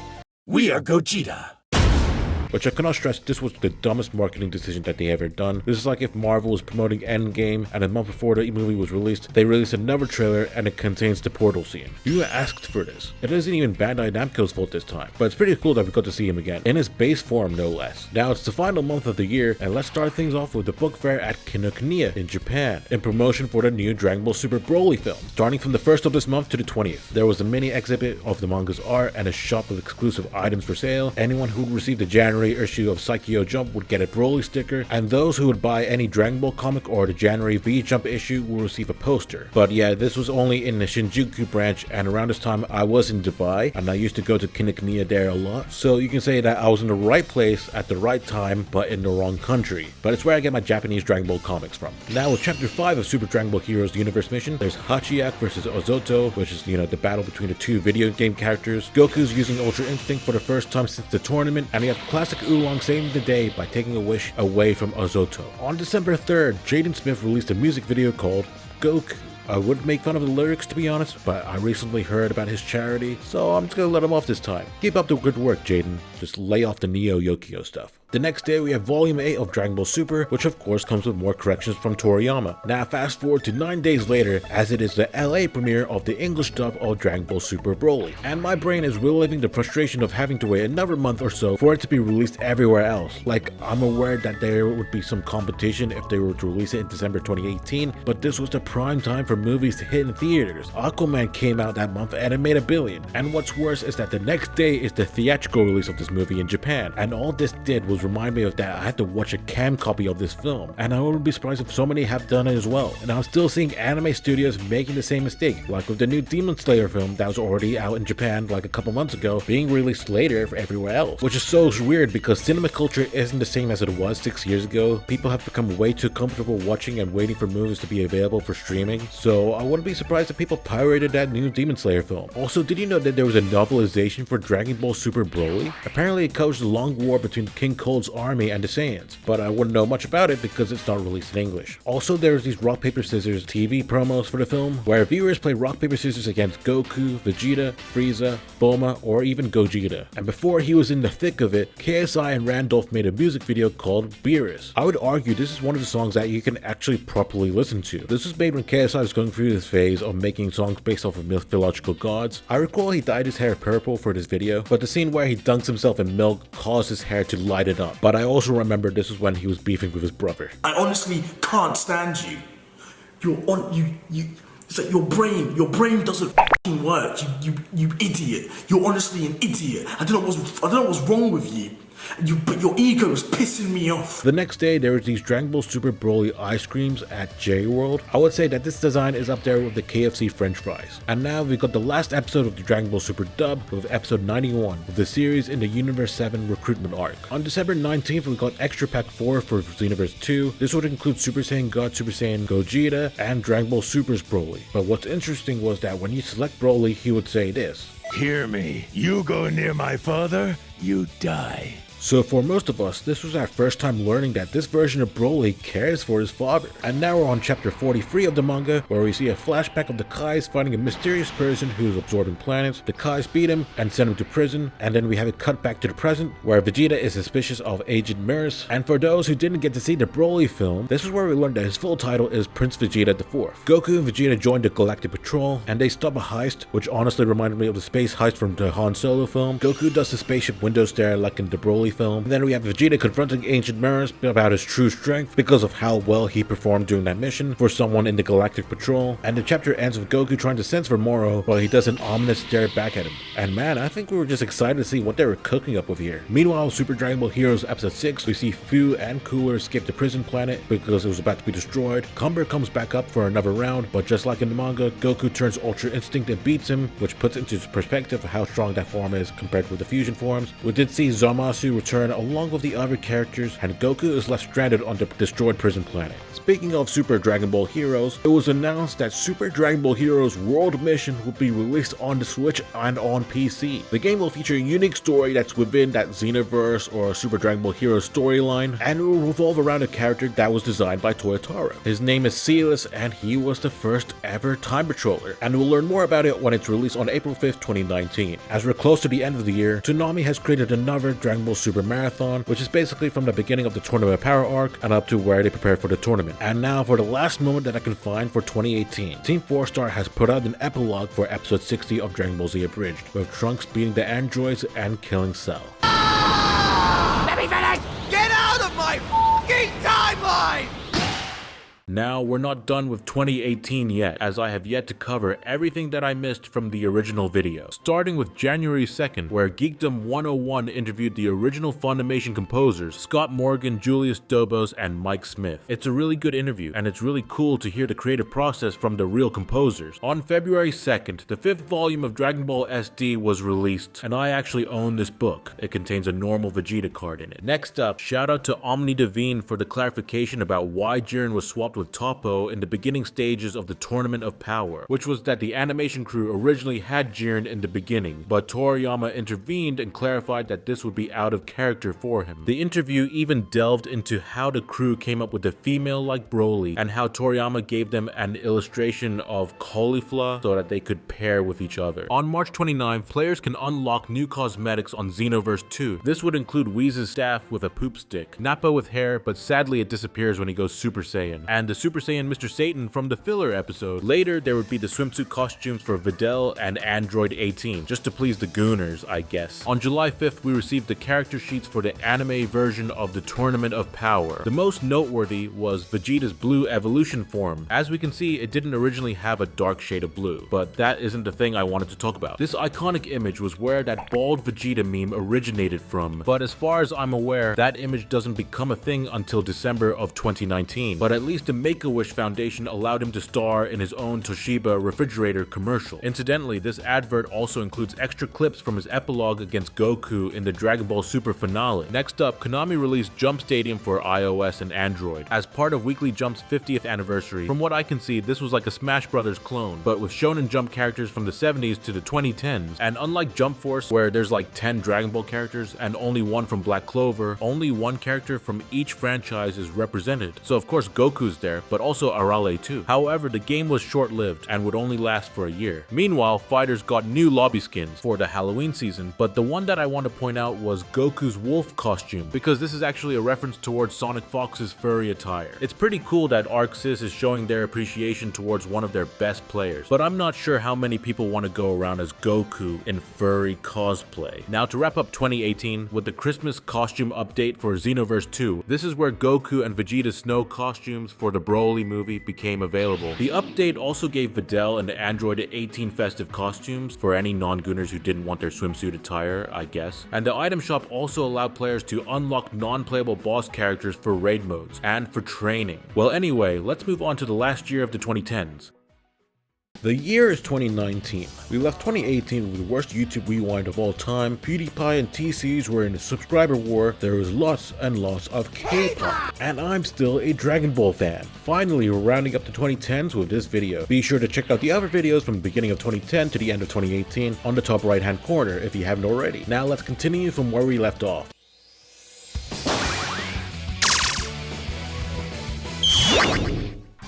We are Gogeta. Which I cannot stress, this was the dumbest marketing decision that they ever done. This is like if Marvel was promoting Endgame and a month before the movie was released, they released another trailer and it contains the portal scene. You asked for this. It isn't even Bandai Namco's fault this time, but it's pretty cool that we got to see him again, in his base form no less. Now it's the final month of the year, and let's start things off with the book fair at Kinokuniya in Japan, in promotion for the new Dragon Ball Super Broly film. Starting from the 1st of this month to the 20th, there was a mini exhibit of the manga's art and a shop with exclusive items for sale. Anyone who received the January issue of Saikyo Jump would get a Broly sticker, and those who would buy any Dragon Ball comic or the January V Jump issue will receive a poster. But yeah, this was only in the Shinjuku branch, and around this time I was in Dubai, and I used to go to Kinokuniya there a lot, so you can say that I was in the right place at the right time, but in the wrong country. But it's where I get my Japanese Dragon Ball comics from. Now with Chapter 5 of Super Dragon Ball Heroes Universe Mission, there's Hachiyak versus Ozoto, which is, the battle between the two video game characters. Goku's using Ultra Instinct for the first time since the tournament, and we have classic Oolong saving the day by taking a wish away from Ozoto. On December 3rd, Jaden Smith released a music video called Goku. I would make fun of the lyrics, to be honest, but I recently heard about his charity, so I'm just gonna let him off this time. Keep up the good work, Jaden. Just lay off the Neo Yokio stuff. The next day we have Volume 8 of Dragon Ball Super, which of course comes with more corrections from Toriyama. Now fast forward to 9 days later, as it is the LA premiere of the English dub of Dragon Ball Super Broly, and my brain is reliving the frustration of having to wait another month or so for it to be released everywhere else. Like, I'm aware that there would be some competition if they were to release it in December 2018, but this was the prime time for movies to hit in theaters. Aquaman came out that month and it made $1 billion, and what's worse is that the next day is the theatrical release of this movie in Japan, and all this did was remind me of that I had to watch a cam copy of this film, and I wouldn't be surprised if so many have done it as well. And I'm still seeing anime studios making the same mistake, like with the new Demon Slayer film that was already out in Japan like a couple months ago, being released later for everywhere else, which is so weird because cinema culture isn't the same as it was 6 years ago. People have become way too comfortable watching and waiting for movies to be available for streaming, so I wouldn't be surprised if people pirated that new Demon Slayer film. Also, did you know that there was a novelization for Dragon Ball Super Broly? Apparently it covers the long war between King Cold's army and the Saiyans, but I wouldn't know much about it because it's not released in English. Also, there's these rock paper scissors TV promos for the film where viewers play rock paper scissors against Goku, Vegeta, Frieza, Bulma, or even Gogeta. And before he was in the thick of it, KSI and Randolph made a music video called Beerus. I would argue this is one of the songs that you can actually properly listen to. This was made when KSI was going through this phase of making songs based off of mythological gods. I recall he dyed his hair purple for this video, but the scene where he dunks himself in milk caused his hair to light it up. But I also remember this was when he was beefing with his brother. I honestly can't stand you. It's like your brain doesn't f***ing work. You idiot. You're honestly an idiot. I don't know what's wrong with you. But your ego is pissing me off. The next day, there was these Dragon Ball Super Broly ice creams at J-World. I would say that this design is up there with the KFC French fries. And now we've got the last episode of the Dragon Ball Super dub with episode 91 of the series in the Universe 7 recruitment arc. On December 19th, we got Extra Pack 4 for Xenoverse 2. This would include Super Saiyan God, Super Saiyan Gogeta, and Dragon Ball Super's Broly. But what's interesting was that when you select Broly, he would say this. Hear me. You go near my father, you die. So for most of us, this was our first time learning that this version of Broly cares for his father. And now we're on chapter 43 of the manga, where we see a flashback of the Kais finding a mysterious person who is absorbing planets. The Kais beat him and send him to prison, and then we have it cut back to the present, where Vegeta is suspicious of Agent Mirs. And for those who didn't get to see the Broly film, this is where we learned that his full title is Prince Vegeta IV. Goku and Vegeta joined the Galactic Patrol, and they stop a heist, which honestly reminded me of the space heist from the Han Solo film. Goku does the spaceship window stare like in the Broly Broly film. And then we have Vegeta confronting Ancient Maris about his true strength because of how well he performed during that mission for someone in the Galactic Patrol. And the chapter ends with Goku trying to sense for Moro while he does an ominous stare back at him. And man, I think we were just excited to see what they were cooking up with here. Meanwhile, Super Dragon Ball Heroes Episode 6, we see Fu and Cooler escape the prison planet because it was about to be destroyed. Cumber comes back up for another round, but just like in the manga, Goku turns Ultra Instinct and beats him, which puts into perspective how strong that form is compared with the fusion forms. We did see Zamasu return along with the other characters, and Goku is left stranded on the destroyed prison planet. Speaking of Super Dragon Ball Heroes, it was announced that Super Dragon Ball Heroes World Mission will be released on the Switch and on PC. The game will feature a unique story that's within that Xenoverse or Super Dragon Ball Heroes storyline, and it will revolve around a character that was designed by Toyotaro. His name is Celis, and he was the first ever Time Patroller, and we'll learn more about it when it's released on April 5th, 2019. As we're close to the end of the year, Toonami has created another Dragon Ball Super Marathon, which is basically from the beginning of the Tournament of Power arc and up to where they prepare for the tournament. And now for the last moment that I can find for 2018. Team 4-Star has put out an epilogue for episode 60 of Dragon Ball Z Abridged, with Trunks beating the androids and killing Cell. Let me finish! Get out of my f***ing timeline! Now, we're not done with 2018 yet, as I have yet to cover everything that I missed from the original video. Starting with January 2nd, where Geekdom 101 interviewed the original Funimation composers, Scott Morgan, Julius Dobos, and Mike Smith. It's a really good interview, and it's really cool to hear the creative process from the real composers. On February 2nd, the 5th volume of Dragon Ball SD was released, and I actually own this book. It contains a normal Vegeta card in it. Next up, shout out to Omni Devine for the clarification about why Jiren was swapped with Toppo in the beginning stages of the Tournament of Power, which was that the animation crew originally had Jiren in the beginning, but Toriyama intervened and clarified that this would be out of character for him. The interview even delved into how the crew came up with a female like Broly, and how Toriyama gave them an illustration of caulifla so that they could pair with each other. On March 29th, players can unlock new cosmetics on Xenoverse 2. This would include Whis' staff with a poop stick, Nappa with hair, but sadly it disappears when he goes Super Saiyan, and the Super Saiyan Mr. Satan from the filler episode. Later, there would be the swimsuit costumes for Videl and Android 18, just to please the Gooners, I guess. On July 5th, we received the character sheets for the anime version of the Tournament of Power. The most noteworthy was Vegeta's blue evolution form. As we can see, it didn't originally have a dark shade of blue, but that isn't the thing I wanted to talk about. This iconic image was where that bald Vegeta meme originated from, but as far as I'm aware, that image doesn't become a thing until December of 2019. But at least the Make-A-Wish Foundation allowed him to star in his own Toshiba refrigerator commercial. Incidentally, this advert also includes extra clips from his epilogue against Goku in the Dragon Ball Super finale. Next up, Konami released Jump Stadium for iOS and Android as part of Weekly Jump's 50th anniversary. From what I can see, this was like a Smash Brothers clone, but with Shonen Jump characters from the 70s to the 2010s. And unlike Jump Force, where there's like 10 Dragon Ball characters and only one from Black Clover, only one character from each franchise is represented. So of course Goku's there, but also Arale too. However, the game was short-lived and would only last for a year. Meanwhile, fighters got new lobby skins for the Halloween season, but the one that I want to point out was Goku's wolf costume, because this is actually a reference towards Sonic Fox's furry attire. It's pretty cool that ArcSys is showing their appreciation towards one of their best players, but I'm not sure how many people want to go around as Goku in furry cosplay. Now to wrap up 2018 with the Christmas costume update for Xenoverse 2, this is where Goku and Vegeta's snow costumes for the Broly movie became available. The update also gave Videl and the Android 18 festive costumes for any non-Gooners who didn't want their swimsuit attire, I guess. And the item shop also allowed players to unlock non-playable boss characters for raid modes and for training. Well anyway, let's move on to the last year of the 2010s. The year is 2019. We left 2018 with the worst YouTube rewind of all time. PewDiePie and TCs were in a subscriber war. There was lots and lots of K-pop. And I'm still a Dragon Ball fan. Finally, we're rounding up the 2010s with this video. Be sure to check out the other videos from the beginning of 2010 to the end of 2018 on the top right hand corner if you haven't already. Now let's continue from where we left off.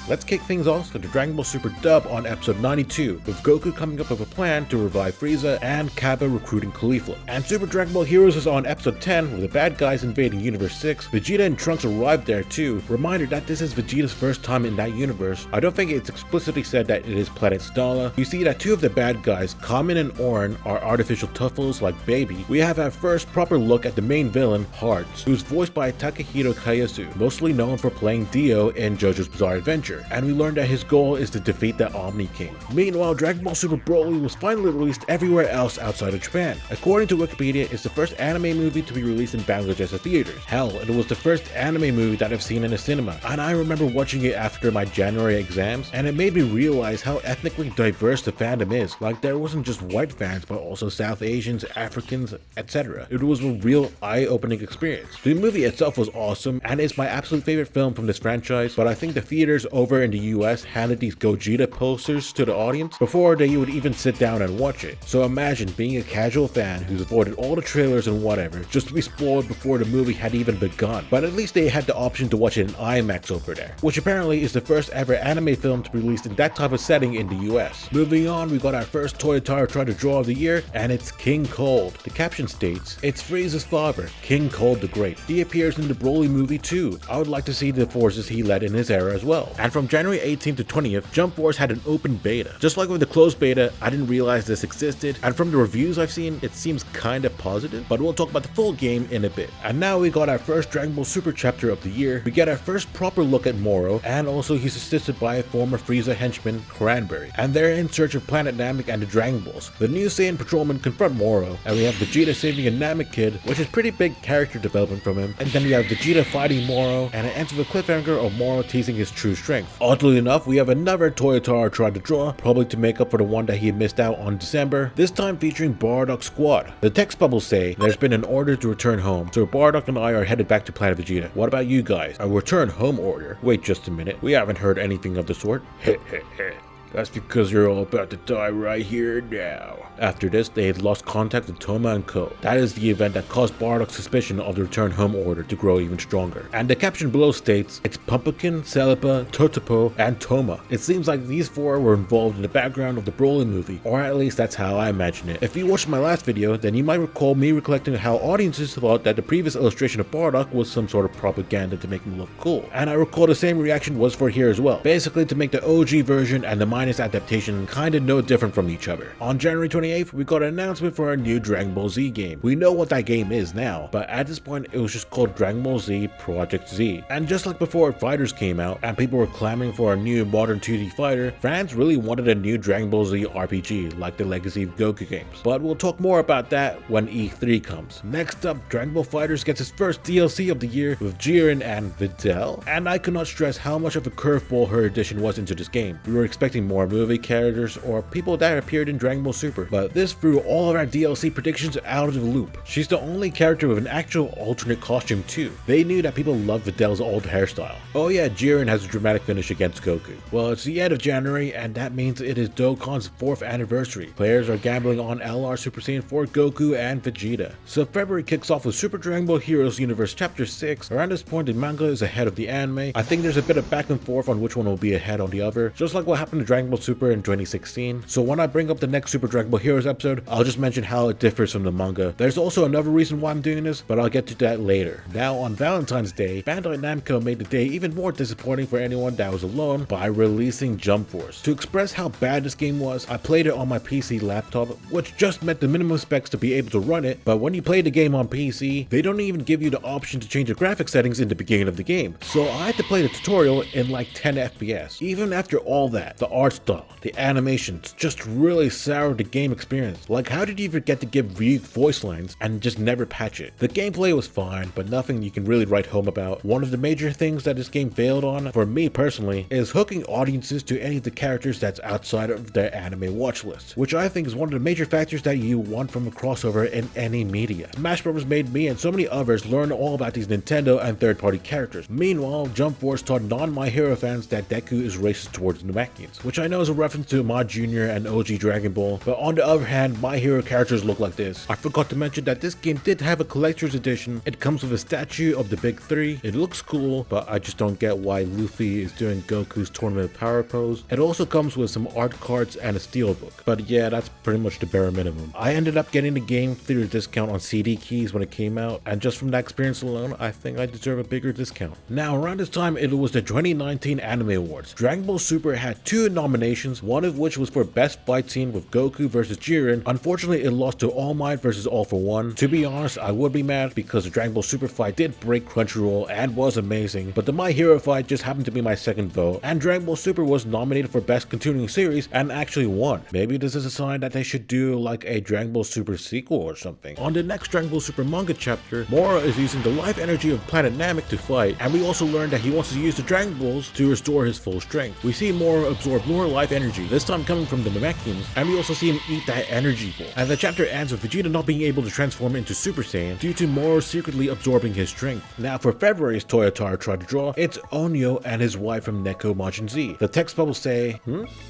Let's kick things off with the Dragon Ball Super dub on episode 92, with Goku coming up with a plan to revive Frieza and Kappa recruiting Caulifla. And Super Dragon Ball Heroes is on episode 10, with the bad guys invading Universe 6. Vegeta and Trunks arrived there too. Reminder that this is Vegeta's first time in that universe. I don't think it's explicitly said that it is Planet Stala. You see that two of the bad guys, Kamen and Orin, are artificial tuffles like Baby. We have our first proper look at the main villain, Hearts, who's voiced by Takehiro Kayasu, mostly known for playing Dio in JoJo's Bizarre Adventure, and we learned that his goal is to defeat the Omni King. Meanwhile, Dragon Ball Super Broly was finally released everywhere else outside of Japan. According to Wikipedia, it's the first anime movie to be released in Bangladesh at theaters. Hell, it was the first anime movie that I've seen in a cinema, and I remember watching it after my January exams, and it made me realize how ethnically diverse the fandom is. Like, there wasn't just white fans, but also South Asians, Africans, etc. It was a real eye-opening experience. The movie itself was awesome, and it's my absolute favorite film from this franchise, but I think the theaters over in the US handed these Gogeta posters to the audience before they would even sit down and watch it. So imagine being a casual fan who's avoided all the trailers and whatever, just to be spoiled before the movie had even begun. But at least they had the option to watch it in IMAX over there, which apparently is the first ever anime film to be released in that type of setting in the US. Moving on, we got our first Toyotaro Try to Draw of the year, and it's King Cold. The caption states, "It's Frieza's father, King Cold the Great. He appears in the Broly movie too. I would like to see the forces he led in his era as well." And from January 18th to 20th, Jump Force had an open beta. Just like with the closed beta, I didn't realize this existed, and from the reviews I've seen, it seems kinda positive, but we'll talk about the full game in a bit. And now we got our first Dragon Ball Super chapter of the year. We get our first proper look at Moro, and also he's assisted by a former Frieza henchman, Cranberry, and they're in search of Planet Namek and the Dragon Balls. The new Saiyan patrolmen confront Moro, and we have Vegeta saving a Namek kid, which is pretty big character development from him, and then we have Vegeta fighting Moro, and it ends with a cliffhanger of Moro teasing his true strength. Oddly enough, we have another Toyotaro Try to Draw, probably to make up for the one that he had missed out on December, this time featuring Bardock Squad. The text bubbles say, "There's been an order to return home, so Bardock and I are headed back to Planet Vegeta. What about you guys? A return home order? Wait just a minute, we haven't heard anything of the sort." Heh heh heh. That's because you're all about to die right here now. After this, they had lost contact with Toma and Co. That is the event that caused Bardock's suspicion of the return home order to grow even stronger. And the caption below states, "It's Pumpkin, Celepa, Totopo, and Toma." It seems like these four were involved in the background of the Broly movie, or at least that's how I imagine it. If you watched my last video, then you might recall me recollecting how audiences thought that the previous illustration of Bardock was some sort of propaganda to make him look cool. And I recall the same reaction was for here as well. Basically to make the OG version and the minus adaptation kinda no different from each other. On January 28th, we got an announcement for our new Dragon Ball Z game. We know what that game is now, but at this point it was just called Dragon Ball Z Project Z. And just like before Fighters came out and people were clamoring for a new modern 2D fighter, fans really wanted a new Dragon Ball Z RPG like the Legacy of Goku games. But we'll talk more about that when E3 comes. Next up, Dragon Ball FighterZ gets its first DLC of the year with Jiren and Videl. And I could not stress how much of a curveball her addition was into this game. We were expecting more movie characters or people that appeared in Dragon Ball Super, but this threw all of our DLC predictions out of the loop. She's the only character with an actual alternate costume too. They knew that people loved Videl's old hairstyle. Oh yeah, Jiren has a dramatic finish against Goku. Well, it's the end of January, and that means it is Dokkan's 4th anniversary. Players are gambling on LR Super Saiyan 4 Goku and Vegeta. So February kicks off with Super Dragon Ball Heroes Universe Chapter 6. Around this point, the manga is ahead of the anime. I think there's a bit of back and forth on which one will be ahead on the other, just like what happened to Dragon Ball Super in 2016. So when I bring up the next Super Dragon Ball Heroes episode, I'll just mention how it differs from the manga. There's also another reason why I'm doing this, but I'll get to that later. Now on Valentine's Day, Bandai Namco made the day even more disappointing for anyone that was alone by releasing Jump Force. To express how bad this game was, I played it on my PC laptop, which just met the minimum specs to be able to run it, but when you play the game on PC, they don't even give you the option to change the graphic settings in the beginning of the game. So I had to play the tutorial in like 10 FPS. Even after all that, the art style, the animations just really soured the game experience. Like, how did you forget to give Ryuk voice lines and just never patch it? The gameplay was fine, but nothing you can really write home about. One of the major things that this game failed on, for me personally, is hooking audiences to any of the characters that's outside of their anime watch list, which I think is one of the major factors that you want from a crossover in any media. Smash Bros made me and so many others learn all about these Nintendo and third-party characters. Meanwhile, Jump Force taught non-My Hero fans that Deku is racist towards Namekians, which which I know is a reference to Ma Jr. and OG Dragon Ball, but on the other hand, My Hero characters look like this. I forgot to mention that this game did have a collector's edition. It comes with a statue of the big three. It looks cool, but I just don't get why Luffy is doing Goku's Tournament of Power pose. It also comes with some art cards and a steelbook, but yeah, that's pretty much the bare minimum. I ended up getting the game through a discount on CD keys when it came out, and just from that experience alone, I think I deserve a bigger discount. Now, around this time, it was the 2019 Anime Awards. Dragon Ball Super had 2 nominations, one of which was for Best Fight Scene with Goku vs Jiren. Unfortunately, it lost to All Might vs All For One. To be honest, I would be mad because the Dragon Ball Super fight did break Crunchyroll and was amazing, but the My Hero fight just happened to be my second vote, and Dragon Ball Super was nominated for Best Continuing Series and actually won. Maybe this is a sign that they should do like a Dragon Ball Super sequel or something. On the next Dragon Ball Super manga chapter, Moro is using the life energy of Planet Namek to fight, and we also learn that he wants to use the Dragon Balls to restore his full strength. We see Moro absorb more life energy, this time coming from the Namekians, and we also see him eat that energy ball. And the chapter ends with Vegeta not being able to transform into Super Saiyan due to Moro secretly absorbing his strength. Now for February's Toyotaro tried to draw, it's Onyo and his wife from Neko Majin Z. The text bubbles say,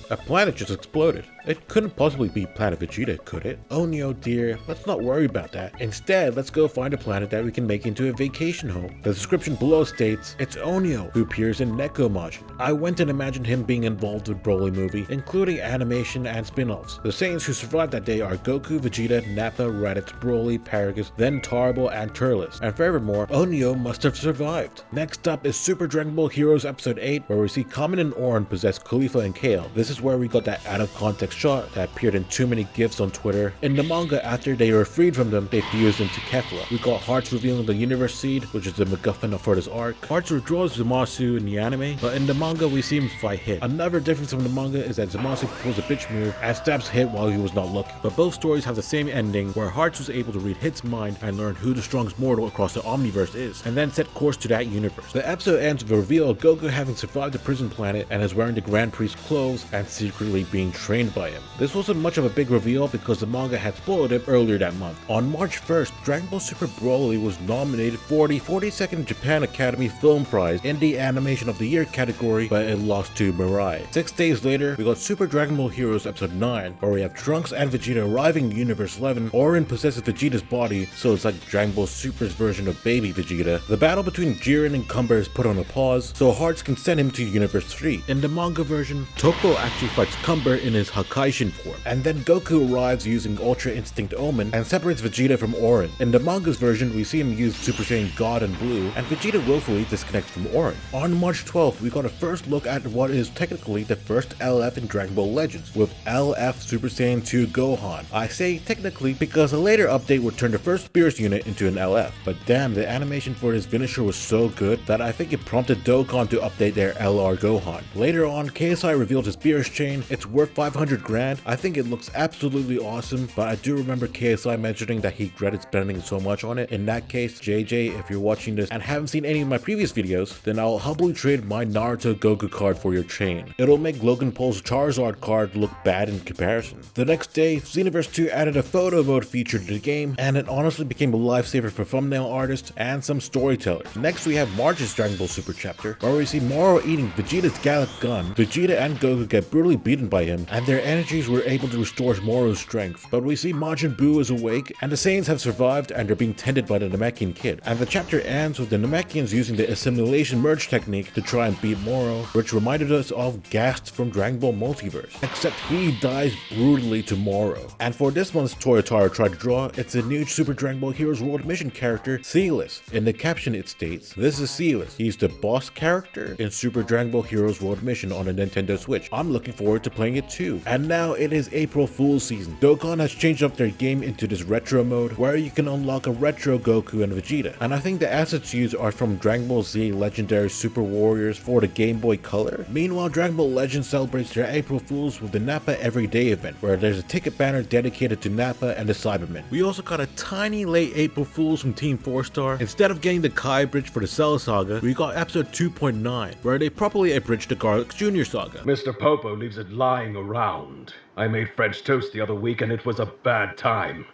a planet just exploded. It couldn't possibly be Planet Vegeta, could it? Onyo dear, let's not worry about that. Instead, let's go find a planet that we can make into a vacation home. The description below states, it's Onyo who appears in Neko Majin. I went and imagined him being involved with Broly movie, including animation and spin-offs. The Saiyans who survived that day are Goku, Vegeta, Nappa, Raditz, Broly, Paragus, then Tarbo and Turles. And furthermore, Onyo must have survived. Next up is Super Dragon Ball Heroes Episode 8, where we see Kamen and Orin possess Khalifa and Kale. This is where we got that out of context shot that appeared in too many gifs on Twitter. In the manga, after they were freed from them, they fused into Kefla. We got Hearts revealing the Universe Seed, which is the MacGuffin for this arc. Hearts withdraws Zamasu in the anime, but in the manga we see him fight Hit. Another difference from the manga is that Zamasu pulls a bitch move and stabs Hit while he was not looking. But both stories have the same ending, where Hearts was able to read Hit's mind and learn who the strongest mortal across the Omniverse is, and then set course to that universe. The episode ends with a reveal of Goku having survived the prison planet and is wearing the Grand Priest's clothes and secretly being trained by him. This wasn't much of a big reveal because the manga had spoiled it earlier that month. On March 1st, Dragon Ball Super Broly was nominated for the 42nd Japan Academy Film Prize in the Animation of the Year category, but it lost to Mirai. 6 days later, we got Super Dragon Ball Heroes Episode 9, where we have Trunks and Vegeta arriving in Universe 11. Orin possesses Vegeta's body, so it's like Dragon Ball Super's version of baby Vegeta. The battle between Jiren and Cumber is put on a pause, so Hearts can send him to Universe 3. In the manga version, Toppo actually fights Cumber in his Hakaishin form, and then Goku arrives using Ultra Instinct Omen and separates Vegeta from Orin. In the manga's version, we see him use Super Saiyan God and Blue, and Vegeta willfully disconnects from Orin. On March 12th, we got a first look at what is technically the first LF in Dragon Ball Legends, with LF Super Saiyan 2 Gohan. I say technically because a later update would turn the first Beerus unit into an LF, but damn, the animation for this finisher was so good that I think it prompted Dokkan to update their LR Gohan. Later on, KSI revealed his Beerus chain. It's worth 500 grand. I think it looks absolutely awesome, but I do remember KSI mentioning that he regretted spending so much on it. In that case, JJ, if you're watching this and haven't seen any of my previous videos, then I'll humbly trade my Naruto Goku card for your chain. It'll make Logan Paul's Charizard card look bad in comparison. The next day, Xenoverse 2 added a photo mode feature to the game, and it honestly became a lifesaver for thumbnail artists and some storytellers. Next, we have March's Dragon Ball Super chapter, where we see Moro eating Vegeta's Gallic gun. Vegeta and Goku get brutally beaten by him, and their energies were able to restore Moro's strength. But we see Majin Buu is awake, and the Saiyans have survived and are being tended by the Namekian kid. And the chapter ends with the Namekians using the assimilation merge technique to try and beat Moro, which reminded us of Gast from Dragon Ball Multiverse. Except he dies brutally to Moro. And for this month's Toyotaro tried to draw, it's a new Super Dragon Ball Heroes World Mission character, Sealess. In the caption it states, this is Sealess. He's the boss character in Super Dragon Ball Heroes World Mission on the Nintendo Switch. I'm looking forward to playing it too. And now it is April Fool's season. Dokkan has changed up their game into this retro mode where you can unlock a retro Goku and Vegeta. And I think the assets used are from Dragon Ball Z Legendary Super Warriors for the Game Boy Color. Meanwhile, Dragon Ball Legends celebrates their April Fools with the Nappa Everyday event, where there's a ticket banner dedicated to Nappa and the Cybermen. We also got a tiny late April Fools from Team 4-Star. Instead of getting the Kai Bridge for the Cell Saga, we got episode 2.9, where they properly abridged the Garlic Jr. Saga. Mr. Popo leaves it lying around. I made French toast the other week and it was a bad time.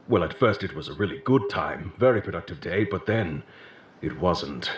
Well, at first it was a really good time, very productive day, but then it wasn't.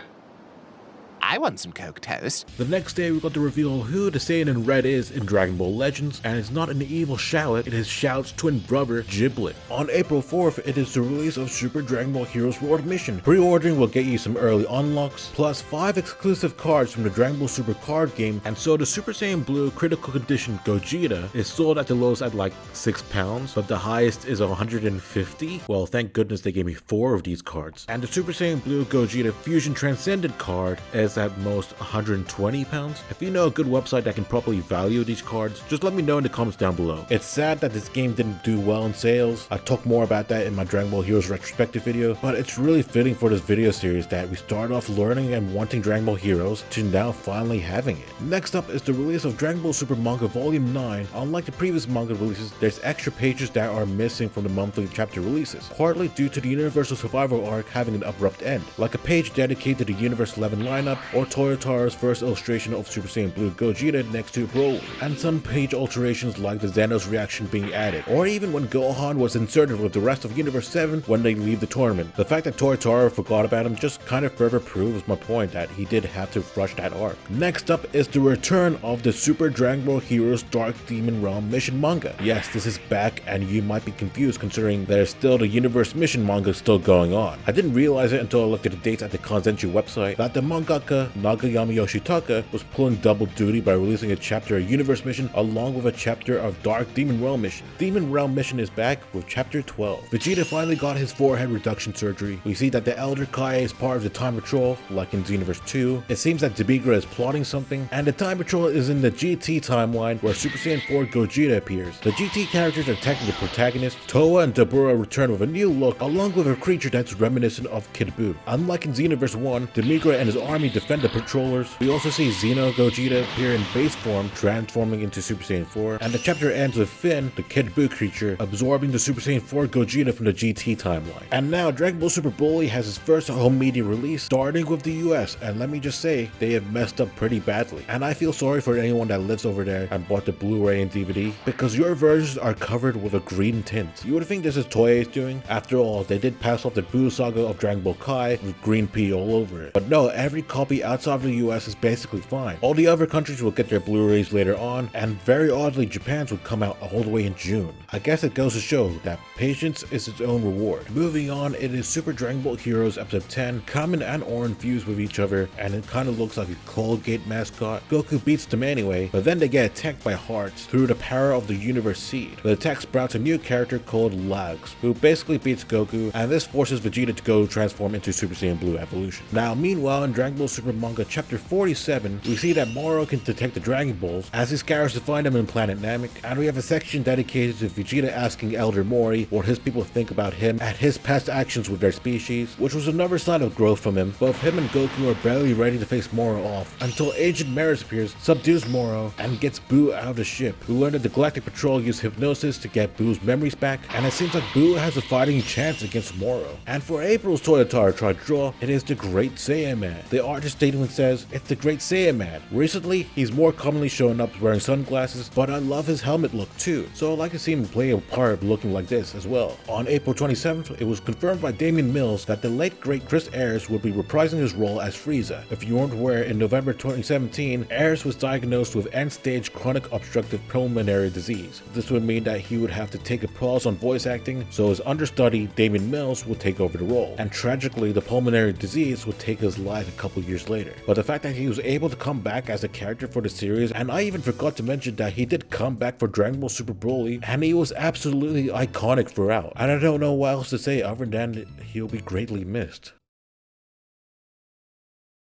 I want some Coke Toast. The next day we got to reveal who the Saiyan in red is in Dragon Ball Legends, and it's not an evil Shallot, it is Shallot's twin brother, Giblet. On April 4th, it is the release of Super Dragon Ball Heroes World Mission. Pre-ordering will get you some early unlocks, plus 5 exclusive cards from the Dragon Ball Super card game, and so the Super Saiyan Blue Critical Condition Gogeta is sold at the lowest at like £6, but the highest is 150. Well, thank goodness they gave me 4 of these cards. And the Super Saiyan Blue Gogeta Fusion Transcended card is at most £120. If you know a good website that can properly value these cards, just let me know in the comments down below. It's sad that this game didn't do well in sales. I talk more about that in my Dragon Ball Heroes retrospective video, but it's really fitting for this video series that we start off learning and wanting Dragon Ball Heroes to now finally having it. Next up is the release of Dragon Ball Super Manga Volume 9. Unlike the previous manga releases, there's extra pages that are missing from the monthly chapter releases, partly due to the Universal Survival arc having an abrupt end, like a page dedicated to the Universe 11 lineup, or Toyotaro's first illustration of Super Saiyan Blue Gogeta next to Broly, and some page alterations like the Xenos reaction being added, or even when Gohan was inserted with the rest of Universe 7 when they leave the tournament. The fact that Toyotaro forgot about him just kind of further proves my point that he did have to rush that arc. Next up is the return of the Super Dragon Ball Heroes Dark Demon Realm Mission manga. Yes, this is back, and you might be confused considering there's still the Universe Mission manga still going on. I didn't realize it until I looked at the dates at the Kanzenshuu website that the mangaka Nagayama Yoshitaka was pulling double duty by releasing a chapter of Universe Mission along with a chapter of Dark Demon Realm Mission. Demon Realm Mission is back with chapter 12. Vegeta finally got his forehead reduction surgery. We see that the Elder Kai is part of the Time Patrol, like in Xenoverse 2. It seems that Dabigra is plotting something, and the Time Patrol is in the GT timeline where Super Saiyan 4 Gogeta appears. The GT characters are attacking the protagonist. Towa and Dabura return with a new look, along with a creature that's reminiscent of Kid Buu. Unlike in Xenoverse 1, Dabigra and his army defend the patrollers. We also see Xeno Gogeta appear in base form, transforming into Super Saiyan 4, and the chapter ends with Finn, the Kid Buu creature, absorbing the Super Saiyan 4 Gogeta from the GT timeline. And now Dragon Ball Super Broly has its first home media release, starting with the US, and let me just say, they have messed up pretty badly. And I feel sorry for anyone that lives over there and bought the Blu-ray and DVD, because your versions are covered with a green tint. You would think this is Toei's doing. After all, they did pass off the Buu saga of Dragon Ball Kai with green pee all over it. But no, every copy outside of the US is basically fine. All the other countries will get their Blu-rays later on, and very oddly Japan's would come out all the way in June. I guess it goes to show that patience is its own reward. Moving on, it is Super Dragon Ball Heroes episode 10. Kamen and Orin fuse with each other, and it kind of looks like a Colgate mascot. Goku beats them anyway, but then they get attacked by Hearts through the power of the Universe Seed. The attack sprouts a new character called Lags, who basically beats Goku, and this forces Vegeta to go transform into Super Saiyan Blue Evolution. Now, meanwhile, in Dragon Ball Super Manga chapter 47, we see that Moro can detect the Dragon Balls as he scours to find them in Planet Namek, and we have a section dedicated to Vegeta asking Elder Mori what his people think about him and his past actions with their species, which was another sign of growth from him. Both him and Goku are barely ready to face Moro off until Agent Maris appears, subdues Moro, and gets Buu out of the ship. We learn that the Galactic Patrol used hypnosis to get Buu's memories back, and it seems like Buu has a fighting chance against Moro. And for April's Toyotaro tried draw, it is the Great Saiyan Man. The artist statement says, "It's the Great Saiyan Man. Recently, he's more commonly shown up wearing sunglasses, but I love his helmet look too, so I'd like to see him play a part looking like this as well." On April 27th, it was confirmed by Damian Mills that the late great Chris Ayres would be reprising his role as Frieza. If you weren't aware, in November 2017, Ayres was diagnosed with end-stage chronic obstructive pulmonary disease. This would mean that he would have to take a pause on voice acting, so his understudy, Damian Mills, would take over the role. And tragically, the pulmonary disease would take his life a couple years later. But the fact that he was able to come back as a character for the series, and I even forgot to mention that he did come back for Dragon Ball Super Broly, and he was absolutely iconic throughout. And I don't know what else to say other than he'll be greatly missed.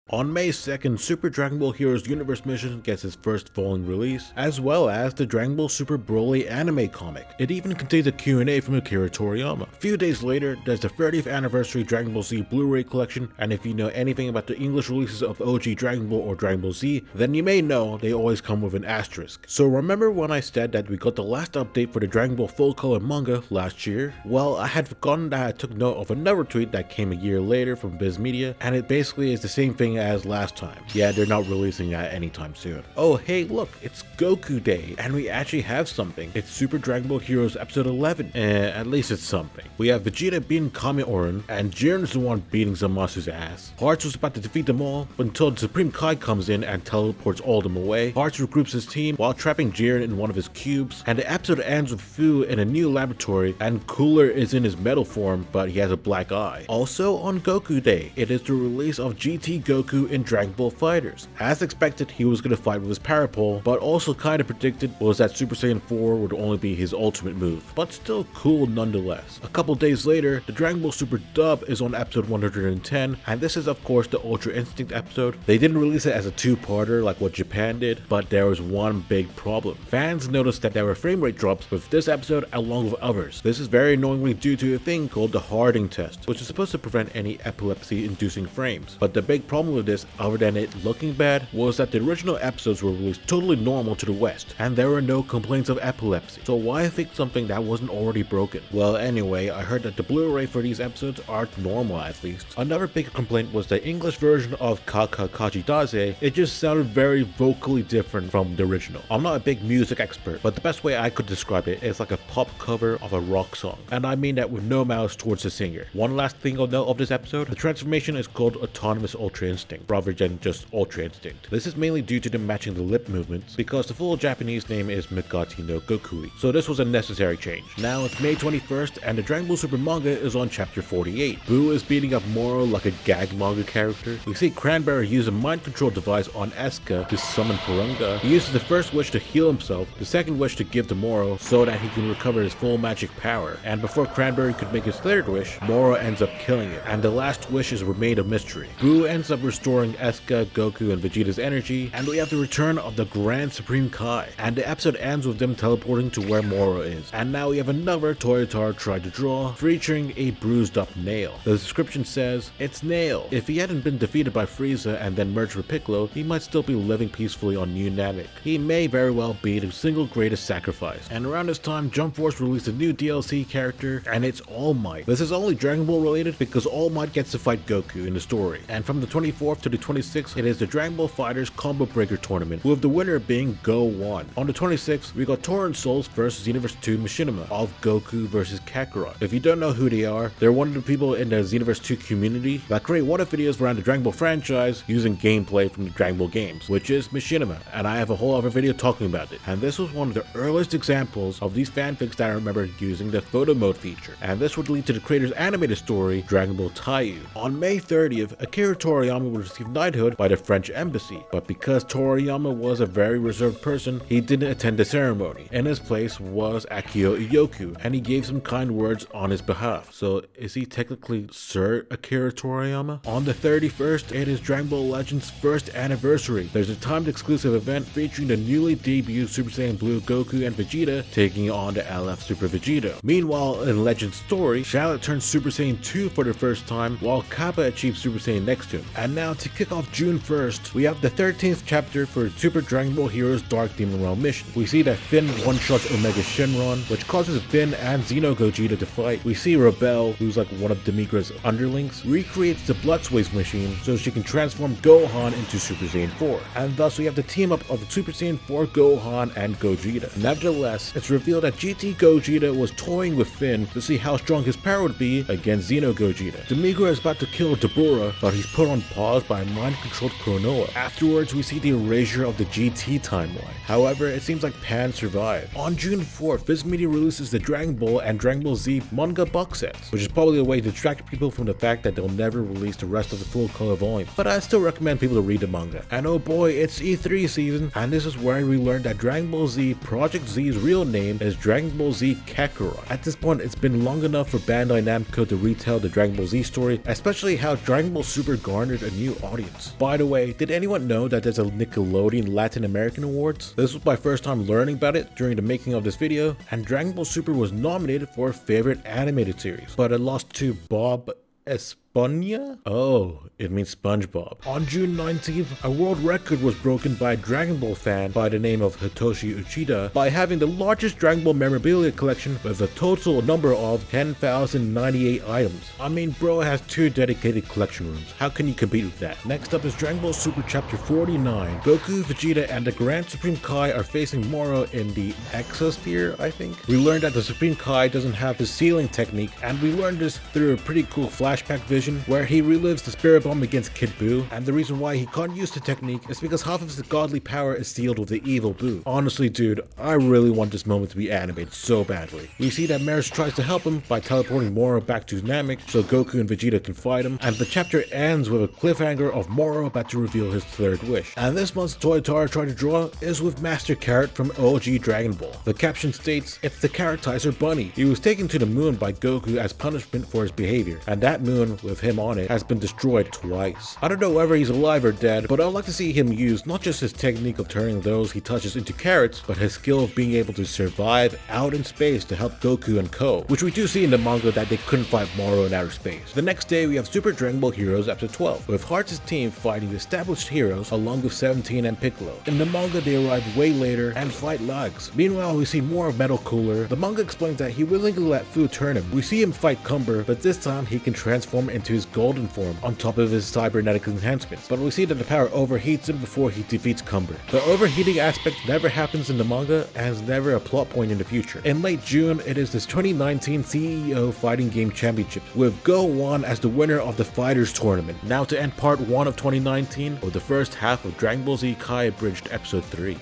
On May 2nd, Super Dragon Ball Heroes Universe Mission gets its first volume release, as well as the Dragon Ball Super Broly anime comic. It even contains a Q&A from Akira Toriyama. A few days later, there's the 30th anniversary Dragon Ball Z Blu-ray collection, and if you know anything about the English releases of OG Dragon Ball or Dragon Ball Z, then you may know they always come with an asterisk. So remember when I said that we got the last update for the Dragon Ball full color manga last year? Well, I had forgotten that I took note of another tweet that came a year later from Viz Media, and it basically is the same thing thing as last time. Yeah, they're not releasing that anytime soon. Oh hey look, it's Goku Day, and we actually have something. It's Super Dragon Ball Heroes episode 11. At least it's something. We have Vegeta beating Kami Oren, and Jiren's the one beating Zamasu's ass. Hearts was about to defeat them all, but until the Supreme Kai comes in and teleports all of them away. Hearts regroups his team while trapping Jiren in one of his cubes, and the episode ends with Fu in a new laboratory, and Cooler is in his metal form, but he has a black eye. Also on Goku Day, it is the release of GT Goku in Dragon Ball FighterZ. As expected, he was going to fight with his Parapole, but also kind of predicted was that Super Saiyan 4 would only be his ultimate move, but still cool nonetheless. A couple days later, the Dragon Ball Super dub is on episode 110, and this is of course the Ultra Instinct episode. They didn't release it as a two-parter like what Japan did, but there was one big problem. Fans noticed that there were frame rate drops with this episode along with others. This is very annoyingly due to a thing called the Harding test, which is supposed to prevent any epilepsy-inducing frames. But the big problem with this, other than it looking bad, was that the original episodes were released totally normal to the West, and there were no complaints of epilepsy. So why fix something that wasn't already broken? Well, anyway, I heard that the Blu-ray for these episodes are normal at least. Another big complaint was the English version of Kakakaji Daze. It just sounded very vocally different from the original. I'm not a big music expert, but the best way I could describe it is like a pop cover of a rock song, and I mean that with no malice towards the singer. One last thing I'll note of this episode, the transformation is called Autonomous Ultra Instinct, rather than just Ultra Instinct. This is mainly due to them matching the lip movements, because the full Japanese name is Megati no Gokui, so this was a necessary change. Now it's May 21st, and the Dragon Ball Super manga is on chapter 48. Boo is beating up Moro like a gag manga character. We see Cranberry use a mind control device on Eska to summon Purunga. He uses the first wish to heal himself, the second wish to give to Moro so that he can recover his full magic power, and before Cranberry could make his third wish, Moro ends up killing it, and the last wishes remain a mystery. Boo ends up restoring Eska, Goku, and Vegeta's energy, and we have the return of the Grand Supreme Kai, and the episode ends with them teleporting to where Moro is. And now we have another Toyotar tried to draw, featuring a bruised up Nail. The description says, "It's Nail. If he hadn't been defeated by Frieza and then merged with Piccolo, he might still be living peacefully on New Namek. He may very well be the single greatest sacrifice." And around this time, Jump Force released a new DLC character, and it's All Might. This is only Dragon Ball related because All Might gets to fight Goku in the story. And from the 24th to the 26th, it is the Dragon Ball FighterZ Combo Breaker Tournament, with the winner being Go-1. On the 26th, we got Torrent Souls vs Xenoverse 2 Machinima of Goku vs Kakarot. If you don't know who they are, they're one of the people in the Xenoverse 2 community that create what-if videos around the Dragon Ball franchise using gameplay from the Dragon Ball games, which is Machinima, and I have a whole other video talking about it. And this was one of the earliest examples of these fanfics that I remember using the photo mode feature, and this would lead to the creator's animated story, Dragon Ball Taiyu. On May 30th, Akira Toriyama would receive knighthood by the French embassy, but because Toriyama was a very reserved person, he didn't attend the ceremony. In his place was Akio Iyoku, and he gave some kind words on his behalf. So is he technically Sir Akira Toriyama? On the 31st, it is Dragon Ball Legends' first anniversary. There's a timed exclusive event featuring the newly debuted Super Saiyan Blue Goku and Vegeta taking on the LF Super Vegito. Meanwhile, in Legends' story, Charlotte turns Super Saiyan 2 for the first time, while Kappa achieves Super Saiyan next to him. And now to kick off June 1st, we have the 13th chapter for Super Dragon Ball Heroes Dark Demon Realm mission. We see that Finn one-shots Omega Shenron, which causes Finn and Xeno Gogeta to fight. We see Rebel, who's like one of Demigra's underlings, recreates the Blood Sways machine so she can transform Gohan into Super Saiyan 4. And thus we have the team up of the Super Saiyan 4 Gohan and Gogeta. Nevertheless, it's revealed that GT Gogeta was toying with Finn to see how strong his power would be against Xeno Gogeta. Demigra is about to kill Dabura, but he's put on pause by a mind-controlled Kronoa. Afterwards, we see the erasure of the GT timeline. However, it seems like Pan survived. On June 4th, Viz Media releases the Dragon Ball and Dragon Ball Z manga box sets, which is probably a way to distract people from the fact that they'll never release the rest of the full color volume. But I still recommend people to read the manga. And oh boy, it's E3 season, and this is where we learned that Dragon Ball Z Project Z's real name is Dragon Ball Z Kakarot. At this point, it's been long enough for Bandai Namco to retell the Dragon Ball Z story, especially how Dragon Ball Super garnered a new audience. By the way, did anyone know that there's a Nickelodeon Latin American Awards? This was my first time learning about it during the making of this video, and Dragon Ball Super was nominated for Favorite Animated Series, but it lost to Bob Esponja. Spunya? Oh, it means SpongeBob. On June 19th, a world record was broken by a Dragon Ball fan by the name of Hitoshi Uchida by having the largest Dragon Ball memorabilia collection with a total number of 10,098 items. I mean, bro has 2 dedicated collection rooms. How can you compete with that? Next up is Dragon Ball Super Chapter 49. Goku, Vegeta, and the Grand Supreme Kai are facing Moro in the Exosphere, I think. We learned that the Supreme Kai doesn't have his sealing technique, and we learned this through a pretty cool flashback vision where he relives the Spirit Bomb against Kid Buu, and the reason why he can't use the technique is because half of his godly power is sealed with the evil Buu. Honestly, dude, I really want this moment to be animated so badly. We see that Maris tries to help him by teleporting Moro back to Namek so Goku and Vegeta can fight him, and the chapter ends with a cliffhanger of Moro about to reveal his 3rd wish. And this month's toy Tara tried to draw is with Master Carrot from OG Dragon Ball. The caption states, "It's the Carrotizer Bunny. He was taken to the moon by Goku as punishment for his behavior, and that moon with him on it has been destroyed twice. I don't know whether he's alive or dead, but I'd like to see him use not just his technique of turning those he touches into carrots, but his skill of being able to survive out in space to help Goku and Co, which we do see in the manga that they couldn't fight Moro in outer space." The next day we have Super Dragon Ball Heroes episode 12, with Hearts' team fighting the established heroes along with 17 and Piccolo. In the manga they arrive way later and fight Lags. Meanwhile we see more of Metal Cooler. The manga explains that he willingly let Fu turn him. We see him fight Cumber, but this time he can transform into his golden form on top of his cybernetic enhancements. But we see that the power overheats him before he defeats Cumber. The overheating aspect never happens in the manga and is never a plot point in the future. In late June, it is this 2019 CEO Fighting Game Championship with Go-1 as the winner of the Fighters Tournament. Now to end part 1 of 2019 with the first half of Dragon Ball Z Kai Abridged episode 3.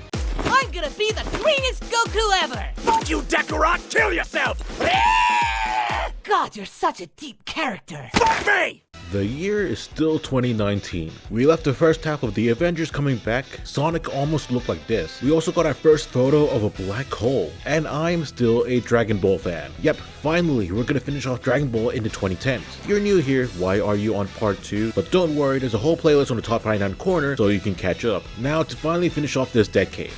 I'm gonna be the greenest Goku ever! Fuck you, Kakarot! Kill yourself! God, you're such a deep character. Fuck me! The year is still 2019. We left the first half of the Avengers coming back. Sonic almost looked like this. We also got our first photo of a black hole. And I'm still a Dragon Ball fan. Yep, finally, we're gonna finish off Dragon Ball in the 2010s. If you're new here, why are you on part 2? But don't worry, there's a whole playlist on the top right hand corner so you can catch up. Now to finally finish off this decade.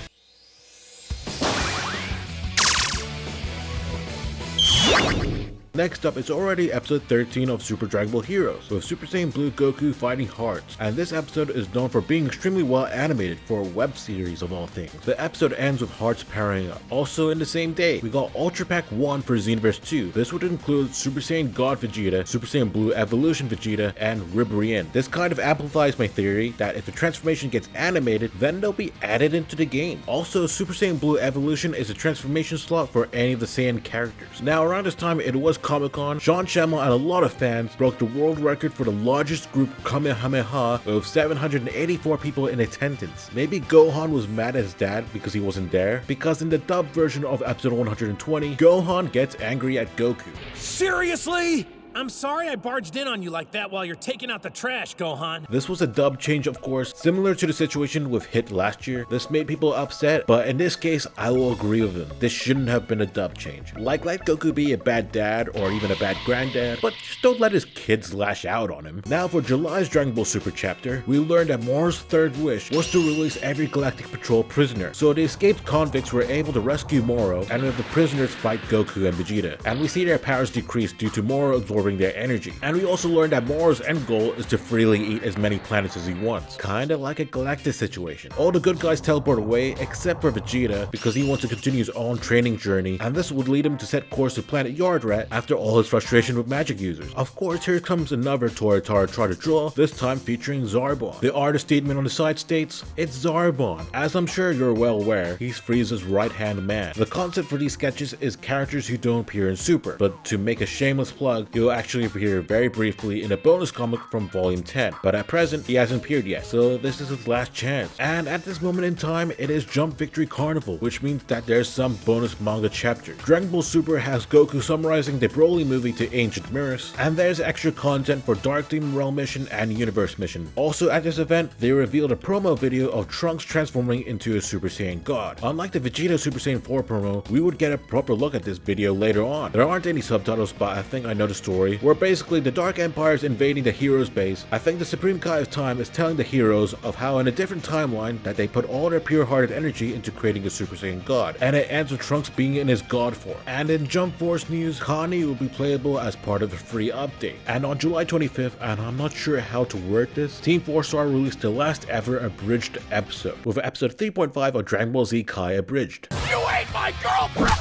Next up, it's already episode 13 of Super Dragon Ball Heroes, with Super Saiyan Blue Goku fighting Hearts, and this episode is known for being extremely well animated for a web series of all things. The episode ends with Hearts powering up. Also in the same day, we got Ultra Pack 1 for Xenoverse 2. This would include Super Saiyan God Vegeta, Super Saiyan Blue Evolution Vegeta, and Ribrian. This kind of amplifies my theory that if the transformation gets animated, then they'll be added into the game. Also, Super Saiyan Blue Evolution is a transformation slot for any of the Saiyan characters. Now around this time, it was Comic-Con, Sean Shamel and a lot of fans broke the world record for the largest group Kamehameha with 784 people in attendance. Maybe Gohan was mad at his dad because he wasn't there, because in the dubbed version of episode 120, Gohan gets angry at Goku. Seriously? I'm sorry I barged in on you like that while you're taking out the trash, Gohan. This was a dub change, of course, similar to the situation with Hit last year. This made people upset, but in this case, I will agree with them. This shouldn't have been a dub change. Like, let Goku be a bad dad or even a bad granddad, but just don't let his kids lash out on him. Now for July's Dragon Ball Super chapter, we learned that Moro's 3rd wish was to release every Galactic Patrol prisoner. So the escaped convicts were able to rescue Moro and have the prisoners fight Goku and Vegeta. And we see their powers decrease due to Moro absorbing their energy. And we also learned that Moro's end goal is to freely eat as many planets as he wants. Kinda like a Galactus situation. All the good guys teleport away except for Vegeta because he wants to continue his own training journey, and this would lead him to set course to planet Yardrat after all his frustration with magic users. Of course, here comes another Toritara try to draw, this time featuring Zarbon. The artist statement on the side states, "It's Zarbon. As I'm sure you're well aware, he's Frieza's right-hand man." The concept for these sketches is characters who don't appear in Super, but to make a shameless plug, he'll actually appear very briefly in a bonus comic from volume 10, but at present he hasn't appeared yet, so this is his last chance. And at this moment in time, it is Jump Victory Carnival, which means that there's some bonus manga chapters. Dragon Ball Super has Goku summarizing the Broly movie to Ancient Mirrors, and there's extra content for Dark Demon Realm mission and Universe mission. Also at this event, they revealed a promo video of Trunks transforming into a Super Saiyan God. Unlike the Vegeta Super Saiyan 4 promo, we would get a proper look at this video later on. There aren't any subtitles, but I think I know the story story, where basically the Dark Empire is invading the heroes' base. I think the Supreme Kai of Time is telling the heroes of how in a different timeline that they put all their pure-hearted energy into creating a Super Saiyan God, and it ends with Trunks being in his God form. And in Jump Force news, Connie will be playable as part of the free update. And on July 25th, and I'm not sure how to word this, Team 4-Star released the last ever abridged episode, with episode 3.5 of Dragon Ball Z Kai abridged. You ate my girlfriend!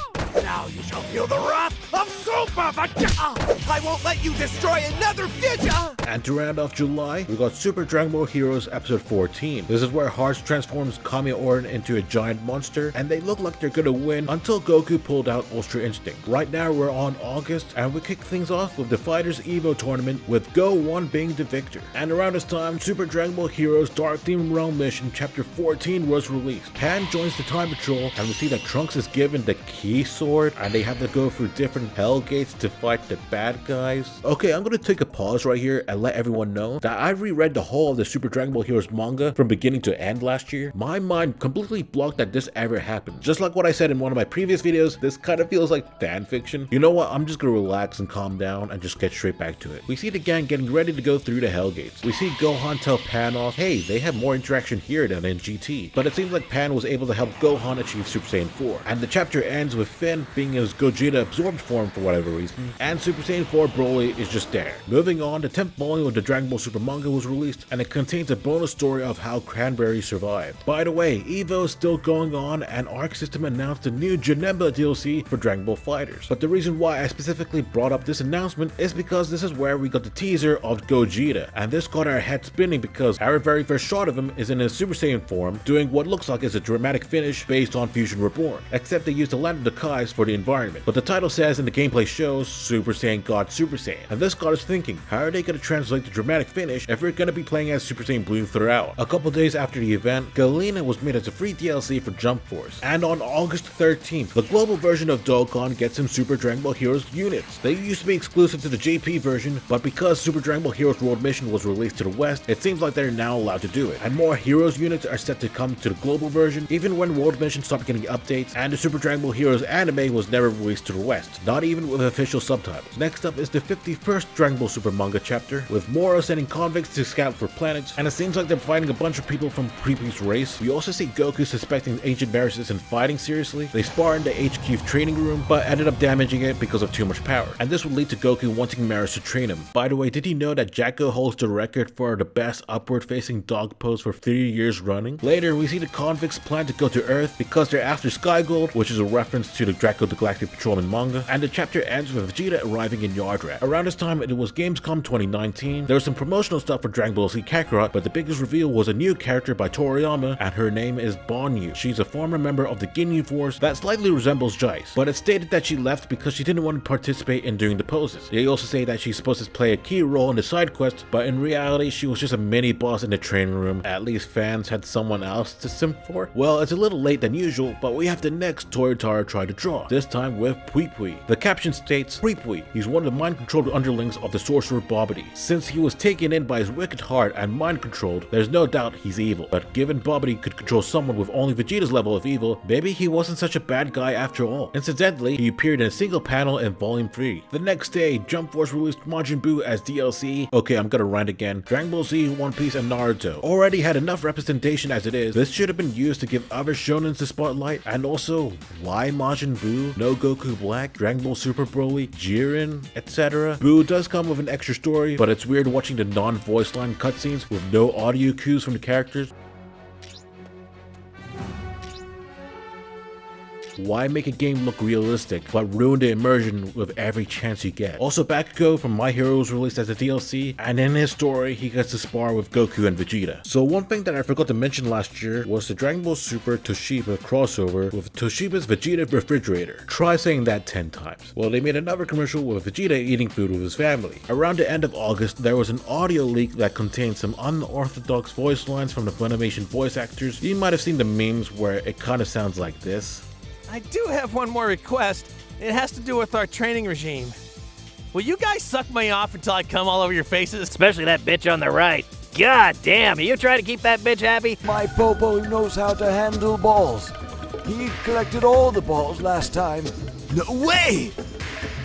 Now you shall feel the wrath of Super Vegeta! I won't let you destroy another Vegeta! And to round off July, we got Super Dragon Ball Heroes episode 14. This is where Hearts transforms Kami Orin into a giant monster, and they look like they're gonna win until Goku pulled out Ultra Instinct. Right now we're on August, and we kick things off with the Fighters Evo tournament, with Go 1 being the victor. And around this time, Super Dragon Ball Heroes Dark Demon Realm Mission chapter 14 was released. Pan joins the Time Patrol, and we see that Trunks is given the key sword, and they have to go through different hell gates to fight the bad guys. Okay, I'm gonna take a pause right here and let everyone know that I reread the whole of the Super Dragon Ball Heroes manga from beginning to end last year. My mind completely blocked that this ever happened. Just like what I said in one of my previous videos, this kind of feels like fan fiction. You know what, I'm just gonna relax and calm down and just get straight back to it. We see the gang getting ready to go through the hell gates. We see Gohan tell Pan off, hey, they have more interaction here than in GT. But it seems like Pan was able to help Gohan achieve Super Saiyan 4. And the chapter ends with Finn being in his Gogeta absorbed form for whatever reason, and Super Saiyan 4 Broly is just there. Moving on, the 10th volume of the Dragon Ball Super manga was released, and it contains a bonus story of how Cranberry survived. By the way, Evo is still going on, and Arc System announced a new Janemba DLC for Dragon Ball FighterZ. But the reason why I specifically brought up this announcement is because this is where we got the teaser of Gogeta, and this got our head spinning because our very first shot of him is in his Super Saiyan form, doing what looks like is a dramatic finish based on Fusion Reborn, except they used the Land of the Kais for the environment. But the title says in the gameplay shows Super Saiyan God Super Saiyan, and this got us thinking, how are they going to translate the dramatic finish if we're going to be playing as Super Saiyan Blue throughout? A couple days after the event, Galena was made as a free DLC for Jump Force, and on August 13th, the global version of Dokkan gets some Super Dragon Ball Heroes units. They used to be exclusive to the JP version, but because Super Dragon Ball Heroes World Mission was released to the West, it seems like they're now allowed to do it, and more Heroes units are set to come to the global version, even when World Mission stopped getting updates, and the Super Dragon Ball Heroes anime was never released to the West, not even with official subtitles. Next up is the 51st Dragon Ball Super manga chapter, with Moro sending convicts to scout for planets, and it seems like they're fighting a bunch of people from Preepi's race. We also see Goku suspecting Ancient Marasys and fighting seriously. They spar in the HQ training room, but ended up damaging it because of too much power, and this would lead to Goku wanting Maris to train him. By the way, did you know that Jacko holds the record for the best upward-facing dog pose for 3 years running? Later, we see the convicts plan to go to Earth because they're after Sky Gold, which is a reference to the Draco the Galactic Patrolman manga, and the chapter ends with Vegeta arriving in Yardrat. Around this time, it was Gamescom 2019. There was some promotional stuff for Dragon Ball Z Kakarot, but the biggest reveal was a new character by Toriyama, and her name is Bonyu. She's a former member of the Ginyu Force that slightly resembles Jeice, but it's stated that she left because she didn't want to participate in doing the poses. They also say that she's supposed to play a key role in the side quest, but in reality, she was just a mini boss in the training room. At least fans had someone else to simp for. Well, it's a little late than usual, but we have the next Toyotaro try to draw, this time with Pui Pui. The caption states, Pui Pui, he's one of the mind-controlled underlings of the sorcerer Bobbidi. Since he was taken in by his wicked heart and mind-controlled, there's no doubt he's evil. But given Bobbidi could control someone with only Vegeta's level of evil, maybe he wasn't such a bad guy after all. Incidentally, he appeared in a single panel in Volume 3. The next day, Jump Force released Majin Buu as DLC. Okay, I'm gonna rant again. Dragon Ball Z, One Piece, and Naruto already had enough representation as it is. This should have been used to give other shonens the spotlight. And also, why Majin Buu? No Goku Black, Dragon Ball Super Broly, Jiren, etc. Buu does come with an extra story, but it's weird watching the non-voice line cutscenes with no audio cues from the characters. Why make a game look realistic, but ruin the immersion with every chance you get? Also, Bakugo from My Hero was released as a DLC, and in his story, he gets to spar with Goku and Vegeta. So one thing that I forgot to mention last year was the Dragon Ball Super Toshiba crossover with Toshiba's Vegeta Refrigerator. Try saying that 10 times. Well, they made another commercial with Vegeta eating food with his family. Around the end of August, there was an audio leak that contained some unorthodox voice lines from the Funimation voice actors. You might have seen the memes where it kind of sounds like this. I do have one more request. It has to do with our training regime. Will you guys suck me off until I come all over your faces? Especially that bitch on the right. God damn, are you trying to keep that bitch happy? My Popo knows how to handle balls. He collected all the balls last time. No way!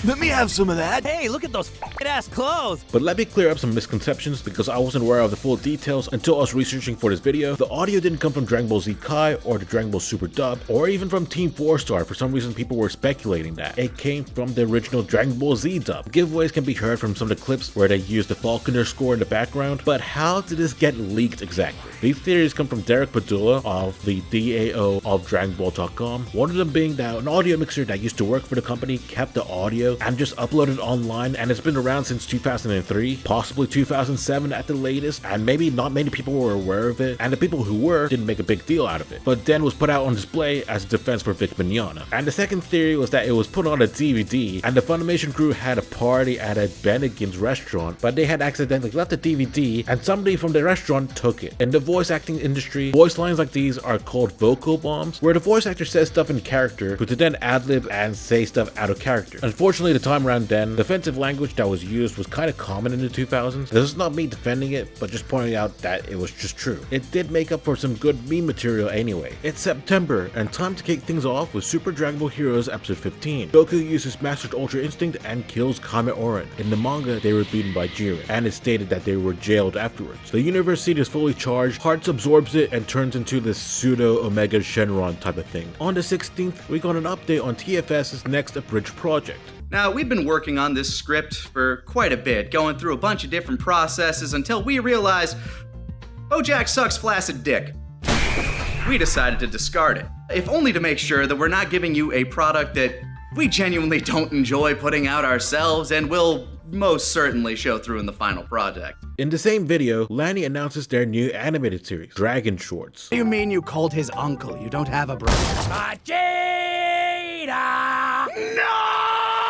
Let me have some of that. Hey, look at those ass clothes. But let me clear up some misconceptions because I wasn't aware of the full details until I was researching for this video. The audio didn't come from Dragon Ball Z Kai or the Dragon Ball Super dub or even from Team 4-Star. For some reason people were speculating that. It came from the original Dragon Ball Z dub. Giveaways can be heard from some of the clips where they use the Falconer score in the background, but how did this get leaked exactly? These theories come from Derek Padula of the DAO of DragonBall.com. One of them being that an audio mixer that used to work for the company kept the audio and just uploaded it online, and it's been around since 2003, possibly 2007 at the latest, and maybe not many people were aware of it, and the people who were didn't make a big deal out of it, but then was put out on display as a defense for Vic Mignogna. And the second theory was that it was put on a DVD, and the Funimation crew had a party at a Bennigan's restaurant, but they had accidentally left the DVD, and somebody from the restaurant took it. In the voice acting industry, voice lines like these are called vocal bombs, where the voice actor says stuff in character, but to then ad-lib and say stuff out of character. Unfortunately, the time around then, the offensive language that was used was kind of common in the 2000s. This is not me defending it, but just pointing out that it was just true. It did make up for some good meme material anyway. It's September, and time to kick things off with Super Dragon Ball Heroes Episode 15. Goku uses Mastered Ultra Instinct and kills Kame Oren. In the manga, they were beaten by Jiren, and it's stated that they were jailed afterwards. The universe seed is fully charged, Hearts absorbs it and turns into this pseudo Omega Shenron type of thing. On the 16th, we got an update on TFS's next abridged project. Now, we've been working on this script for quite a bit, going through a bunch of different processes until we realized Bojack sucks flaccid dick. We decided to discard it, if only to make sure that we're not giving you a product that we genuinely don't enjoy putting out ourselves and will most certainly show through in the final project. In the same video, Lanny announces their new animated series, Dragon Shorts. What do you mean you called his uncle? You don't have a brother. Vegeta! No!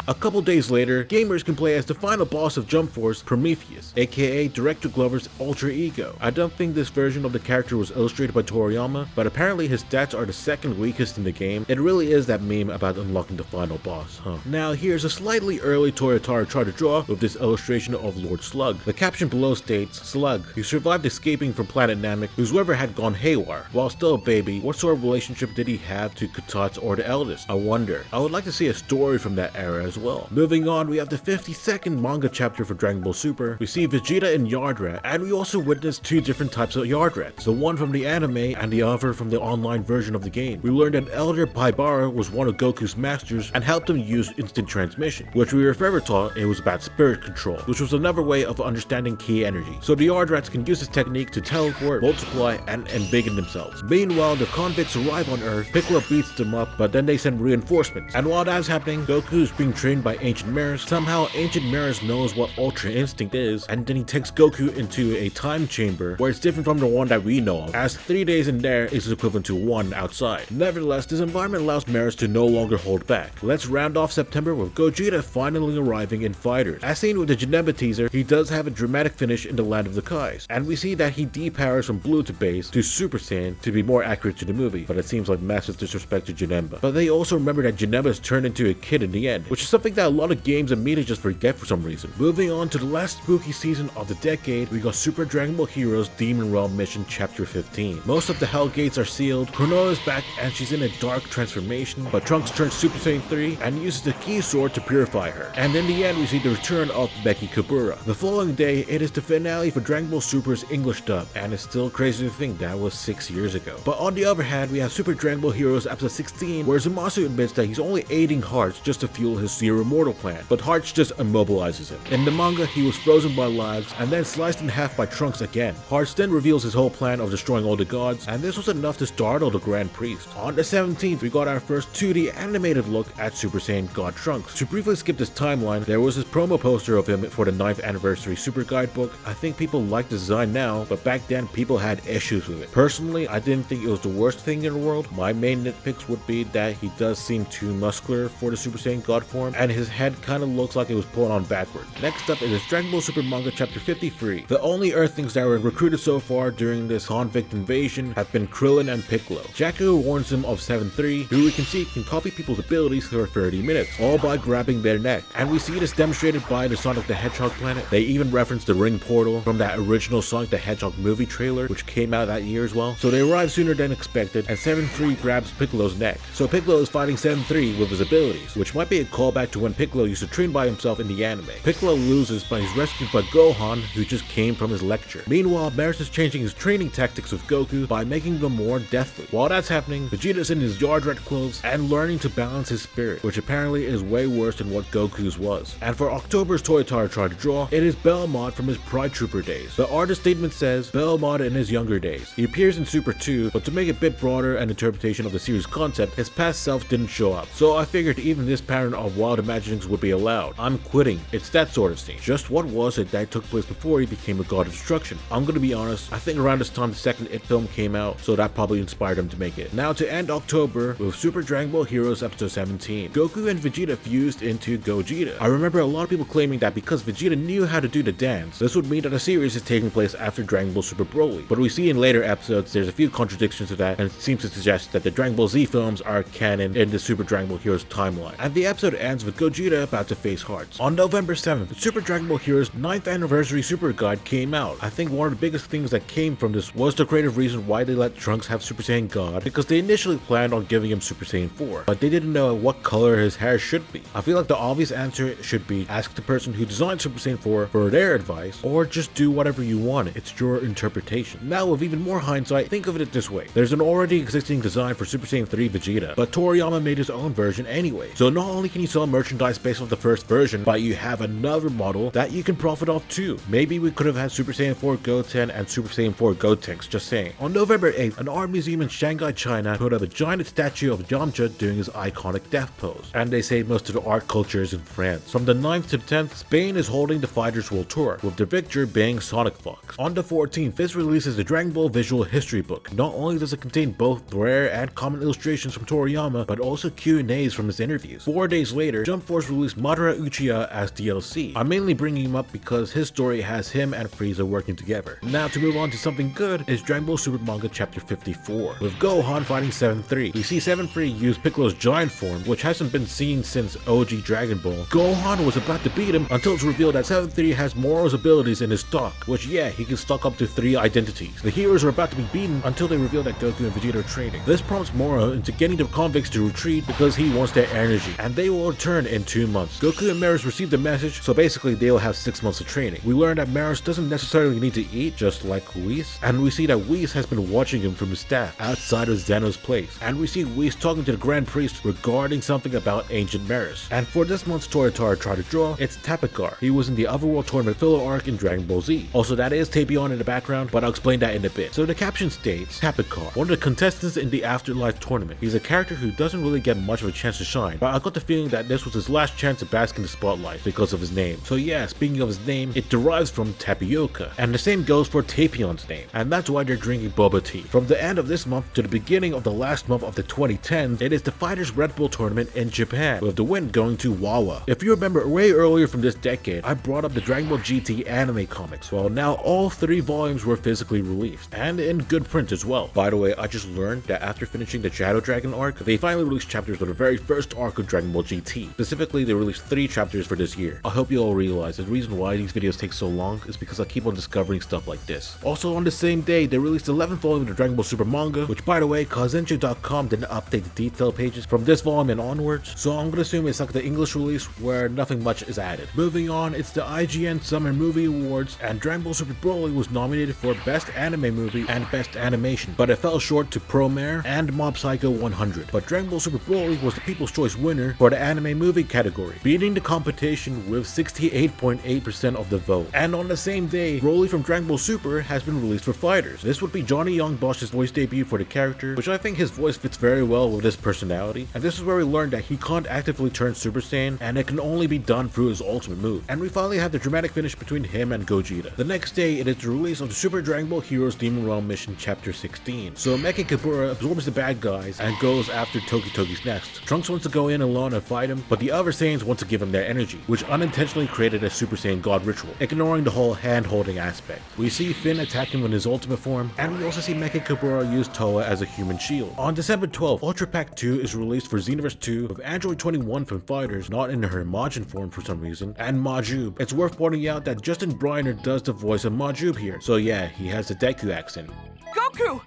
A couple days later, gamers can play as the final boss of Jump Force, Prometheus, aka Director Glover's alter ego. I don't think this version of the character was illustrated by Toriyama, but apparently his stats are the second weakest in the game. It really is that meme about unlocking the final boss, huh? Now here's a slightly early Toyotaro try to draw with this illustration of Lord Slug. The caption below states, Slug, who survived escaping from planet Namek, whose liver had gone haywire. While still a baby, what sort of relationship did he have to Katats or the eldest? I wonder. I would like to see a story from that era as well. Moving on, we have the 52nd manga chapter for Dragon Ball Super. We see Vegeta and Yardrat, and we also witness two different types of Yardrats, the one from the anime and the other from the online version of the game. We learned that Elder Paibara was one of Goku's masters and helped him use instant transmission, which we were forever taught it was about spirit control, which was another way of understanding ki energy. So the Yardrats can use this technique to teleport, multiply, and embiggen themselves. Meanwhile, the convicts arrive on Earth, Piccolo beats them up, but then they send reinforcements. And while that's happening, Goku is being trained by Ancient Mirrors. Somehow, Ancient Mirrors knows what Ultra Instinct is, and then he takes Goku into a time chamber where it's different from the one that we know of, as 3 days in there is equivalent to 1 outside. Nevertheless, this environment allows Mirrors to no longer hold back. Let's round off September with Gogeta finally arriving in Fighters. As seen with the Janemba teaser, he does have a dramatic finish in the Land of the Kais, and we see that he depowers from Blue to Base to Super Saiyan to be more accurate to the movie, but it seems like massive disrespect to Janemba. But they also remember that Janemba is turned into a kid in the end, which is something that a lot of games and media just forget for some reason. Moving on to the last spooky season of the decade, we got Super Dragon Ball Heroes Demon Realm Mission Chapter 15. Most of the Hell Gates are sealed, Chrono is back and she's in a dark transformation, but Trunks turns Super Saiyan 3 and uses the Ki Sword to purify her. And in the end, we see the return of Becky Kabura. The following day, it is the finale for Dragon Ball Super's English dub, and it's still crazy to think that was 6 years ago. But on the other hand, we have Super Dragon Ball Heroes Episode 16, where Zamasu admits that he's only aiding Hearts just to fuel his Zero Mortal plan, but Hearts just immobilizes him. In the manga, he was frozen by lags and then sliced in half by Trunks again. Hearts then reveals his whole plan of destroying all the gods, and this was enough to startle the Grand Priest. On the 17th, we got our first 2D animated look at Super Saiyan God Trunks. To briefly skip this timeline, there was this promo poster of him for the 9th anniversary Super Guidebook. I think people like the design now, but back then people had issues with it. Personally, I didn't think it was the worst thing in the world. My main nitpicks would be that he does seem too muscular for the Super Saiyan God form, and his head kind of looks like it was pulled on backwards. Next up is Dragon Ball Super Manga Chapter 53. The only Earthlings that were recruited so far during this convict invasion have been Krillin and Piccolo. Jakku warns them of 7-3, who we can see can copy people's abilities for 30 minutes, all by grabbing their neck. And we see this demonstrated by the Sonic the Hedgehog planet. They even reference the ring portal from that original Sonic the Hedgehog movie trailer, which came out that year as well. So they arrive sooner than expected, and 7-3 grabs Piccolo's neck. So Piccolo is fighting 7-3 with his abilities, which might be a callback callback to when Piccolo used to train by himself in the anime. Piccolo loses, but he's rescued by Gohan, who just came from his lecture. Meanwhile, Barris is changing his training tactics with Goku by making them more deathly. While that's happening, Vegeta's in his yard rat clothes and learning to balance his spirit, which apparently is way worse than what Goku's was. And for October's Toyotarou tried to draw, it is Belmont from his Pride Trooper days. The artist statement says, Belmont in his younger days. He appears in Super 2, but to make it a bit broader an interpretation of the series concept, his past self didn't show up. So I figured even this pattern of wild imaginings would be allowed. I'm quitting. It's that sort of scene. Just what was it that took place before he became a god of destruction? I'm gonna be honest, I think around this time the second It film came out, so that probably inspired him to make it. Now to end October with Super Dragon Ball Heroes episode 17. Goku and Vegeta fused into Gogeta. I remember a lot of people claiming that because Vegeta knew how to do the dance, this would mean that the series is taking place after Dragon Ball Super Broly. But we see in later episodes there's a few contradictions to that, and it seems to suggest that the Dragon Ball Z films are canon in the Super Dragon Ball Heroes timeline. And the episode ends with Gogeta about to face Hearts. On November 7th, the Super Dragon Ball Heroes 9th Anniversary Super Guide came out. I think one of the biggest things that came from this was the creative reason why they let Trunks have Super Saiyan God, because they initially planned on giving him Super Saiyan 4, but they didn't know what color his hair should be. I feel like the obvious answer should be ask the person who designed Super Saiyan 4 for their advice, or just do whatever you want. It's your interpretation. Now with even more hindsight, think of it this way. There's an already existing design for Super Saiyan 3 Vegeta, but Toriyama made his own version anyway. So not only can you sell merchandise based off the first version, but you have another model that you can profit off too. Maybe we could have had Super Saiyan 4 Goten and Super Saiyan 4 Gotenks, just saying. On November 8th, an art museum in Shanghai, China put up a giant statue of Yamcha doing his iconic death pose. And they say most of the art culture is in France. From the 9th to the 10th, Spain is holding the Fighters World Tour, with the victor being Sonic Fox. On the 14th, Fizz releases the Dragon Ball Visual History Book. Not only does it contain both rare and common illustrations from Toriyama, but also Q&As from his interviews. 4 days later, Jump Force released Madara Uchiha as DLC. I'm mainly bringing him up because his story has him and Frieza working together. Now to move on to something good is Dragon Ball Super Manga Chapter 54, with Gohan fighting 7-3. We see 7-3 use Piccolo's giant form, which hasn't been seen since OG Dragon Ball. Gohan was about to beat him until it's revealed that 7-3 has Moro's abilities in his stock, which yeah, he can stock up to 3 identities. The heroes are about to be beaten until they reveal that Goku and Vegeta are training. This prompts Moro into getting the convicts to retreat because he wants their energy, and they will return in 2 months. Goku and Maris receive the message, so basically they will have 6 months of training. We learn that Maris doesn't necessarily need to eat, just like Whis, and we see that Whis has been watching him from his staff outside of Zeno's place, and we see Whis talking to the Grand Priest regarding something about ancient Maris. And for this month's Toyotarou Try to Draw, it's Tapikar. He was in the Otherworld Tournament filler arc in Dragon Ball Z. Also, that is Tapion in the background, but I'll explain that in a bit. So the caption states, Tapikar, one of the contestants in the Afterlife tournament. He's a character who doesn't really get much of a chance to shine, but I got the feeling that this was his last chance to bask in the spotlight because of his name. So yeah, speaking of his name, it derives from tapioca, and the same goes for Tapion's name, and that's why they're drinking boba tea. From the end of this month to the beginning of the last month of the 2010s, it is the Fighters Red Bull tournament in Japan, with the win going to Wawa. If you remember way earlier from this decade, I brought up the Dragon Ball GT anime comics. Well, now all 3 volumes were physically released, and in good print as well. By the way, I just learned that after finishing the Shadow Dragon arc, they finally released chapters for the very first arc of Dragon Ball GT. Specifically, they released 3 chapters for this year. I hope you all realize the reason why these videos take so long is because I keep on discovering stuff like this. Also on the same day, they released the 11th volume of the Dragon Ball Super manga, which by the way, Kazenju.com didn't update the detail pages from this volume and onwards, so I'm gonna assume it's like the English release where nothing much is added. Moving on, it's the IGN Summer Movie Awards, and Dragon Ball Super Broly was nominated for Best Anime Movie and Best Animation, but it fell short to Promare and Mob Psycho 100. But Dragon Ball Super Broly was the People's Choice winner for the anime movie category, beating the competition with 68.8% of the vote. And on the same day, Broly from Dragon Ball Super has been released for Fighters. This would be Johnny Young Bosch's voice debut for the character, which I think his voice fits very well with his personality. And this is where we learned that he can't actively turn Super Saiyan, and it can only be done through his ultimate move. And we finally have the dramatic finish between him and Gogeta. The next day, it is the release of the Super Dragon Ball Heroes Demon Realm Mission Chapter 16. So Mecha Kabura absorbs the bad guys and goes after Toki Toki's nest. Trunks wants to go in alone and fight him, but the other Saiyans want to give him their energy, which unintentionally created a Super Saiyan God ritual, ignoring the whole hand-holding aspect. We see Finn attack him in his ultimate form, and we also see Mecha Kabura use Toa as a human shield. On December 12th, Ultra Pack 2 is released for Xenoverse 2 with Android 21 from Fighters, not in her Majin form for some reason, and Majub. It's worth pointing out that Justin Briner does the voice of Majub here, so yeah, he has the Deku accent. Goku!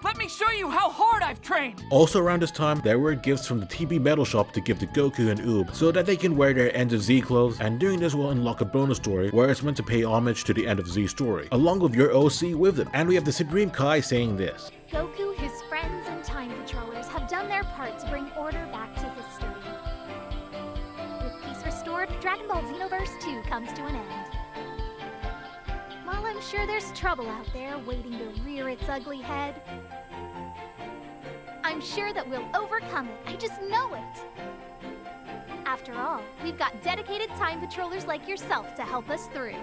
Let me show you how hard I've trained! Also around this time, there were gifts from the TB Metal Shop to give to Goku and Oob so that they can wear their End of Z clothes, and doing this will unlock a bonus story where it's meant to pay homage to the End of Z story, along with your OC with them. And we have the Supreme Kai saying this. Goku, his friends, and Time Patrollers have done their part to bring order back to history. With peace restored, Dragon Ball Xenoverse 2 comes to an end. While I'm sure there's trouble out there waiting to rear its ugly head, I'm sure that we'll overcome it. I just know it. After all, we've got dedicated Time Patrollers like yourself to help us through.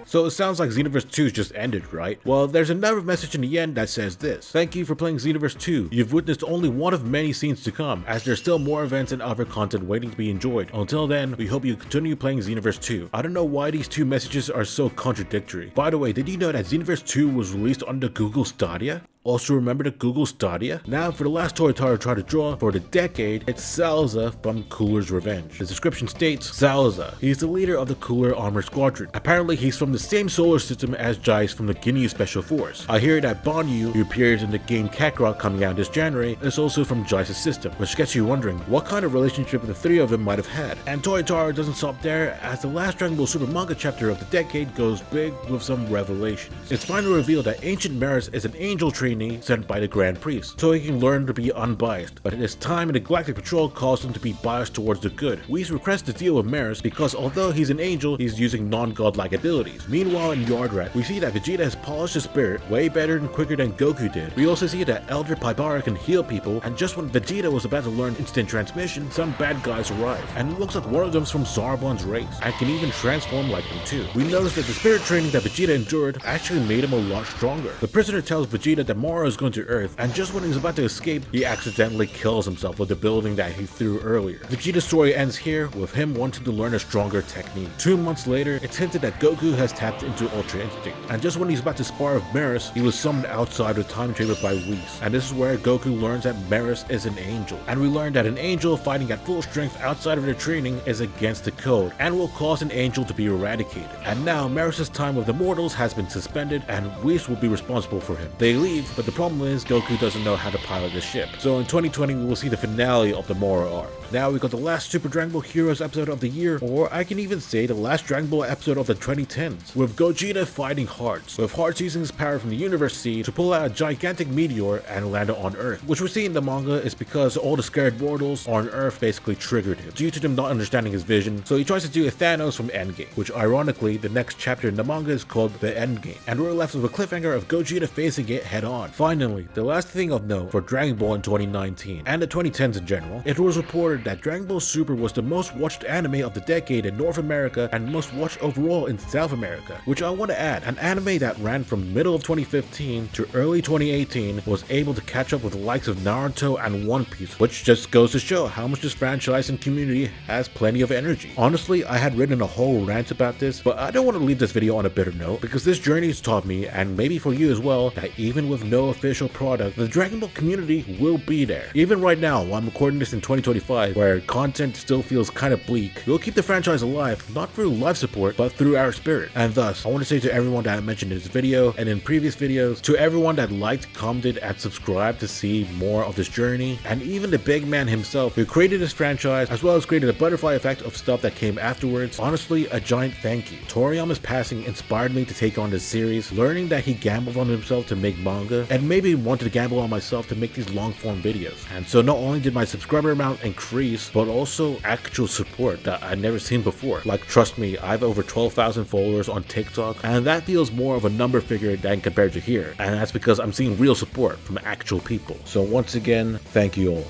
So it sounds like Xenoverse 2 just ended, right? Well, there's another message in the end that says this. Thank you for playing Xenoverse 2. You've witnessed only one of many scenes to come, as there's still more events and other content waiting to be enjoyed. Until then, we hope you continue playing Xenoverse 2. I don't know why these two messages are so contradictory. By the way, did you know that Xenoverse 2 was released under Google Stadia? Also remember the Google Stadia? Now for the last Toyotaro tried to draw for the decade, it's Salza from Cooler's Revenge. The description states, Salza. He's the leader of the Cooler Armored Squadron. Apparently he's from the same solar system as Jaice from the Ginyu Special Force. I hear that Banyu, who appears in the game Kakarot coming out this January, is also from Jaice's system, which gets you wondering what kind of relationship the three of them might have had. And Toyotaro doesn't stop there, as the last Dragon Ball Super manga chapter of the decade goes big with some revelations. It's finally revealed that Ancient Maris is an angel trainee sent by the Grand Priest, so he can learn to be unbiased. But at this time, the Galactic Patrol caused him to be biased towards the good. Whis requests to deal with Maris because although he's an angel, he's using non-godlike abilities. Meanwhile, in Yardrat, we see that Vegeta has polished his spirit way better and quicker than Goku did. We also see that Elder Paibara can heal people, and just when Vegeta was about to learn instant transmission, some bad guys arrive. And it looks like one of them's from Zarbon's race, and can even transform like him too. We notice that the spirit training that Vegeta endured actually made him a lot stronger. The prisoner tells Vegeta that Moro is going to Earth, and just when he's about to escape, he accidentally kills himself with the building that he threw earlier. Vegeta's story ends here, with him wanting to learn a stronger technique. 2 months later, it's hinted that Goku has tapped into Ultra Instinct, and just when he's about to spar with Maris, he was summoned outside of the time chamber by Whis. And this is where Goku learns that Maris is an angel. And we learn that an angel fighting at full strength outside of their training is against the code, and will cause an angel to be eradicated. And now, Maris' time with the mortals has been suspended, and Whis will be responsible for him. They leave, but the problem is Goku doesn't know how to pilot the ship. So in 2020 we will see the finale of the Moro arc. Now we got the last Super Dragon Ball Heroes episode of the year, or I can even say the last Dragon Ball episode of the 2010s, with Gogeta fighting Hearts, with Hearts using his power from the Universe Sea to pull out a gigantic meteor and land it on Earth, which we see in the manga is because all the scared mortals on Earth basically triggered him, due to them not understanding his vision, so he tries to do a Thanos from Endgame, which ironically the next chapter in the manga is called The Endgame, and we're left with a cliffhanger of Gogeta facing it head on. Finally, the last thing of note for Dragon Ball in 2019, and the 2010s in general, it was reported that Dragon Ball Super was the most watched anime of the decade in North America and most watched overall in South America, which I want to add, an anime that ran from middle of 2015 to early 2018 was able to catch up with the likes of Naruto and One Piece, which just goes to show how much this franchise and community has plenty of energy. Honestly, I had written a whole rant about this, but I don't want to leave this video on a bitter note, because this journey has taught me, and maybe for you as well, that even with no official product, the Dragon Ball community will be there. Even right now, while I'm recording this in 2025, where content still feels kind of bleak, we'll keep the franchise alive, not through life support, but through our spirit. And thus, I want to say to everyone that I mentioned in this video and in previous videos, to everyone that liked, commented, and subscribed to see more of this journey, and even the big man himself who created this franchise, as well as created a butterfly effect of stuff that came afterwards, honestly, a giant thank you. Toriyama's passing inspired me to take on this series, learning that he gambled on himself to make manga, and maybe wanted to gamble on myself to make these long form videos. And so not only did my subscriber amount increase, but also actual support that I'd never seen before. Like, trust me, I have over 12,000 followers on TikTok, and that feels more of a number figure than compared to here. And that's because I'm seeing real support from actual people. So once again, thank you all.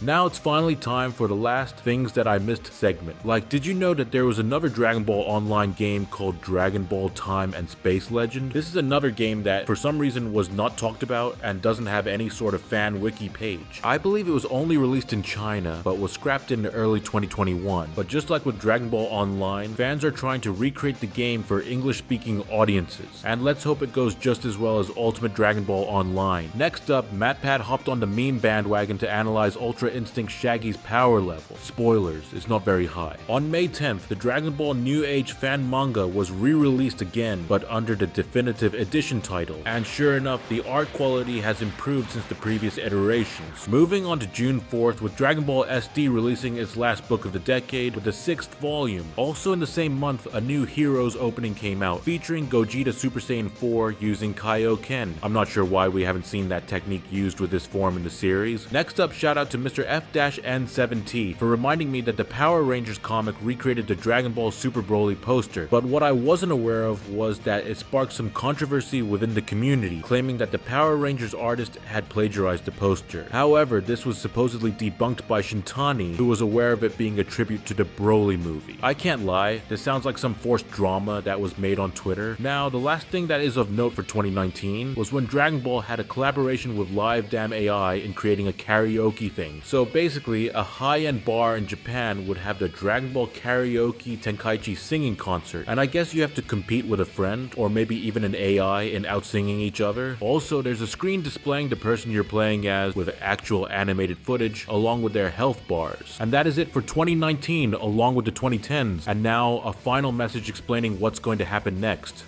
Now it's finally time for the last things that I missed segment. Like, did you know that there was another Dragon Ball online game called Dragon Ball Time and Space Legend? This is another game that for some reason was not talked about and doesn't have any sort of fan wiki page. I believe it was only released in China, but was scrapped in early 2021. But just like with Dragon Ball Online, fans are trying to recreate the game for English-speaking audiences. And let's hope it goes just as well as Ultimate Dragon Ball Online. Next up, MatPat hopped on the meme bandwagon to analyze Ultra Ultra Instinct Shaggy's power level. Spoilers, it's not very high. On May 10th, the Dragon Ball New Age fan manga was re-released again, but under the Definitive Edition title, and sure enough, the art quality has improved since the previous iterations. Moving on to June 4th, with Dragon Ball SD releasing its last book of the decade with the 6th volume. Also in the same month, a new Heroes opening came out, featuring Gogeta Super Saiyan 4 using Kaioken. I'm not sure why we haven't seen that technique used with this form in the series. Next up, shout out to Mr. F-N7T for reminding me that the Power Rangers comic recreated the Dragon Ball Super Broly poster, but what I wasn't aware of was that it sparked some controversy within the community, claiming that the Power Rangers artist had plagiarized the poster. However, this was supposedly debunked by Shintani, who was aware of it being a tribute to the Broly movie. I can't lie, this sounds like some forced drama that was made on Twitter. Now, the last thing that is of note for 2019 was when Dragon Ball had a collaboration with Live Damn AI in creating a karaoke thing. So basically, a high-end bar in Japan would have the Dragon Ball Karaoke Tenkaichi singing concert, and I guess you have to compete with a friend, or maybe even an AI in out-singing each other. Also, there's a screen displaying the person you're playing as with actual animated footage, along with their health bars. And that is it for 2019, along with the 2010s, and now a final message explaining what's going to happen next.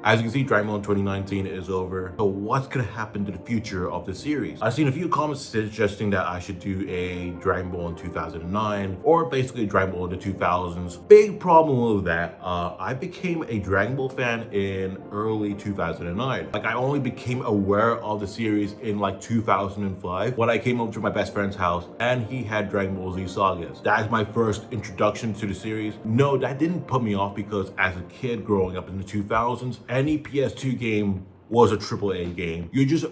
As you can see, Dragon Ball 2019 is over. So what's gonna happen to the future of the series? I've seen a few comments suggesting that I should do a Dragon Ball in 2009, or basically Dragon Ball in the 2000s. Big problem with that, I became a Dragon Ball fan in early 2009. Like, I only became aware of the series in like 2005 when I came over to my best friend's house and he had Dragon Ball Z Sagas. That's my first introduction to the series. No, that didn't put me off, because as a kid growing up in the 2000s, any PS2 game was a AAA game. You just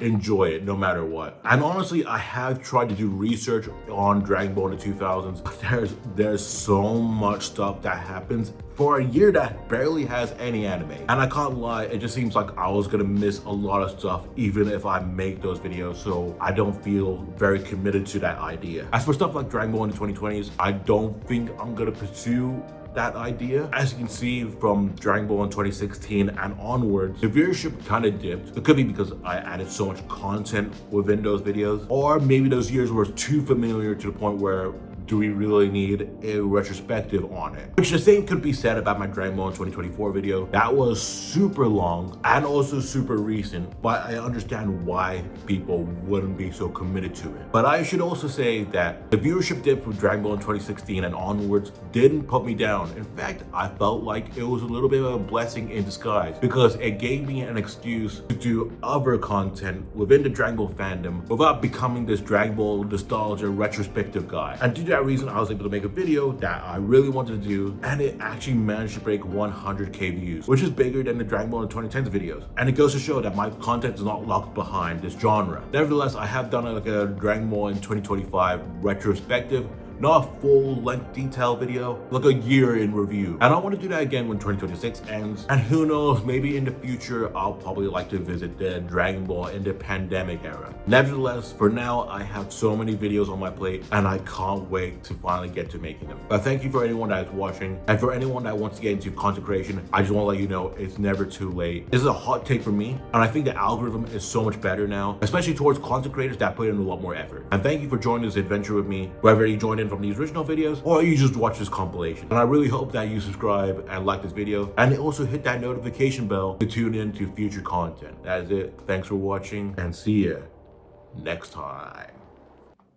enjoy it no matter what. And honestly, I have tried to do research on Dragon Ball in the 2000s. There's so much stuff that happens for a year that barely has any anime. And I can't lie, it just seems like I was gonna miss a lot of stuff even if I make those videos, so I don't feel very committed to that idea. As for stuff like Dragon Ball in the 2020s, I don't think I'm gonna pursue that idea. As you can see from Dragon Ball in 2016 and onwards, the viewership kind of dipped. It could be because I added so much content within those videos, or maybe those years were too familiar to the point where do we really need a retrospective on it? Which the same could be said about my Dragon Ball in 2024 video. That was super long and also super recent, but I understand why people wouldn't be so committed to it. But I should also say that the viewership dip from Dragon Ball in 2016 and onwards didn't put me down. In fact, I felt like it was a little bit of a blessing in disguise, because it gave me an excuse to do other content within the Dragon Ball fandom without becoming this Dragon Ball nostalgia retrospective guy. And due to that reason, I was able to make a video that I really wanted to do, and it actually managed to break 100k views, which is bigger than the Dragon Ball in 2010s videos. And it goes to show that my content is not locked behind this genre. Nevertheless, I have done like a Dragon Ball in 2025 retrospective, not a full-length detailed video, like a year in review. And I want to do that again when 2026 ends. And who knows, maybe in the future, I'll probably like to visit the Dragon Ball in the pandemic era. Nevertheless, for now, I have so many videos on my plate, and I can't wait to finally get to making them. But thank you for anyone that is watching, and for anyone that wants to get into content creation, I just want to let you know it's never too late. This is a hot take for me, and I think the algorithm is so much better now, especially towards content creators that put in a lot more effort. And thank you for joining this adventure with me, whether you joined in from these original videos or you just watch this compilation. And I really hope that you subscribe and like this video, and also hit that notification bell to tune in to future content. That is it. Thanks for watching, and see ya next time.